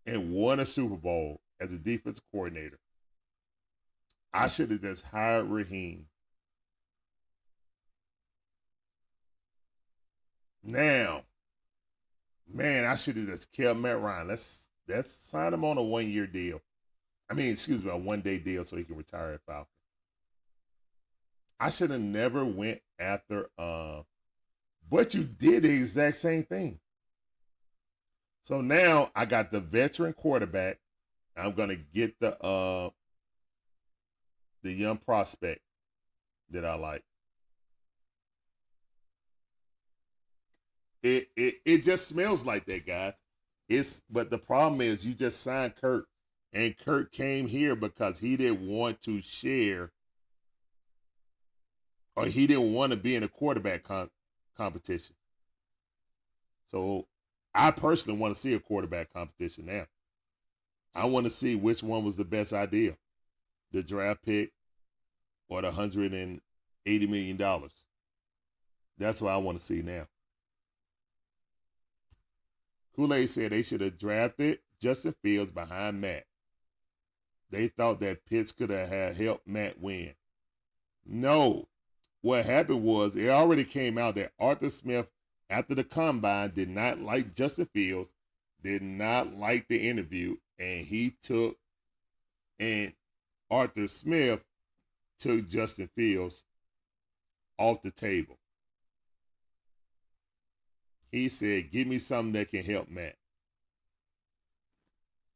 and won a Super Bowl as a defensive coordinator. I should have just hired Raheem. Now, man, I should have just kept Matt Ryan. Let's sign him on a 1-year deal. A 1-day deal so he can retire at Falcon. I should have never went after, but you did the exact same thing. So now I got the veteran quarterback. I'm gonna get the young prospect that I like. It just smells like that, guys. But the problem is you just signed Kirk, and Kirk came here because he didn't want to share, or he didn't want to be in a quarterback competition. So I personally want to see a quarterback competition now. I want to see which one was the best idea, the draft pick or the $180 million. That's what I want to see now. Kool-Aid said they should have drafted Justin Fields behind Matt. They thought that Pitts could have helped Matt win. No. What happened was it already came out that Arthur Smith, after the combine, did not like Justin Fields, did not like the interview, and Arthur Smith took Justin Fields off the table. He said, give me something that can help Matt.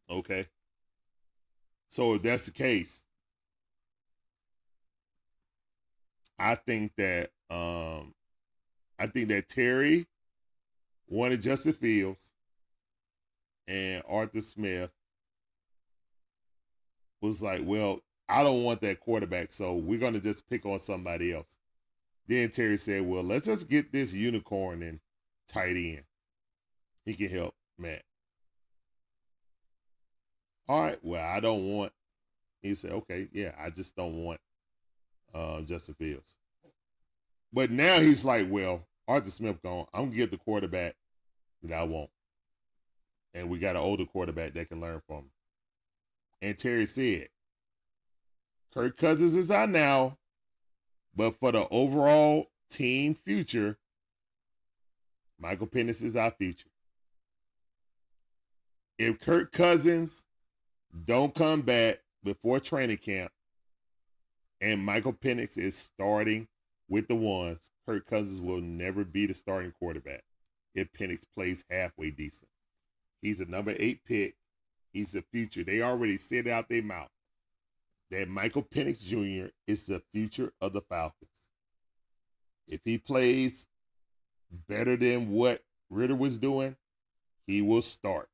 Okay. So if that's the case, I think that Terry wanted Justin Fields, and Arthur Smith was like, well, I don't want that quarterback, so we're going to just pick on somebody else. Then Terry said, well, let's just get this unicorn in tight end. he can help Matt. All right, well, I don't want. He said, okay, yeah, I just don't want Justin Fields. But now he's like, well, Arthur Smith gone. I'm going to get the quarterback that I want. And we got an older quarterback that can learn from him. And Terry said, Kirk Cousins is out now, but for the overall team future, Michael Penix is our future. If Kirk Cousins don't come back before training camp and Michael Penix is starting with the ones, Kirk Cousins will never be the starting quarterback if Penix plays halfway decent. He's a number 8 pick. He's the future. They already said out their mouth that Michael Penix Jr. is the future of the Falcons. If he plays better than what Ritter was doing, he will start.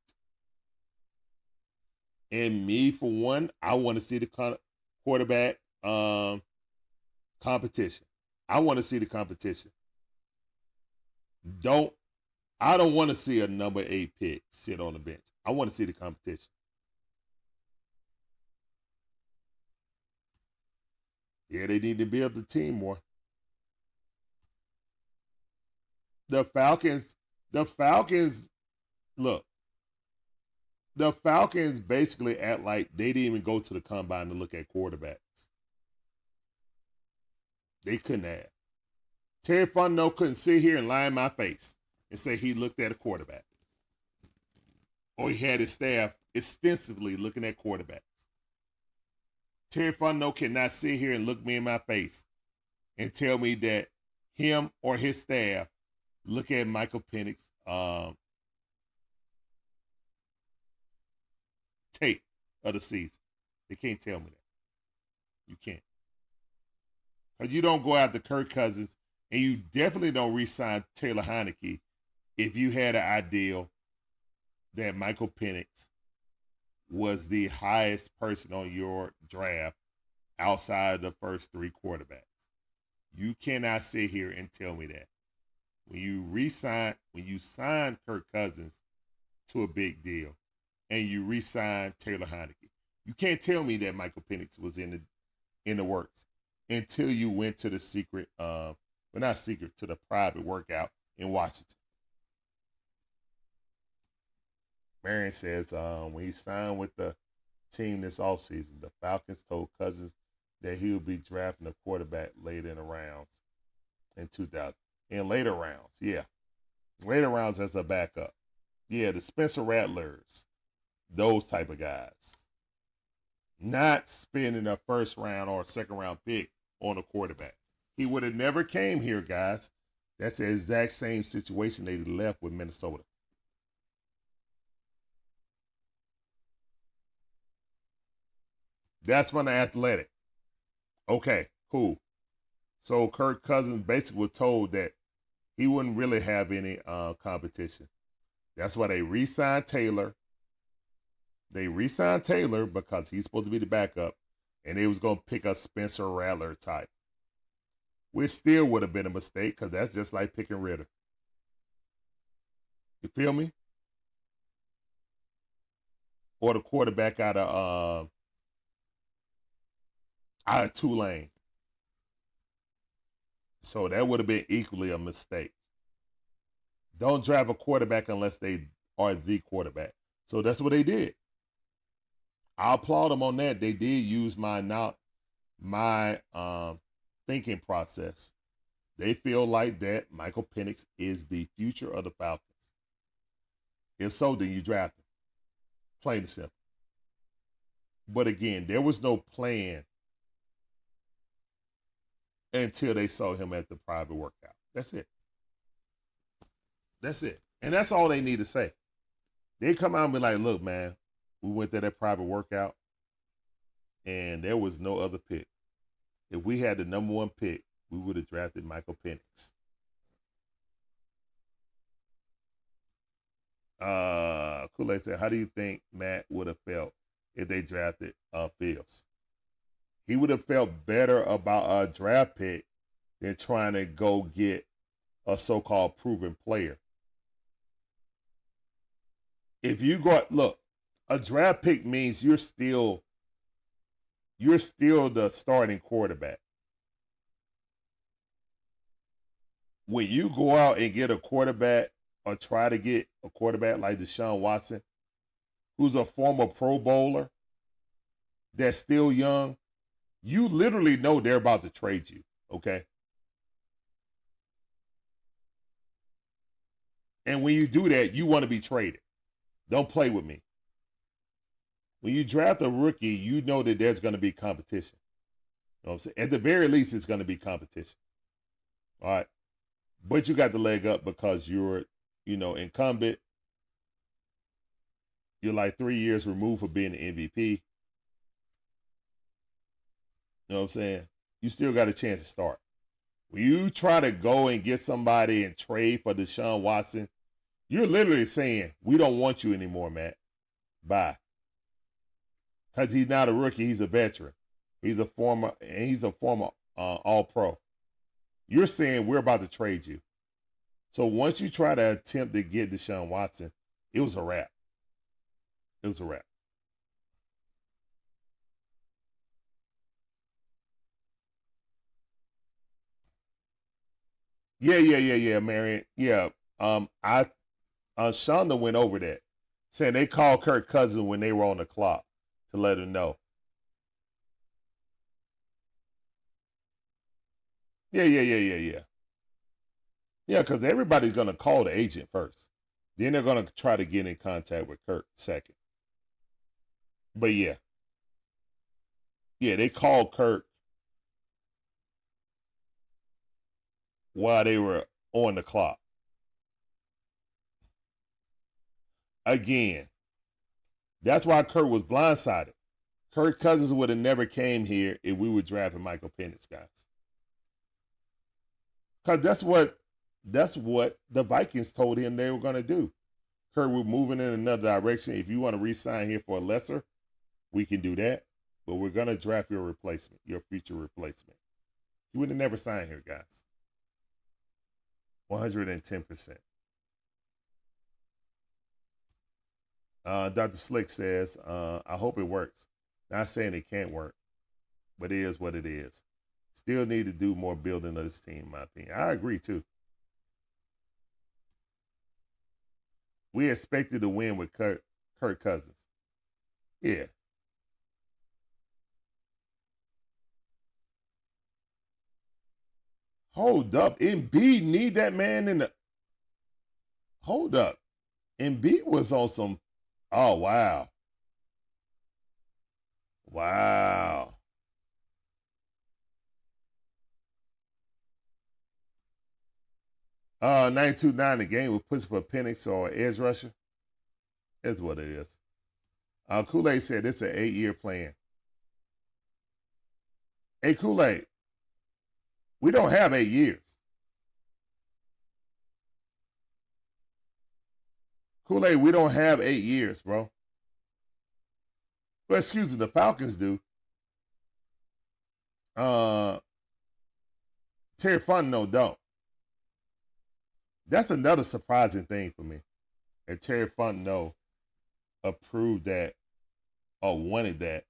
And me, for one, I want to see the quarterback competition. I want to see the competition. I don't want to see a number 8 pick sit on the bench. I want to see the competition. Yeah, they need to build the team more. The Falcons, look, the Falcons basically act like they didn't even go to the combine to look at quarterbacks. They couldn't have. Terry Fontenot couldn't sit here and lie in my face and say he looked at a quarterback. Or he had his staff extensively looking at quarterbacks. Terry Fontenot cannot sit here and look me in my face and tell me that him or his staff look at Michael Penix tape of the season. They can't tell me that. You can't. Because you don't go after Kirk Cousins, and you definitely don't re-sign Taylor Heineke if you had an ideal that Michael Penix was the highest person on your draft outside of the first 3 quarterbacks. You cannot sit here and tell me that. When you sign Kirk Cousins to a big deal and you re-sign Taylor Heineke, you can't tell me that Michael Penix was in the works until you went to the secret, well, not secret, to the private workout in Washington. Marion says when he signed with the team this offseason, the Falcons told Cousins that he would be drafting a quarterback later in the rounds in 2000. In later rounds, yeah. Later rounds as a backup. Yeah, the Spencer Rattlers, those type of guys. Not spending a first round or a second round pick on a quarterback. He would have never came here, guys. That's the exact same situation they left with Minnesota. That's from the Athletic. Okay, cool. So Kirk Cousins basically was told that he wouldn't really have any competition. That's why they re-signed Taylor. They re-signed Taylor because he's supposed to be the backup, and they was going to pick a Spencer Rattler type, which still would have been a mistake because that's just like picking Ritter. You feel me? Or the quarterback out of Tulane. So that would have been equally a mistake. Don't draft a quarterback unless they are the quarterback. So that's what they did. I applaud them on that. They did use my thinking process. They feel like that Michael Penix is the future of the Falcons. If so, then you draft him. Plain and simple. But again, there was no plan until they saw him at the private workout. That's it. That's it. And that's all they need to say. They come out and be like, look, man, we went to that private workout and there was no other pick. If we had the number 1 pick, we would have drafted Michael Penix. Kool-Aid said, how do you think Matt would have felt if they drafted Fields? He would have felt better about a draft pick than trying to go get a so-called proven player. If you go look, a draft pick means you're still the starting quarterback. When you go out and get a quarterback or try to get a quarterback like Deshaun Watson, who's a former Pro Bowler that's still young, you literally know they're about to trade you, okay? And when you do that, you want to be traded. Don't play with me. When you draft a rookie, you know that there's going to be competition. You know what I'm saying? At the very least, it's going to be competition. All right. But you got the leg up because you're, incumbent. You're like 3 years removed from being an MVP. You know what I'm saying? You still got a chance to start. When you try to go and get somebody and trade for Deshaun Watson, you're literally saying, we don't want you anymore, Matt. Bye. Because he's not a rookie, he's a veteran. He's a former All-Pro. You're saying we're about to trade you. So once you try to attempt to get Deshaun Watson, it was a wrap. It was a wrap. Yeah, Marion. Yeah. Shonda went over that, saying they called Kirk Cousins when they were on the clock to let him know. Yeah. Yeah, because everybody's going to call the agent first. Then they're going to try to get in contact with Kirk second. But yeah. Yeah, they called Kirk while they were on the clock. Again, that's why Kirk was blindsided. Kirk Cousins would have never came here if we were drafting Michael Penix, guys. Because that's what the Vikings told him they were going to do. Kirk, we're moving in another direction. If you want to re-sign here for a lesser, we can do that. But we're going to draft your replacement, your future replacement. You would have never signed here, guys. 110%. Dr. Slick says, I hope it works. Not saying it can't work, but it is what it is. Still need to do more building of this team, in my opinion. I agree, too. We expected to win with Kirk Cousins. Yeah. Hold up. Embiid need that man in the... Hold up. Embiid was on some... Oh, wow. Wow. Uh, 929 the game was pushing for Penix or edge rusher. That's what it is. Kool-Aid said it's an 8-year plan. Hey, Kool-Aid, we don't have 8 years. Kool-Aid, we don't have 8 years, bro. Well, excuse me, the Falcons do. Terry Fontenot don't. That's another surprising thing for me. And Terry Fontenot approved that or wanted that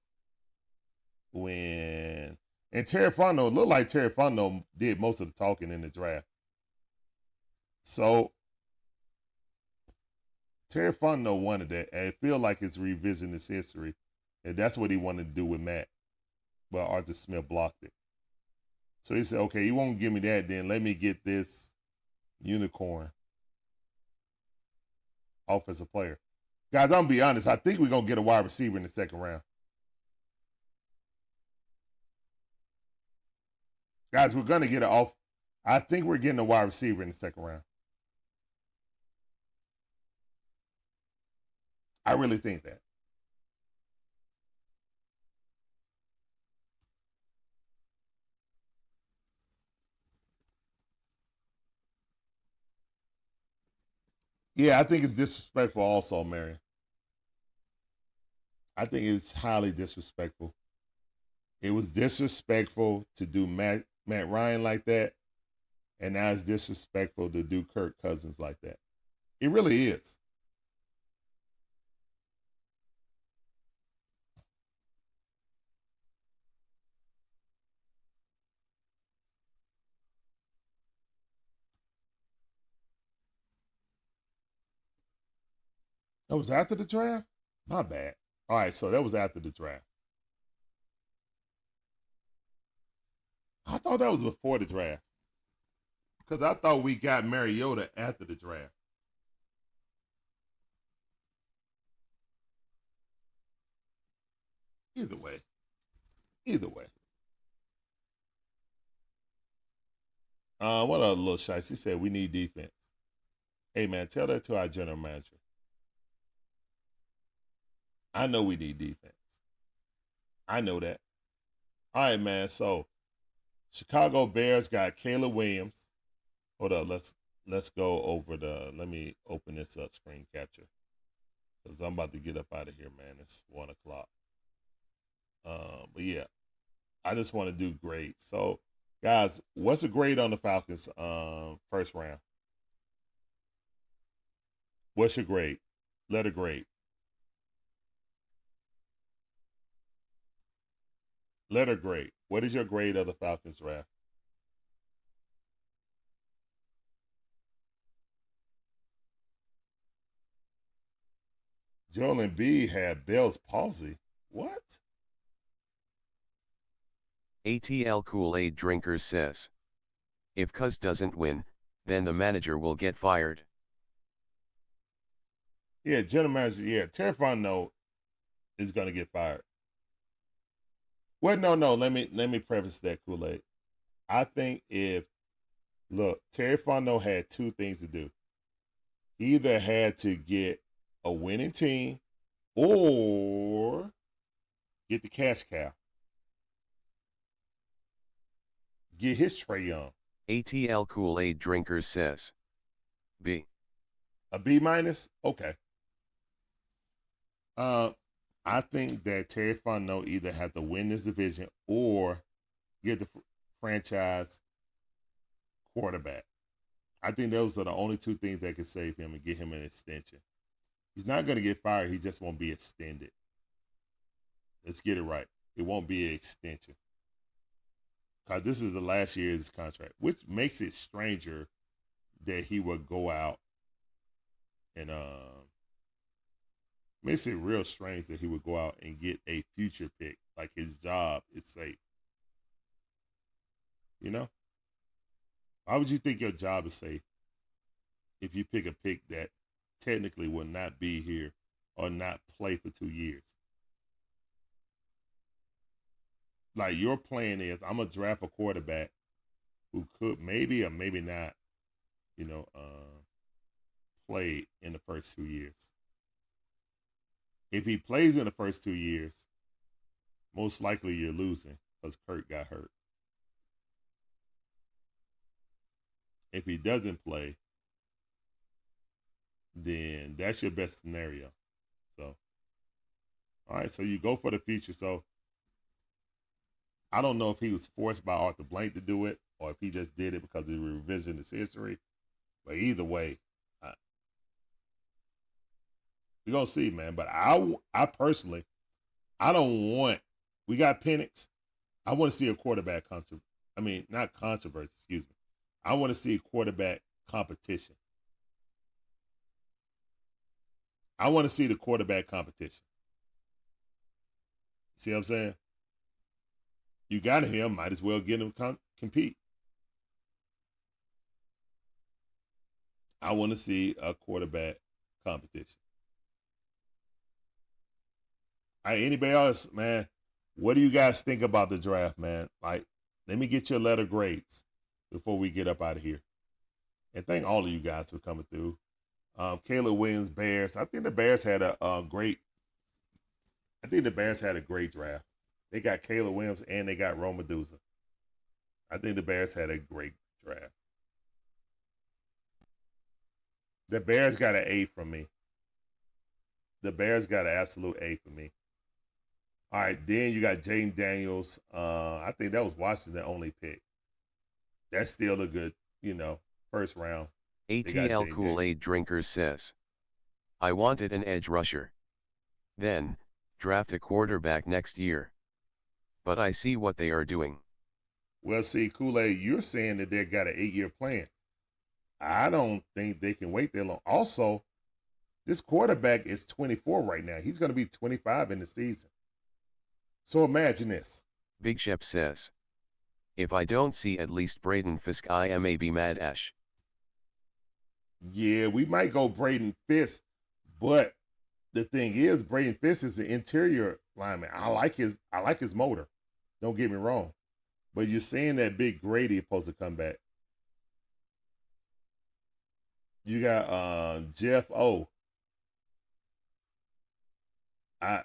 when... And Terry Fontenot, looked like Terry Fontenot did most of the talking in the draft. So, Terry Fontenot wanted that. And it feels like it's revisionist history. And that's what he wanted to do with Matt. But Arthur Smith blocked it. So he said, okay, you won't give me that, then let me get this unicorn offensive player. Guys, I'm going to be honest. I think we're going to get a wide receiver in the second round. Guys, we're going to get I think we're getting a wide receiver in the second round. I really think that. Yeah, I think it's disrespectful also, Marion. I think it's highly disrespectful. It was disrespectful to do Matt Ryan like that, and now it's disrespectful to do Kirk Cousins like that. It really is. That was after the draft? My bad. All right, so that was after the draft. I thought that was before the draft. Because I thought we got Mariota after the draft. Either way. Either way. What other little shites? He said we need defense. Hey, man, tell that to our general manager. I know we need defense. I know that. All right, man. So, Chicago Bears got Caleb Williams. Hold up. Let's go over let me open this up, screen capture. Because I'm about to get up out of here, man. It's 1 o'clock. But, yeah. I just want to do grades. So, guys, what's the grade on the Falcons first round? What's your grade? Letter grade. Letter grade. What is your grade of the Falcons draft? Joel Embiid had Bell's palsy. What? ATL Kool-Aid Drinker says, if Cuz doesn't win, then the manager will get fired. Yeah, general manager. Yeah, Terry Fontenot is going to get fired. Well, no. Let me preface that, Kool-Aid. I think Terry Fontenot had two things to do. He either had to get a winning team or get the cash cow. Get his Trae Young. ATL Kool-Aid Drinker says, B. A B minus? Okay. I think that Terry Fontenot either had to win this division or get the franchise quarterback. I think those are the only two things that could save him and get him an extension. He's not going to get fired. He just won't be extended. Let's get it right. It won't be an extension. Because this is the last year of his contract, which makes it stranger that he would go out and makes it real strange that he would go out and get a future pick. Like his job is safe. You know? Why would you think your job is safe if you pick a pick that technically will not be here or not play for 2 years? Like your plan is, I'm going to draft a quarterback who could maybe or maybe not, play in the first 2 years. If he plays in the first 2 years, most likely you're losing because Kurt got hurt. If he doesn't play, then that's your best scenario. So, all right, so you go for the future. So, I don't know if he was forced by Arthur Blank to do it or if he just did it because he revisioned his history. But either way, we're going to see, man. But I personally, I don't want, we got Penix. I want to see a quarterback not controversy, excuse me. I want to see quarterback competition. I want to see the quarterback competition. See what I'm saying? You got him, might as well get him compete. I want to see a quarterback competition. All right, anybody else, man? What do you guys think about the draft, man? Like, let me get your letter grades before we get up out of here. And thank all of you guys for coming through. Caleb Williams, Bears. I think the Bears had a great draft. They got Caleb Williams and they got Rome Medusa. I think the Bears had a great draft. The Bears got an A from me. The Bears got an absolute A for me. All right, then you got Jaden Daniels. I think that was Washington's only pick. That's still a good, first round. ATL Kool-Aid Drinker says, I wanted an edge rusher. Then, draft a quarterback next year. But I see what they are doing. Well, see, Kool-Aid, you're saying that they got an 8-year plan. I don't think they can wait that long. Also, This quarterback is 24 right now. He's going to be 25 in the season. So imagine this. Big Shep says, if I don't see at least Braden Fisk, I may be mad Ash. Yeah, we might go Braden Fisk, but the thing is, Braden Fisk is the interior lineman. I like his motor. Don't get me wrong. But you're saying that Big Grady is supposed to come back. You got Jeff O. I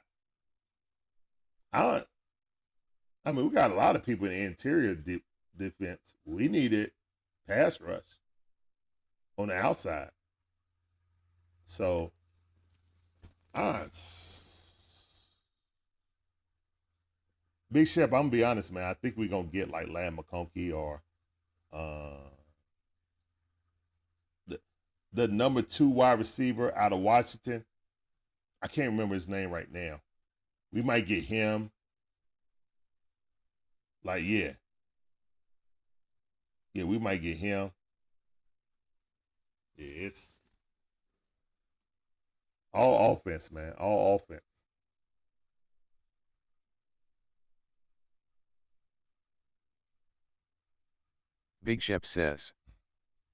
mean, we got a lot of people in the interior defense. We needed pass rush on the outside. So, Big Shep, I'm going to be honest, man. I think we're going to get like Latham McConkey or the number 2 wide receiver out of Washington. I can't remember his name right now. We might get him. Like, yeah. Yeah, we might get him. Yeah, it's all offense, man. All offense. Big Shep says,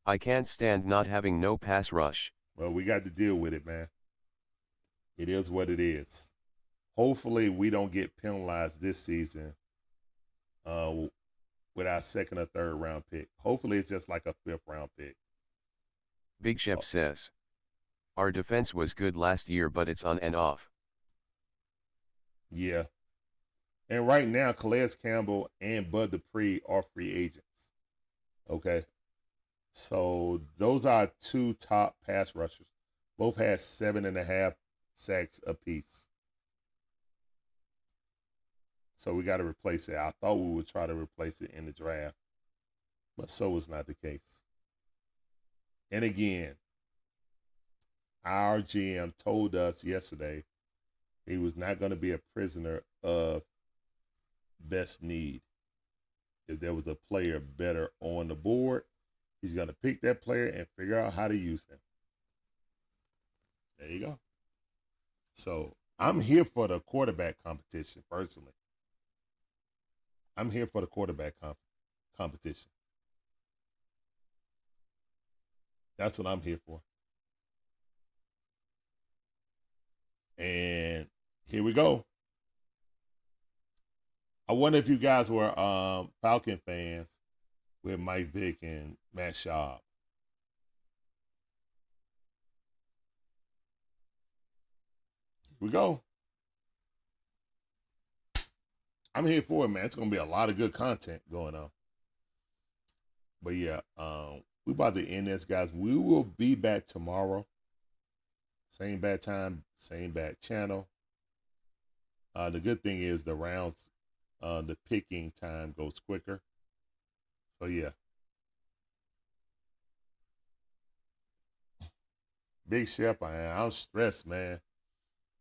I can't stand not having no pass rush. Well, we got to deal with it, man. It is what it is. Hopefully, we don't get penalized this season with our 2nd or 3rd round pick. Hopefully, it's just like a 5th round pick. Big Shep says, our defense was good last year, but it's on and off. Yeah. And right now, Calais Campbell and Bud Dupree are free agents. Okay. So those are 2 top pass rushers. Both had 7.5 sacks apiece. So we got to replace it. I thought we would try to replace it in the draft, but so was not the case. And again, our GM told us yesterday he was not going to be a prisoner of best need. If there was a player better on the board, he's going to pick that player and figure out how to use them. There you go. So I'm here for the quarterback competition, personally. I'm here for the quarterback competition. That's what I'm here for. And here we go. I wonder if you guys were Falcon fans with Mike Vick and Matt Schaub. Here we go. I'm here for it, man. It's going to be a lot of good content going on. But yeah, we about to end this, guys. We will be back tomorrow. Same bad time, same bad channel. The good thing is the rounds, the picking time goes quicker. So yeah. Big Shep, I'm stressed, man.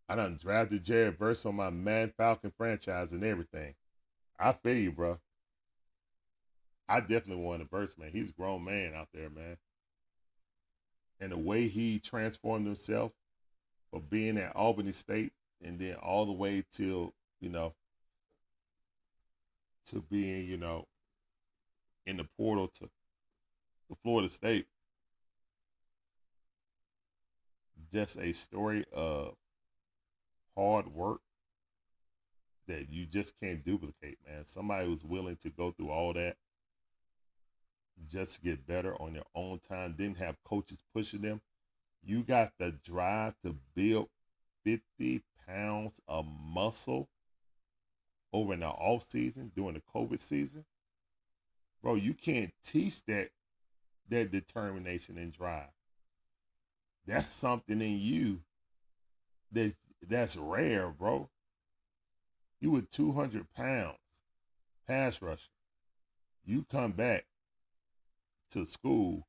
I done drafted Jared Verse on my Mad Falcon franchise and everything. I feel you, bro. I definitely want a Verse, man. He's a grown man out there, man. And the way he transformed himself from being at Albany State and then all the way till, to being, in the portal to Florida State. Just a story of hard work that you just can't duplicate, man. Somebody who's willing to go through all that just to get better on their own time, didn't have coaches pushing them. You got the drive to build 50 pounds of muscle over in the off season during the COVID season. Bro, you can't teach that determination and drive. That's something in you that's rare, bro. You were 200 pounds pass rusher. You come back to school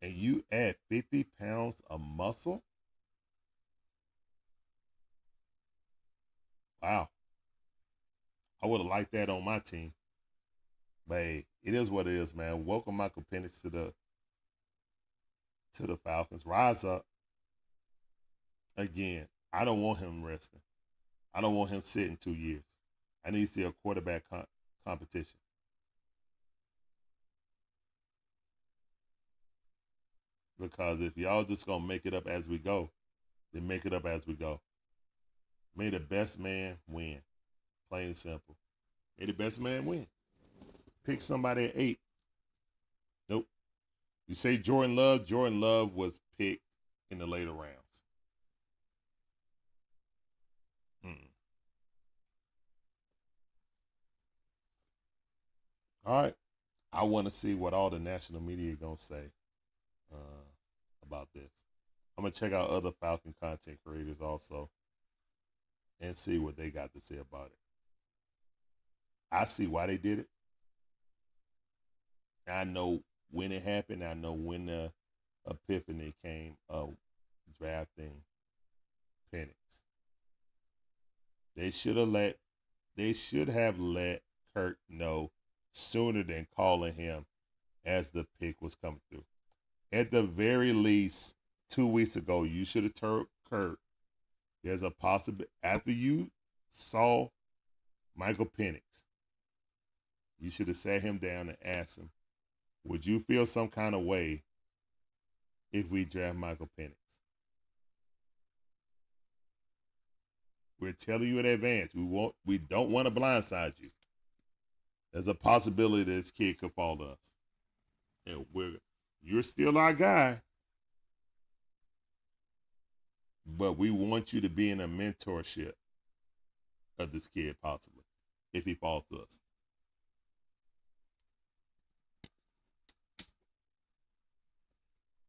and you add 50 pounds of muscle. Wow. I would have liked that on my team. But hey, it is what it is, man. Welcome Michael Penix to the Falcons. Rise up. Again, I don't want him resting. I don't want him sitting 2 years. I need to see a quarterback competition. Because if y'all just gonna make it up as we go, then make it up as we go. May the best man win. Plain and simple. May the best man win. Pick somebody at 8. Nope. You say Jordan Love. Jordan Love was picked in the later rounds. All right. I want to see what all the national media gonna say about this. I'm gonna check out other Falcon content creators also and see what they got to say about it. I see why they did it. I know when it happened. I know when the epiphany came of drafting Penix. They should have let Kirk know sooner than calling him as the pick was coming through. At the very least, 2 weeks ago, you should have told Kirk there's a possibility after you saw Michael Penix, you should have sat him down and asked him, would you feel some kind of way if we draft Michael Penix? We're telling you in advance. We don't want to blindside you. There's a possibility this kid could fall to us. And you're still our guy. But we want you to be in a mentorship of this kid, possibly, if he falls to us.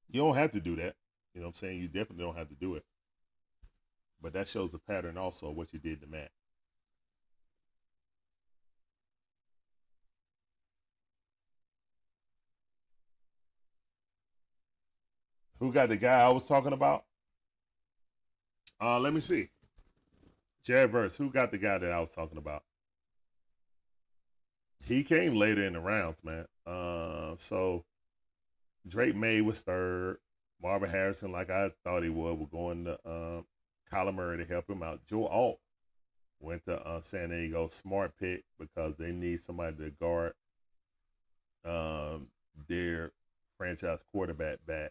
You don't have to do that. You know what I'm saying? You definitely don't have to do it. But that shows the pattern also of what you did to Matt. Who got the guy I was talking about? Let me see. Jared Verse, who got the guy that I was talking about? He came later in the rounds, man. So Drake Maye was third. Marvin Harrison, like I thought he would, was going to Kyler Murray to help him out. Joe Alt went to San Diego. Smart pick because they need somebody to guard their franchise quarterback back.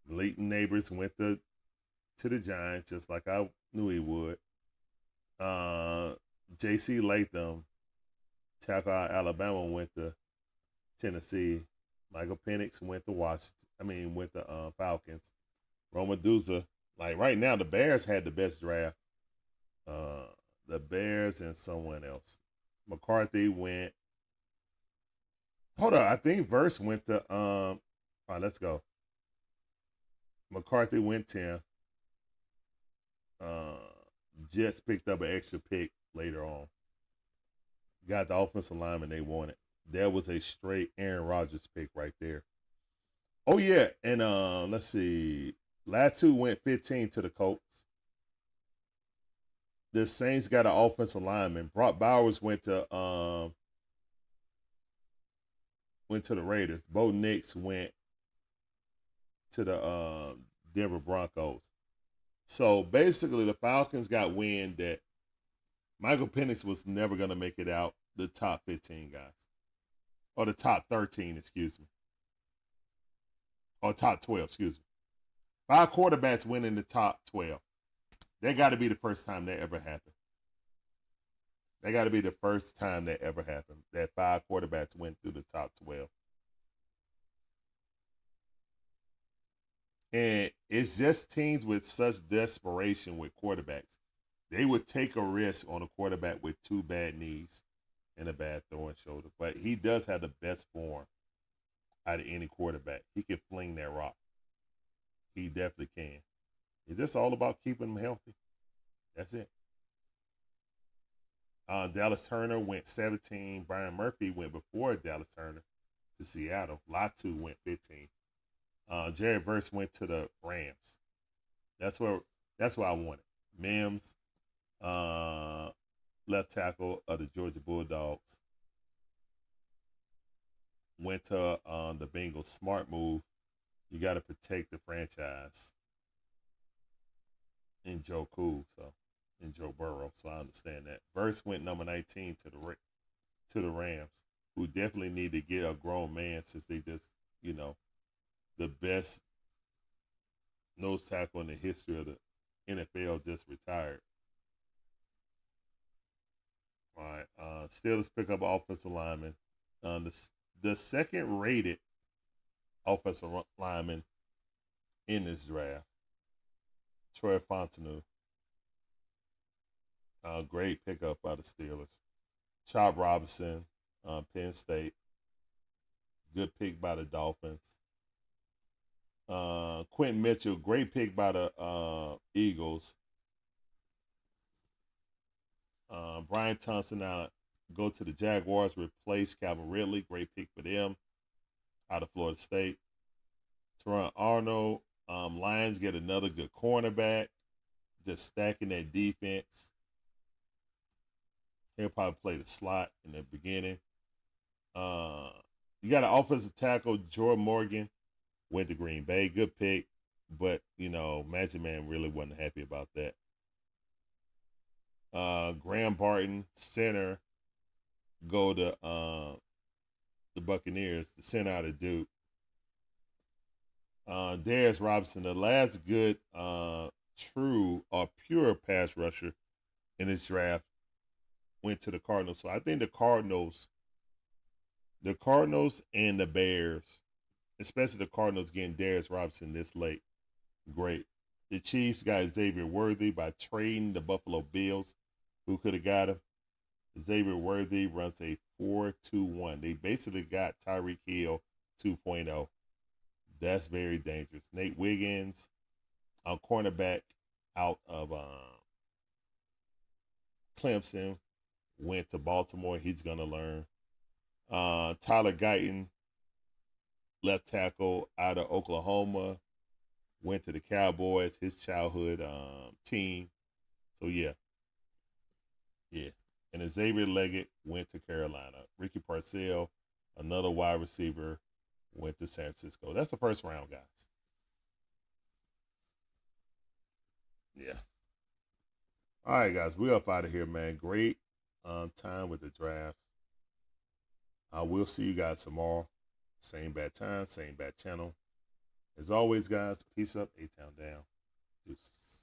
Malik Nabers went to the Giants, just like I knew he would. J.C. Latham, tackle out Alabama, went to Tennessee. Michael Penix went to went to Falcons. Romaduza, like right now, the Bears had the best draft. The Bears and someone else. McCarthy went. Hold on, I think Verse went to. All right, let's go. McCarthy went 10th. Jets picked up an extra pick later on. Got the offensive lineman they wanted. That was a straight Aaron Rodgers pick right there. Oh yeah, and let's see. Latham went 15 to the Colts. The Saints got an offensive lineman. Brock Bowers went to the Raiders. Bo Nix went to the Denver Broncos. So basically, the Falcons got wind that Michael Penix was never going to make it out the top 15 guys. Or the top 13, excuse me. Or top 12, excuse me. 5 quarterbacks went in the top 12. That got to be the first time that ever happened. That got to be the first time that ever happened. That 5 quarterbacks went through the top 12. And it's just teams with such desperation with quarterbacks. They would take a risk on a quarterback with 2 bad knees and a bad throwing shoulder. But he does have the best form out of any quarterback. He can fling that rock. He definitely can. It's just all about keeping him healthy. That's it. Dallas Turner went 17. Brian Murphy went before Dallas Turner to Seattle. Latu went 15. Jared Verse went to the Rams. That's what I wanted. Mims, left tackle of the Georgia Bulldogs, went to the Bengals. Smart move. You got to protect the franchise. and Joe Cool, and Joe Burrow. So I understand that. Verse went number 19 to the Rams, who definitely need to get a grown man since they just, the best nose tackle in the history of the NFL just retired. All right. Steelers pick up offensive lineman. The second rated offensive lineman in this draft, Troy Fontenot. Great pickup by the Steelers. Chop Robinson, Penn State. Good pick by the Dolphins. Quentin Mitchell, great pick by the Eagles. Brian Thompson now go to the Jaguars, replace Calvin Ridley. Great pick for them out of Florida State. Teron Arnold, Lions get another good cornerback. Just stacking that defense. He'll probably play the slot in the beginning. You got an offensive tackle, Jordan Morgan, went to Green Bay. Good pick, but, Magic Man really wasn't happy about that. Graham Barton, center, go to the Buccaneers, the center out of Duke. Darius Robinson, the last good true or pure pass rusher in this draft, went to the Cardinals. So I think the Cardinals and the Bears, especially the Cardinals getting Darius Robinson this late, great. The Chiefs got Xavier Worthy by trading the Buffalo Bills, who could have got him. Xavier Worthy runs a 4.21. They basically got Tyreek Hill 2.0. That's very dangerous. Nate Wiggins, a cornerback out of Clemson, went to Baltimore. He's going to learn. Tyler Guyton, left tackle out of Oklahoma, went to the Cowboys, his childhood team. So, yeah. And Xavier Leggett went to Carolina. Ricky Parcell, another wide receiver, went to San Francisco. That's the first round, guys. Yeah. All right, guys, we up out of here, man. Great time with the draft. I will see you guys tomorrow. Same bad time, same bad channel. As always, guys, peace up, A-Town down. Deuces.